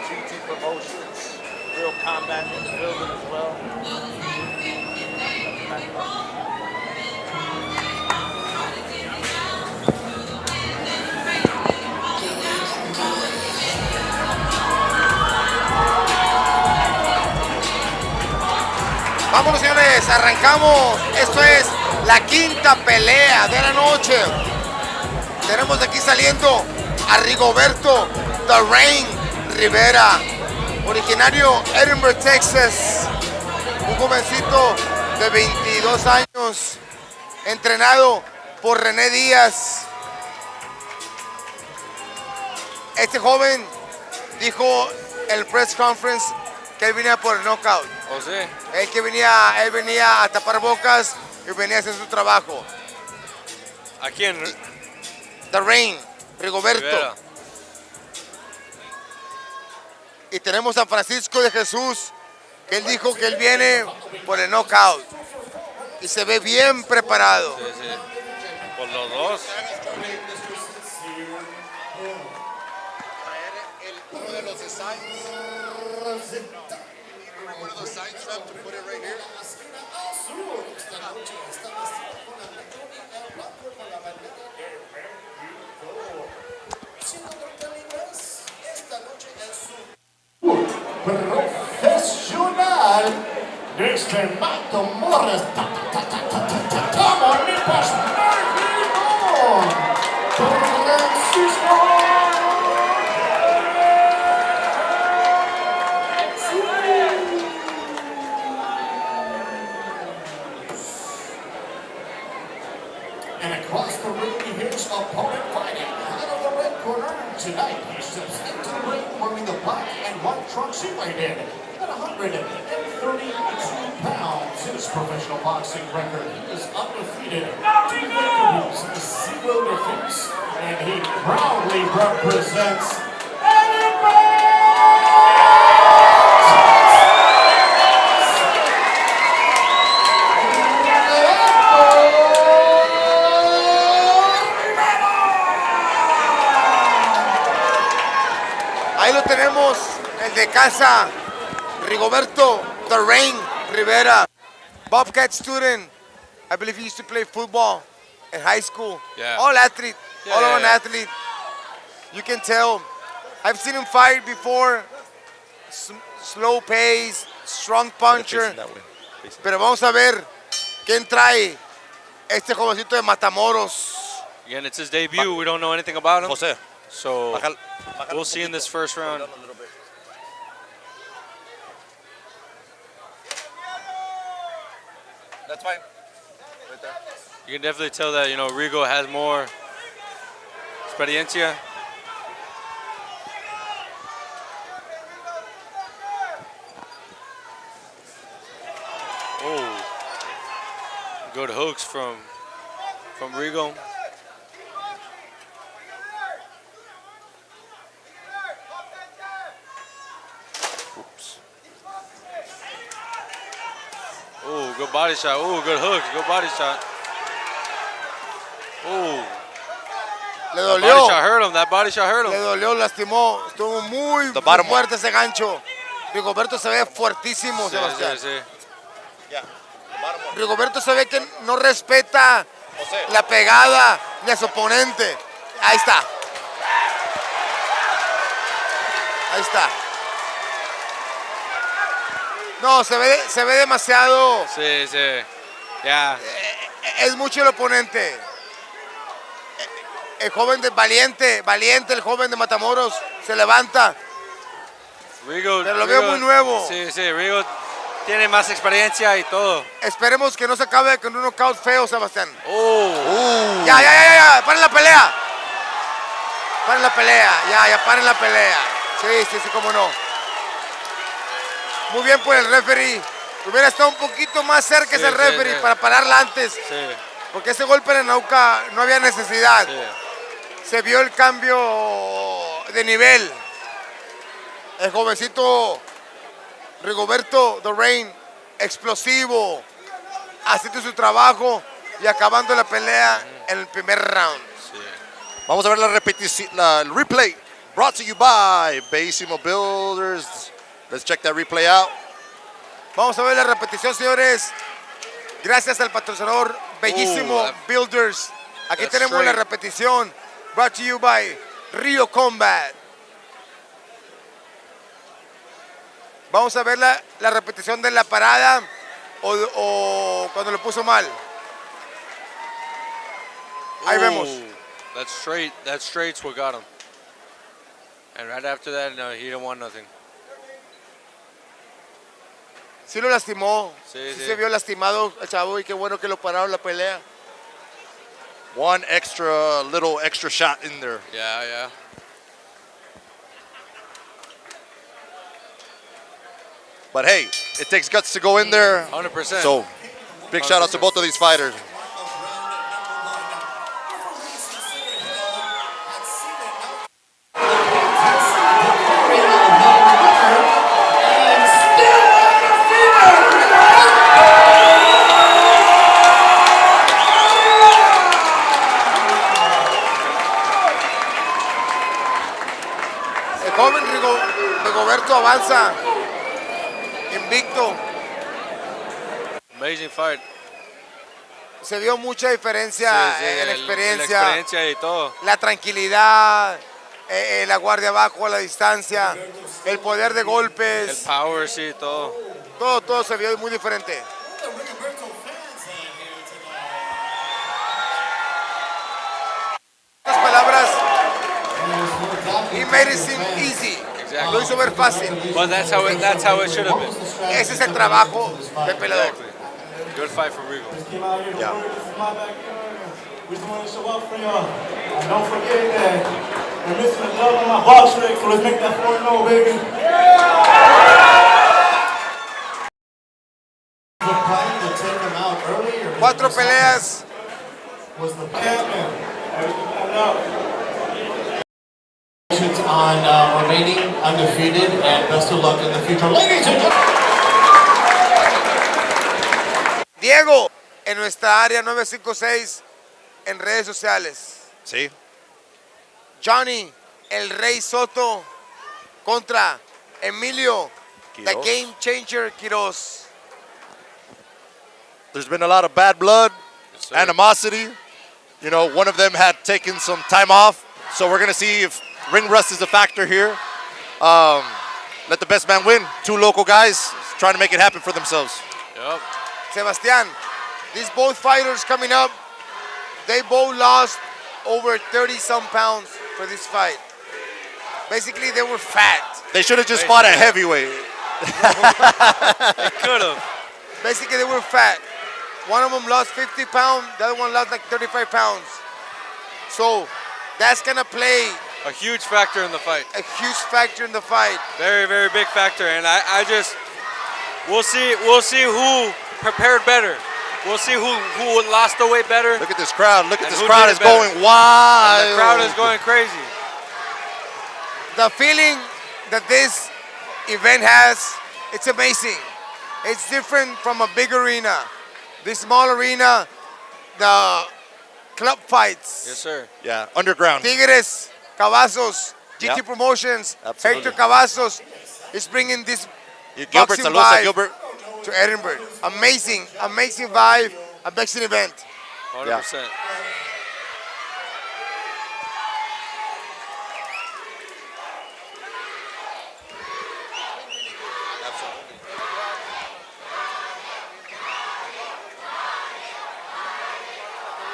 Speaker 14: GT Promotions, Real Combat in the building as well.
Speaker 1: Vámonos, señores, arrancamos. Esto es la quinta pelea de la noche. Tenemos de aquí saliendo a Rigoberto The Rain Rivera, originario Edinburgh, Texas. Un jovencito de 22 años, entrenado por René Díaz. Este joven dijo en el press conference que él venía por el knockout.
Speaker 2: ¿Oh, sí?
Speaker 1: Él venía a tapar bocas y venía a hacer su trabajo.
Speaker 2: ¿A quién?
Speaker 1: The Rain, Rigoberto.
Speaker 2: Rivera.
Speaker 1: Y tenemos a Francisco de Jesús, que él dijo que él viene por el knockout. Y se ve bien preparado.
Speaker 2: Sí, sí. Por los dos.
Speaker 3: Uno de los designs. One of those signs up to put it right here.
Speaker 4: Profesional desde Matamoros, Tamaulipas, México, Francisco. And across the ring, his opponent fighting out of the red corner. Tonight, he steps into the ring wearing the black and white trunks he weighed in at 132 pounds. His professional boxing record, he is undefeated, 2 victories, 0 defeats, and he proudly represents Edinburgh!
Speaker 1: Ahí lo tenemos, el de casa, Rigoberto The Rain Rivera. Bobcat student. I believe he used to play football in high school.
Speaker 2: Yeah.
Speaker 1: All athlete,
Speaker 2: Yeah,
Speaker 1: all
Speaker 2: yeah,
Speaker 1: an
Speaker 2: yeah.
Speaker 1: athlete. You can tell. I've seen him fight before. Slow pace, strong puncher. Pero vamos a ver quién trae este jovencito de Matamoros.
Speaker 2: Again, it's his debut. We don't know anything about him.
Speaker 3: José.
Speaker 2: So we'll see in this first round.
Speaker 3: That's fine. Right there.
Speaker 2: You can definitely tell that, you know, Rigo has more experiencia. Good hooks from Rigo. Oops. Oh, good body shot. Oh, good hooks. Good body shot. Oh.
Speaker 1: Le
Speaker 2: That
Speaker 1: dolió.
Speaker 2: body shot hurt him. That body shot hurt him.
Speaker 1: Le dolió, lastimó. Estuvo muy fuerte ese gancho. Rigoberto se ve fuertísimo,
Speaker 2: Sí,
Speaker 1: Sebastián.
Speaker 2: sí, sí.
Speaker 1: Rigoberto se ve que no respeta la pegada ni a su oponente. Ahí está. Ahí está. No, se ve demasiado.
Speaker 2: Sí, sí. Ya.
Speaker 1: Es mucho el oponente. El joven valiente, el joven de Matamoros, se levanta.
Speaker 2: Rigo,
Speaker 1: Pero lo veo muy nuevo.
Speaker 2: Sí, sí, Rigo tiene más experiencia y todo.
Speaker 1: Esperemos que no se acabe con un knockout feo, Sebastián.
Speaker 2: Oh.
Speaker 1: Ya. Paren la pelea. Paren la pelea. Ya, paren la pelea. Sí, cómo no. Muy bien por el referee. Hubiera estado un poquito más cerca ese referee para pararla antes.
Speaker 2: Sí.
Speaker 1: Porque ese golpe en la nuca no había necesidad. Se vio el cambio de nivel. El jovencito Rigoberto The Rain, explosivo, haciendo su trabajo y acabando la pelea en el primer round.
Speaker 3: Vamos a ver la repetición, el replay. Brought to you by Basimo Builders. Let's check that replay out.
Speaker 1: Vamos a ver la repetición, señores. Gracias al patrocinador Bellísimo Builders. Aquí tenemos la repetición. Brought to you by Rio Combat. Vamos a ver la repetición de la parada o cuando lo puso mal. Ahí vemos.
Speaker 2: That straight's what got him. And right after that, no, he didn't want nothing.
Speaker 1: Sí lo lastimó.
Speaker 2: Sí.
Speaker 1: Se vio lastimado el chavo y qué bueno que lo pararon la pelea.
Speaker 3: One little extra shot in there.
Speaker 2: Yeah.
Speaker 3: But hey, it takes guts to go in there.
Speaker 2: 100%.
Speaker 3: So, big shout out to both of these fighters.
Speaker 1: El joven Rigoberto avanza invicto.
Speaker 2: Amazing fight.
Speaker 1: Se vio mucha diferencia en experiencia.
Speaker 2: La experiencia y todo.
Speaker 1: La tranquilidad, la guardia abajo a la distancia, el poder de golpes.
Speaker 2: El power, sí, todo.
Speaker 1: Todo se vio muy diferente. Las palabras, he made it seem easy.
Speaker 2: Exactly.
Speaker 1: Lo hizo ver fácil.
Speaker 2: But that's how it should have been.
Speaker 1: Ese es el trabajo del peleador.
Speaker 2: Exactly. Good fight from Rigo.
Speaker 4: Yeah. We just want to show up for y'all. And don't forget that we're missing a dub on my box trick, so let's make that 4-0, baby.
Speaker 5: The plan to take him out early, or
Speaker 1: 4 peleas.
Speaker 5: was the plan? On remaining undefeated, and best of luck in the future, ladies and gentlemen.
Speaker 1: Diego, en nuestra área 956 en redes sociales.
Speaker 3: Sí.
Speaker 1: Johnny, el Rey Soto contra Emilio, the
Speaker 3: Quiroz.
Speaker 1: Game Changer Quiroz.
Speaker 3: There's been a lot of bad blood, animosity. You know, one of them had taken some time off, so we're gonna see if ring rust is a factor here. Let the best man win. 2 local guys trying to make it happen for themselves.
Speaker 2: Yep.
Speaker 1: Sebastián, these both fighters coming up, they both lost over 30-some pounds for this fight. Basically, they were fat.
Speaker 3: They should have just fought at heavyweight.
Speaker 2: They could have.
Speaker 1: Basically, they were fat. One of them lost 50 pounds, the other one lost like 35 pounds. So that's gonna play
Speaker 2: A huge factor in the fight.
Speaker 1: a huge factor in the fight.
Speaker 2: Very, very big factor. And we'll see who prepared better. We'll see who lost the weight better.
Speaker 3: Look at this crowd. Look at
Speaker 2: and
Speaker 3: this
Speaker 2: who
Speaker 3: crowd
Speaker 2: did
Speaker 3: is
Speaker 2: it better.
Speaker 3: going wild.
Speaker 2: And the crowd is going crazy.
Speaker 1: The feeling that this event has, it's amazing. It's different from a big arena. This small arena, the club fights.
Speaker 2: Yes, sir.
Speaker 3: Yeah, underground.
Speaker 1: Tigres, Cavazos, GT
Speaker 3: Yep.
Speaker 1: Promotions,
Speaker 3: Absolutely.
Speaker 1: Hector Cavazos is bringing this
Speaker 3: Gilbert,
Speaker 1: boxing
Speaker 3: saludos a
Speaker 1: vibe
Speaker 3: Gilbert.
Speaker 1: to Edinburgh. Amazing, amazing vibe, amazing event.
Speaker 2: 100%.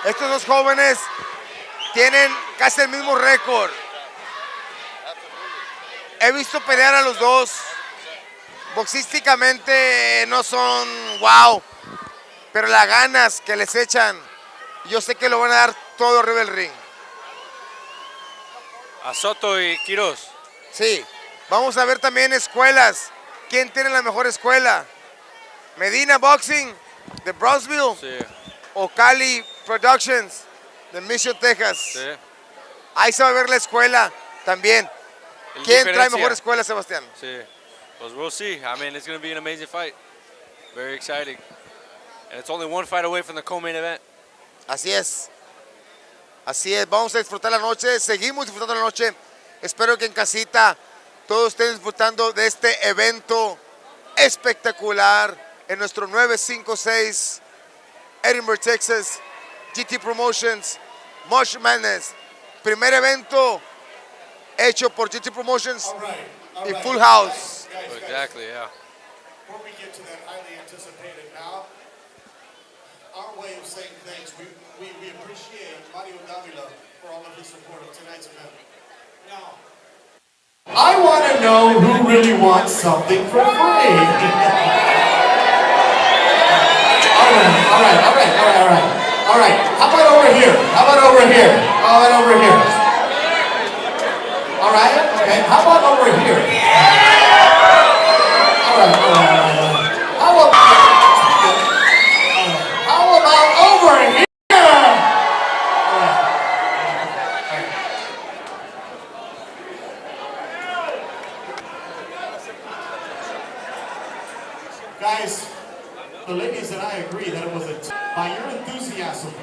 Speaker 1: Estos dos jóvenes tienen casi el mismo récord. He visto pelear a los dos. Boxísticamente no son wow, pero las ganas que les echan, yo sé que lo van a dar todo arriba del ring.
Speaker 2: A Soto y Quiroz.
Speaker 1: Sí, vamos a ver también escuelas. ¿Quién tiene la mejor escuela? Medina Boxing de Brownsville
Speaker 2: Sí.
Speaker 1: o Cali Productions de Mission, Texas.
Speaker 2: Sí.
Speaker 1: Ahí se va a ver la escuela también.
Speaker 2: El
Speaker 1: ¿Quién trae
Speaker 2: diferencia.
Speaker 1: mejor escuela, Sebastián?
Speaker 2: Sí. Pues we'll see. I mean, it's going to be an amazing fight. Very exciting. And it's only one fight away from the co-main event.
Speaker 1: Así es. Así es. Vamos a disfrutar la noche. Seguimos disfrutando la noche. Espero que en casita todos estén disfrutando de este evento espectacular en nuestro 956 Edinburgh, Texas. GT Promotions, March Madness. Primer evento hecho por GT Promotions y Full House.
Speaker 2: Exactly, yeah.
Speaker 4: Before we get to that highly anticipated bout, our way of saying thanks, we appreciate Mario Davila for all of his support of tonight's event. Now, I want to know who really wants something for free. All right. How about over here? All right, okay. How about over here? All right. How about over here? Guys, the ladies and I agree that it was by your enthusiasm,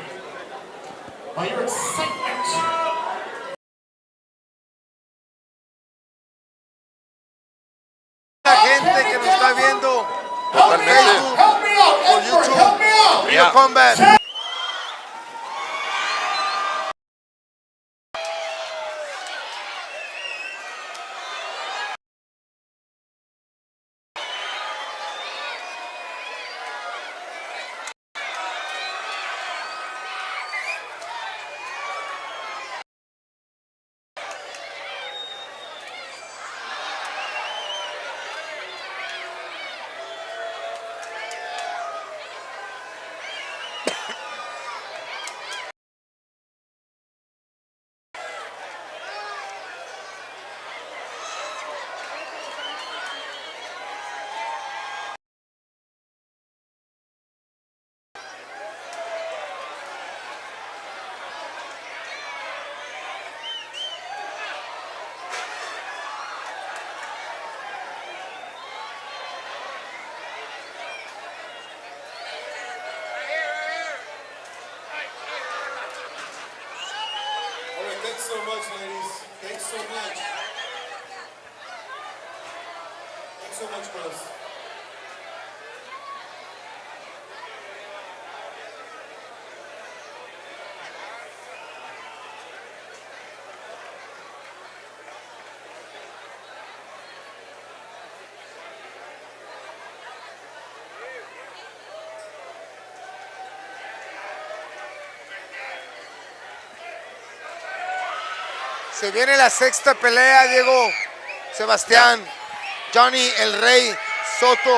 Speaker 4: by your excitement.
Speaker 1: La gente que nos está viendo por Facebook, por YouTube, Rio Combat.
Speaker 4: Thanks so much, ladies. Thanks so much. Thanks so much, bros.
Speaker 1: Se viene la sexta pelea, Diego, Sebastián, Johnny el Rey Soto,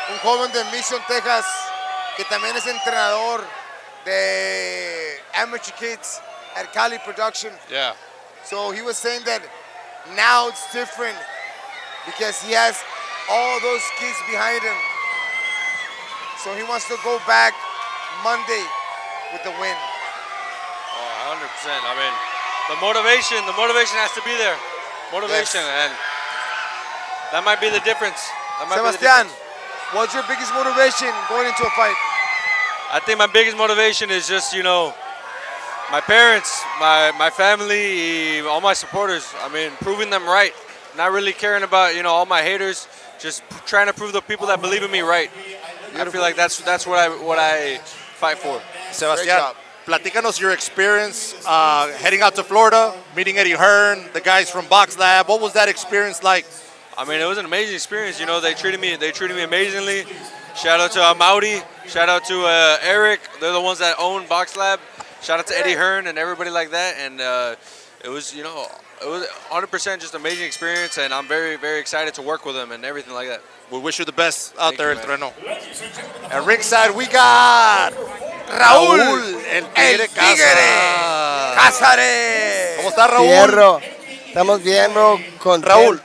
Speaker 1: un joven de Mission, Texas, que también es entrenador de Amateur Kids at Cali Production.
Speaker 2: Yeah.
Speaker 1: So he was saying that now it's different because he has all those kids behind him. So he wants to go back Monday with the win.
Speaker 2: Oh, 100%. I mean, the motivation has to be there. Motivation, and that might be the difference.
Speaker 1: Sebastian, what's your biggest motivation going into a fight?
Speaker 2: I think my biggest motivation is just, my parents, my family, all my supporters. I mean, proving them right. Not really caring about, all my haters. Just trying to prove the people that believe in me right. I feel like that's what I fight for.
Speaker 3: Sebastian, platícanos your experience heading out to Florida, meeting Eddie Hearn, the guys from Box Lab. What was that experience like?
Speaker 2: I mean, it was an amazing experience. They treated me amazingly. Shout out to Mauri. Shout out to Eric. They're the ones that own Box Lab. Shout out to Eddie Hearn and everybody like that. And it was, it was 100% just amazing experience. And I'm very, very excited to work with them and everything like that.
Speaker 3: We wish you the best out there in Treno. At ringside, we got Raúl, el Tigre Cázares. ¿Cómo estás, Raúl?
Speaker 11: Fierro. Estamos bien, bro. Contentos.
Speaker 3: Raúl,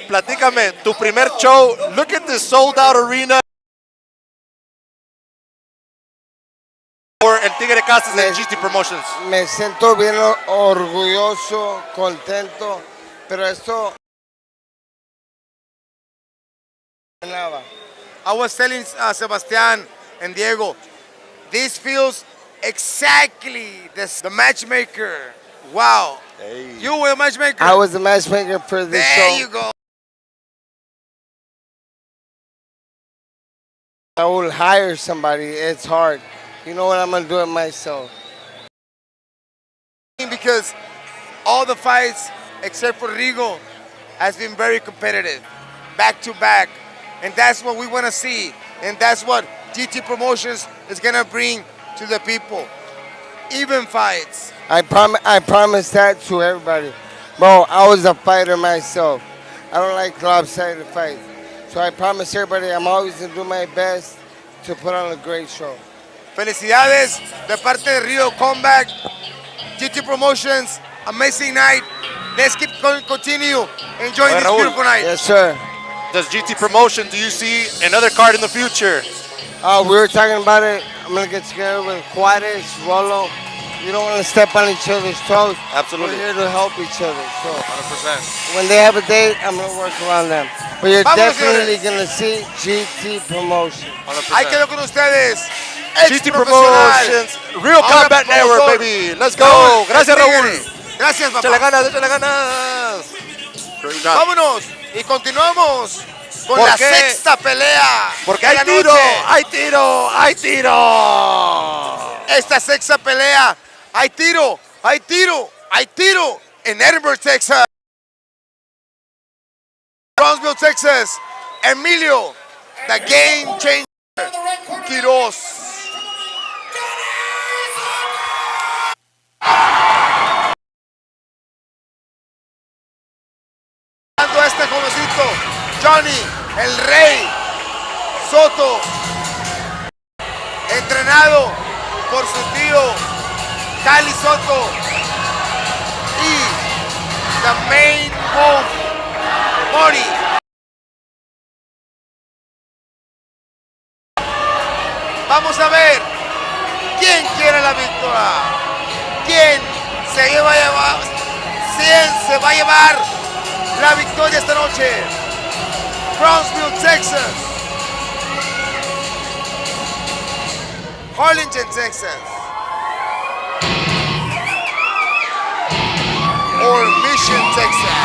Speaker 3: platícame, tu primer show. Look at this sold-out arena. El Tigre Cázares de GT Promotions.
Speaker 11: Me siento bien orgulloso, contento, pero esto...
Speaker 1: I was telling Sebastian and Diego, this feels exactly the matchmaker. Wow.
Speaker 3: Hey.
Speaker 1: You were the matchmaker.
Speaker 11: I was the matchmaker for this show.
Speaker 1: There you go.
Speaker 11: I will hire somebody. It's hard. You know what? I'm going to do it myself.
Speaker 1: Because all the fights, except for Rigo, has been very competitive, back to back. And that's what we want to see. And that's what GT Promotions is going to bring to the people. Even fights.
Speaker 11: I promise that to everybody. Bro, I was a fighter myself. I don't like lopsided fights. So I promise everybody I'm always going to do my best to put on a great show.
Speaker 1: Felicidades de parte de Rio Comeback, GT Promotions, amazing night. Let's continue enjoying this beautiful night.
Speaker 11: Yes, sir.
Speaker 3: Does GT Promotion, do you see another card in the future?
Speaker 11: We were talking about it. I'm going to get together with Juarez, Rolo. You don't want to step on each other's toes.
Speaker 3: Absolutely.
Speaker 11: We're here to help each other. So
Speaker 2: 100%.
Speaker 11: when they have a date, I'm going to work around them. But you're definitely going to see GT Promotion.
Speaker 2: 100%.
Speaker 1: Ahí quedo con ustedes.
Speaker 3: GT Promotions, Real Combat Network, baby. Let's go. Gracias, Raúl.
Speaker 1: Gracias, papá.
Speaker 3: Échale ganas, échale ganas.
Speaker 1: Vámonos y continuamos con la sexta pelea.
Speaker 3: Porque hay tiro, hay tiro, hay tiro.
Speaker 1: Esta sexta pelea, hay tiro, hay tiro, hay tiro en Edinburgh, Texas. Brownsville, Texas. Emilio, the game changer. Quiroz. A este jovencito, Johnny, el Rey Soto, entrenado por su tío, Cali Soto, y the main wolf, Mori. Vamos a ver quién quiere la victoria, quién se va a llevar la victoria esta noche. Brownsville, Texas. Harlingen, Texas. Or Mission, Texas.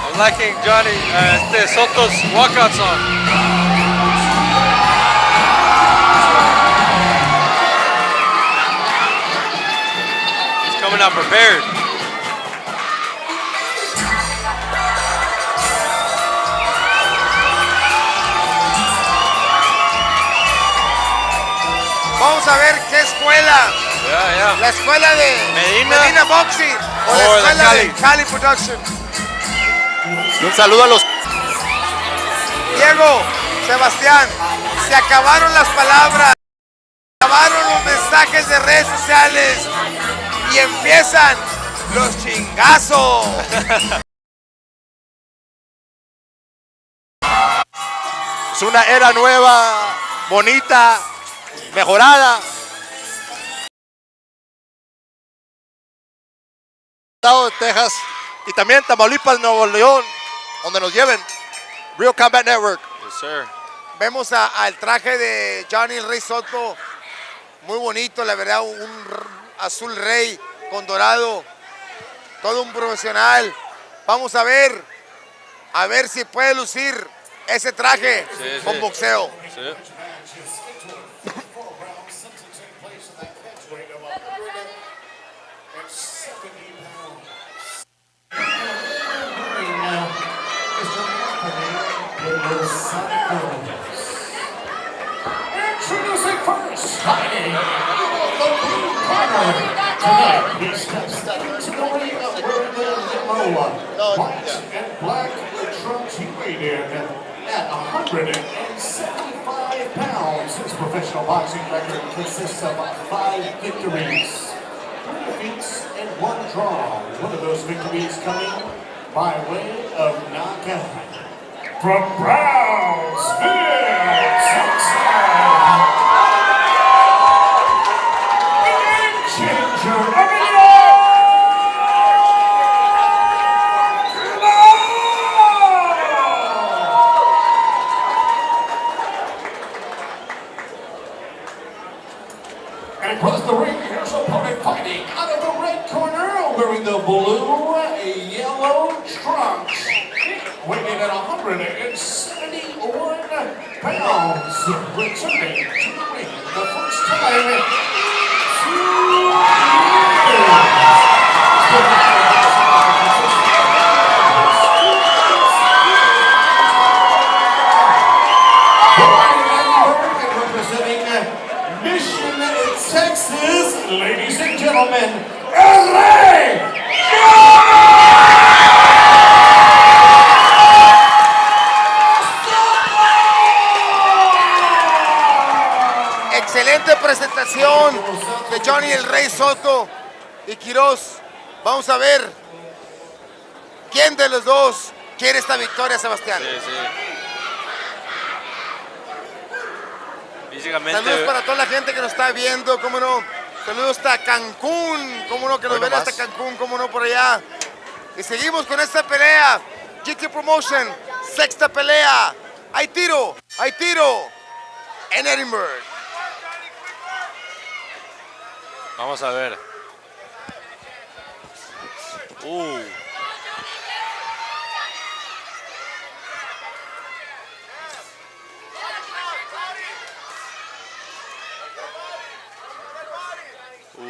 Speaker 2: I'm liking Johnny Soto's walkout song. Coming out prepared.
Speaker 1: Vamos a ver qué escuela. La escuela de Medina Boxing o la escuela de Cali Production.
Speaker 3: Un saludo a los...
Speaker 1: Diego, Sebastián, se acabaron las palabras, se acabaron los mensajes de redes sociales. Y empiezan los chingazos.
Speaker 3: Es una era nueva, bonita, mejorada. Estado de Texas y también Tamaulipas, Nuevo León, donde nos lleven. Real Combat Network.
Speaker 2: Yes, sir.
Speaker 1: Vemos al traje de Johnny el Rey Soto, muy bonito, la verdad, un azul rey con dorado, todo un profesional. Vamos a ver si puede lucir ese traje con boxeo.
Speaker 2: Sí.
Speaker 4: Introducing first, fighting the blue corner. Tonight, he steps into the ring wearing the yellow, white, and black trunks. He weighed in at 175 pounds. His professional boxing record consists of 5 victories, 3 defeats, and 1 draw. One of those victories coming by way of knockout. From Brownsville, Texas, Changer Emilio and across the ring, here's opponent fighting out of the red corner, wearing the blue, yellow trunks. Weighing in at 171 pounds, returning to the ring the first time in 2 years. Representing Mission, Texas, ladies and gentlemen, LA!
Speaker 1: Excelente presentación de Johnny el Rey Soto y Quiroz. Vamos a ver quién de los dos quiere esta victoria, Sebastián.
Speaker 2: Sí. Físicamente.
Speaker 1: Saludos para toda la gente que nos está viendo, cómo no. Saludos hasta Cancún, cómo no, que nos ven hasta Cancún, cómo no, por allá. Y seguimos con esta pelea. GT Promotion, sexta pelea. Hay tiro en Edinburgh.
Speaker 2: Vamos a ver.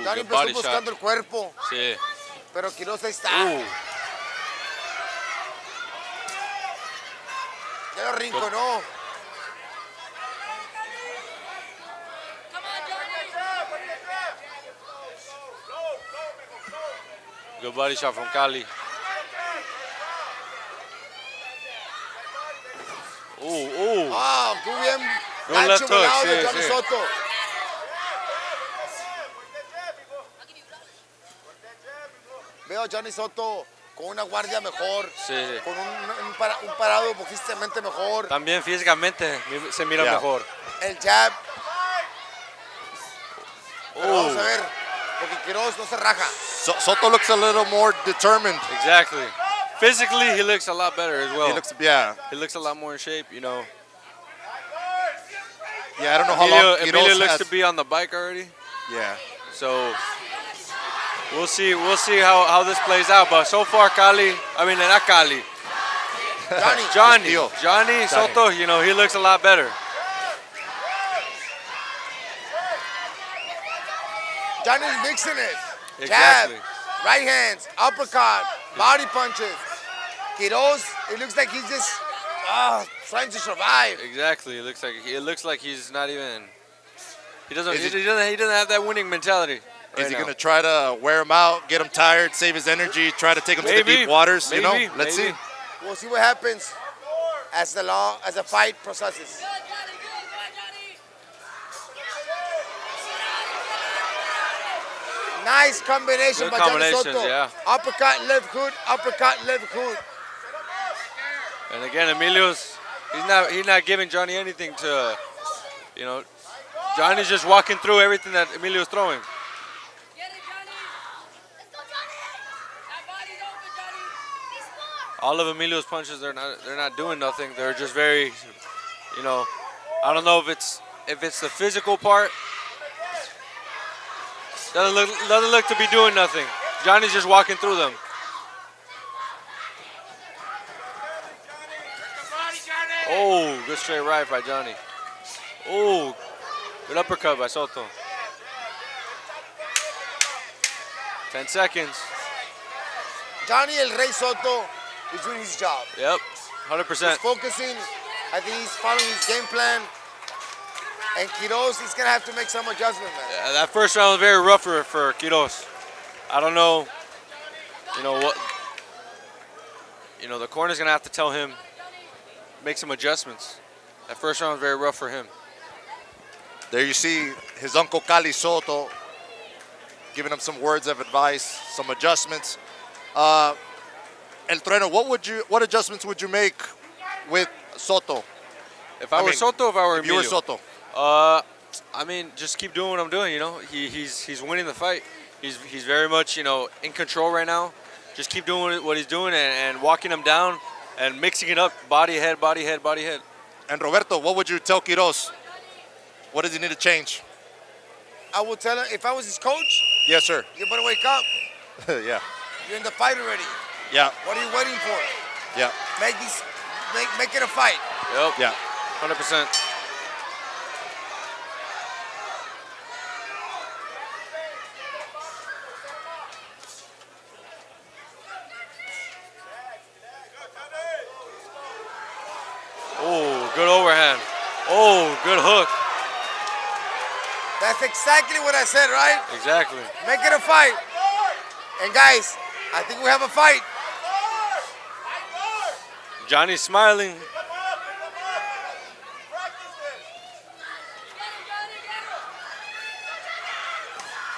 Speaker 1: Johnny empezó buscando el cuerpo.
Speaker 2: Sí.
Speaker 1: Pero Quiroz ahí está. Ya lo rinconó.
Speaker 2: Good body shot from Cali.
Speaker 1: Ah, muy bien.
Speaker 2: Good
Speaker 1: Gancho
Speaker 2: left hook,
Speaker 1: volado de
Speaker 2: sí,
Speaker 1: Johnny
Speaker 2: sí.
Speaker 1: Soto. Veo a Johnny Soto con una guardia mejor,
Speaker 2: Sí.
Speaker 1: con un parado boxísticamente mejor.
Speaker 2: También físicamente se mira
Speaker 3: Yeah.
Speaker 2: mejor.
Speaker 1: El jab. Pero vamos a ver, porque Quiroz no se raja.
Speaker 3: Soto looks a little more determined.
Speaker 2: Exactly. Physically, he looks a lot better as well.
Speaker 3: He looks, yeah.
Speaker 2: He looks a lot more in shape, you know.
Speaker 3: Yeah, I don't know how long
Speaker 2: Emilio
Speaker 3: Quiroz
Speaker 2: looks
Speaker 3: has.
Speaker 2: to be on the bike already.
Speaker 3: Yeah.
Speaker 2: So we'll see how this plays out. But so far, not Cali. Johnny Soto, you know, he looks a lot better.
Speaker 1: Johnny's mixing it.
Speaker 2: Exactly.
Speaker 1: Jab, right hands, uppercut, body punches. Quiroz, it looks like he's just trying to survive.
Speaker 2: Exactly. It looks like he's not even. He doesn't have that winning mentality.
Speaker 3: Is he going to try to wear him out, get him tired, save his energy, try to take him to the deep waters? You know, let's see.
Speaker 1: We'll see what happens as the fight processes. Nice combination by Johnny Soto.
Speaker 2: Yeah.
Speaker 1: Uppercut, left hook, uppercut, left hook.
Speaker 2: And again, Emilio's He's not giving Johnny anything to, you know. Johnny's just walking through everything that Emilio's throwing. All of Emilio's punches, they're not doing nothing. They're just very, you know, I don't know if it's the physical part. Doesn't look to be doing nothing. Johnny's just walking through them. Oh, good straight right by Johnny. Oh, good uppercut by Soto. 10 seconds.
Speaker 1: Johnny El Rey Soto is doing his job.
Speaker 2: Yep, 100%.
Speaker 1: He's focusing. I think he's following his game plan. And Quiroz, he's going to have to make some adjustment, man.
Speaker 2: Yeah, that first round was very rough for Quiroz. I don't know, you know what. You know, the corner's going to have to tell him, make some adjustments. That first round was very rough for him.
Speaker 3: There you see his uncle Cali Soto giving him some words of advice, some adjustments. El Trueno, what adjustments would you make with Soto?
Speaker 2: If I were Soto, if I were Emilio?
Speaker 3: You were Soto.
Speaker 2: I mean, just keep doing what I'm doing. You know, he's winning the fight. He's very much, you know, in control right now. Just keep doing what he's doing and walking him down and mixing it up, body, head, body, head, body, head.
Speaker 3: And Roberto, what would you tell Quiroz? What does he need to change?
Speaker 1: I would tell him, if I was his coach,
Speaker 3: Yes, sir.
Speaker 1: you better wake up.
Speaker 3: Yeah.
Speaker 1: You're in the fight already.
Speaker 3: Yeah.
Speaker 1: What are you waiting for?
Speaker 3: Yeah.
Speaker 1: Make it a fight.
Speaker 2: Yep.
Speaker 3: Yeah.
Speaker 2: 100%. Oh, good overhand. Oh, good hook.
Speaker 1: That's exactly what I said, right?
Speaker 2: Exactly.
Speaker 1: Make it a fight. And guys, I think we have a fight.
Speaker 2: Johnny's smiling.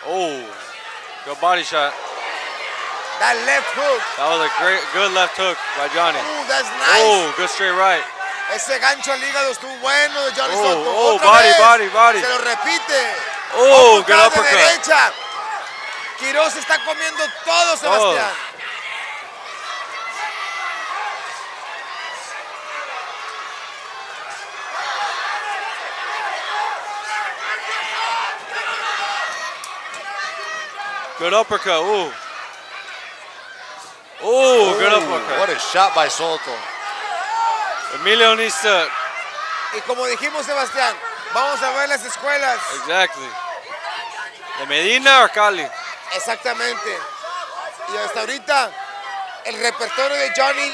Speaker 2: Oh, good body shot.
Speaker 1: That left hook.
Speaker 2: That was a good left hook by Johnny.
Speaker 1: Ooh, that's nice.
Speaker 2: Oh, good straight right.
Speaker 1: Ese gancho al hígado estuvo bueno de Johnny
Speaker 2: Oh,
Speaker 1: Soto.
Speaker 2: oh,
Speaker 1: Otra
Speaker 2: body,
Speaker 1: vez.
Speaker 2: body.
Speaker 1: Se lo repite.
Speaker 2: Oh, good
Speaker 1: De
Speaker 2: uppercut.
Speaker 1: derecha. Quiroz está comiendo todo, Sebastián.
Speaker 2: Good uppercut. Ooh. Oh, good uppercut.
Speaker 3: What a shot by Soto.
Speaker 2: Emilio needs to.
Speaker 1: Y como dijimos, Sebastián, vamos a ver las escuelas.
Speaker 2: Exactly. ¿De Medina o Cali?
Speaker 1: Exactamente. Y hasta ahorita, el repertorio de Johnny.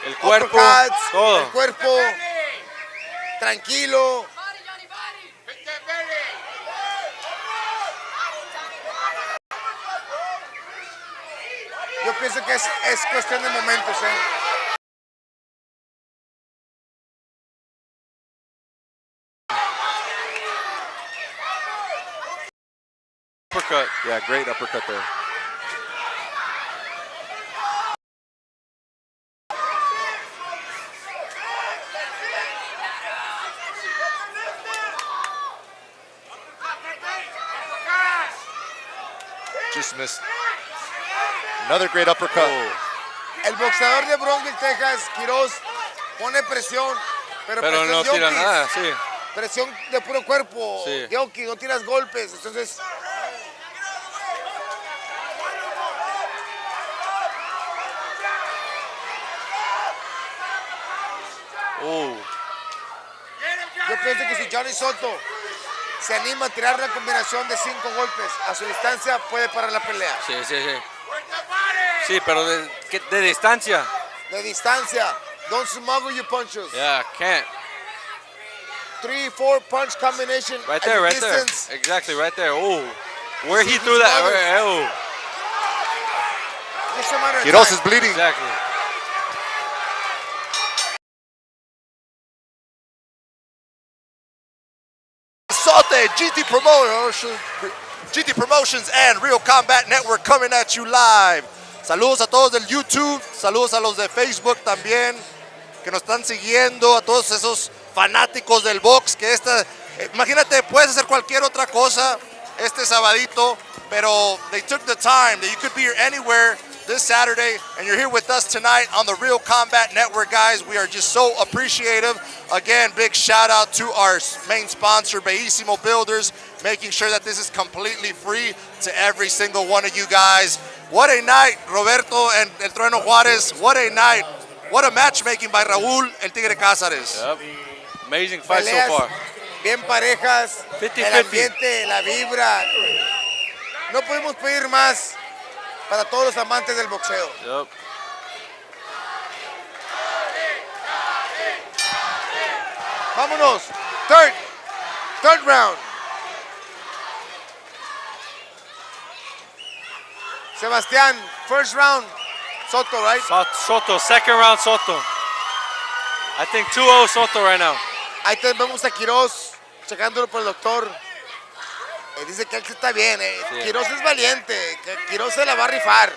Speaker 2: El cuerpo,
Speaker 1: uppercuts,
Speaker 2: todo.
Speaker 1: El cuerpo. Tranquilo. Yo pienso que es cuestión de momentos,
Speaker 2: Uppercut.
Speaker 3: Yeah, great uppercut there. Just missed. Another great uppercut.
Speaker 1: El boxeador de Brownsville, Texas, Quiroz, pone presión, pero
Speaker 2: Pero
Speaker 1: presión
Speaker 2: no tira
Speaker 1: yokis.
Speaker 2: nada, sí.
Speaker 1: Presión de puro cuerpo,
Speaker 2: Sí.
Speaker 1: yoki, no tiras golpes, entonces...
Speaker 2: Oh.
Speaker 1: Yo pienso que si Johnny Soto se anima a tirar una combinación de 5 golpes a su distancia, puede parar la pelea.
Speaker 2: Sí, sí, sí. Sí, pero de distancia.
Speaker 1: De distancia. Don't smuggle your punches.
Speaker 2: Yeah, can't.
Speaker 1: 3-4 punch combination.
Speaker 2: Right
Speaker 1: at
Speaker 2: there,
Speaker 1: the
Speaker 2: right
Speaker 1: distance.
Speaker 2: there. Exactly, right there. Oh. Where he
Speaker 1: See,
Speaker 2: threw
Speaker 1: he's
Speaker 2: that.
Speaker 1: bothered.
Speaker 2: Oh.
Speaker 1: Just a matter of
Speaker 3: Quiroz
Speaker 1: time.
Speaker 3: is bleeding.
Speaker 2: Exactly.
Speaker 3: Saute, GT Promotions and Real Combat Network coming at you live Saludos a todos del YouTube, saludos a los de Facebook también, que nos están siguiendo, a todos esos fanáticos del box, que imagínate, puedes hacer cualquier otra cosa este sabadito, pero they took the time that you could be here anywhere this Saturday, and you're here with us tonight on the Real Combat Network, guys. We are just so appreciative. Again, big shout out to our main sponsor, Bellissimo Builders, making sure that this is completely free to every single one of you guys. What a night, Roberto and El Trueno Juárez. What a night. What a matchmaking by Raúl El Tigre Cázares.
Speaker 2: Yep. Amazing fight
Speaker 1: Peleas
Speaker 2: so far.
Speaker 1: Bien parejas,
Speaker 2: 50-50.
Speaker 1: el ambiente, la vibra. No pudimos pedir más para todos los amantes del boxeo.
Speaker 2: Yep.
Speaker 1: Vámonos. Third round. Sebastián, first round, Soto, right?
Speaker 2: Soto, second round Soto. I think 2-0 Soto right now.
Speaker 1: Ahí vemos a Quiroz, checándolo por el doctor. Dice que él sí está bien.
Speaker 2: Sí.
Speaker 1: Quiroz es valiente, que Quiroz se la va a rifar.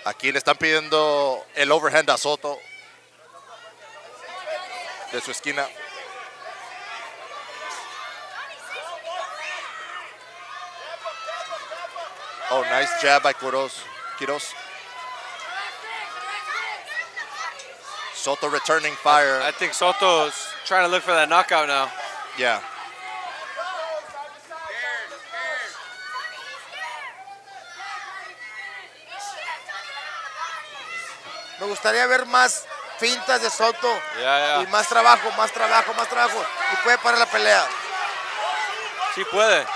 Speaker 3: Aquí le están pidiendo el overhand a Soto de su esquina. Oh, nice jab by Quiroz. Soto returning fire.
Speaker 2: I think Soto's trying to look for that knockout now.
Speaker 3: Yeah.
Speaker 1: Me gustaría ver más fintas de Soto.
Speaker 2: Yeah.
Speaker 1: Y más trabajo. Y puede parar la pelea.
Speaker 2: Sí puede.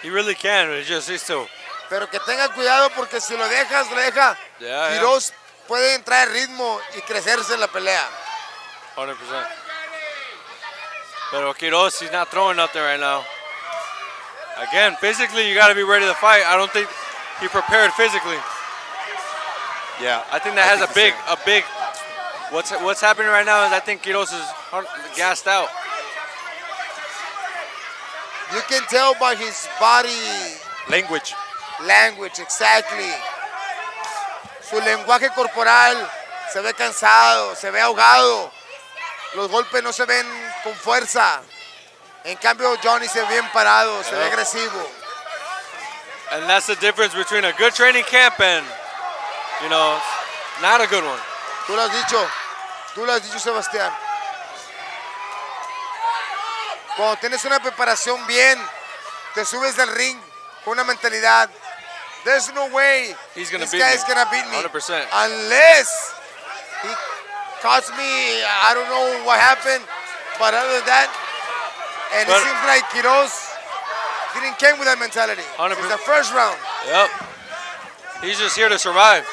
Speaker 2: He really can, it just needs to.
Speaker 1: Pero que tenga cuidado porque si lo deja.
Speaker 2: Yeah.
Speaker 1: Quiroz puede entrar en ritmo y crecerse en la pelea.
Speaker 2: 100%. Pero Quiroz, he's not throwing nothing right now. Again, physically, you got to be ready to fight. I don't think he prepared physically.
Speaker 3: Yeah.
Speaker 2: I think that has a big. What's happening right now is I think Quiroz is gassed out.
Speaker 1: You can tell by his body
Speaker 3: language,
Speaker 1: exactly. Su lenguaje corporal se ve cansado, se ve ahogado. Los golpes no se ven con fuerza. En cambio, Johnny se ve bien parado, se ve agresivo.
Speaker 2: And that's the difference between a good training camp and, not a good one.
Speaker 1: Tú lo has dicho, Sebastián. Cuando tienes una preparación bien, te subes del ring con una mentalidad. There's no way this guy is gonna beat me
Speaker 2: 100%.
Speaker 1: unless he cost me. I don't know what happened, but other than that, and it seems like Quiroz didn't came with that mentality.
Speaker 2: 100%.
Speaker 1: It's the first round.
Speaker 2: Yep. He's just here to survive.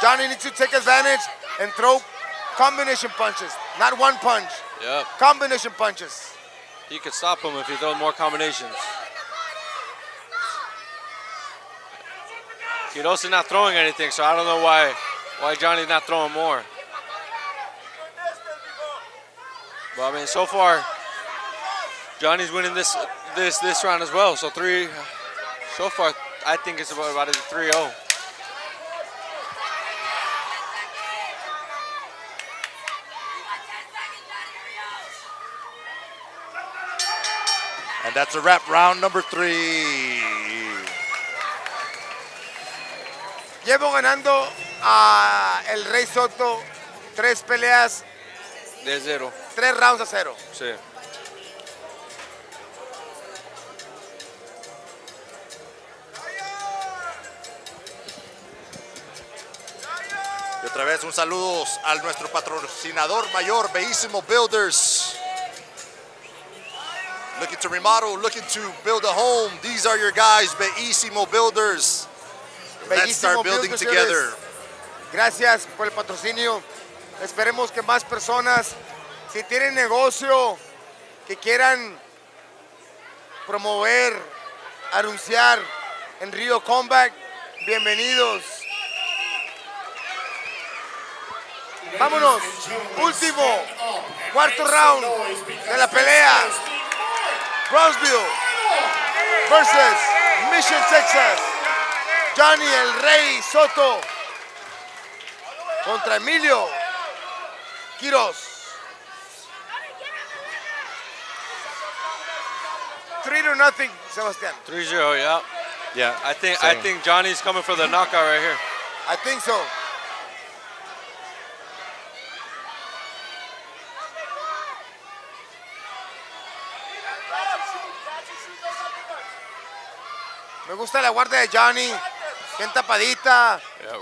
Speaker 1: Johnny needs to take advantage and throw combination punches, not one punch.
Speaker 2: Yep.
Speaker 1: Combination punches.
Speaker 2: He could stop him if he throws more combinations. Quiroz is not throwing anything, so I don't know why Johnny's not throwing more. But I mean, so far, Johnny's winning this round as well. So so far, I think it's about a 3-0.
Speaker 3: And that's a wrap, round number 3.
Speaker 1: Llevo ganando a el Rey Soto 3 peleas.
Speaker 2: De 0.
Speaker 1: 3 rounds a 0.
Speaker 2: Sí.
Speaker 3: Y otra vez un saludo a nuestro patrocinador mayor, Bellissimo Builders. Looking to remodel, looking to build a home. These are your guys, Bellissimo Builders. Let's start building together.
Speaker 1: Gracias por el patrocinio. Esperemos que más personas, si tienen negocio, que quieran promover, anunciar en Rio Combat. Bienvenidos. Vámonos. Último, cuarto round de la pelea. Brownsville versus Mission, Texas. Johnny el Rey Soto contra Emilio Quiroz. 3-0, Sebastián.
Speaker 2: 3-0, yeah.
Speaker 3: Yeah.
Speaker 2: I think Johnny's coming for the knockout right here.
Speaker 1: I think so. Me gusta la guardia de Johnny, bien tapadita,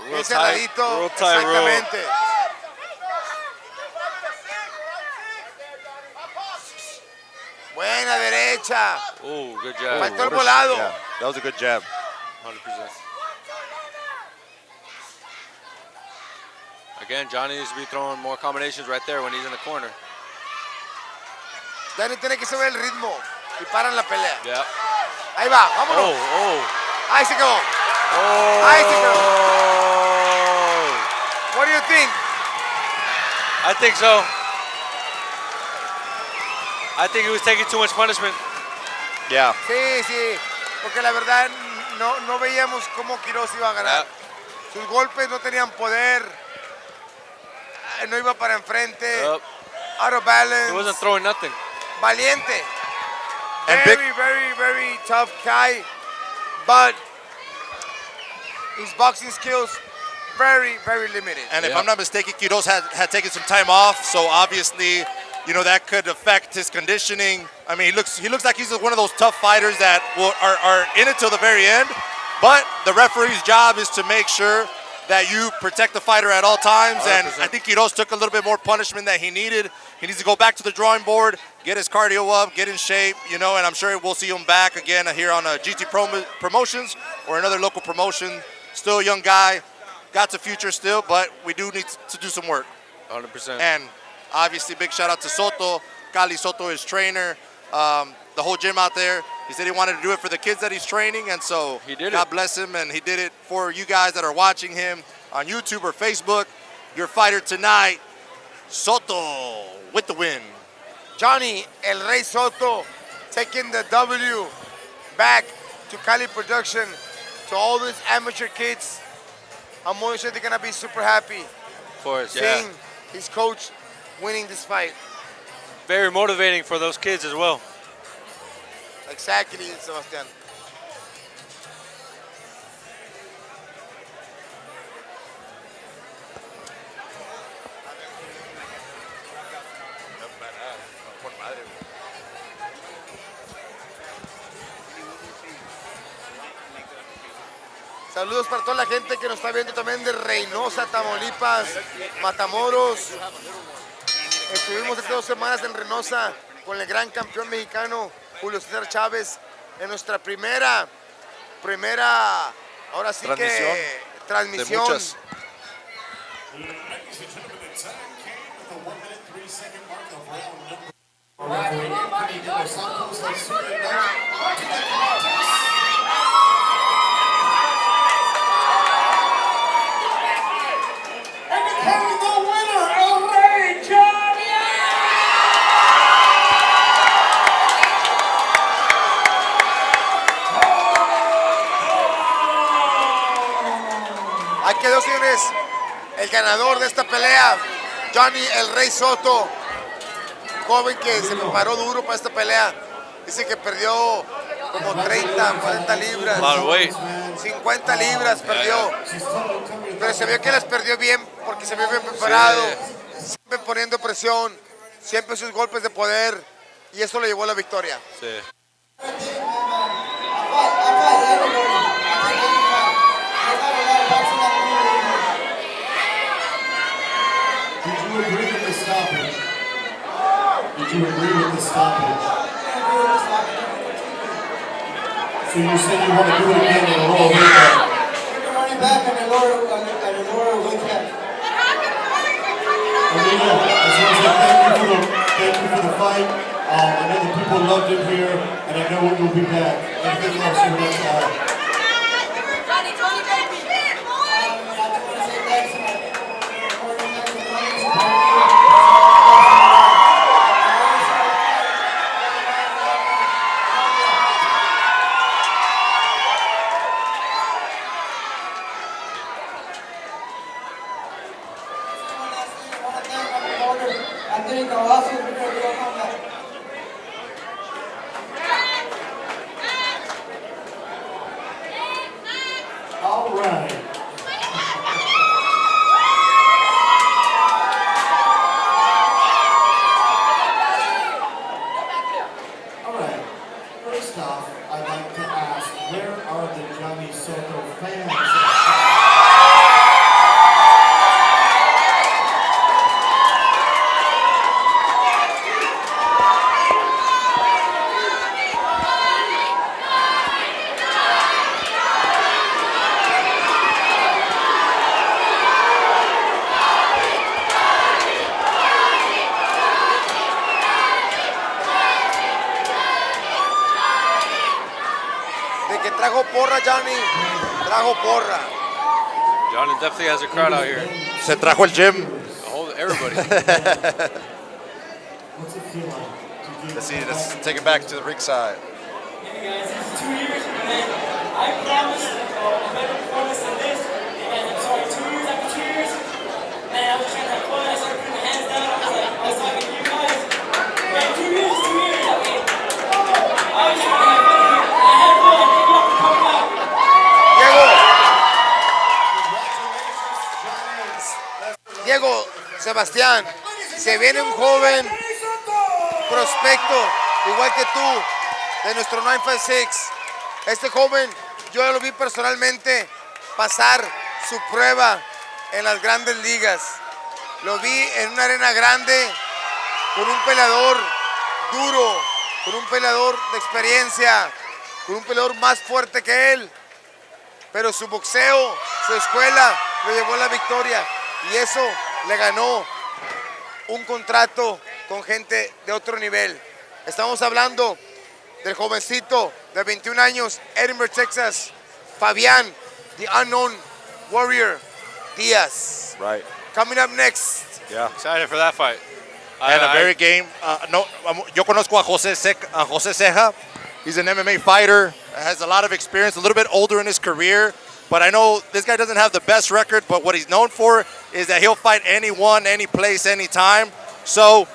Speaker 1: bien cerradito.
Speaker 2: Real tight,
Speaker 1: exactamente. Buena derecha.
Speaker 2: Oh, good jab.
Speaker 1: Faltó el volado.
Speaker 3: Yeah, that was a good jab.
Speaker 2: 100%. Again, Johnny needs to be throwing more combinations right there when he's in the corner.
Speaker 1: Johnny tiene que saber el ritmo y paran la pelea.
Speaker 2: Yeah.
Speaker 1: Ahí va, vámonos. Ahí se quedó. Ahí se quedó. What do you think?
Speaker 2: I think so. I think he was taking too much punishment.
Speaker 3: Yeah.
Speaker 1: Sí, porque la verdad no veíamos cómo Quiroz iba a ganar. Sus golpes no tenían poder, no iba para enfrente, out of balance.
Speaker 2: He wasn't throwing nothing.
Speaker 1: Valiente.
Speaker 3: And
Speaker 1: very tough guy, but his boxing skills very limited.
Speaker 3: And if I'm not mistaken, Quiroz had taken some time off, so obviously, you know, that could affect his conditioning. I mean, he looks like he's one of those tough fighters that are in it till the very end. But the referee's job is to make sure that you protect the fighter at all times.
Speaker 2: 100%.
Speaker 3: And I think Quiroz took a little bit more punishment than he needed. He needs to go back to the drawing board, get his cardio up, get in shape, you know, and I'm sure we'll see him back again here on GT Promotions or another local promotion. Still a young guy, got the future still, but we do need to do some work.
Speaker 2: 100%.
Speaker 3: And obviously, big shout out to Soto, Cali Soto, his trainer, the whole gym out there. He said he wanted to do it for the kids that he's training, and so God bless him, and he did it for you guys that are watching him on YouTube or Facebook. Your fighter tonight, Soto, with the win.
Speaker 1: Johnny El Rey Soto taking the W back to Cali Production, to all these amateur kids. I'm sure they're gonna be super happy
Speaker 2: Of course,
Speaker 1: seeing his coach winning this fight.
Speaker 2: Very motivating for those kids as well.
Speaker 1: Exactly, Sebastián. Saludos para toda la gente que nos está viendo también de Reynosa, Tamaulipas, Matamoros. Estuvimos hace 2 semanas en Reynosa con el gran campeón mexicano Julio César Chávez en nuestra primera, ahora sí que transmisión.
Speaker 3: De muchas.
Speaker 1: Ahí quedó, señores, el ganador de esta pelea, Johnny El Rey Soto, joven que se preparó duro para esta pelea. Dice que perdió como 30, 40 libras. 50 libras perdió. Pero se vio que las perdió bien porque se vio bien preparado, siempre poniendo presión, siempre sus golpes de poder, y eso le llevó a la victoria.
Speaker 2: Sí.
Speaker 4: Did you agree with the stoppage? Did you agree with the stoppage? So you said you want to do it again in a lower weight cut?
Speaker 13: We're going to run it back on the lower weight cut.
Speaker 4: Emilio, I just want to say thank you for the fight. I know the people loved it here, and I know we'll be back. Anything else you want to add? First off, I'd like to ask, where are the Johnny Soto fans?
Speaker 1: De que trajo porra, Johnny. Trajo porra.
Speaker 2: Johnny definitely has a crowd out here.
Speaker 3: Se trajo el gym.
Speaker 2: Everybody.
Speaker 3: Let's see. Let's take it back to the ringside.
Speaker 13: Hey guys, this is 2 years, man. I promised a better performance than this. And I'm sorry, 2 years after 2 years, man, I was trying to have fun. I started putting my hands down. I was talking to you guys. Man, 2 years is 2 years. I mean, I was trying to have fun here. And I had fun. Thank you all for coming out.
Speaker 1: Diego, Sebastián, se viene un joven prospecto, igual que tú, de nuestro 956. Este joven, yo lo vi personalmente pasar su prueba en las grandes ligas. Lo vi en una arena grande, con un peleador duro, con un peleador de experiencia, con un peleador más fuerte que él. Pero su boxeo, su escuela, lo llevó a la victoria. Y eso le ganó un contrato con gente de otro nivel. Estamos hablando del jovencito de 21 años, Edinburgh, Texas, Fabián, the unknown warrior, Diaz.
Speaker 3: Right.
Speaker 1: Coming up next.
Speaker 3: Yeah.
Speaker 2: Excited for that fight.
Speaker 3: And a very game. Yo conozco a Jose Ceja. He's an MMA fighter. Has a lot of experience. A little bit older in his career. But I know this guy doesn't have the best record, but what he's known for is that he'll fight anyone, any place, anytime. So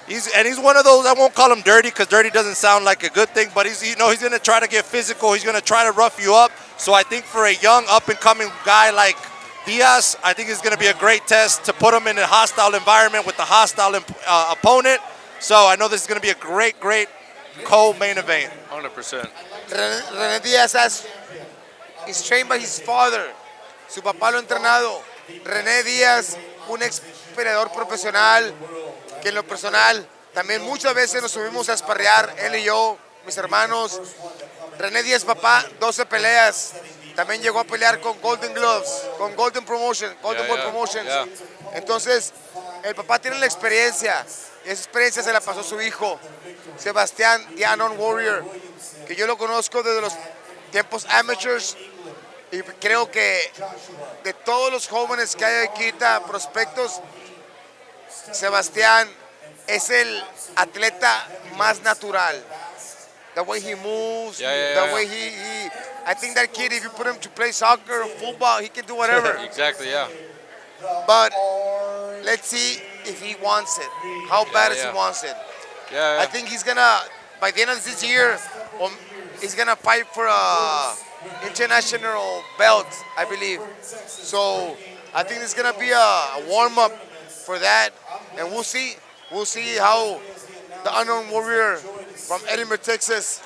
Speaker 3: he's one of those, I won't call him dirty because dirty doesn't sound like a good thing, but he's going to try to get physical. He's going to try to rough you up. So I think for a young up-and-coming guy like Diaz, I think it's going to be a great test to put him in a hostile environment with a hostile opponent. So I know this is going to be a great, great co-main event.
Speaker 2: 100%.
Speaker 1: René Díaz is trained by his father. Su papá lo ha entrenado. René Díaz, un ex peleador profesional, que en lo personal también muchas veces nos subimos a esparrear, él y yo, mis hermanos. René Díaz, papá, 12 peleas. También llegó a pelear con Golden Gloves, con Golden Promotion, Golden Boy Promotions. Entonces, el papá tiene la experiencia. Y esa experiencia se la pasó a su hijo, Sebastián, the Unknown Warrior, que yo lo conozco desde los tiempos amateurs. Y creo que de todos los jóvenes que hay aquí, prospectos, Sebastián es el atleta más natural. The way he moves, the way he I think that kid, if you put him to play soccer or football, he can do whatever.
Speaker 2: Exactly, yeah.
Speaker 1: But let's see if he wants it. How bad he wants it.
Speaker 2: Yeah.
Speaker 1: I think he's gonna, by the end of this year, he's gonna fight for a international belt, I believe. So I think it's gonna be a warm-up for that, and we'll see. We'll see how the Unknown Warrior from Edinburgh, Texas,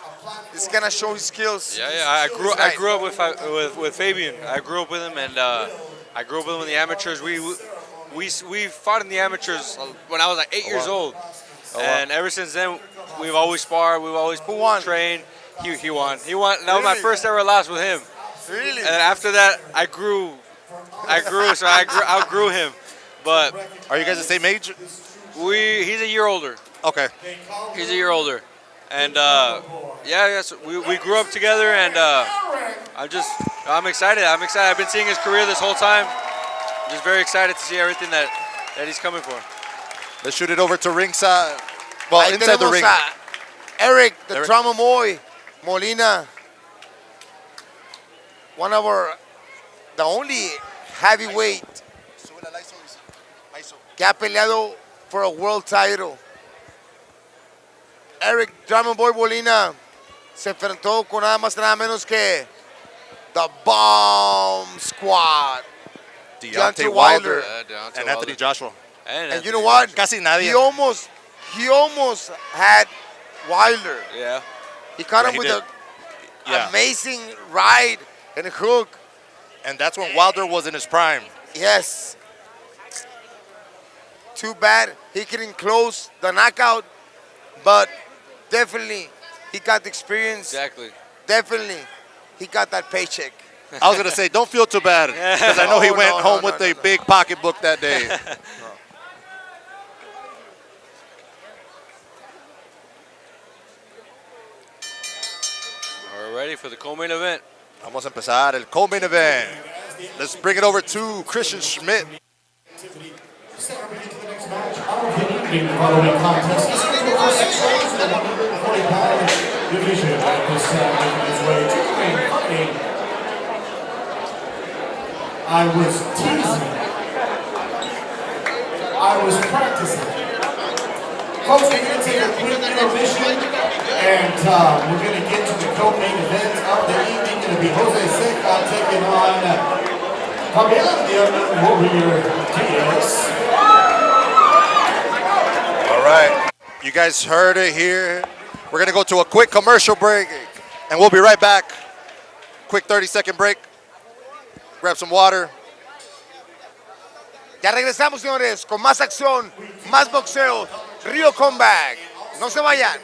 Speaker 1: is gonna show his skills.
Speaker 2: Yeah. I grew up with Fabian. I grew up with him, and I grew up with him in the amateurs. We fought in the amateurs when I was like 8 years old, and ever since then we've always sparred. We've always trained. He won. He won. That was my first ever loss with him.
Speaker 1: Really?
Speaker 2: And after that, I grew. So I outgrew him. But
Speaker 3: are you guys the same age?
Speaker 2: He's a year older.
Speaker 3: Okay.
Speaker 2: He's a year older, and we grew up together, and I'm excited. I've been seeing his career this whole time. I'm just very excited to see everything that he's coming for.
Speaker 3: Let's shoot it over to ringside. Well, inside the ring.
Speaker 1: Eric, the Trauma Boy Molina, the only heavyweight que ha peleado for a world title. Eric Drama Boy Molina se enfrentó con nada más nada menos que the Bomb Squad.
Speaker 3: Deontay Wilder and Anthony Joshua.
Speaker 1: And you know what?
Speaker 3: Casi nadie.
Speaker 1: He almost had Wilder.
Speaker 2: Yeah.
Speaker 1: He caught
Speaker 3: Yeah,
Speaker 1: him
Speaker 3: he
Speaker 1: with
Speaker 3: did.
Speaker 1: an amazing ride and hook.
Speaker 3: And that's when Wilder was in his prime.
Speaker 1: Yes. Too bad he couldn't close the knockout, but definitely he got the experience.
Speaker 2: Exactly.
Speaker 1: Definitely he got that paycheck.
Speaker 3: I was going to say, don't feel too bad, because I know he went home with a big pocketbook that day.
Speaker 2: We're ready for the co-main event.
Speaker 3: Vamos a empezar el co-main event. Let's bring it over to Christian Schmidt.
Speaker 4: The following contest is scheduled for 6 rounds in the 140-pound division. At this time, making his way to the ring, fighting. I was teasing. I was practicing. Folks, we're going to take a quick intermission, and we're going to get to the co-main event of the evening. Going to be Jose Seca taking on Fabian the Urban Warrior Diaz.
Speaker 3: All right, you guys heard it here. We're going to go to a quick commercial break, and we'll be right back. Quick 30-second break. Grab some water.
Speaker 1: Ya regresamos, señores, con más acción, más boxeo, Rio Comeback. No se vayan.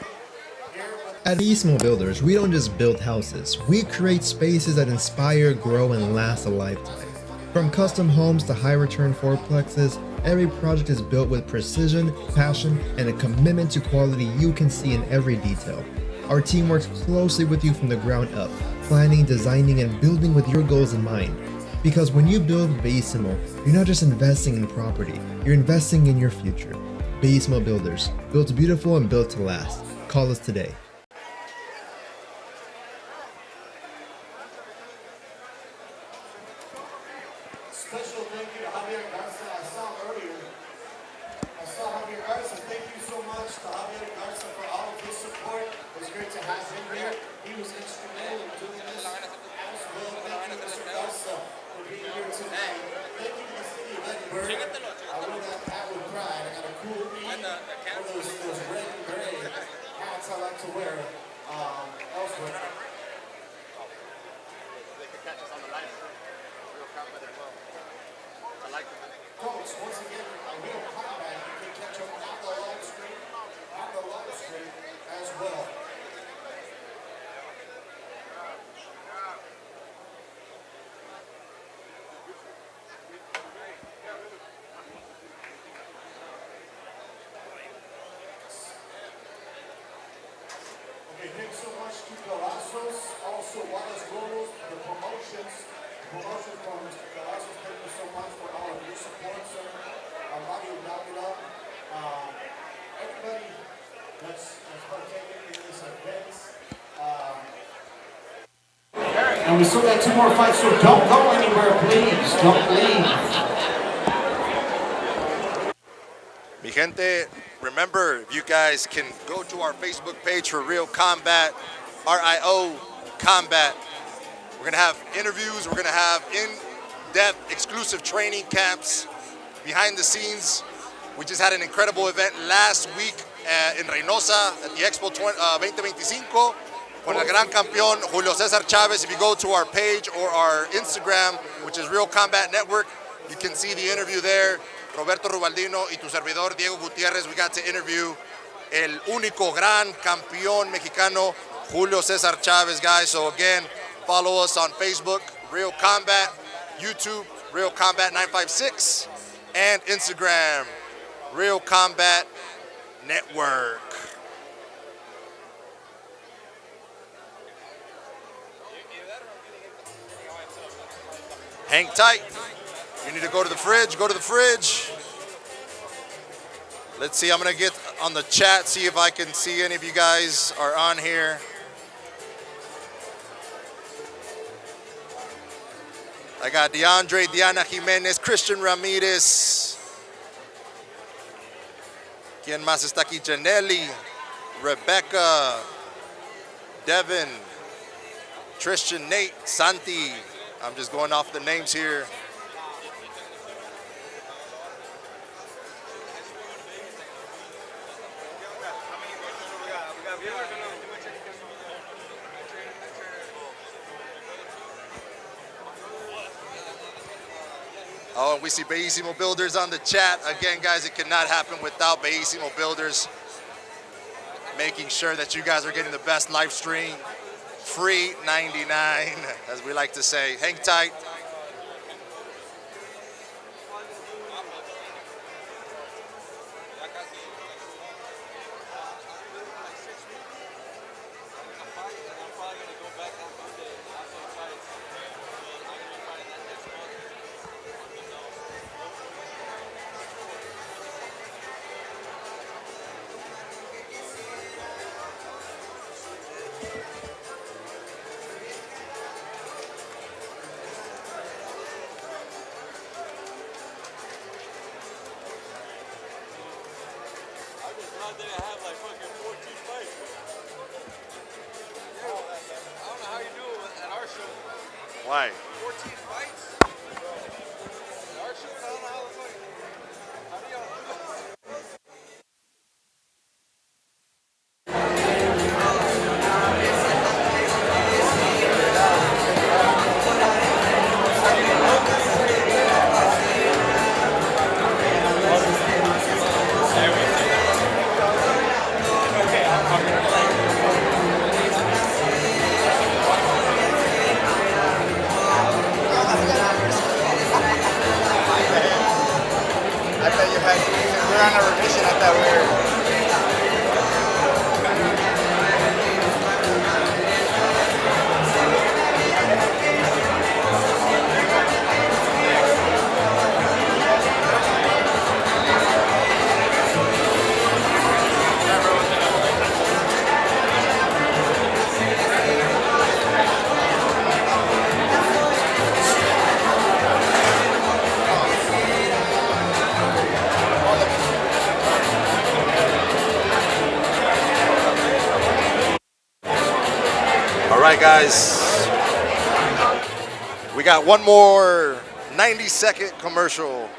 Speaker 8: At Beastmo Builders, we don't just build houses, we create spaces that inspire, grow, and last a lifetime. From custom homes to high-return fourplexes, every project is built with precision, passion, and a commitment to quality you can see in every detail. Our team works closely with you from the ground up, planning, designing, and building with your goals in mind. Because when you build Beastmo, you're not just investing in property, you're investing in your future. Beastmo Builders, built beautiful and built to last. Call us today.
Speaker 4: Special thank you to Javier Garza. I saw Javier Garza. Thank you so much to Javier Garza for all of his support. It was great to have him here. He was instrumental in doing this as well. Thank you, Mr. Garza, for being here tonight. Thank you to the city of Edinburgh. I wore that hat with pride. I got a cool E. One of those red and gray hats I like to wear elsewhere. Folks, once again, Real Combat, you can catch them on the live stream as well. Okay, thanks so much to Galazos, also Wallace Global, the promotions from Mr. Galazos. Thank you so much for all of your support, sir. Mario Davila, everybody that's partaking in this event. And we still got 2 more fights, so don't go anywhere, please. Don't leave.
Speaker 3: Mi gente, remember, if you guys can go to our Facebook page for Real Combat, RIO Combat. We're going to have interviews. We're going to have in-depth exclusive training camps, behind the scenes. We just had an incredible event last week in Reynosa at the Expo 2025 con el gran campeón Julio Cesar Chavez. If you go to our page or our Instagram, which is Real Combat Network, you can see the interview there. Roberto Rubaldino y tu servidor Diego Gutierrez, we got to interview el único gran campeón mexicano Julio Cesar Chavez, guys. So again, follow us on Facebook, Real Combat, YouTube, Real Combat 956, and Instagram, Real Combat Network. Hang tight. You need to go to the fridge, go to the fridge. Let's see, I'm gonna get on the chat, see if I can see any of you guys are on here. I got DeAndre, Diana Jimenez, Christian Ramirez. ¿Quién más está aquí? Janelli, Rebecca, Devin, Tristan, Nate, Santi. I'm just going off the names here. Oh, and we see Bellissimo Builders on the chat. Again, guys, it cannot happen without Bellissimo Builders making sure that you guys are getting the best live stream. Free 99, as we like to say. Hang tight. Why?
Speaker 15: 14 fights? Our show, I don't know how the fuck. How do y'all do it?
Speaker 7: I thought you had, we're on a revision, I thought we were.
Speaker 3: All right, guys. We got one more 90-second commercial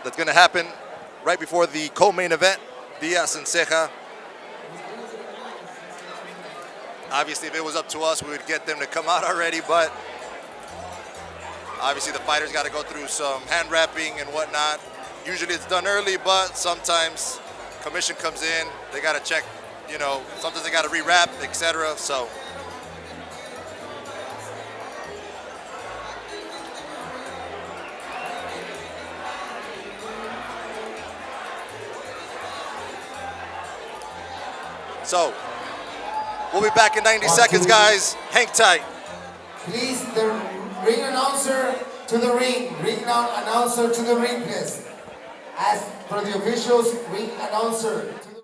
Speaker 3: that's going to happen right before the co-main event, Diaz and Ceja. Obviously, if it was up to us, we would get them to come out already, but obviously the fighters got to go through some hand wrapping and whatnot. Usually it's done early, but sometimes commission comes in, they got to check, you know, sometimes they got to rewrap, etc. So we'll be back in 90 seconds, guys. Hang tight.
Speaker 5: Please, the ring announcer to the ring. Ring announcer to the ring, please. As for the officials, ring announcer to the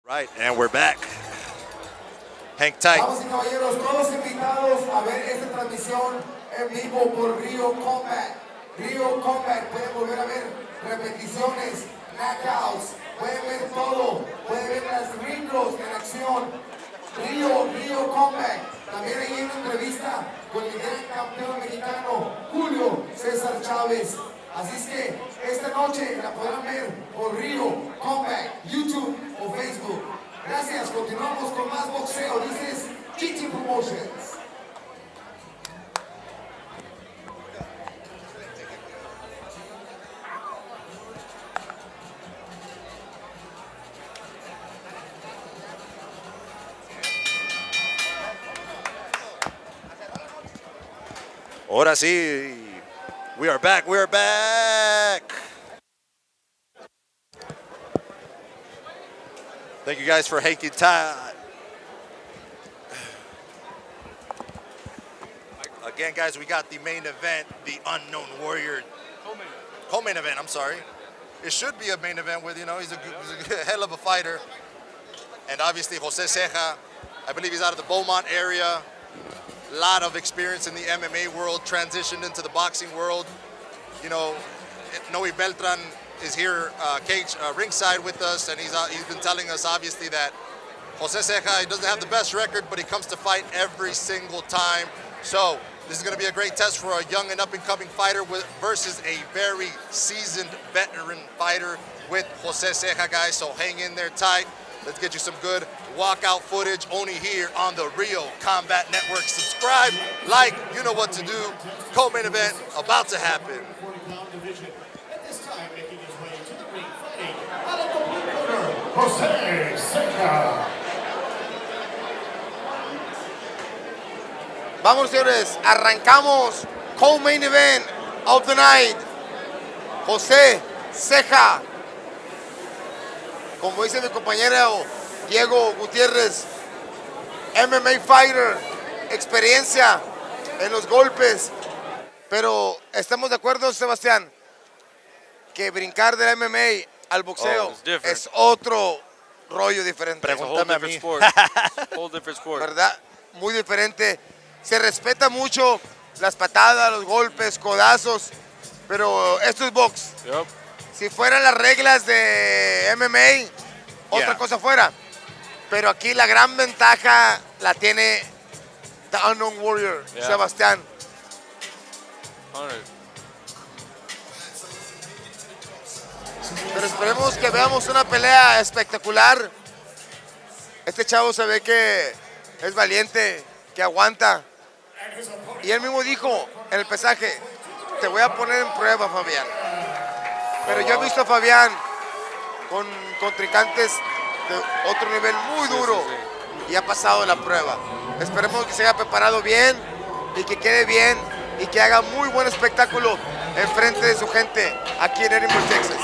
Speaker 3: Right, and we're back. Hang tight.
Speaker 5: Damas y caballeros, todos invitados a ver esta transmisión en vivo por Rio Combat. Rio Combat, pueden volver a ver repeticiones, knockouts, pueden ver todo, pueden ver las ringos en acción. Rio Combat. También hay una entrevista con el gran campeón mexicano, Julio César Chávez. Así es que esta noche la podrán ver por Rio Combat, YouTube o Facebook. Gracias, continuamos con más boxeo. This is GT Promotions.
Speaker 3: Ahora sí, we are back, we are back. Thank you guys for hanging tight. Again, guys, we got the main event, the Unknown Warrior. Co-main event, I'm sorry. It should be a main event with, he's a hell of a fighter. And obviously, Jose Ceja, I believe he's out of the Beaumont area. Lot of experience in the MMA world, transitioned into the boxing world. Noe Beltran is here ringside with us, and he's been telling us obviously that Jose Ceja, he doesn't have the best record, but he comes to fight every single time. So this is going to be a great test for a young and up-and-coming fighter versus a very seasoned veteran fighter with Jose Ceja, guys. So hang in there tight. Let's get you some good walkout footage only here on the Rio Combat Network. Subscribe, like, you know what to do. Co-main event about to happen.
Speaker 4: Jose Ceja.
Speaker 1: Vamos, señores, arrancamos co-main event of the night. Jose Ceja. Como dice mi compañero Diego Gutiérrez, MMA fighter, experiencia en los golpes. Pero estamos de acuerdo, Sebastián, que brincar del MMA al boxeo es otro rollo diferente.
Speaker 2: Pregúntame a mí. Whole different sport.
Speaker 1: ¿Verdad? Muy diferente. Se respeta mucho las patadas, los golpes, codazos, pero esto es box.
Speaker 2: Yep.
Speaker 1: Si fueran las reglas de MMA, otra cosa fuera. Pero aquí la gran ventaja la tiene The Unknown Warrior, Sebastián. Pero esperemos que veamos una pelea espectacular. Este chavo se ve que es valiente, que aguanta. Y él mismo dijo en el pesaje, te voy a poner en prueba, Fabián. Pero yo he visto a Fabián con contrincantes de otro nivel muy duro y ha pasado la prueba. Esperemos que se haya preparado bien y que quede bien y que haga muy buen espectáculo en frente de su gente aquí en Edinburgh, Texas.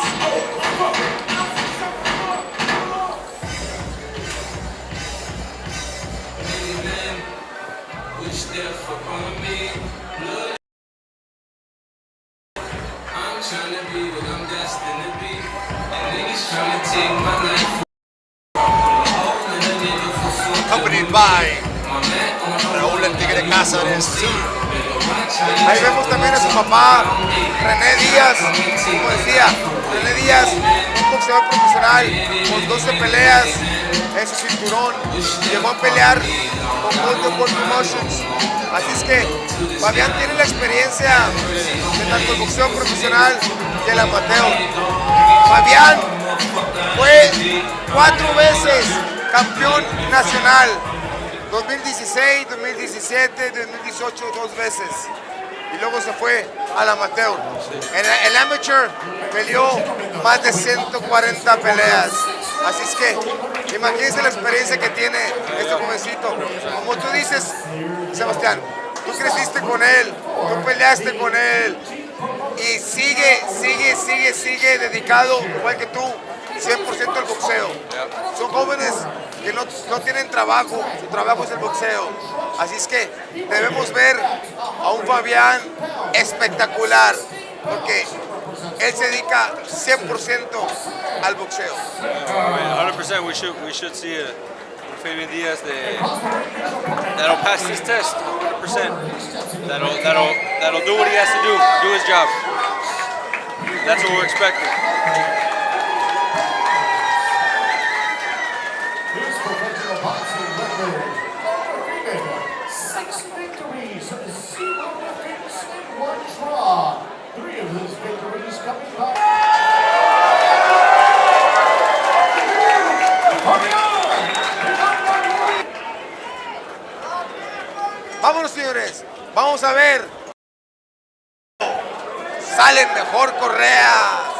Speaker 3: Accompanied by Raúl El Tigre Cáceres.
Speaker 1: Ahí vemos también a su papá, René Díaz, como decía, René Díaz, un boxeador profesional con 12 peleas en su cinturón, llegó a pelear con Golden World Promotions. Así es que Fabián tiene la experiencia de tanto el boxeo profesional y el amateur. Fabián fue 4 veces campeón nacional, 2016, 2017, 2018, 2 veces. Y luego se fue al amateur. En el amateur peleó más de 140 peleas. Así es que imagínense la experiencia que tiene este jovencito. Como tú dices, Sebastián, tú creciste con él, tú peleaste con él. Y sigue dedicado, igual que tú, 100% al boxeo. Son jóvenes que no tienen trabajo, su trabajo es el boxeo. Así es que debemos ver a un Fabián espectacular, porque él se dedica 100% al boxeo.
Speaker 2: 100%, we should see a Fabian Diaz that'll pass this test, 100%. That'll do what he has to do his job. That's what we're expecting.
Speaker 4: His professional boxing record. 6 victories, 0 defeats, and 1 draw. 3 of his victories
Speaker 1: señores. Vamos a ver. Salen mejor Correa.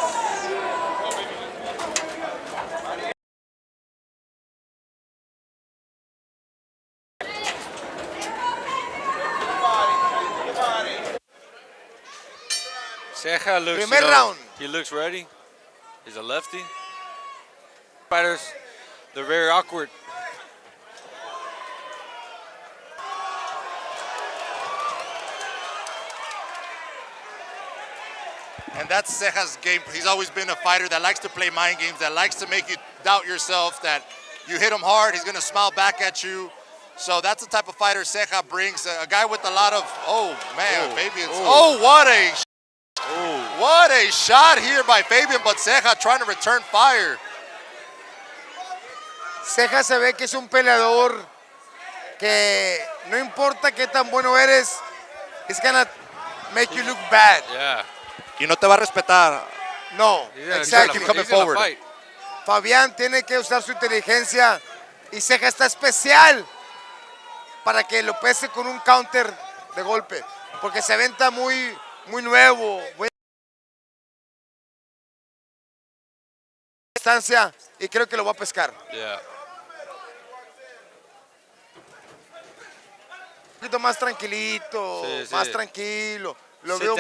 Speaker 2: Ceja looks,
Speaker 1: Primer round.
Speaker 2: He looks ready. He's a lefty. Fighters, they're very awkward.
Speaker 3: And that's Ceja's game. He's always been a fighter that likes to play mind games, that likes to make you doubt yourself, that you hit him hard, he's going to smile back at you. So that's the type of fighter Ceja brings. A guy with a lot of, oh man, Fabian. Oh, what a shot here by Fabian, but Ceja trying to return fire.
Speaker 1: Ceja se ve que es un peleador que no importa qué tan bueno eres, it's gonna make you look bad.
Speaker 2: Yeah.
Speaker 3: Y no te va a respetar.
Speaker 1: No, exactly.
Speaker 3: Coming forward.
Speaker 1: Fabián tiene que usar su inteligencia y Ceja está especial para que lo pese con un counter de golpe, porque se aventa muy nuevo, muy distancia y creo que lo va a pescar.
Speaker 2: Yeah.
Speaker 1: Un poquito más tranquilito, más tranquilo. Lo veo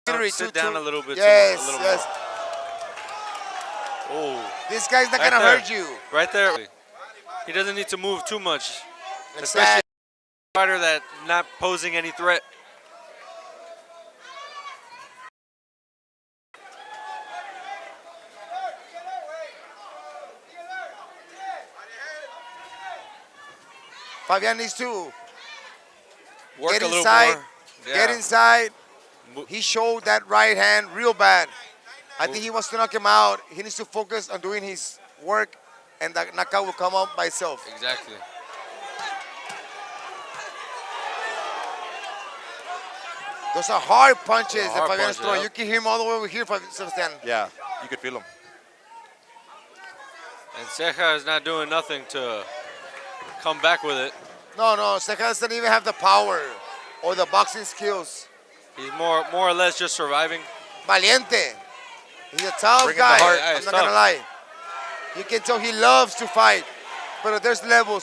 Speaker 1: muy
Speaker 2: sit down a little bit.
Speaker 1: Yes,
Speaker 2: a little
Speaker 1: yes.
Speaker 2: More. Oh.
Speaker 1: This guy's not gonna hurt you.
Speaker 2: Right there. He doesn't need to move too much, especially a fighter that not posing any threat.
Speaker 1: Fabián needs to
Speaker 2: Work
Speaker 1: get
Speaker 2: a little
Speaker 1: inside,
Speaker 2: more.
Speaker 1: get inside. He showed that right hand real bad. I think he wants to knock him out. He needs to focus on doing his work, and that knockout will come out by itself.
Speaker 2: Exactly.
Speaker 1: Those are hard punches that
Speaker 2: Hard
Speaker 1: Fabián is
Speaker 2: punches,
Speaker 1: throwing.
Speaker 2: yep.
Speaker 1: You can hear him all the way over here, Sebastián.
Speaker 3: Yeah, you could feel him.
Speaker 2: And Ceja is not doing nothing to come back with it.
Speaker 1: No, Ceja doesn't even have the power or the boxing skills.
Speaker 2: He's more or less just surviving.
Speaker 1: Valiente. He's a tough
Speaker 2: Bringing
Speaker 1: guy.
Speaker 2: the heart.
Speaker 1: I'm
Speaker 2: It's
Speaker 1: not gonna
Speaker 2: tough.
Speaker 1: lie. You can tell he loves to fight, but there's levels.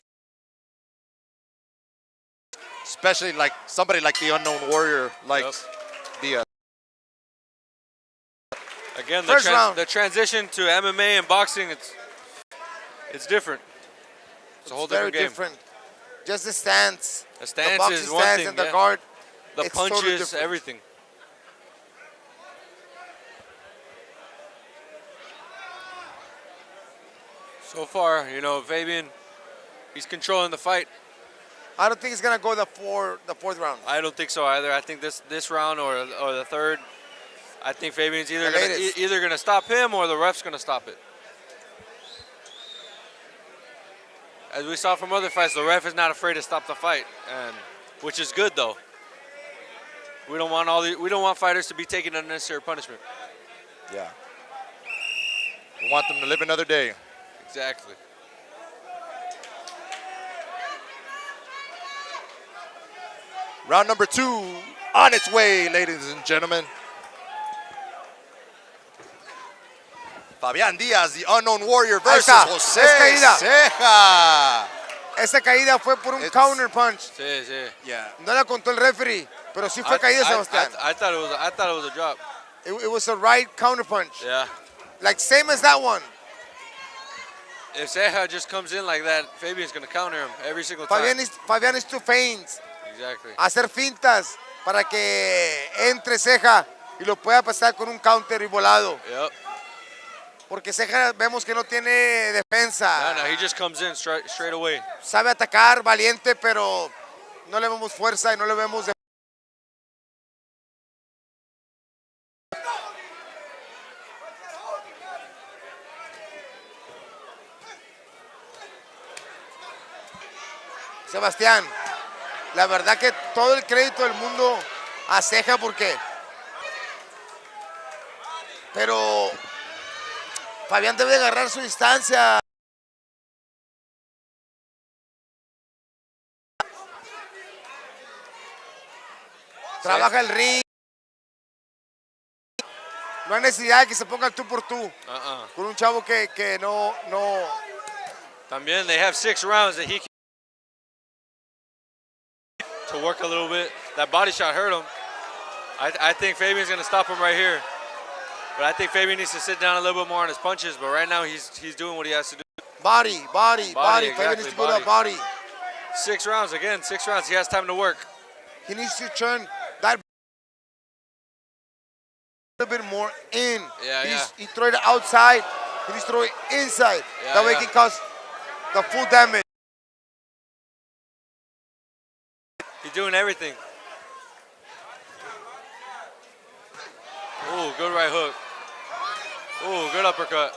Speaker 3: Especially like somebody like the Unknown Warrior, like the.
Speaker 2: Again,
Speaker 1: First round.
Speaker 2: the transition to MMA and boxing, it's different. It's a whole
Speaker 1: Very
Speaker 2: different game.
Speaker 1: different. Just the stance.
Speaker 2: The stance
Speaker 1: boxing
Speaker 2: is one
Speaker 1: stance
Speaker 2: thing,
Speaker 1: and the
Speaker 2: yeah.
Speaker 1: guard.
Speaker 2: The
Speaker 1: it's totally
Speaker 2: punches,
Speaker 1: different.
Speaker 2: everything. So far, Fabian, he's controlling the fight.
Speaker 1: I don't think he's gonna go the fourth round.
Speaker 2: I don't think so either. I think this round or the third, I think Fabian's either gonna stop him or the ref's gonna stop it. As we saw from other fights, the ref is not afraid to stop the fight, and which is good though. We don't want fighters to be taking unnecessary punishment.
Speaker 3: Yeah. We want them to live another day.
Speaker 2: Exactly.
Speaker 3: Round number 2 on its way, ladies and gentlemen. Fabián Díaz, the Unknown Warrior versus José Ceja.
Speaker 1: Esa caída fue por un counter punch.
Speaker 2: Sí.
Speaker 3: Yeah.
Speaker 1: No la contó el referee, pero sí fue caída, Sebastián.
Speaker 2: I thought it was a drop.
Speaker 1: It was a right counter punch.
Speaker 2: Yeah.
Speaker 1: Like same as that one.
Speaker 2: If Ceja just comes in like that, Fabian's gonna counter him every single time.
Speaker 1: Fabián is to feint.
Speaker 2: Exactly.
Speaker 1: Hacer fintas para que entre Ceja y lo pueda pasar con un counter y volado.
Speaker 2: Yep.
Speaker 1: Porque Ceja vemos que no tiene defensa.
Speaker 2: No, he just comes in straight away.
Speaker 1: Sabe atacar, valiente, pero no le vemos fuerza y no le vemos Sebastián, la verdad que todo el crédito del mundo a Ceja porque... Pero Fabián debe de agarrar su distancia. baja el ring. No hay necesidad de que se ponga el tú por tú. Con un chavo que no.
Speaker 2: También, they have 6 rounds that he can to work a little bit. That body shot hurt him. I think Fabian's going to stop him right here. But I think Fabian needs to sit down a little bit more on his punches. But right now, he's doing what he has to do.
Speaker 1: Body.
Speaker 2: Exactly,
Speaker 1: Fabian needs to go to the body.
Speaker 2: 6 rounds, again, 6 rounds. He has time to work.
Speaker 1: He needs to turn that a little bit more in. He throw it outside. He needs to throw it inside. That way he can cause the full damage.
Speaker 2: He's doing everything. Ooh, good right hook. Ooh, good uppercut.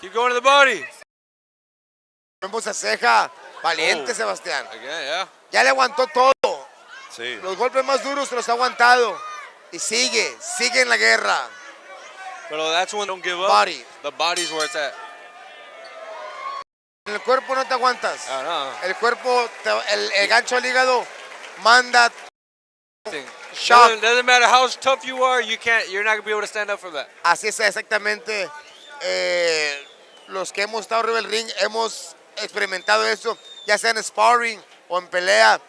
Speaker 2: Keep going to the body.
Speaker 1: Vemos a Ceja. Valiente, Sebastián.
Speaker 2: Again,
Speaker 1: Ya le aguantó todo.
Speaker 3: Sí.
Speaker 1: Los golpes más duros se los ha aguantado. Y sigue en la guerra.
Speaker 2: But that's when don't give up.
Speaker 1: Body.
Speaker 2: The body's where it's at.
Speaker 1: En el cuerpo no te aguantas.
Speaker 2: No.
Speaker 1: El cuerpo, el gancho al hígado manda.
Speaker 2: Shock. Doesn't matter how tough you are, you're not gonna be able to stand up for that.
Speaker 1: Así es exactamente. Los que hemos estado arriba del ring hemos experimentado eso, ya sea en sparring o en pelea.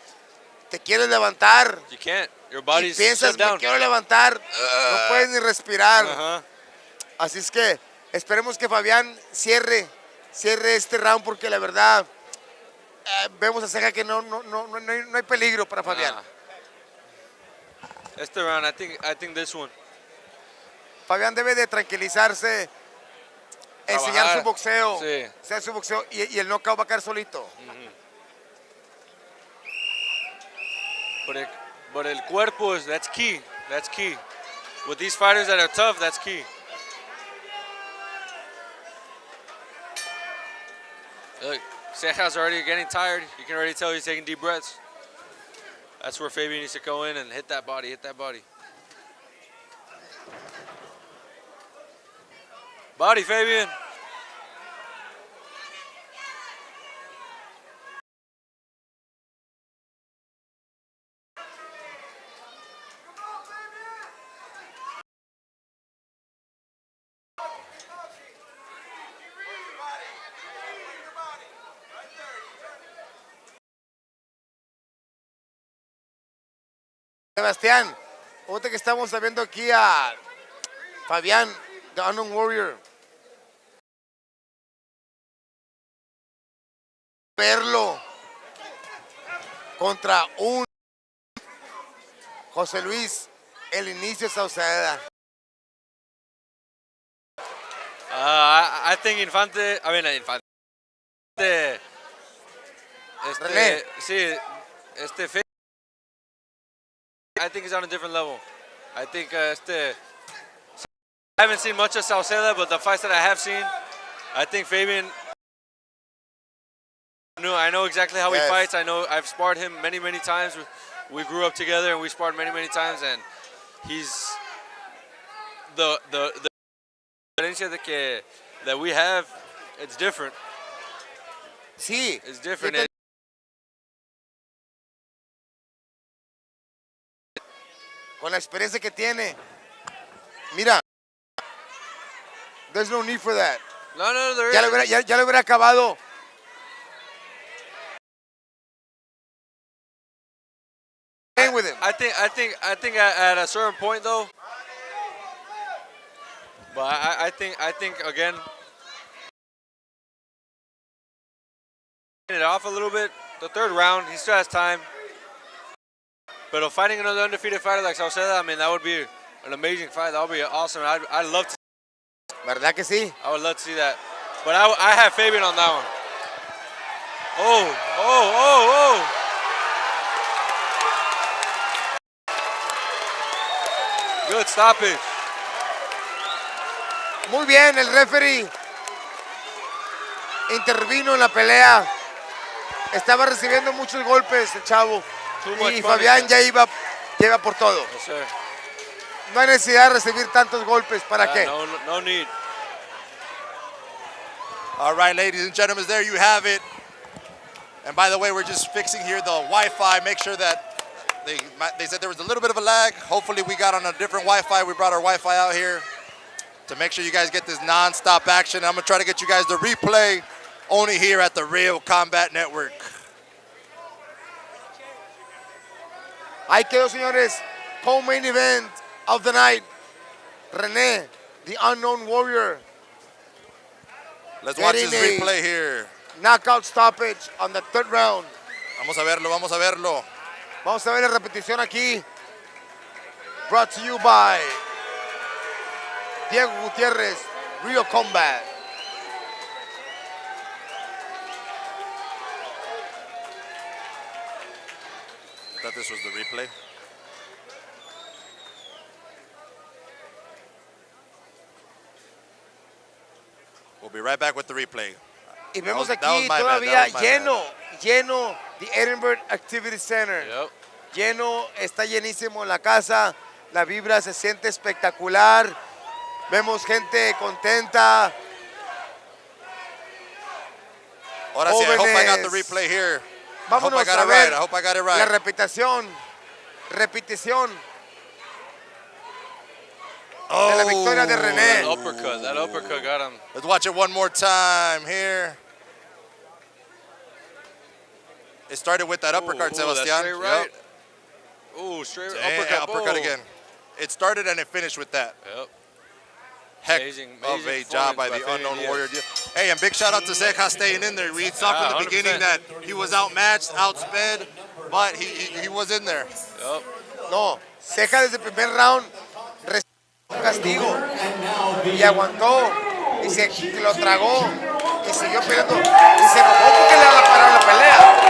Speaker 1: Te quieres levantar.
Speaker 2: You can't. Your body's
Speaker 1: y piensas,
Speaker 2: shut down.
Speaker 1: me quiero levantar. No puedes ni respirar. Así es que esperemos que Fabián cierre este round porque la verdad vemos a Ceja que no hay peligro para Fabián.
Speaker 2: Este round, I think this one.
Speaker 1: Fabián debe de tranquilizarse, enseñar su boxeo, enseñar su boxeo y el knockout va a caer solito.
Speaker 2: But el cuerpo that's key. That's key. With these fighters that are tough, that's key. Look, Ceja's already getting tired. You can already tell he's taking deep breaths. That's where Fabian needs to go in and hit that body, Body, Fabian.
Speaker 1: Sebastián, ahorita que estamos viendo aquí a Fabián, The Unknown Warrior. Verlo contra un José Luis, el inicio Sauceda.
Speaker 2: I think Infante.
Speaker 1: René.
Speaker 2: Sí, I think he's on a different level. I think I haven't seen much of Sauceda, but the fights that I have seen, I think Fabian. I know exactly how he fights. I've sparred him many times. We grew up together and we sparred many times, and he's the diferencia that we have. It's different.
Speaker 1: Sí,
Speaker 2: it's different.
Speaker 1: Con la experiencia que tiene. Mira. There's no need for that.
Speaker 2: No, there isn't.
Speaker 1: Ya lo hubiera acabado. With him.
Speaker 2: I think at a certain point though. But I think again. It off a little bit. The third round, he still has time. But fighting another undefeated fighter like Sauceda, that would be an amazing fight. That would be awesome. I'd love to.
Speaker 1: ¿Verdad que sí?
Speaker 2: I would love to see that. But I have Fabian on that one. Oh. Good stoppage.
Speaker 1: Muy bien, el referee intervino en la pelea. Estaba recibiendo muchos golpes el chavo. Y Fabián ya iba por todo.
Speaker 2: Yes, sir.
Speaker 1: No hay necesidad de recibir tantos golpes. ¿Para qué?
Speaker 2: No need.
Speaker 3: All right, ladies and gentlemen, there you have it. And by the way, we're just fixing here the Wi-Fi. Make sure that they said there was a little bit of a lag. Hopefully we got on a different Wi-Fi. We brought our Wi-Fi out here to make sure you guys get this non-stop action. I'm gonna try to get you guys the replay only here at the Real Combat Network.
Speaker 1: Ahí quedó, señores. Co-main event of the night. René, the Unknown Warrior.
Speaker 3: Let's watch this replay here.
Speaker 1: Knockout stoppage on the third round.
Speaker 3: Vamos a verlo, vamos a verlo.
Speaker 1: Vamos a ver la repetición aquí. Brought to you by Diego Gutierrez, Real Combat.
Speaker 3: I thought this was the replay. We'll be right back with the replay.
Speaker 1: Y vemos aquí todavía lleno the Edinburgh Activity Center.
Speaker 2: Yep.
Speaker 1: Lleno, está llenísimo en la casa. La vibra se siente espectacular. Vemos gente contenta.
Speaker 3: Ahora sí, I hope I got the replay here.
Speaker 1: Vámonos
Speaker 3: I hope I got it right.
Speaker 1: La repetición de la victoria de René.
Speaker 2: That uppercut got him.
Speaker 3: Let's watch it one more time here. It started with that uppercut, Sebastian.
Speaker 2: Straight right.
Speaker 3: Yep.
Speaker 2: Ooh, straight
Speaker 3: uppercut again. It started and it finished with that.
Speaker 2: Yep.
Speaker 3: Heck
Speaker 2: amazing
Speaker 3: of a job by the Unknown Warrior. Hey, and big shout out to Ceja staying in there. We saw from the beginning that he was outmatched, outsped, but he was in there.
Speaker 2: Yep.
Speaker 1: No, Ceja desde el primer round recibió un castigo y aguantó y se lo tragó y siguió peleando y se enojó porque le pararon la pelea.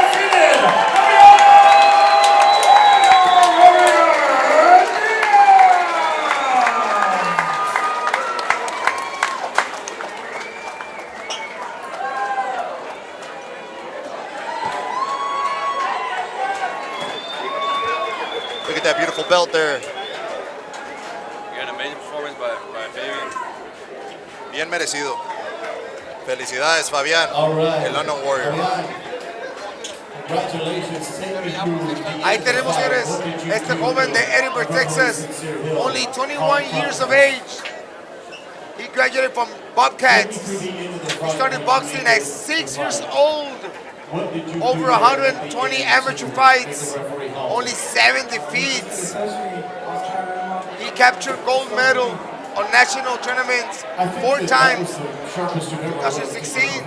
Speaker 3: Look at that beautiful belt there.
Speaker 2: An amazing performance by Fabian.
Speaker 3: Bien merecido. Felicidades, Fabian, el Unknown Warrior.
Speaker 1: Ahí tenemos, señores, este joven de Edinburgh, Texas, only 21 years of age. He graduated from Bobcats. He started boxing at 6 years old. Over 120 amateur fights, only 7 defeats. He captured gold medal on national tournaments 4 times, 2016,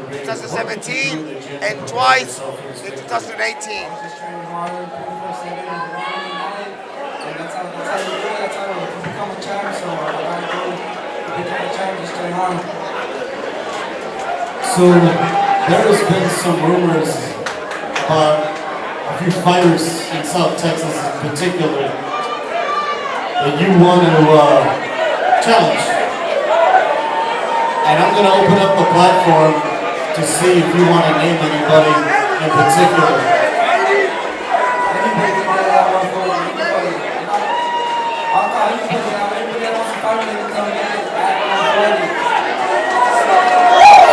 Speaker 1: 2017, and twice in 2018.
Speaker 4: So there has been some rumors about a few fighters in South Texas in particular that you want to challenge. And I'm going to open up the platform to see if you want to name anybody in particular.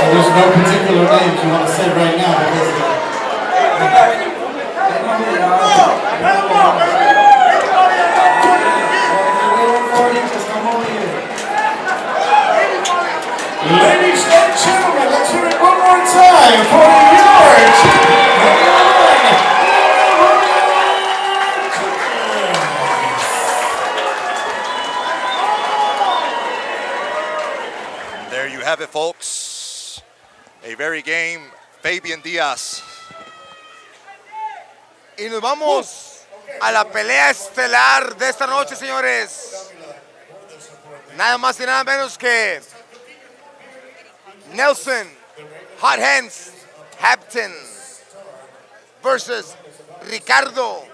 Speaker 4: So there's no particular names you want to say right now because ladies and gentlemen, let's hear it one more time for your
Speaker 3: There you have it, folks. A very game, Fabian Diaz.
Speaker 1: Y nos vamos a la pelea estelar de esta noche, señores. Nada más y nada menos que Nelson Hot Hands Hampton versus Ricardo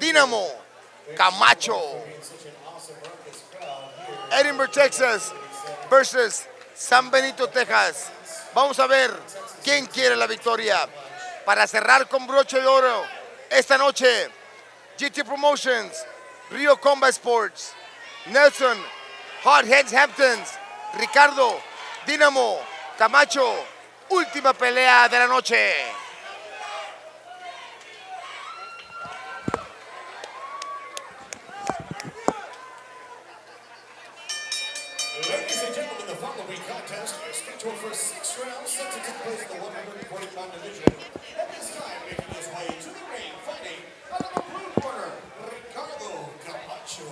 Speaker 1: Dinamo Camacho. Edinburgh, Texas versus San Benito, Texas. Vamos a ver quién quiere la victoria. Para cerrar con broche de oro esta noche, GT Promotions, Rio Combat Sports, Nelson Hot Hands Hamptons, Ricardo Dinamo Camacho, última pelea de la noche.
Speaker 4: Ladies and gentlemen, the following contest is scheduled for 6 rounds set to take place in the 140-pound division. At this time, making his way to the ring, fighting out of the blue corner, Ricardo Camacho.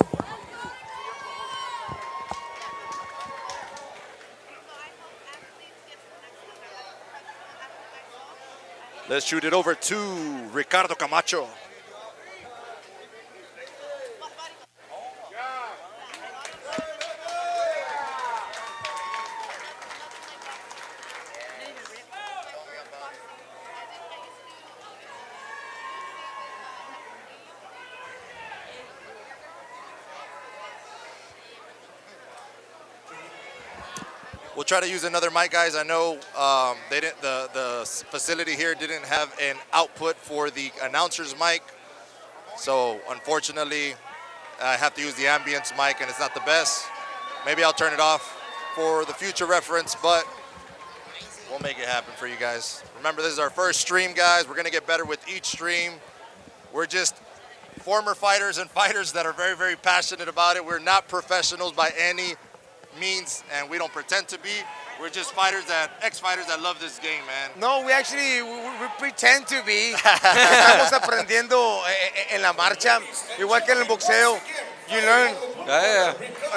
Speaker 3: Let's shoot it over to Ricardo Camacho. We'll try to use another mic, guys. I know they didn't. The facility here didn't have an output for the announcer's mic, so unfortunately, I have to use the ambience mic, and it's not the best. Maybe I'll turn it off for the future reference, but we'll make it happen for you guys. Remember, this is our first stream, guys. We're gonna get better with each stream. We're just former fighters and fighters that are very, very passionate about it. We're not professionals by any means, and we don't pretend to be. We're just ex-fighters that love this game, man.
Speaker 1: No, we pretend to be. Estamos aprendiendo en la marcha, igual que en el boxeo. You learn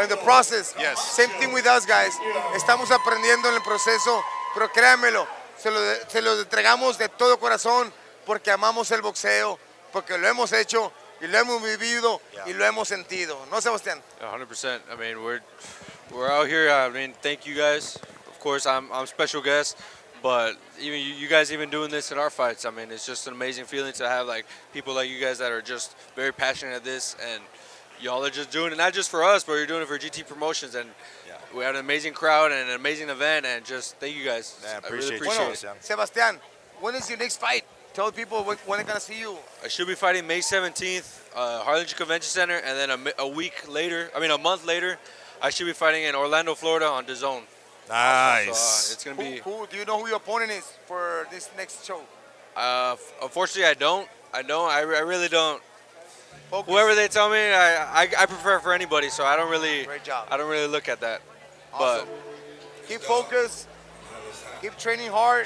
Speaker 1: in the process.
Speaker 3: Yes.
Speaker 1: Same thing with us, guys. Estamos aprendiendo en el proceso, pero créanmelo, se lo entregamos de todo corazón porque amamos el boxeo, porque lo hemos hecho y lo hemos vivido y lo hemos sentido. ¿No, Sebastián?
Speaker 2: 100%. I mean, we're out here. I mean, thank you guys. Of course, I'm special guest, but even you guys even doing this in our fights. I mean, it's just an amazing feeling to have like people like you guys that are just very passionate at this, and y'all are just doing it not just for us, but you're doing it for GT Promotions, and we had an amazing crowd and an amazing event, and just thank you guys.
Speaker 3: Yeah,
Speaker 2: I really
Speaker 3: appreciate
Speaker 2: appreciate
Speaker 3: you.
Speaker 2: it.
Speaker 1: Sebastián, when is your next fight? Tell people when they're gonna see you.
Speaker 2: I should be fighting May 17th, Harlingen Convention Center, and then a month later, I should be fighting in Orlando, Florida on DAZN.
Speaker 3: Nice.
Speaker 2: So, it's gonna be.
Speaker 1: Do you know who your opponent is for this next show?
Speaker 2: Unfortunately, I don't. I really don't.
Speaker 1: Focus.
Speaker 2: Whoever they tell me, I prefer for anybody. So I don't really.
Speaker 1: Great job.
Speaker 2: I don't really look at that.
Speaker 1: Awesome. Keep focused. Keep training hard.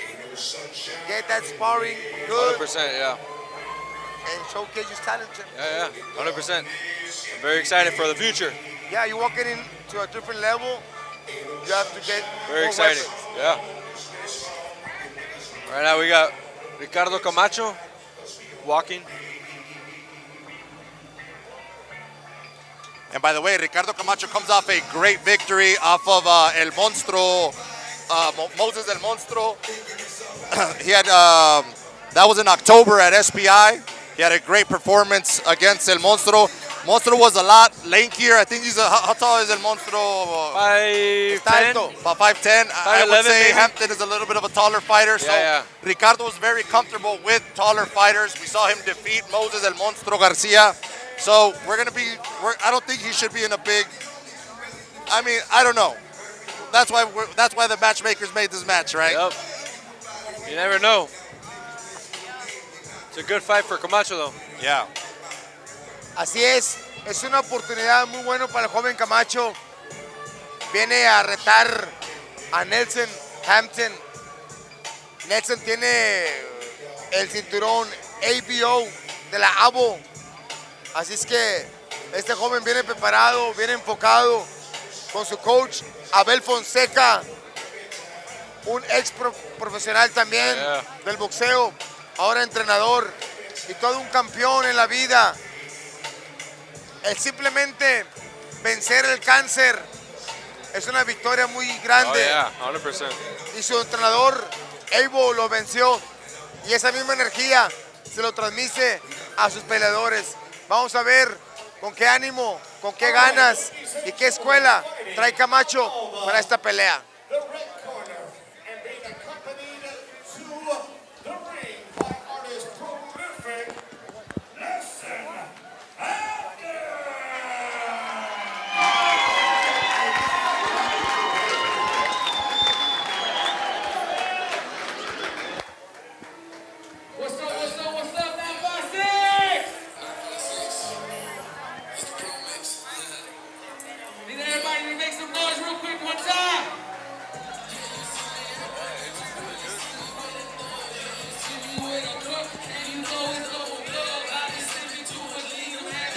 Speaker 1: Get that sparring good.
Speaker 2: 100%, yeah.
Speaker 1: And showcase your talent.
Speaker 2: Yeah, 100%. I'm very excited for the future.
Speaker 1: Yeah, you're walking into a different level. You have to get
Speaker 2: Very
Speaker 1: more
Speaker 2: excited.
Speaker 1: weapons.
Speaker 2: Yeah. Right now we got Ricardo Camacho walking.
Speaker 3: And by the way, Ricardo Camacho comes off a great victory off of El Monstro, Moses El Monstro. He had, that was in October at SPI. He had a great performance against El Monstro. Monstro was a lot lankier. I think how tall is El Monstro?
Speaker 2: 5'10".
Speaker 3: About 5'10". I would say
Speaker 2: maybe.
Speaker 3: Hampton is a little bit of a taller fighter. So
Speaker 2: Yeah.
Speaker 3: Ricardo was very comfortable with taller fighters. We saw him defeat Moses El Monstro Garcia. So I don't think he should be in a big, I mean, I don't know. That's why the matchmakers made this match, right?
Speaker 2: Yep. You never know. It's a good fight for Camacho, though.
Speaker 3: Yeah.
Speaker 1: Así es una oportunidad muy buena para el joven Camacho. Viene a retar a Nelson Hampton. Nelson tiene el cinturón ABO de la ABO. Así es que este joven viene preparado, viene enfocado con su coach Abel Fonseca, un ex profesional también del boxeo, ahora entrenador y todo un campeón en la vida. El simplemente vencer el cáncer es una victoria muy grande.
Speaker 2: Oh, yeah, 100%.
Speaker 1: Y su entrenador, Evo, lo venció. Y esa misma energía se lo transmite a sus peleadores. Vamos a ver con qué ánimo, con qué ganas y qué escuela trae Camacho para esta pelea.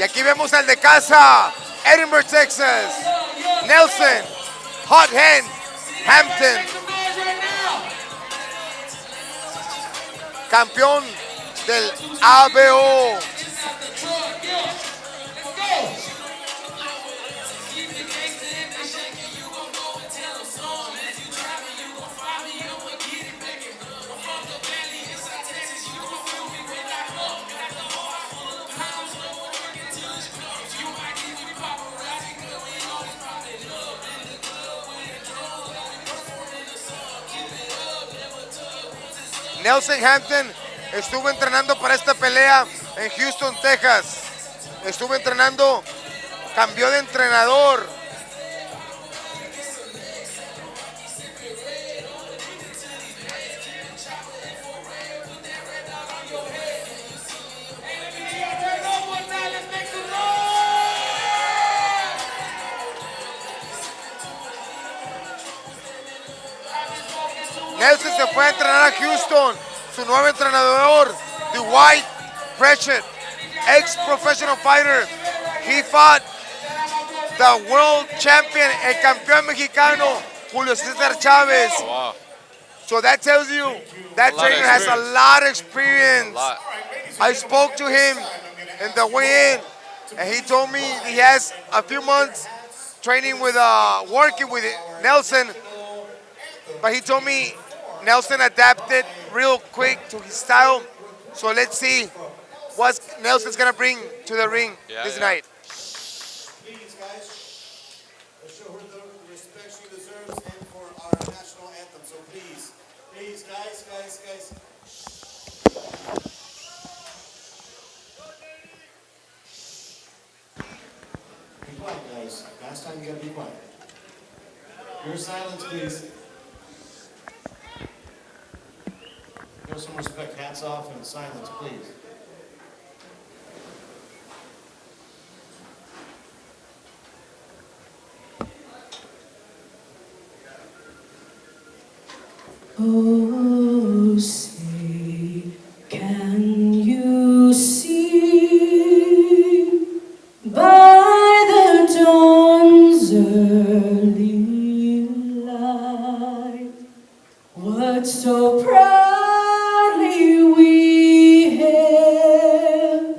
Speaker 1: Y aquí vemos al de casa, Edinburgh, Texas, Nelson Hot Hand Hampton, campeón del ABO. Nelson Hampton estuvo entrenando para esta pelea en Houston, Texas. Estuvo entrenando, cambió de entrenador. Nelson se fue a entrenar a Houston. Su nuevo entrenador, Dwight Pritchett, ex-professional fighter. He fought the world champion, el campeón mexicano, Julio César Chávez.
Speaker 2: Oh, wow.
Speaker 1: So that tells you that trainer has a lot of experience. I spoke to him in the weigh-in, and he told me he has a few months training with, working with Nelson, but he told me Nelson adapted real quick to his style. So let's see what Nelson's gonna bring to the ring this night.
Speaker 5: Please, guys, let's show her the respect she deserves and for our national anthem. So please, guys. Be quiet, guys. Last time you gotta be quiet. Your silence, please. Show some respect. Hats off and silence, please.
Speaker 6: Oh, say, can you see by the dawn's early light what so proudly we hailed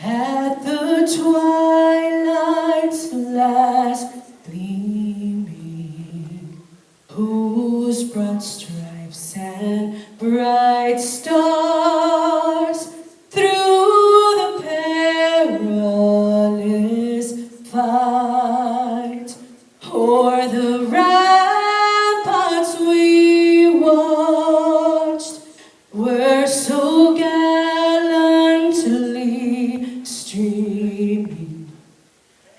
Speaker 6: at the twilight's last gleaming, whose broad stripes and bright stars through the perilous fight o'er the ramparts we watched were so gallantly streaming,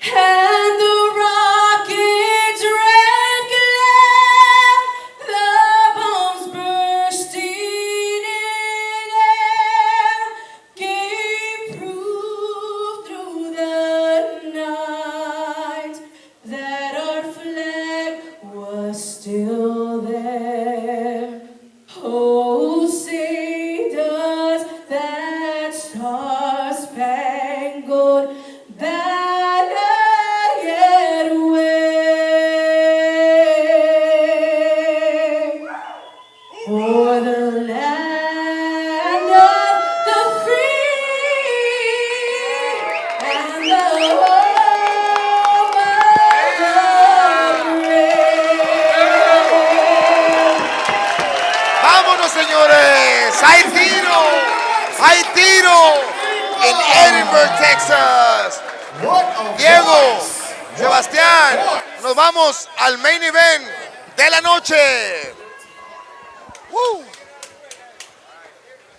Speaker 6: and the rockets red glare, the bombs bursting in air, gave proof through the night that our flag was still there. Oh, say does that star-spangled banner yet wave o'er the land of the free and the home of the brave.
Speaker 1: ¡Vámonos, señores! ¡Hay tiro! ¡Hay tiro! En Edinburgh, Texas. Diego, Sebastián, nos vamos al main event de la noche.
Speaker 3: Woo!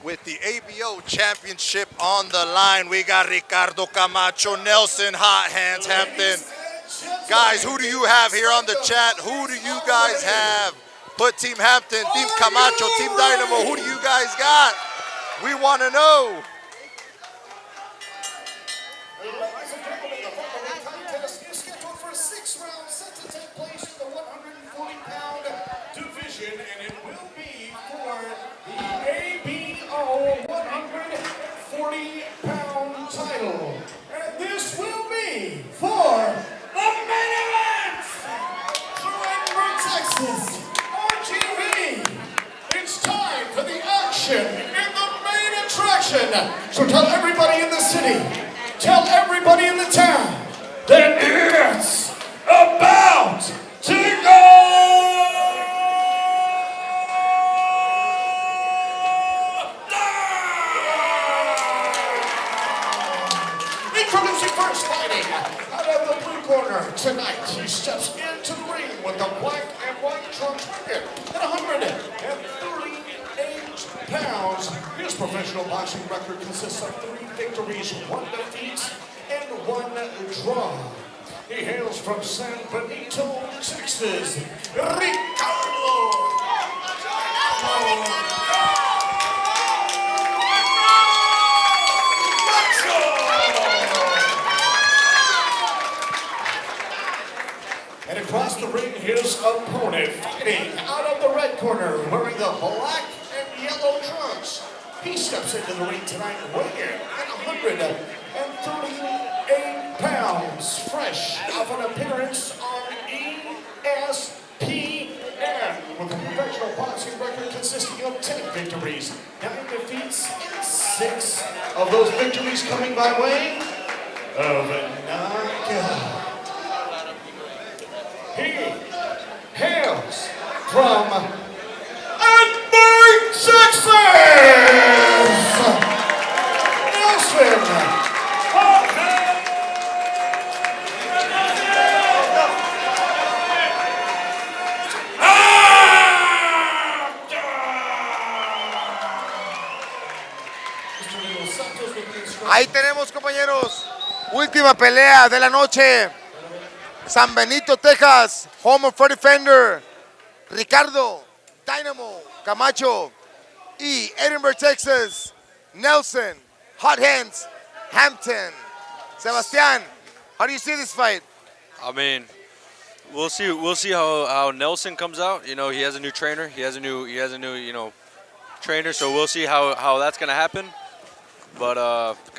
Speaker 3: With the ABO Championship on the line, we got Ricardo Camacho, Nelson Hot Hands Hampton. Guys, who do you have here on the chat? Who do you guys have? Put Team Hampton, Team Camacho, Team Dynamo. Who do you guys got? We want to know.
Speaker 4: Ladies and gentlemen, the following contest is scheduled for 6 rounds set to take place in the 140-pound division, and it will be for the ABO 140-pound title. And this So tell everybody in the city, tell everybody in the town that it's about to go down! Introducing first fighting out of the blue corner tonight. He steps into the ring with the black and white trunks record at 138 pounds. His professional boxing record consists of 3 victories, 1 defeat, and 1 draw. He hails from San Benito, Texas, Ricardo. And across the ring, his opponent fighting out of the red corner, wearing the black and yellow trunks. He steps into the ring tonight weighing at 138 pounds, fresh off an appearance on ESPN, with a professional boxing record consisting of 10 victories, 9 defeats, and 6 of those victories coming by way of a knockout. He hails from Edinburgh, Texas, Nelson
Speaker 1: Ahí tenemos, compañeros, última pelea de la noche. San Benito, Texas, home of Freddy Fender, Ricardo Dynamo Camacho, y Edinburgh, Texas, Nelson Hot Hands Hampton. Sebastián, how do you see this fight?
Speaker 2: I mean, we'll see how Nelson comes out. You know, he has a new trainer. He has a new trainer. So we'll see how that's gonna happen. But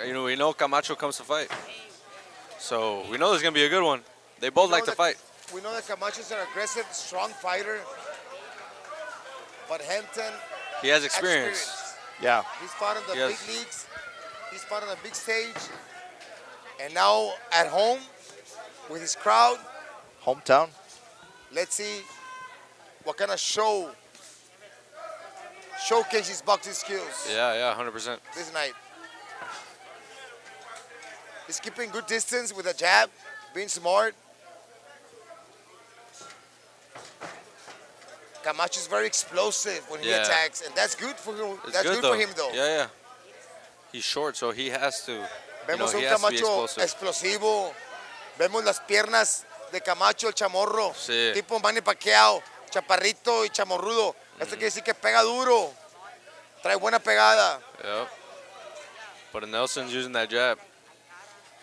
Speaker 2: we know Camacho comes to fight. So we know there's gonna be a good one. They both like to fight.
Speaker 1: We know that Camacho is an aggressive, strong fighter, but Hampton,
Speaker 2: he has experience.
Speaker 3: Yeah.
Speaker 1: He's fought in the big leagues. He's fought on the big stage, and now at home with his crowd.
Speaker 3: Hometown.
Speaker 1: Let's see what kind of showcase his boxing skills.
Speaker 2: Yeah, 100%.
Speaker 1: This night. He's keeping good distance with a jab, being smart. Camacho is very explosive when he attacks, and that's good for him. That's good for him, though.
Speaker 2: Yeah. He's short, so he has to.
Speaker 1: Vemos un Camacho explosivo. Vemos las piernas de Camacho, el chamorro.
Speaker 2: Sí.
Speaker 1: Tipo Manny Pacquiao, chaparrito y chamorrudo. Esto quiere decir que pega duro. Trae buena pegada.
Speaker 2: Yep. But Nelson's using that jab.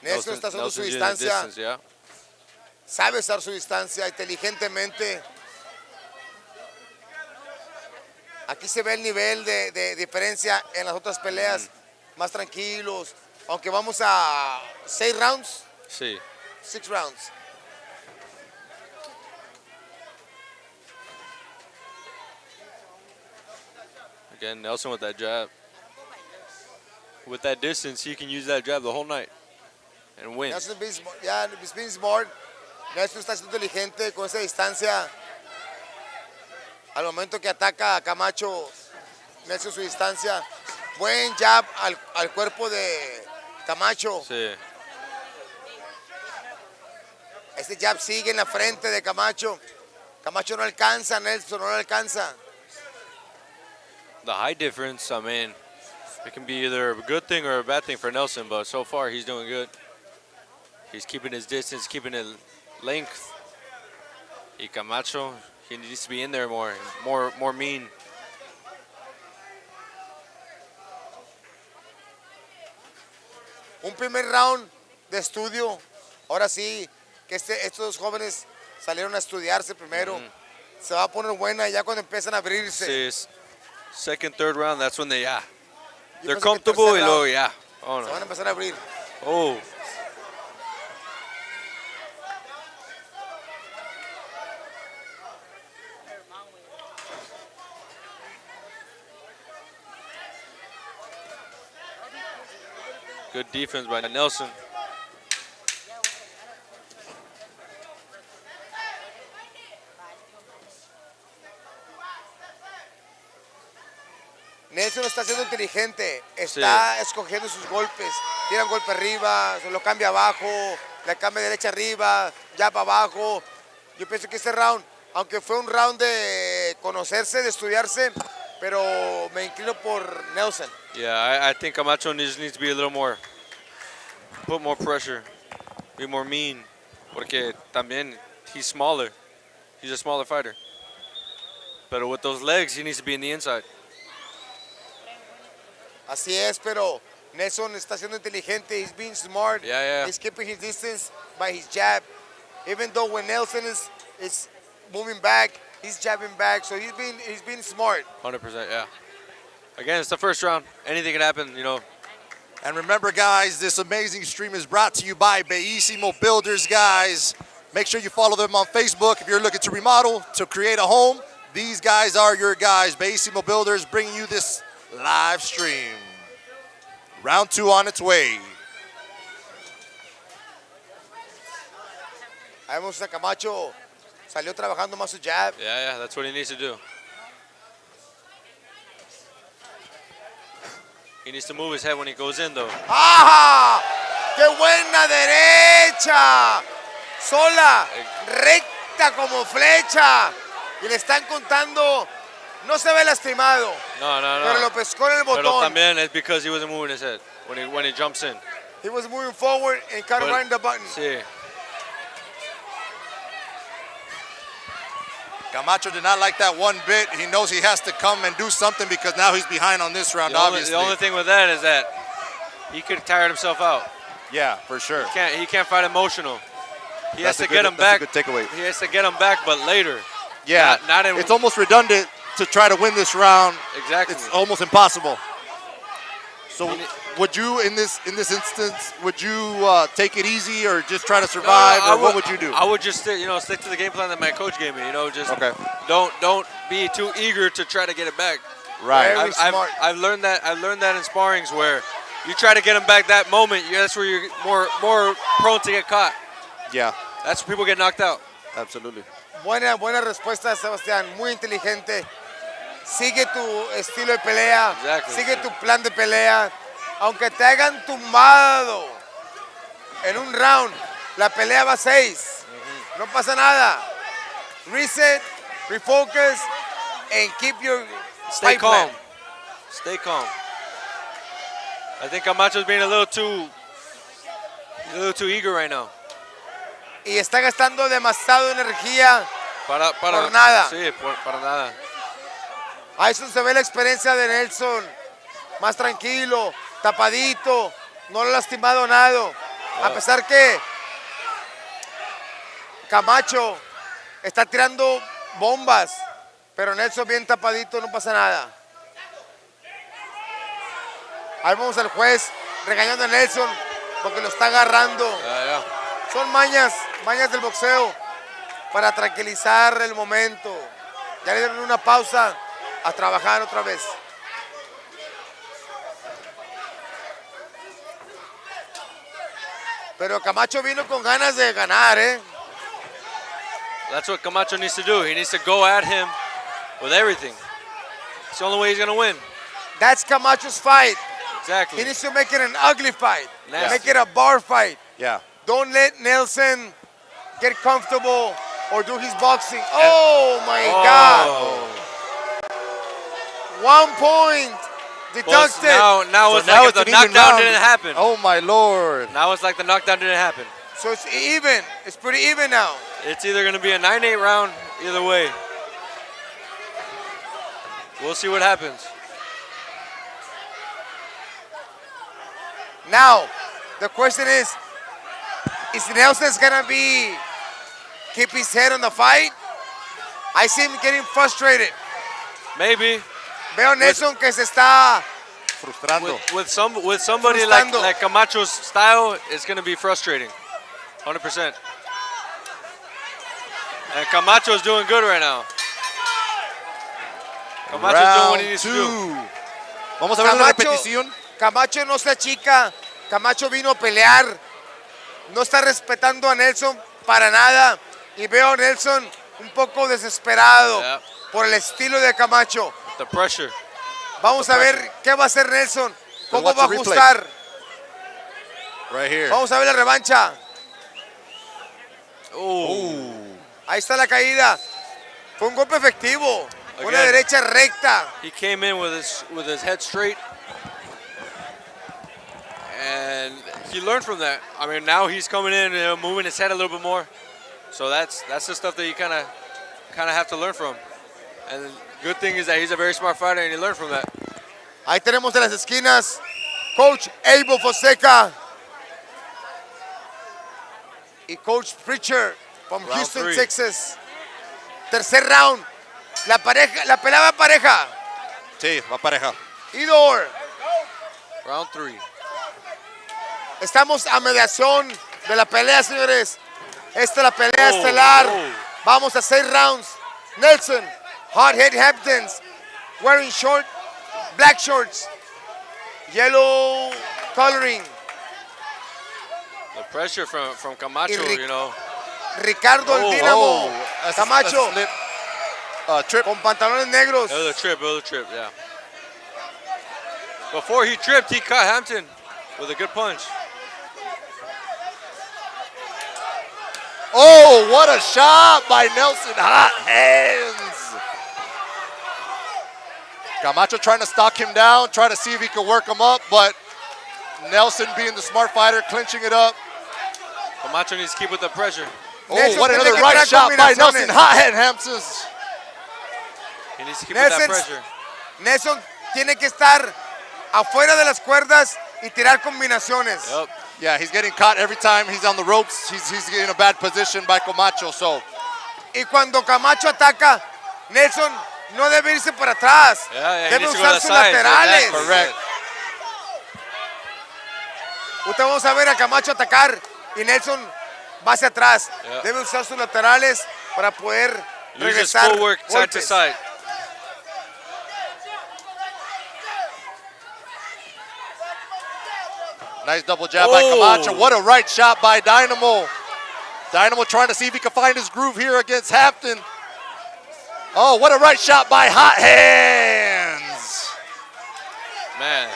Speaker 1: Nelson está usando su distancia. Sabe usar su distancia inteligentemente. Aquí se ve el nivel de diferencia en las otras peleas. Más tranquilos. Aunque vamos a 6 rounds.
Speaker 2: Sí.
Speaker 1: 6 rounds.
Speaker 2: Again, Nelson with that jab. With that distance, he can use that jab the whole night and win.
Speaker 1: Nelson is being smart. Nelson está siendo inteligente con esa distancia. Al momento que ataca a Camacho, Nelson su distancia. Buen jab al cuerpo de Camacho.
Speaker 2: Sí.
Speaker 1: Este jab sigue en la frente de Camacho. Camacho no alcanza, Nelson no alcanza.
Speaker 2: The height difference, I mean, it can be either a good thing or a bad thing for Nelson, but so far he's doing good. He's keeping his distance, keeping his length. Y Camacho, he needs to be in there more mean.
Speaker 1: Un primer round de estudio. Ahora sí, que estos jóvenes salieron a estudiarse primero. Se va a poner buena ya cuando empiezan a abrirse.
Speaker 2: Sí, second, third round, that's when they're comfortable y luego Oh, no.
Speaker 1: Se van a empezar a abrir.
Speaker 2: Oh. Good defense by Nelson.
Speaker 1: Nelson está siendo inteligente, está escogiendo sus golpes. Tira un golpe arriba, se lo cambia abajo, le cambia derecha arriba, ya para abajo. Yo pienso que este round, aunque fue un round de conocerse, de estudiarse, pero me inclino por Nelson.
Speaker 2: Yeah, I think Camacho needs to be a little more, put more pressure, be more mean, porque también he's smaller. He's a smaller fighter. But with those legs, he needs to be in the inside.
Speaker 1: Así es, pero Nelson está siendo inteligente. He's being smart.
Speaker 2: Yeah.
Speaker 1: He's keeping his distance by his jab. Even though when Nelson is moving back, he's jabbing back. So he's being smart.
Speaker 2: 100%, yeah. Again, it's the first round. Anything can happen, you know.
Speaker 3: And remember, guys, this amazing stream is brought to you by Bellissimo Builders, guys. Make sure you follow them on Facebook if you're looking to remodel, to create a home. These guys are your guys. Bellissimo Builders bringing you this live stream. Round 2 on its way.
Speaker 1: Ahí vemos a Camacho. Salió trabajando más su jab.
Speaker 2: Yeah, that's what he needs to do. He needs to move his head when he goes in, though.
Speaker 1: ¡Ah! ¡Qué buena derecha! Sola, recta como flecha. Y le están contando. No se ve lastimado.
Speaker 2: No.
Speaker 1: Pero lo pescó en el botón.
Speaker 2: Pero también it's because he wasn't moving his head when he jumps in.
Speaker 1: He was moving forward and caught him right in the button.
Speaker 2: Sí.
Speaker 3: Camacho did not like that one bit. He knows he has to come and do something because now he's behind on this round, obviously.
Speaker 2: The only thing with that is that he could have tired himself out.
Speaker 3: Yeah, for sure.
Speaker 2: He can't fight emotional. He has to get him back.
Speaker 3: That's a good takeaway.
Speaker 2: He has to get him back, but later.
Speaker 3: Yeah,
Speaker 2: not in,
Speaker 3: it's almost redundant to try to win this round.
Speaker 2: Exactly.
Speaker 3: It's almost impossible. So would you, in this instance, would you take it easy or just try to survive, or what would you do?
Speaker 2: I would just stick to the game plan that my coach gave me. Just don't be too eager to try to get it back.
Speaker 3: Right.
Speaker 2: I've learned that in sparrings where you try to get him back that moment. That's where you're more prone to get caught.
Speaker 3: Yeah.
Speaker 2: That's where people get knocked out.
Speaker 3: Absolutely.
Speaker 1: Buena respuesta, Sebastián. Muy inteligente. Sigue tu estilo de pelea.
Speaker 2: Exactly.
Speaker 1: Sigue tu plan de pelea. Aunque te hagan tumbado en un round, la pelea va 6. No pasa nada. Reset, refocus, and keep your
Speaker 2: Stay
Speaker 1: fight
Speaker 2: calm.
Speaker 1: plan.
Speaker 2: Stay calm. I think Camacho's being a little too eager right now.
Speaker 1: Y está gastando demasiado energía
Speaker 2: por
Speaker 1: nada.
Speaker 2: Sí, para nada.
Speaker 1: Ahí se ve la experiencia de Nelson. Más tranquilo, tapadito, no lo ha lastimado nada. A pesar que Camacho está tirando bombas, pero Nelson bien tapadito, no pasa nada. Ahí vamos al juez regañando a Nelson porque lo está agarrando. Son mañas del boxeo para tranquilizar el momento. Ya le dieron una pausa, a trabajar otra vez. Pero Camacho vino con ganas de ganar, ¿eh?
Speaker 2: That's what Camacho needs to do. He needs to go at him with everything. It's the only way he's going to win.
Speaker 1: That's Camacho's fight.
Speaker 2: Exactly.
Speaker 1: He needs to make it an ugly fight.
Speaker 2: Nasty.
Speaker 1: Make it a bar fight.
Speaker 3: Yeah.
Speaker 1: Don't let Nelson get comfortable or do his boxing. Oh my God. 1 point deducted.
Speaker 2: Now it's like the knockdown didn't happen.
Speaker 3: Oh my Lord.
Speaker 2: Now it's like the knockdown didn't happen.
Speaker 1: So it's even. It's pretty even now.
Speaker 2: It's either going to be a 9-8 round, either way. We'll see what happens.
Speaker 1: Now, the question is Nelson's gonna keep his head on the fight? I see him getting frustrated.
Speaker 2: Maybe.
Speaker 1: Veo a Nelson que se está
Speaker 3: frustrando.
Speaker 2: With somebody like Camacho's style, it's gonna be frustrating. 100%. And Camacho's doing good right now. Camacho's doing what he needs to do.
Speaker 3: Vamos a ver una repetición.
Speaker 1: Camacho no se achica Camacho vino a pelear. No está respetando a Nelson para nada. Y veo a Nelson un poco desesperado por el estilo de Camacho.
Speaker 2: The pressure.
Speaker 1: Vamos a ver qué va a hacer Nelson. Cómo va a ajustar.
Speaker 3: Right here.
Speaker 1: Vamos a ver la revancha. Ahí está la caída. Fue un golpe efectivo. Una derecha recta.
Speaker 2: He came in with his head straight. And he learned from that. I mean, now he's coming in and moving his head a little bit more. So that's the stuff that you kind of have to learn from. And the good thing is that he's a very smart fighter and he learned from that.
Speaker 1: Ahí tenemos en las esquinas Coach Abel Fonseca y Coach Preacher from
Speaker 2: Round
Speaker 1: Houston,
Speaker 2: 3.
Speaker 1: Texas. Tercer round. La pelea va pareja.
Speaker 3: Sí, va pareja.
Speaker 1: Idor.
Speaker 2: Round 3.
Speaker 1: Estamos a mediación de la pelea, señores. Esta es la pelea estelar. Vamos a 6 rounds. Nelson, Hothead Hamptons, wearing black shorts, yellow coloring.
Speaker 2: The pressure from Camacho, you know.
Speaker 1: Ricardo el Dinamo. Camacho.
Speaker 3: Trip.
Speaker 1: Con pantalones negros.
Speaker 2: It was a trip, yeah. Before he tripped, he caught Hampton with a good punch.
Speaker 3: Oh, what a shot by Nelson. Hot hands. Camacho trying to stalk him down, trying to see if he could work him up, but Nelson being the smart fighter, clinching it up.
Speaker 2: Camacho needs to keep with the pressure.
Speaker 3: Oh, what another right shot by Nelson. Hot hand Hamptons.
Speaker 2: He needs to keep with that pressure.
Speaker 1: Nelson tiene que estar afuera de las cuerdas y tirar combinaciones.
Speaker 2: Yep.
Speaker 3: Yeah, he's getting caught every time he's on the ropes. He's in a bad position by Camacho, so.
Speaker 1: Y cuando Camacho ataca, Nelson no debe irse para atrás. Debe usar sus laterales.
Speaker 3: Correct.
Speaker 1: Usted vamos a ver a Camacho atacar y Nelson va hacia atrás. Debe usar sus laterales para poder regresar.
Speaker 2: Footwork side to side.
Speaker 3: Nice double jab by Camacho. What a right shot by Dynamo. Dynamo trying to see if he can find his groove here against Hampton. Oh, what a right shot by Hot Hands.
Speaker 2: Man,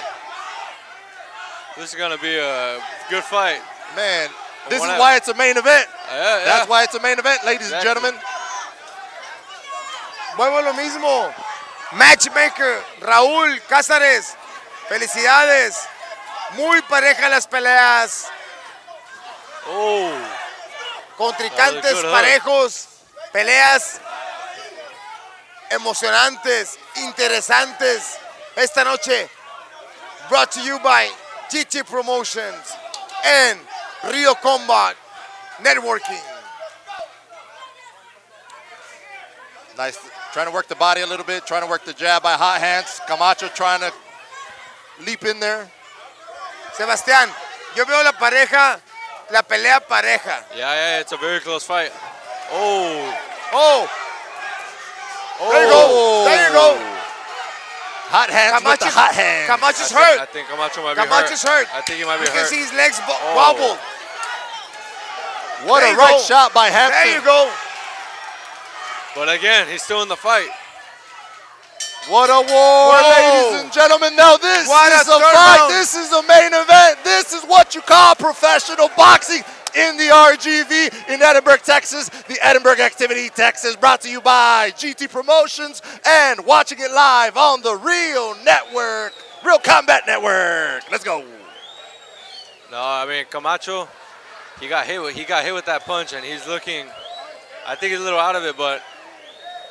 Speaker 2: this is going to be a good fight.
Speaker 3: Man, this is why it's a main event. That's why it's a main event, ladies and gentlemen.
Speaker 1: Vuelvo lo mismo. Matchmaker, Raúl Cázares. Felicidades. Muy pareja las peleas. Contrincantes parejos. Peleas emocionantes, interesantes. Esta noche, brought to you by GT Promotions and Rio Combat Networking.
Speaker 3: Nice, trying to work the body a little bit, trying to work the jab by Hot Hands. Camacho trying to leap in there.
Speaker 1: Sebastián, yo veo la pelea pareja.
Speaker 2: Yeah, it's a very close fight.
Speaker 1: There you go. There you go.
Speaker 3: Hot hands with the hot hands.
Speaker 1: Camacho's hurt.
Speaker 2: I think Camacho might be
Speaker 1: Camacho's hurt.
Speaker 2: I think he might be
Speaker 1: hurt. You can see his legs
Speaker 3: Oh.
Speaker 1: wobble.
Speaker 3: What a right shot by Hampton.
Speaker 1: There you go.
Speaker 2: But again, he's still in the fight.
Speaker 3: What a war, ladies and gentlemen. Now this is a fight. This is a main event. This is what you call professional boxing in the RGV in Edinburgh, Texas. The Edinburgh Activity Texas, brought to you by GT Promotions and watching it live on the Real Network, Real Combat Network. Let's go.
Speaker 2: No, I mean Camacho, he got hit with that punch, and he's looking. I think he's a little out of it, but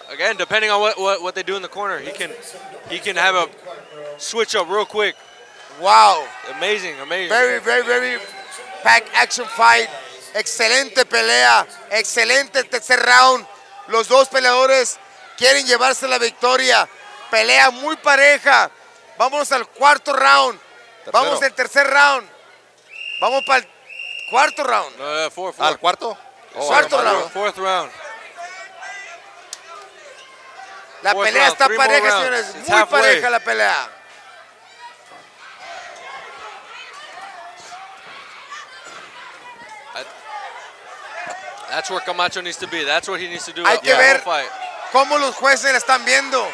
Speaker 2: again, depending on what they do in the corner, he can have a switch up real quick.
Speaker 1: Wow.
Speaker 2: Amazing.
Speaker 1: Very packed action fight. Excelente pelea. Excelente tercer round. Los dos peleadores quieren llevarse la victoria. Pelea muy pareja. Vámonos al cuarto round. Vamos al tercer round. Vamos para el cuarto round.
Speaker 2: Fourth.
Speaker 3: ¿Al cuarto?
Speaker 1: Cuarto round.
Speaker 2: Fourth round.
Speaker 1: La pelea está pareja, señores. Muy pareja la pelea.
Speaker 2: That's where Camacho needs to be. That's what he needs to do.
Speaker 1: Hay que ver
Speaker 2: fight.
Speaker 1: cómo los jueces le están viendo,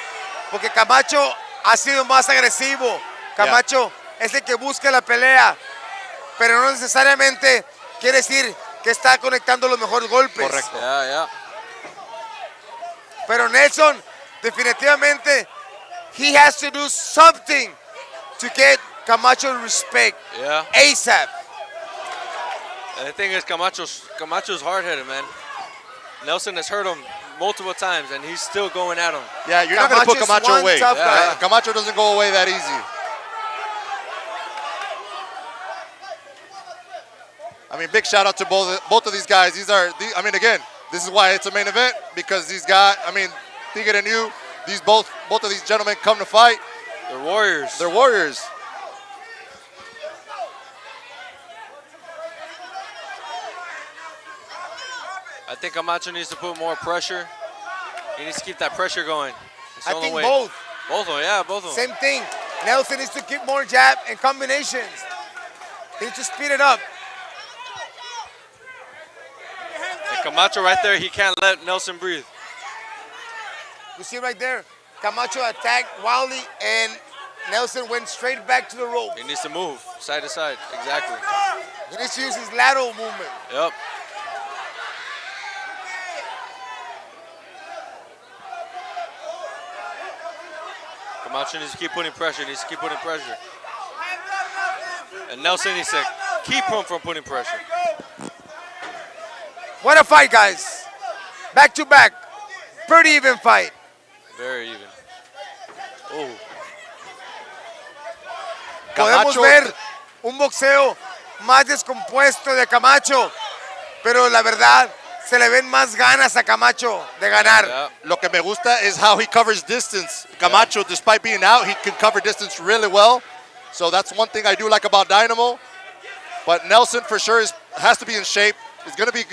Speaker 1: porque Camacho ha sido más agresivo. Camacho es el que busca la pelea, pero no necesariamente quiere decir que está conectando los mejores golpes.
Speaker 3: Correcto.
Speaker 1: Pero Nelson, definitivamente, he has to do something to get Camacho respect.
Speaker 2: Yeah.
Speaker 1: ASAP.
Speaker 2: The thing is, Camacho's hard-headed, man. Nelson has hurt him multiple times, and he's still going at him.
Speaker 3: Yeah, you're not going to put
Speaker 1: Camacho's
Speaker 3: Camacho
Speaker 1: one
Speaker 3: away.
Speaker 1: tough guy.
Speaker 3: Camacho doesn't go away that easy. I mean, big shout out to both of these guys. I mean, again, this is why it's a main event, because these guys, I mean, Tigre and you, both of these gentlemen come to fight.
Speaker 2: They're warriors.
Speaker 3: They're warriors.
Speaker 2: I think Camacho needs to put more pressure. He needs to keep that pressure going. It's the
Speaker 1: I
Speaker 2: only
Speaker 1: think
Speaker 2: way.
Speaker 1: both.
Speaker 2: Both of them, yeah, both of them.
Speaker 1: Same thing. Nelson needs to keep more jab and combinations. He needs to speed it up.
Speaker 2: And Camacho right there, he can't let Nelson breathe.
Speaker 1: You see right there, Camacho attacked wildly and Nelson went straight back to the rope.
Speaker 2: He needs to move side to side, exactly.
Speaker 1: He needs to use his lateral movement.
Speaker 2: Yep. Camacho needs to keep putting pressure, And Nelson needs to keep him from putting pressure.
Speaker 1: What a fight, guys. Back to back. Pretty even fight.
Speaker 2: Very even. Oh.
Speaker 1: Podemos ver un boxeo más descompuesto de Camacho, pero la verdad se le ven más ganas a Camacho de ganar.
Speaker 3: Lo que me gusta is how he covers distance. Camacho, despite being out, he can cover distance really well. So that's one thing I do like about Dynamo. But Nelson for sure has to be in shape. He's gonna be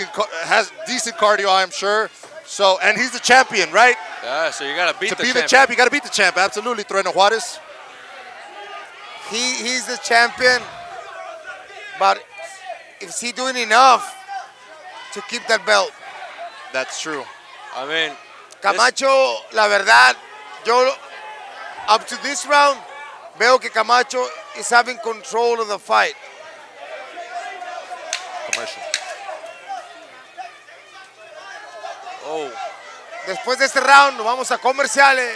Speaker 3: has decent cardio, I'm sure. So, and he's the champion, right?
Speaker 2: Yeah, so you gotta beat the champ.
Speaker 3: To be the champ, you gotta beat the champ. Absolutely, Trueno Juarez.
Speaker 1: He's the champion, but is he doing enough to keep that belt?
Speaker 3: That's true.
Speaker 2: I mean,
Speaker 1: Camacho, la verdad, yo up to this round veo que Camacho is having control of the fight.
Speaker 3: Commercial.
Speaker 2: Oh.
Speaker 1: Después de este round nos vamos a comerciales.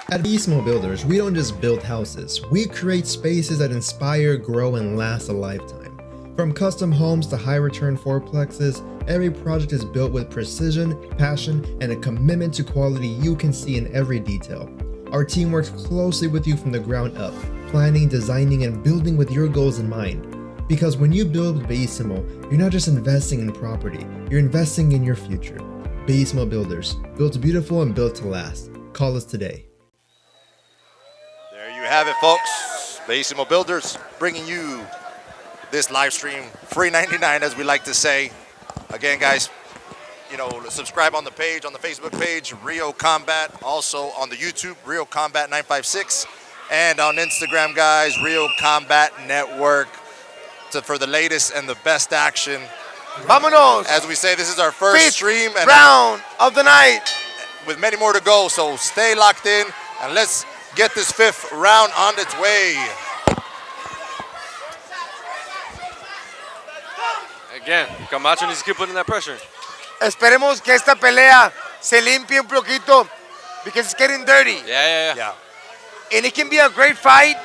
Speaker 8: At Beastmo Builders, we don't just build houses, we create spaces that inspire, grow, and last a lifetime. From custom homes to high-return fourplexes, every project is built with precision, passion, and a commitment to quality you can see in every detail. Our team works closely with you from the ground up, planning, designing, and building with your goals in mind. Because when you build with Beastmo, you're not just investing in property, you're investing in your future. Beastmo Builders, built beautiful and built to last. Call us today.
Speaker 3: There you have it, folks. Beastmo Builders bringing you this live stream, free 99, as we like to say. Again, guys, you know, subscribe on the page, on the Facebook page, Rio Combat. Also on the YouTube, Rio Combat 956. And on Instagram, guys, Rio Combat Network for the latest and the best action.
Speaker 1: Vámonos.
Speaker 3: As we say, this is our first
Speaker 1: Fifth
Speaker 3: stream. And
Speaker 1: round of the night.
Speaker 3: With many more to go, so stay locked in and let's get this fifth round on its way.
Speaker 2: Again, Camacho needs to keep putting that pressure.
Speaker 1: Esperemos que esta pelea se limpie un poquito because it's getting dirty.
Speaker 2: Yeah.
Speaker 1: And it can be a great fight,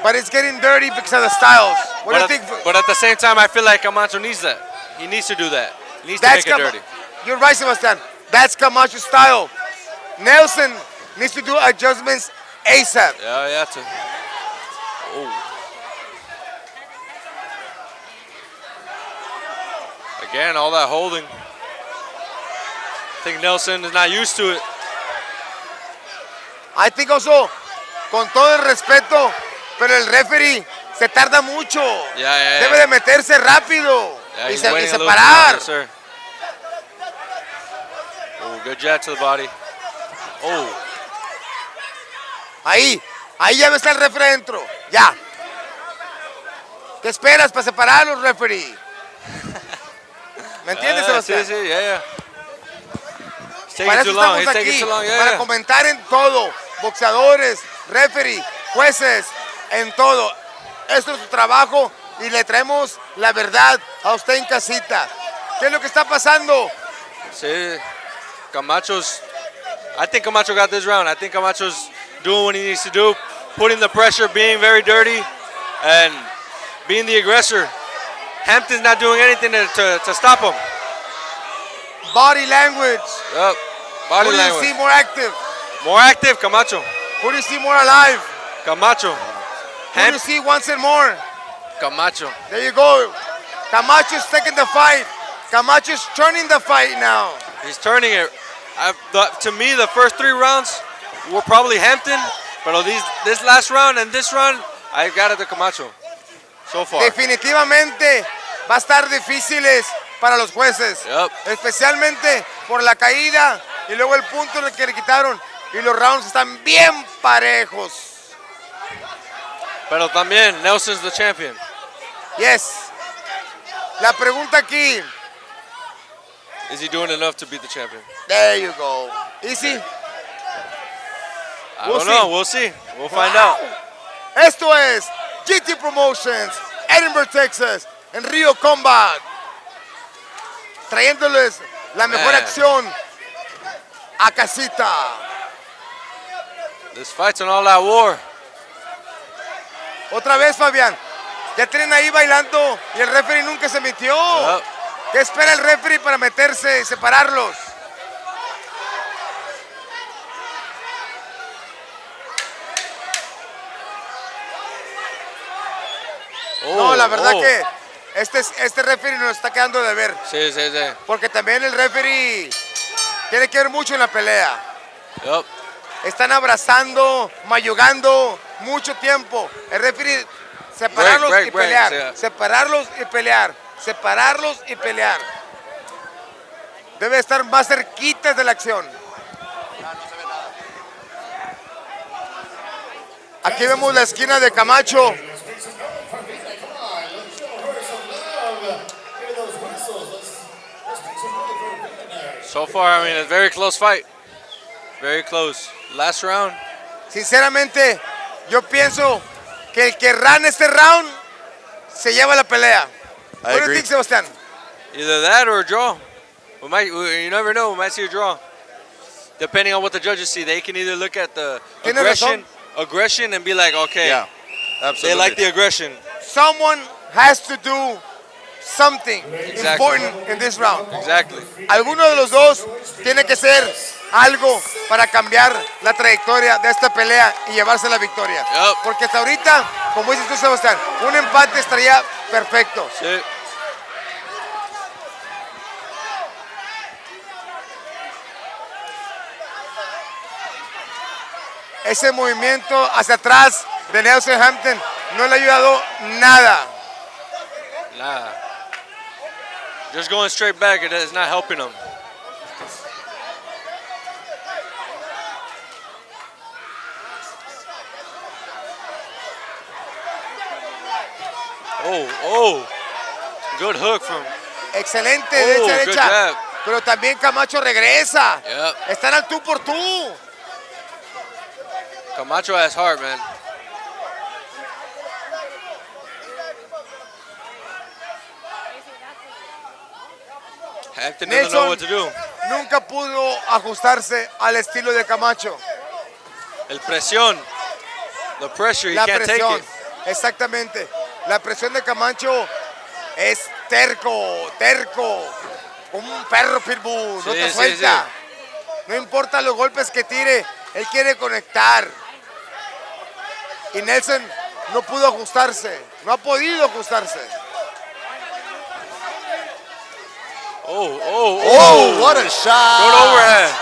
Speaker 1: but it's getting dirty because of the styles. What do you think?
Speaker 2: But at the same time, I feel like Camacho needs that. He needs to do that. He needs to make it dirty.
Speaker 1: You're right, Sebastian. That's Camacho's style. Nelson needs to do adjustments ASAP.
Speaker 2: Yeah. Again, all that holding. I think Nelson is not used to it.
Speaker 1: I think also, con todo el respeto, pero el referee se tarda mucho.
Speaker 2: Yeah.
Speaker 1: Debe de meterse rápido
Speaker 2: Yeah,
Speaker 1: y
Speaker 2: he's waiting a little
Speaker 1: separar.
Speaker 2: too long, sir. Oh, good jab to the body. Oh.
Speaker 1: Ahí, Ahí ya está el referee adentro. Ya. ¿Qué esperas para separarlos, referee? ¿Me entiendes, Sebastián?
Speaker 2: Sí, yeah.
Speaker 1: Para eso estamos aquí, para comentar en todo. Boxeadores, referee, jueces, en todo. Esto es su trabajo y le traemos la verdad a usted en casita. ¿Qué es lo que está pasando?
Speaker 2: Sí, I think Camacho got this round. I think Camacho's doing what he needs to do, putting the pressure, being very dirty, and being the aggressor. Hampton's not doing anything to stop him.
Speaker 1: Body language.
Speaker 2: Yep, body
Speaker 1: Who do
Speaker 2: language.
Speaker 1: you see more active?
Speaker 2: More active, Camacho.
Speaker 1: Who do you see more alive?
Speaker 2: Camacho.
Speaker 1: Who do you see wants it more?
Speaker 2: Camacho.
Speaker 1: There you go. Camacho's taking the fight. Camacho's turning the fight now.
Speaker 2: He's turning it. To me, the first 3 rounds were probably Hampton, but this last round and this round, I got it to Camacho so far.
Speaker 1: Definitivamente va a estar difíciles para los jueces, especialmente por la caída y luego el punto que le quitaron y los rounds están bien parejos.
Speaker 2: Pero también Nelson's the champion.
Speaker 1: Yes. La pregunta aquí.
Speaker 2: Is he doing enough to beat the champion?
Speaker 1: There you go. Easy.
Speaker 2: I don't know. We'll see. We'll find out.
Speaker 1: Esto es GT Promotions, Edinburgh, Texas, en Rio Combat. Trayéndoles la mejor acción a casita.
Speaker 2: This fight's an all-out war.
Speaker 1: Otra vez, Fabián. Ya tienen ahí bailando y el referee nunca se metió. ¿Qué espera el referee para meterse y separarlos? No, la verdad que este referee nos está quedando de ver.
Speaker 2: Sí.
Speaker 1: Porque también el referee tiene que ver mucho en la pelea. Están abrazando, mayugando mucho tiempo. El referee, separarlos y pelear.
Speaker 2: Yeah.
Speaker 1: Separarlos y pelear. Separarlos y pelear. Debe estar más cerquita de la acción. Aquí vemos la esquina de Camacho.
Speaker 2: So far, I mean, it's a very close fight. Very close. Last round.
Speaker 1: Sinceramente, yo pienso que el que gane este round se lleva la pelea. What do you think, Sebastián?
Speaker 2: Either that or a draw. You never know. We might see a draw. Depending on what the judges see, they can either look at the aggression and be like, okay,
Speaker 3: yeah, absolutely.
Speaker 2: They like the aggression.
Speaker 1: Someone has to do something important in this round.
Speaker 2: Exactly.
Speaker 1: Alguno de los dos tiene que ser algo para cambiar la trayectoria de esta pelea y llevarse la victoria. Porque hasta ahorita, como dices tú, Sebastián, un empate estaría perfecto.
Speaker 2: Sí.
Speaker 1: Ese movimiento hacia atrás de Nelson Hampton no le ha ayudado nada.
Speaker 2: Nah. Just going straight back, it is not helping him. Oh. Good hook from...
Speaker 1: Excelente, derecha. Pero también Camacho regresa.
Speaker 2: Yep.
Speaker 1: Están al tú por tú.
Speaker 2: Camacho has heart, man. Hampton doesn't know what to do.
Speaker 1: Nunca pudo ajustarse al estilo de Camacho.
Speaker 2: El presión. The pressure, he can't take it.
Speaker 1: Exactamente. La presión de Camacho es terco. Como un perro pitbull. No te suelta. No importa los golpes que tire, él quiere conectar. Y Nelson no pudo ajustarse. No ha podido ajustarse.
Speaker 3: Oh, what a shot.
Speaker 2: Good overhead.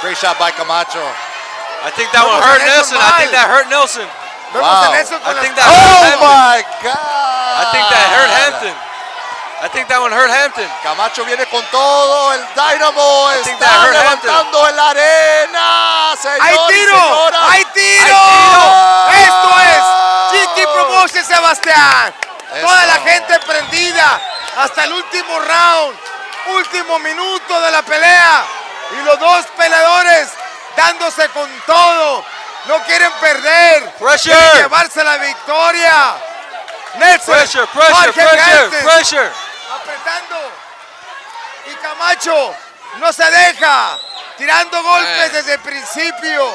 Speaker 3: Great shot by Camacho.
Speaker 2: I think that one hurt Nelson. I think that hurt Nelson.
Speaker 3: Wow.
Speaker 2: I think that
Speaker 3: Oh my God.
Speaker 2: I think that hurt Hampton. I think that one hurt Hampton.
Speaker 3: Camacho viene con todo. El Dynamo
Speaker 2: think
Speaker 3: está
Speaker 2: that hurt
Speaker 3: levantando en la arena. Señores,
Speaker 1: ¡Hay tiro!
Speaker 3: señoras.
Speaker 1: ¡Hay tiro! gente prendida hasta el último round, último minuto de la pelea. Y los dos peleadores dándose con todo. No quieren perder.
Speaker 2: Pressure.
Speaker 1: Quieren llevarse la victoria. Nelson.
Speaker 2: Pressure.
Speaker 1: Apretando. Y Camacho no se deja. Tirando golpes desde el principio.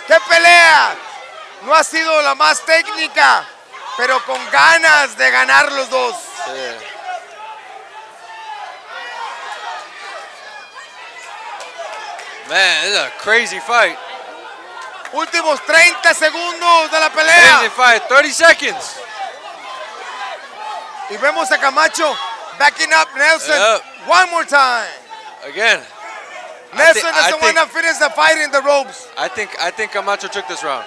Speaker 1: ¡Qué pelea! No ha sido la más técnica, pero con ganas de ganar los dos.
Speaker 2: Sí. Man, this is a crazy fight.
Speaker 1: Últimos 30 segundos de la pelea.
Speaker 2: Crazy fight, 30 seconds.
Speaker 1: Y vemos a Camacho backing up Nelson one more time.
Speaker 2: Again.
Speaker 1: Nelson doesn't want to finish the fight in the ropes.
Speaker 2: I think Camacho took this round.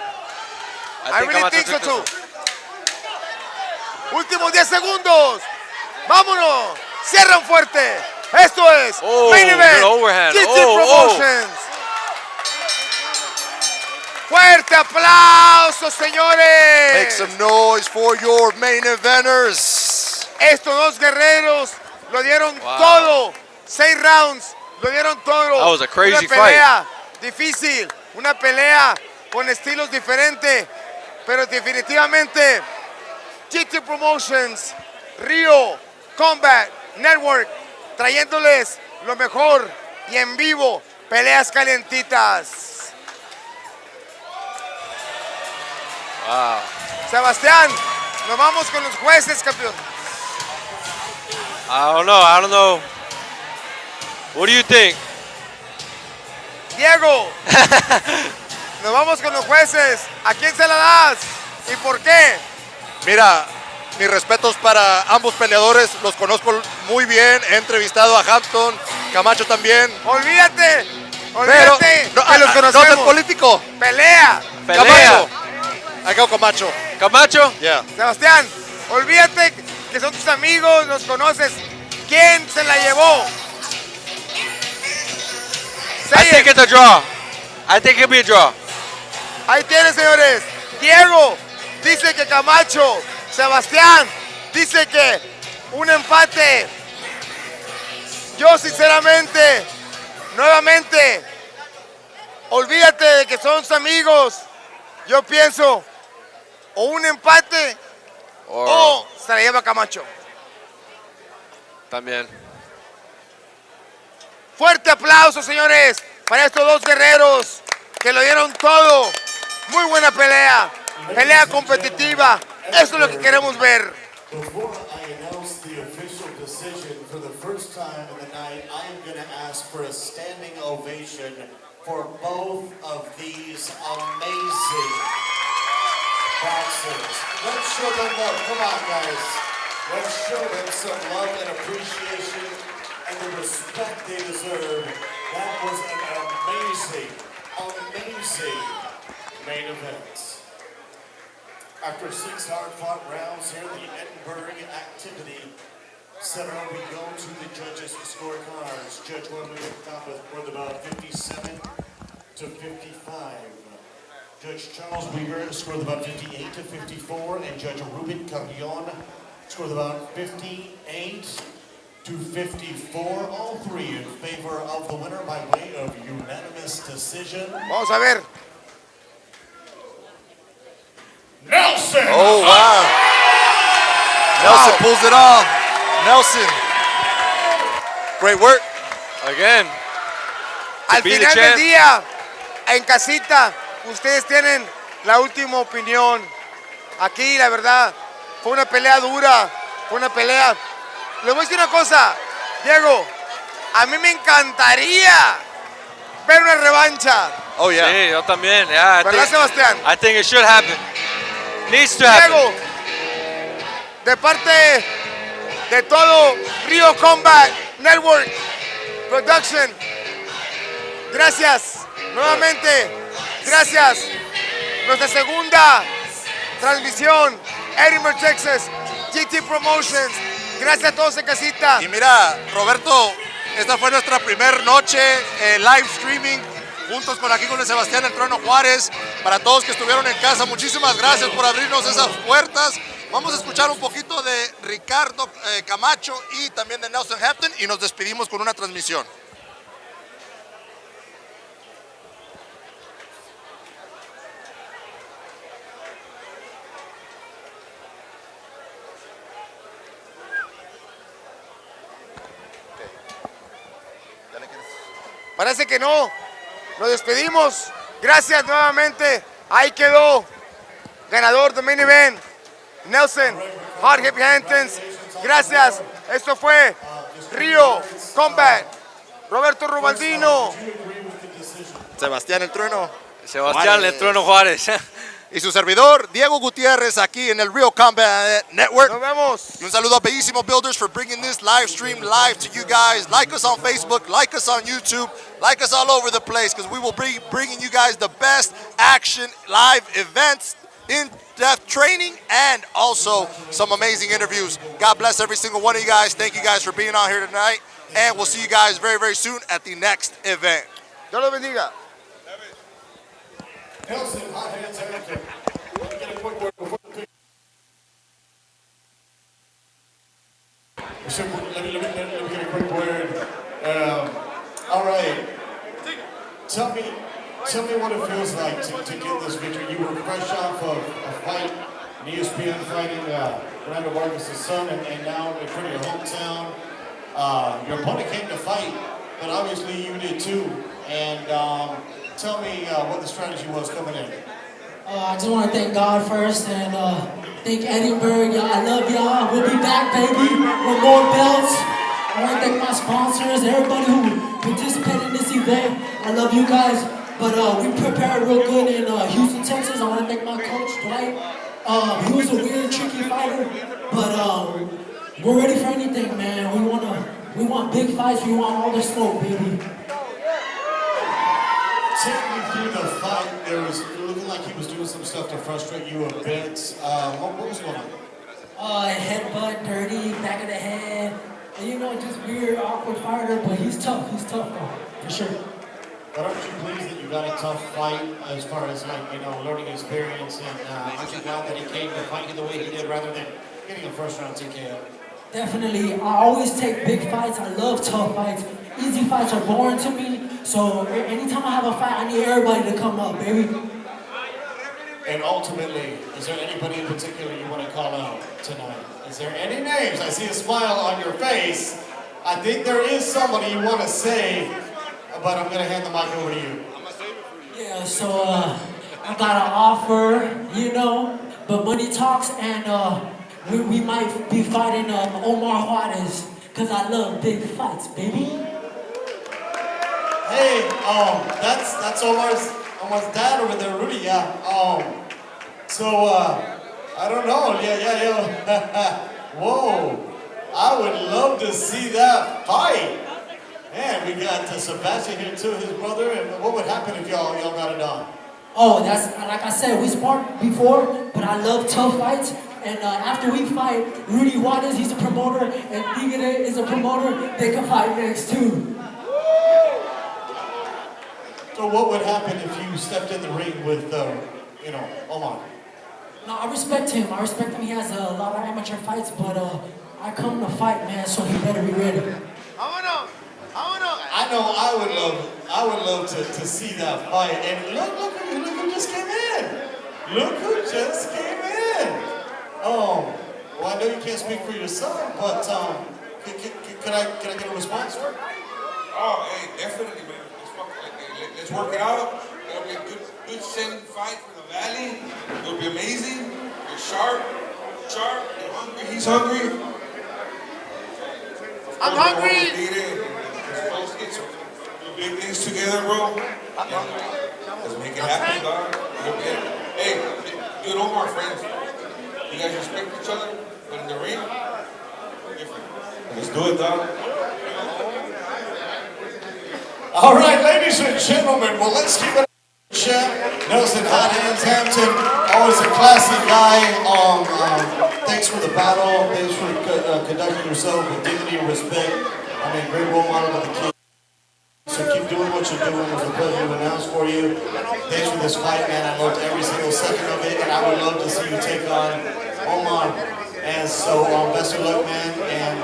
Speaker 1: I really
Speaker 2: Camacho
Speaker 1: think so
Speaker 2: took
Speaker 1: too.
Speaker 2: this
Speaker 1: Últimos 10 segundos. Vámonos. Cierran fuerte. Esto es Main Event.
Speaker 2: good overhand.
Speaker 1: GT Promotions. Fuerte aplauso, señores.
Speaker 3: Make some noise for your main eventers.
Speaker 1: Estos dos guerreros lo dieron todo. 6 rounds, lo dieron todo.
Speaker 2: That was a crazy
Speaker 1: una pelea difícil, una pelea con estilos diferentes, pero definitivamente GT Promotions, Rio Combat Network, trayéndoles lo mejor y en vivo, peleas calientitas.
Speaker 2: Wow.
Speaker 1: Sebastián, nos vamos con los jueces, campeón.
Speaker 2: I don't know. What do you think?
Speaker 1: Diego, nos vamos con los jueces. ¿A quién se la das y por qué?
Speaker 3: Mira, mis respetos para ambos peleadores, los conozco muy bien, he entrevistado a Hampton, Camacho también.
Speaker 1: Olvídate
Speaker 3: Pero,
Speaker 1: que los conocemos.
Speaker 3: no soy político.
Speaker 1: Pelea.
Speaker 3: Camacho. I go Camacho.
Speaker 2: Camacho?
Speaker 3: Yeah.
Speaker 1: Sebastián, olvídate que son tus amigos, los conoces. ¿Quién se la llevó?
Speaker 2: I think it's a draw. I think it'll be a draw.
Speaker 1: Ahí tienes, señores. Diego dice que Camacho. Sebastián dice que un empate. Yo sinceramente, nuevamente, olvídate de que son sus amigos. Yo pienso o un empate o se la lleva Camacho.
Speaker 2: También.
Speaker 1: Fuerte aplauso, señores, para estos dos guerreros que lo dieron todo. Muy buena pelea, pelea competitiva. Eso es lo que queremos ver.
Speaker 4: Before I announce the official decision for the first time in the night, I am going to ask for a standing ovation for both of these amazing boxers. Let's show them love. Come on, guys. Let's show them some love and appreciation and the respect they deserve. That was an amazing, amazing main event. After 6 hard-fought rounds here in the Edinburgh Activity Center, we go to the judges' scorecards. Judge 1 we top with about 57 to 55. Judge Charles Weaver scored about 58 to 54, and Judge Ruben Campion scored about 58 to 54. All three in favor of the winner by way of unanimous decision.
Speaker 1: Vamos a ver.
Speaker 4: Nelson!
Speaker 3: Oh, wow. Nelson pulls it off. Nelson. Great work.
Speaker 2: Again.
Speaker 1: Al final del día, en casita, ustedes tienen la última opinión. Aquí, la verdad, fue una pelea dura, fue una pelea. Les voy a decir una cosa, Diego, a mí me encantaría ver una revancha.
Speaker 3: Oh, yeah.
Speaker 2: Sí, yo también. Yeah,
Speaker 1: ¿Verdad, Sebastián?
Speaker 2: I think it should happen. Needs to happen.
Speaker 1: Diego, de parte de todo Rio Combat Network Production, gracias nuevamente, gracias. Nuestra segunda transmisión, Edinburgh, Texas, GT Promotions. Gracias a todos en casita.
Speaker 3: Y mira, Roberto, esta fue nuestra primera noche live streaming juntos con aquí con el Sebastián El Trueno Juárez. Para todos que estuvieron en casa, muchísimas gracias por abrirnos esas puertas. Vamos a escuchar un poquito de Ricardo Camacho y también de Nelson Hampton y nos despedimos con una transmisión.
Speaker 1: Parece que no. Nos despedimos. Gracias nuevamente. Ahí quedó. Ganador de Main Event. Nelson Hot Hip Hamptons. Gracias. Esto fue Rio Combat. Roberto Rubaldino.
Speaker 3: Sebastián El Trueno.
Speaker 2: Sebastián El Trueno Juárez.
Speaker 3: Y su servidor, Diego Gutiérrez, aquí en el Real Combat Network.
Speaker 1: Nos vemos.
Speaker 3: Y un saludo a Bellissimo Builders for bringing this live stream live to you guys. Like us on Facebook, like us on YouTube, like us all over the place, because we will be bringing you guys the best action live events, in-depth training, and also some amazing interviews. God bless every single one of you guys. Thank you guys for being on here tonight. And we'll see you guys very, very soon at the next event.
Speaker 1: Dios los bendiga.
Speaker 4: Nelson, hot hands, Hampton. Let me get a quick word before the let me get a quick word. All right. Tell me what it feels like to get this victory. You were fresh off of a fight, an ESPN fighting Fernando Vargas' son, and now in front of your hometown. Your opponent came to fight, but obviously you did too. And tell me what the strategy was coming in.
Speaker 13: I just want to thank God first and thank Edinburgh. Y'all, I love y'all. We'll be back, baby, with more belts. I want to thank my sponsors, everybody who participated in this event. I love you guys. But we prepared real good in Houston, Texas. I want to thank my coach, Dwight. He was a weird, tricky fighter, but we're ready for anything, man. We want big fights. We want all the smoke, baby.
Speaker 4: Take me through the fight. It looked like he was doing some stuff to frustrate you a bit. What was going on?
Speaker 13: Headbutt, dirty, back of the head. And, you know, just weird, awkward fighter, but he's tough. He's tough, though, for sure.
Speaker 4: But aren't you pleased that you got a tough fight as far as, like, you know, learning experience? And aren't you glad that he came to fight you the way he did rather than getting a first-round TKO?
Speaker 13: Definitely. I always take big fights. I love tough fights. Easy fights are boring to me. So anytime I have a fight, I need everybody to come up, baby.
Speaker 4: And ultimately, is there anybody in particular you want to call out tonight? Is there any names? I see a smile on your face. I think there is somebody you want to say, but I'm going to hand the mic over to you.
Speaker 13: Yeah, so I got an offer, you know, but money talks, and we might be fighting Omar Juarez, because I love big fights, baby.
Speaker 4: Hey, that's Omar's dad over there, Rudy, yeah. So, I don't know, yeah. Whoa, I would love to see that fight. Man, we got Sebastian here too, his brother, and what would happen if y'all got it on?
Speaker 13: Oh, that's, like I said, we sparred before, but I love tough fights. And after we fight, Rudy Juarez, he's a promoter, and Tigre is a promoter, they can fight next too.
Speaker 4: So what would happen if you stepped in the ring with, you know, Omar?
Speaker 13: No, I respect him. He has a lot of amateur fights, but I come to fight, man, so he better be ready.
Speaker 4: I know I would love to see that fight. And look who just came in. Look who just came in. Well, I know you can't speak for your son, but can I get a response?
Speaker 16: Oh, hey, definitely, man. Let's work it out. It'll be a good setting fight for the Valley. It'll be amazing. You're sharp. You're hungry. He's hungry.
Speaker 1: I'm hungry.
Speaker 16: Let's get some big things together, bro. Let's make it happen, dog. Hey, you and Omar are friends. You guys respect each other, but in the ring, different. Let's do it, dog.
Speaker 4: All right, ladies and gentlemen, well, let's keep it champ. Nelson Hot Hands Hampton, always a classy guy. Thanks for the battle. Thanks for conducting yourself with dignity and respect. I mean, great role model of the kids. So keep for doing what you're doing. It was a pleasure to announce for you. Thanks for this fight, man. I loved every single second of it, and I would love to see you take on Omar. And so, best of luck, man. And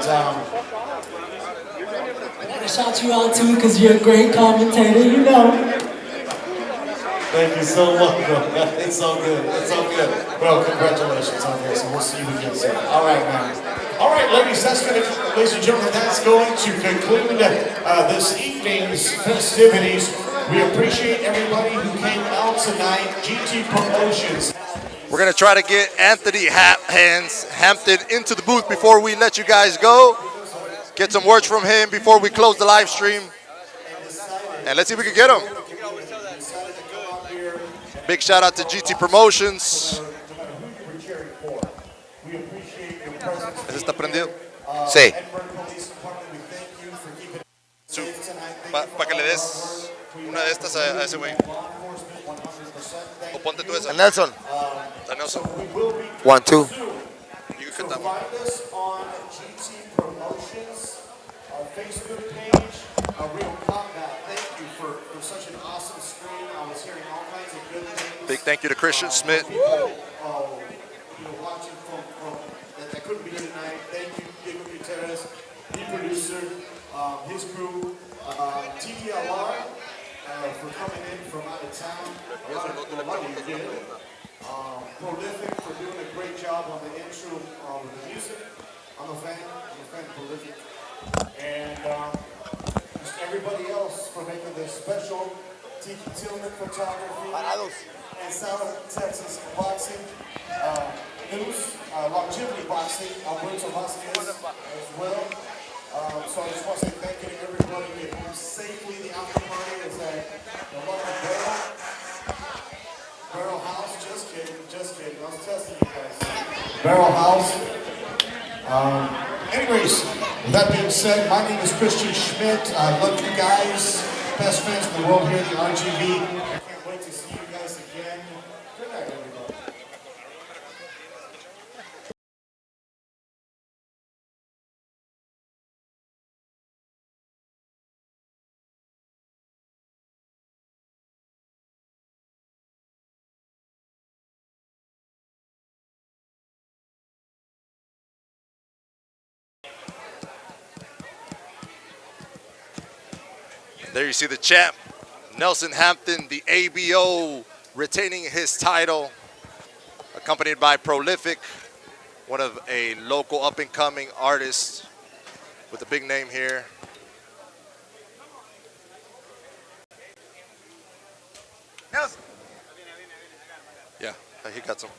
Speaker 6: I gotta shout you out too, because you're a great commentator, you know.
Speaker 4: thank you so much, bro. It's all good. It's all good. Bro, congratulations on this, and we'll see you again soon. All right, man. All right, ladies and gentlemen, that's going to conclude this evening's festivities. We appreciate everybody who came out tonight. GT Promotions.
Speaker 3: We're going to try to get Anthony Hampton into the booth before we let you guys go. Get some words from him before we close the live stream. And let's see if we can get him. Big shout out to GT Promotions. ¿Está prendido?
Speaker 1: Sí.
Speaker 3: Para que le des una de estas a ese güey. O ponte tú esa.
Speaker 1: A Nelson.
Speaker 3: A Nelson.
Speaker 1: 1, 2.
Speaker 3: You can cut that
Speaker 4: Find us on GT Promotions, our Facebook page, Real Combat. Thank you for such an awesome stream. I was hearing all kinds of good things.
Speaker 3: Big thank you to Christian Smith.
Speaker 4: Watching from that couldn't be here tonight. Thank you, Diego Gutierrez, the producer, his crew, TDLR for coming in from out of town. A lot of you did. Prolific for doing a great job on the intro with the music. I'm a fan of Prolific. And just everybody else for making this special. Tiki Tillman Photography and South Texas Boxing News, Longevity Boxing, Alberto Vasquez as well. So I just want to say thank you to everybody. Get home safely. The after party is at the local Barrel House. Just kidding. I was testing you guys. Barrel House. Anyways, with that being said, my name is Christian Schmidt. I love you guys. Best friends in the world here at the RGV. I can't wait to see you guys again. Good night, everybody.
Speaker 3: There you see the champ, Nelson Hampton, the ABO, retaining his title, accompanied by Prolific, one of a local up-and-coming artist with a big name here.
Speaker 1: Nelson.
Speaker 3: Yeah, he got some.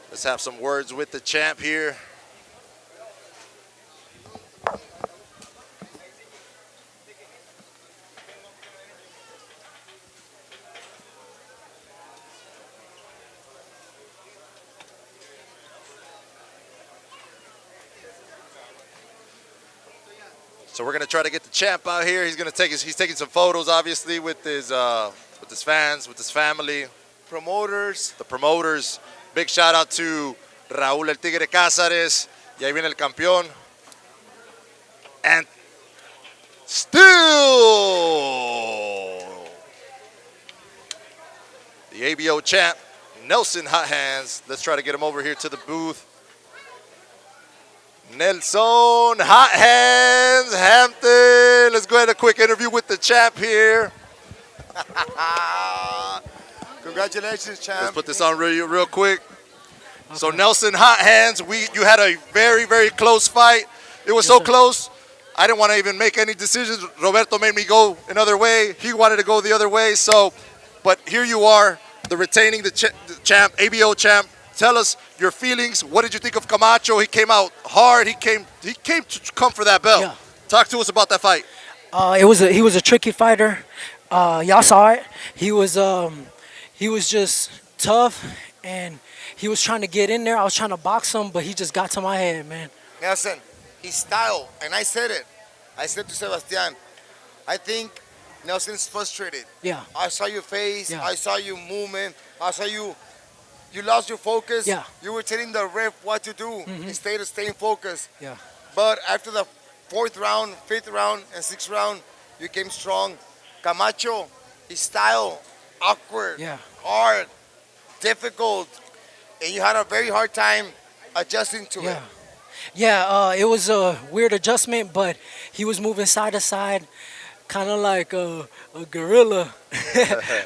Speaker 3: Let's have some words with the champ here. So we're gonna try to get the champ out here. He's taking some photos, obviously, with his fans, with his family,
Speaker 1: promoters,
Speaker 3: the promoters. Big shout out to Raúl El Tigre Cázares. Y ahí viene el campeón. And still the ABO champ, Nelson Hot Hands. Let's try to get him over here to the booth. Nelson Hot Hands Hampton. Let's go ahead and a quick interview with the champ here.
Speaker 1: Congratulations, champ.
Speaker 3: Let's put this on real quick. Okay. So Nelson Hot Hands, you had a very, very close fight. It was so close, I didn't want to even make any decisions. Roberto made me go another way. He wanted to go the other way. So, but here you are, retaining the champ, ABO champ. Tell us your feelings. What did you think of Camacho? He came out hard. He came to come for that belt.
Speaker 17: Yeah.
Speaker 3: Talk to us about that fight.
Speaker 17: He was a tricky fighter. Y'all saw it. He was just tough, and he was trying to get in there. I was trying to box him, but he just got to my head, man.
Speaker 1: Nelson, his style, and I said it. I said to Sebastian, I think Nelson's frustrated.
Speaker 17: Yeah.
Speaker 1: I saw your face.
Speaker 17: Yeah.
Speaker 1: I saw you movement. I saw you. You lost your focus.
Speaker 17: Yeah.
Speaker 1: You were telling the ref what to do instead of staying focused.
Speaker 17: Yeah.
Speaker 1: But after the 4th round, 5th round, and 6th round, you came strong. Camacho, his style, awkward, hard, difficult, and you had a very hard time adjusting to it.
Speaker 17: Yeah, it was a weird adjustment, but he was moving side to side, kind of like a gorilla.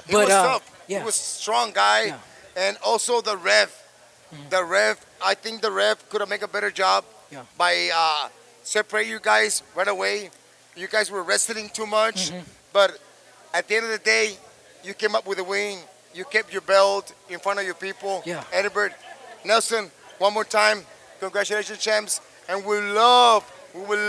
Speaker 1: He was tough.
Speaker 17: Yeah.
Speaker 1: He was a strong guy. And also the ref. The ref, I think the ref could have made a better job by separate you guys right away. You guys were wrestling too much. But at the end of the day, you came up with a win. You kept your belt in front of your people. Edinburgh, Nelson, one more time, congratulations, champs. And we would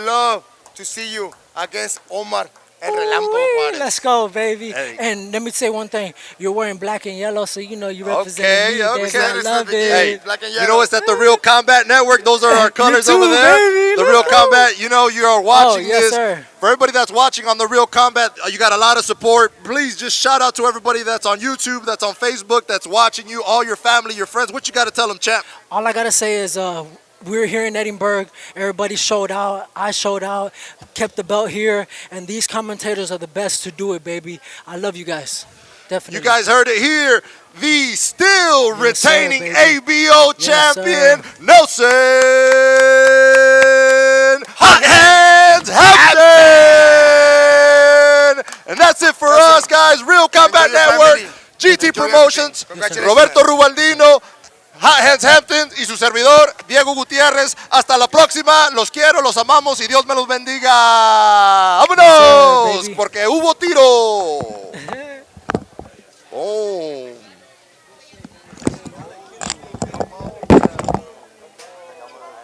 Speaker 1: love to see you against Omar El Relámpago Juárez.
Speaker 17: Let's go, baby.
Speaker 1: Hey.
Speaker 17: And let me say one thing. You're wearing black and yellow, so you know you represent me.
Speaker 3: Okay.
Speaker 17: Baby. I love it.
Speaker 3: Hey, you know it's at the Real Combat Network. Those are our colors
Speaker 17: too,
Speaker 3: over there.
Speaker 17: baby.
Speaker 3: The Real Combat. You know you are watching
Speaker 17: yes,
Speaker 3: this.
Speaker 17: Sir.
Speaker 3: For everybody that's watching on the Real Combat, you got a lot of support. Please just shout out to everybody that's on YouTube, that's on Facebook, that's watching you, all your family, your friends. What you got to tell them, champ?
Speaker 17: All I gotta say is we're here in Edinburgh. Everybody showed out. I showed out. Kept the belt here. And these commentators are the best to do it, baby. I love you guys. Definitely.
Speaker 3: You guys heard it here. The still retaining
Speaker 17: sir,
Speaker 3: ABO champion,
Speaker 17: sir.
Speaker 3: Nelson Hot Hands Hampton. And that's it for us, guys. Real Combat Network, GT Promotions, Roberto Rubaldino, Hot Hands Hampton y su servidor, Diego Gutiérrez. Hasta la próxima. Los quiero, los amamos y Dios me los bendiga. ¡Vámonos! Porque hubo tiro.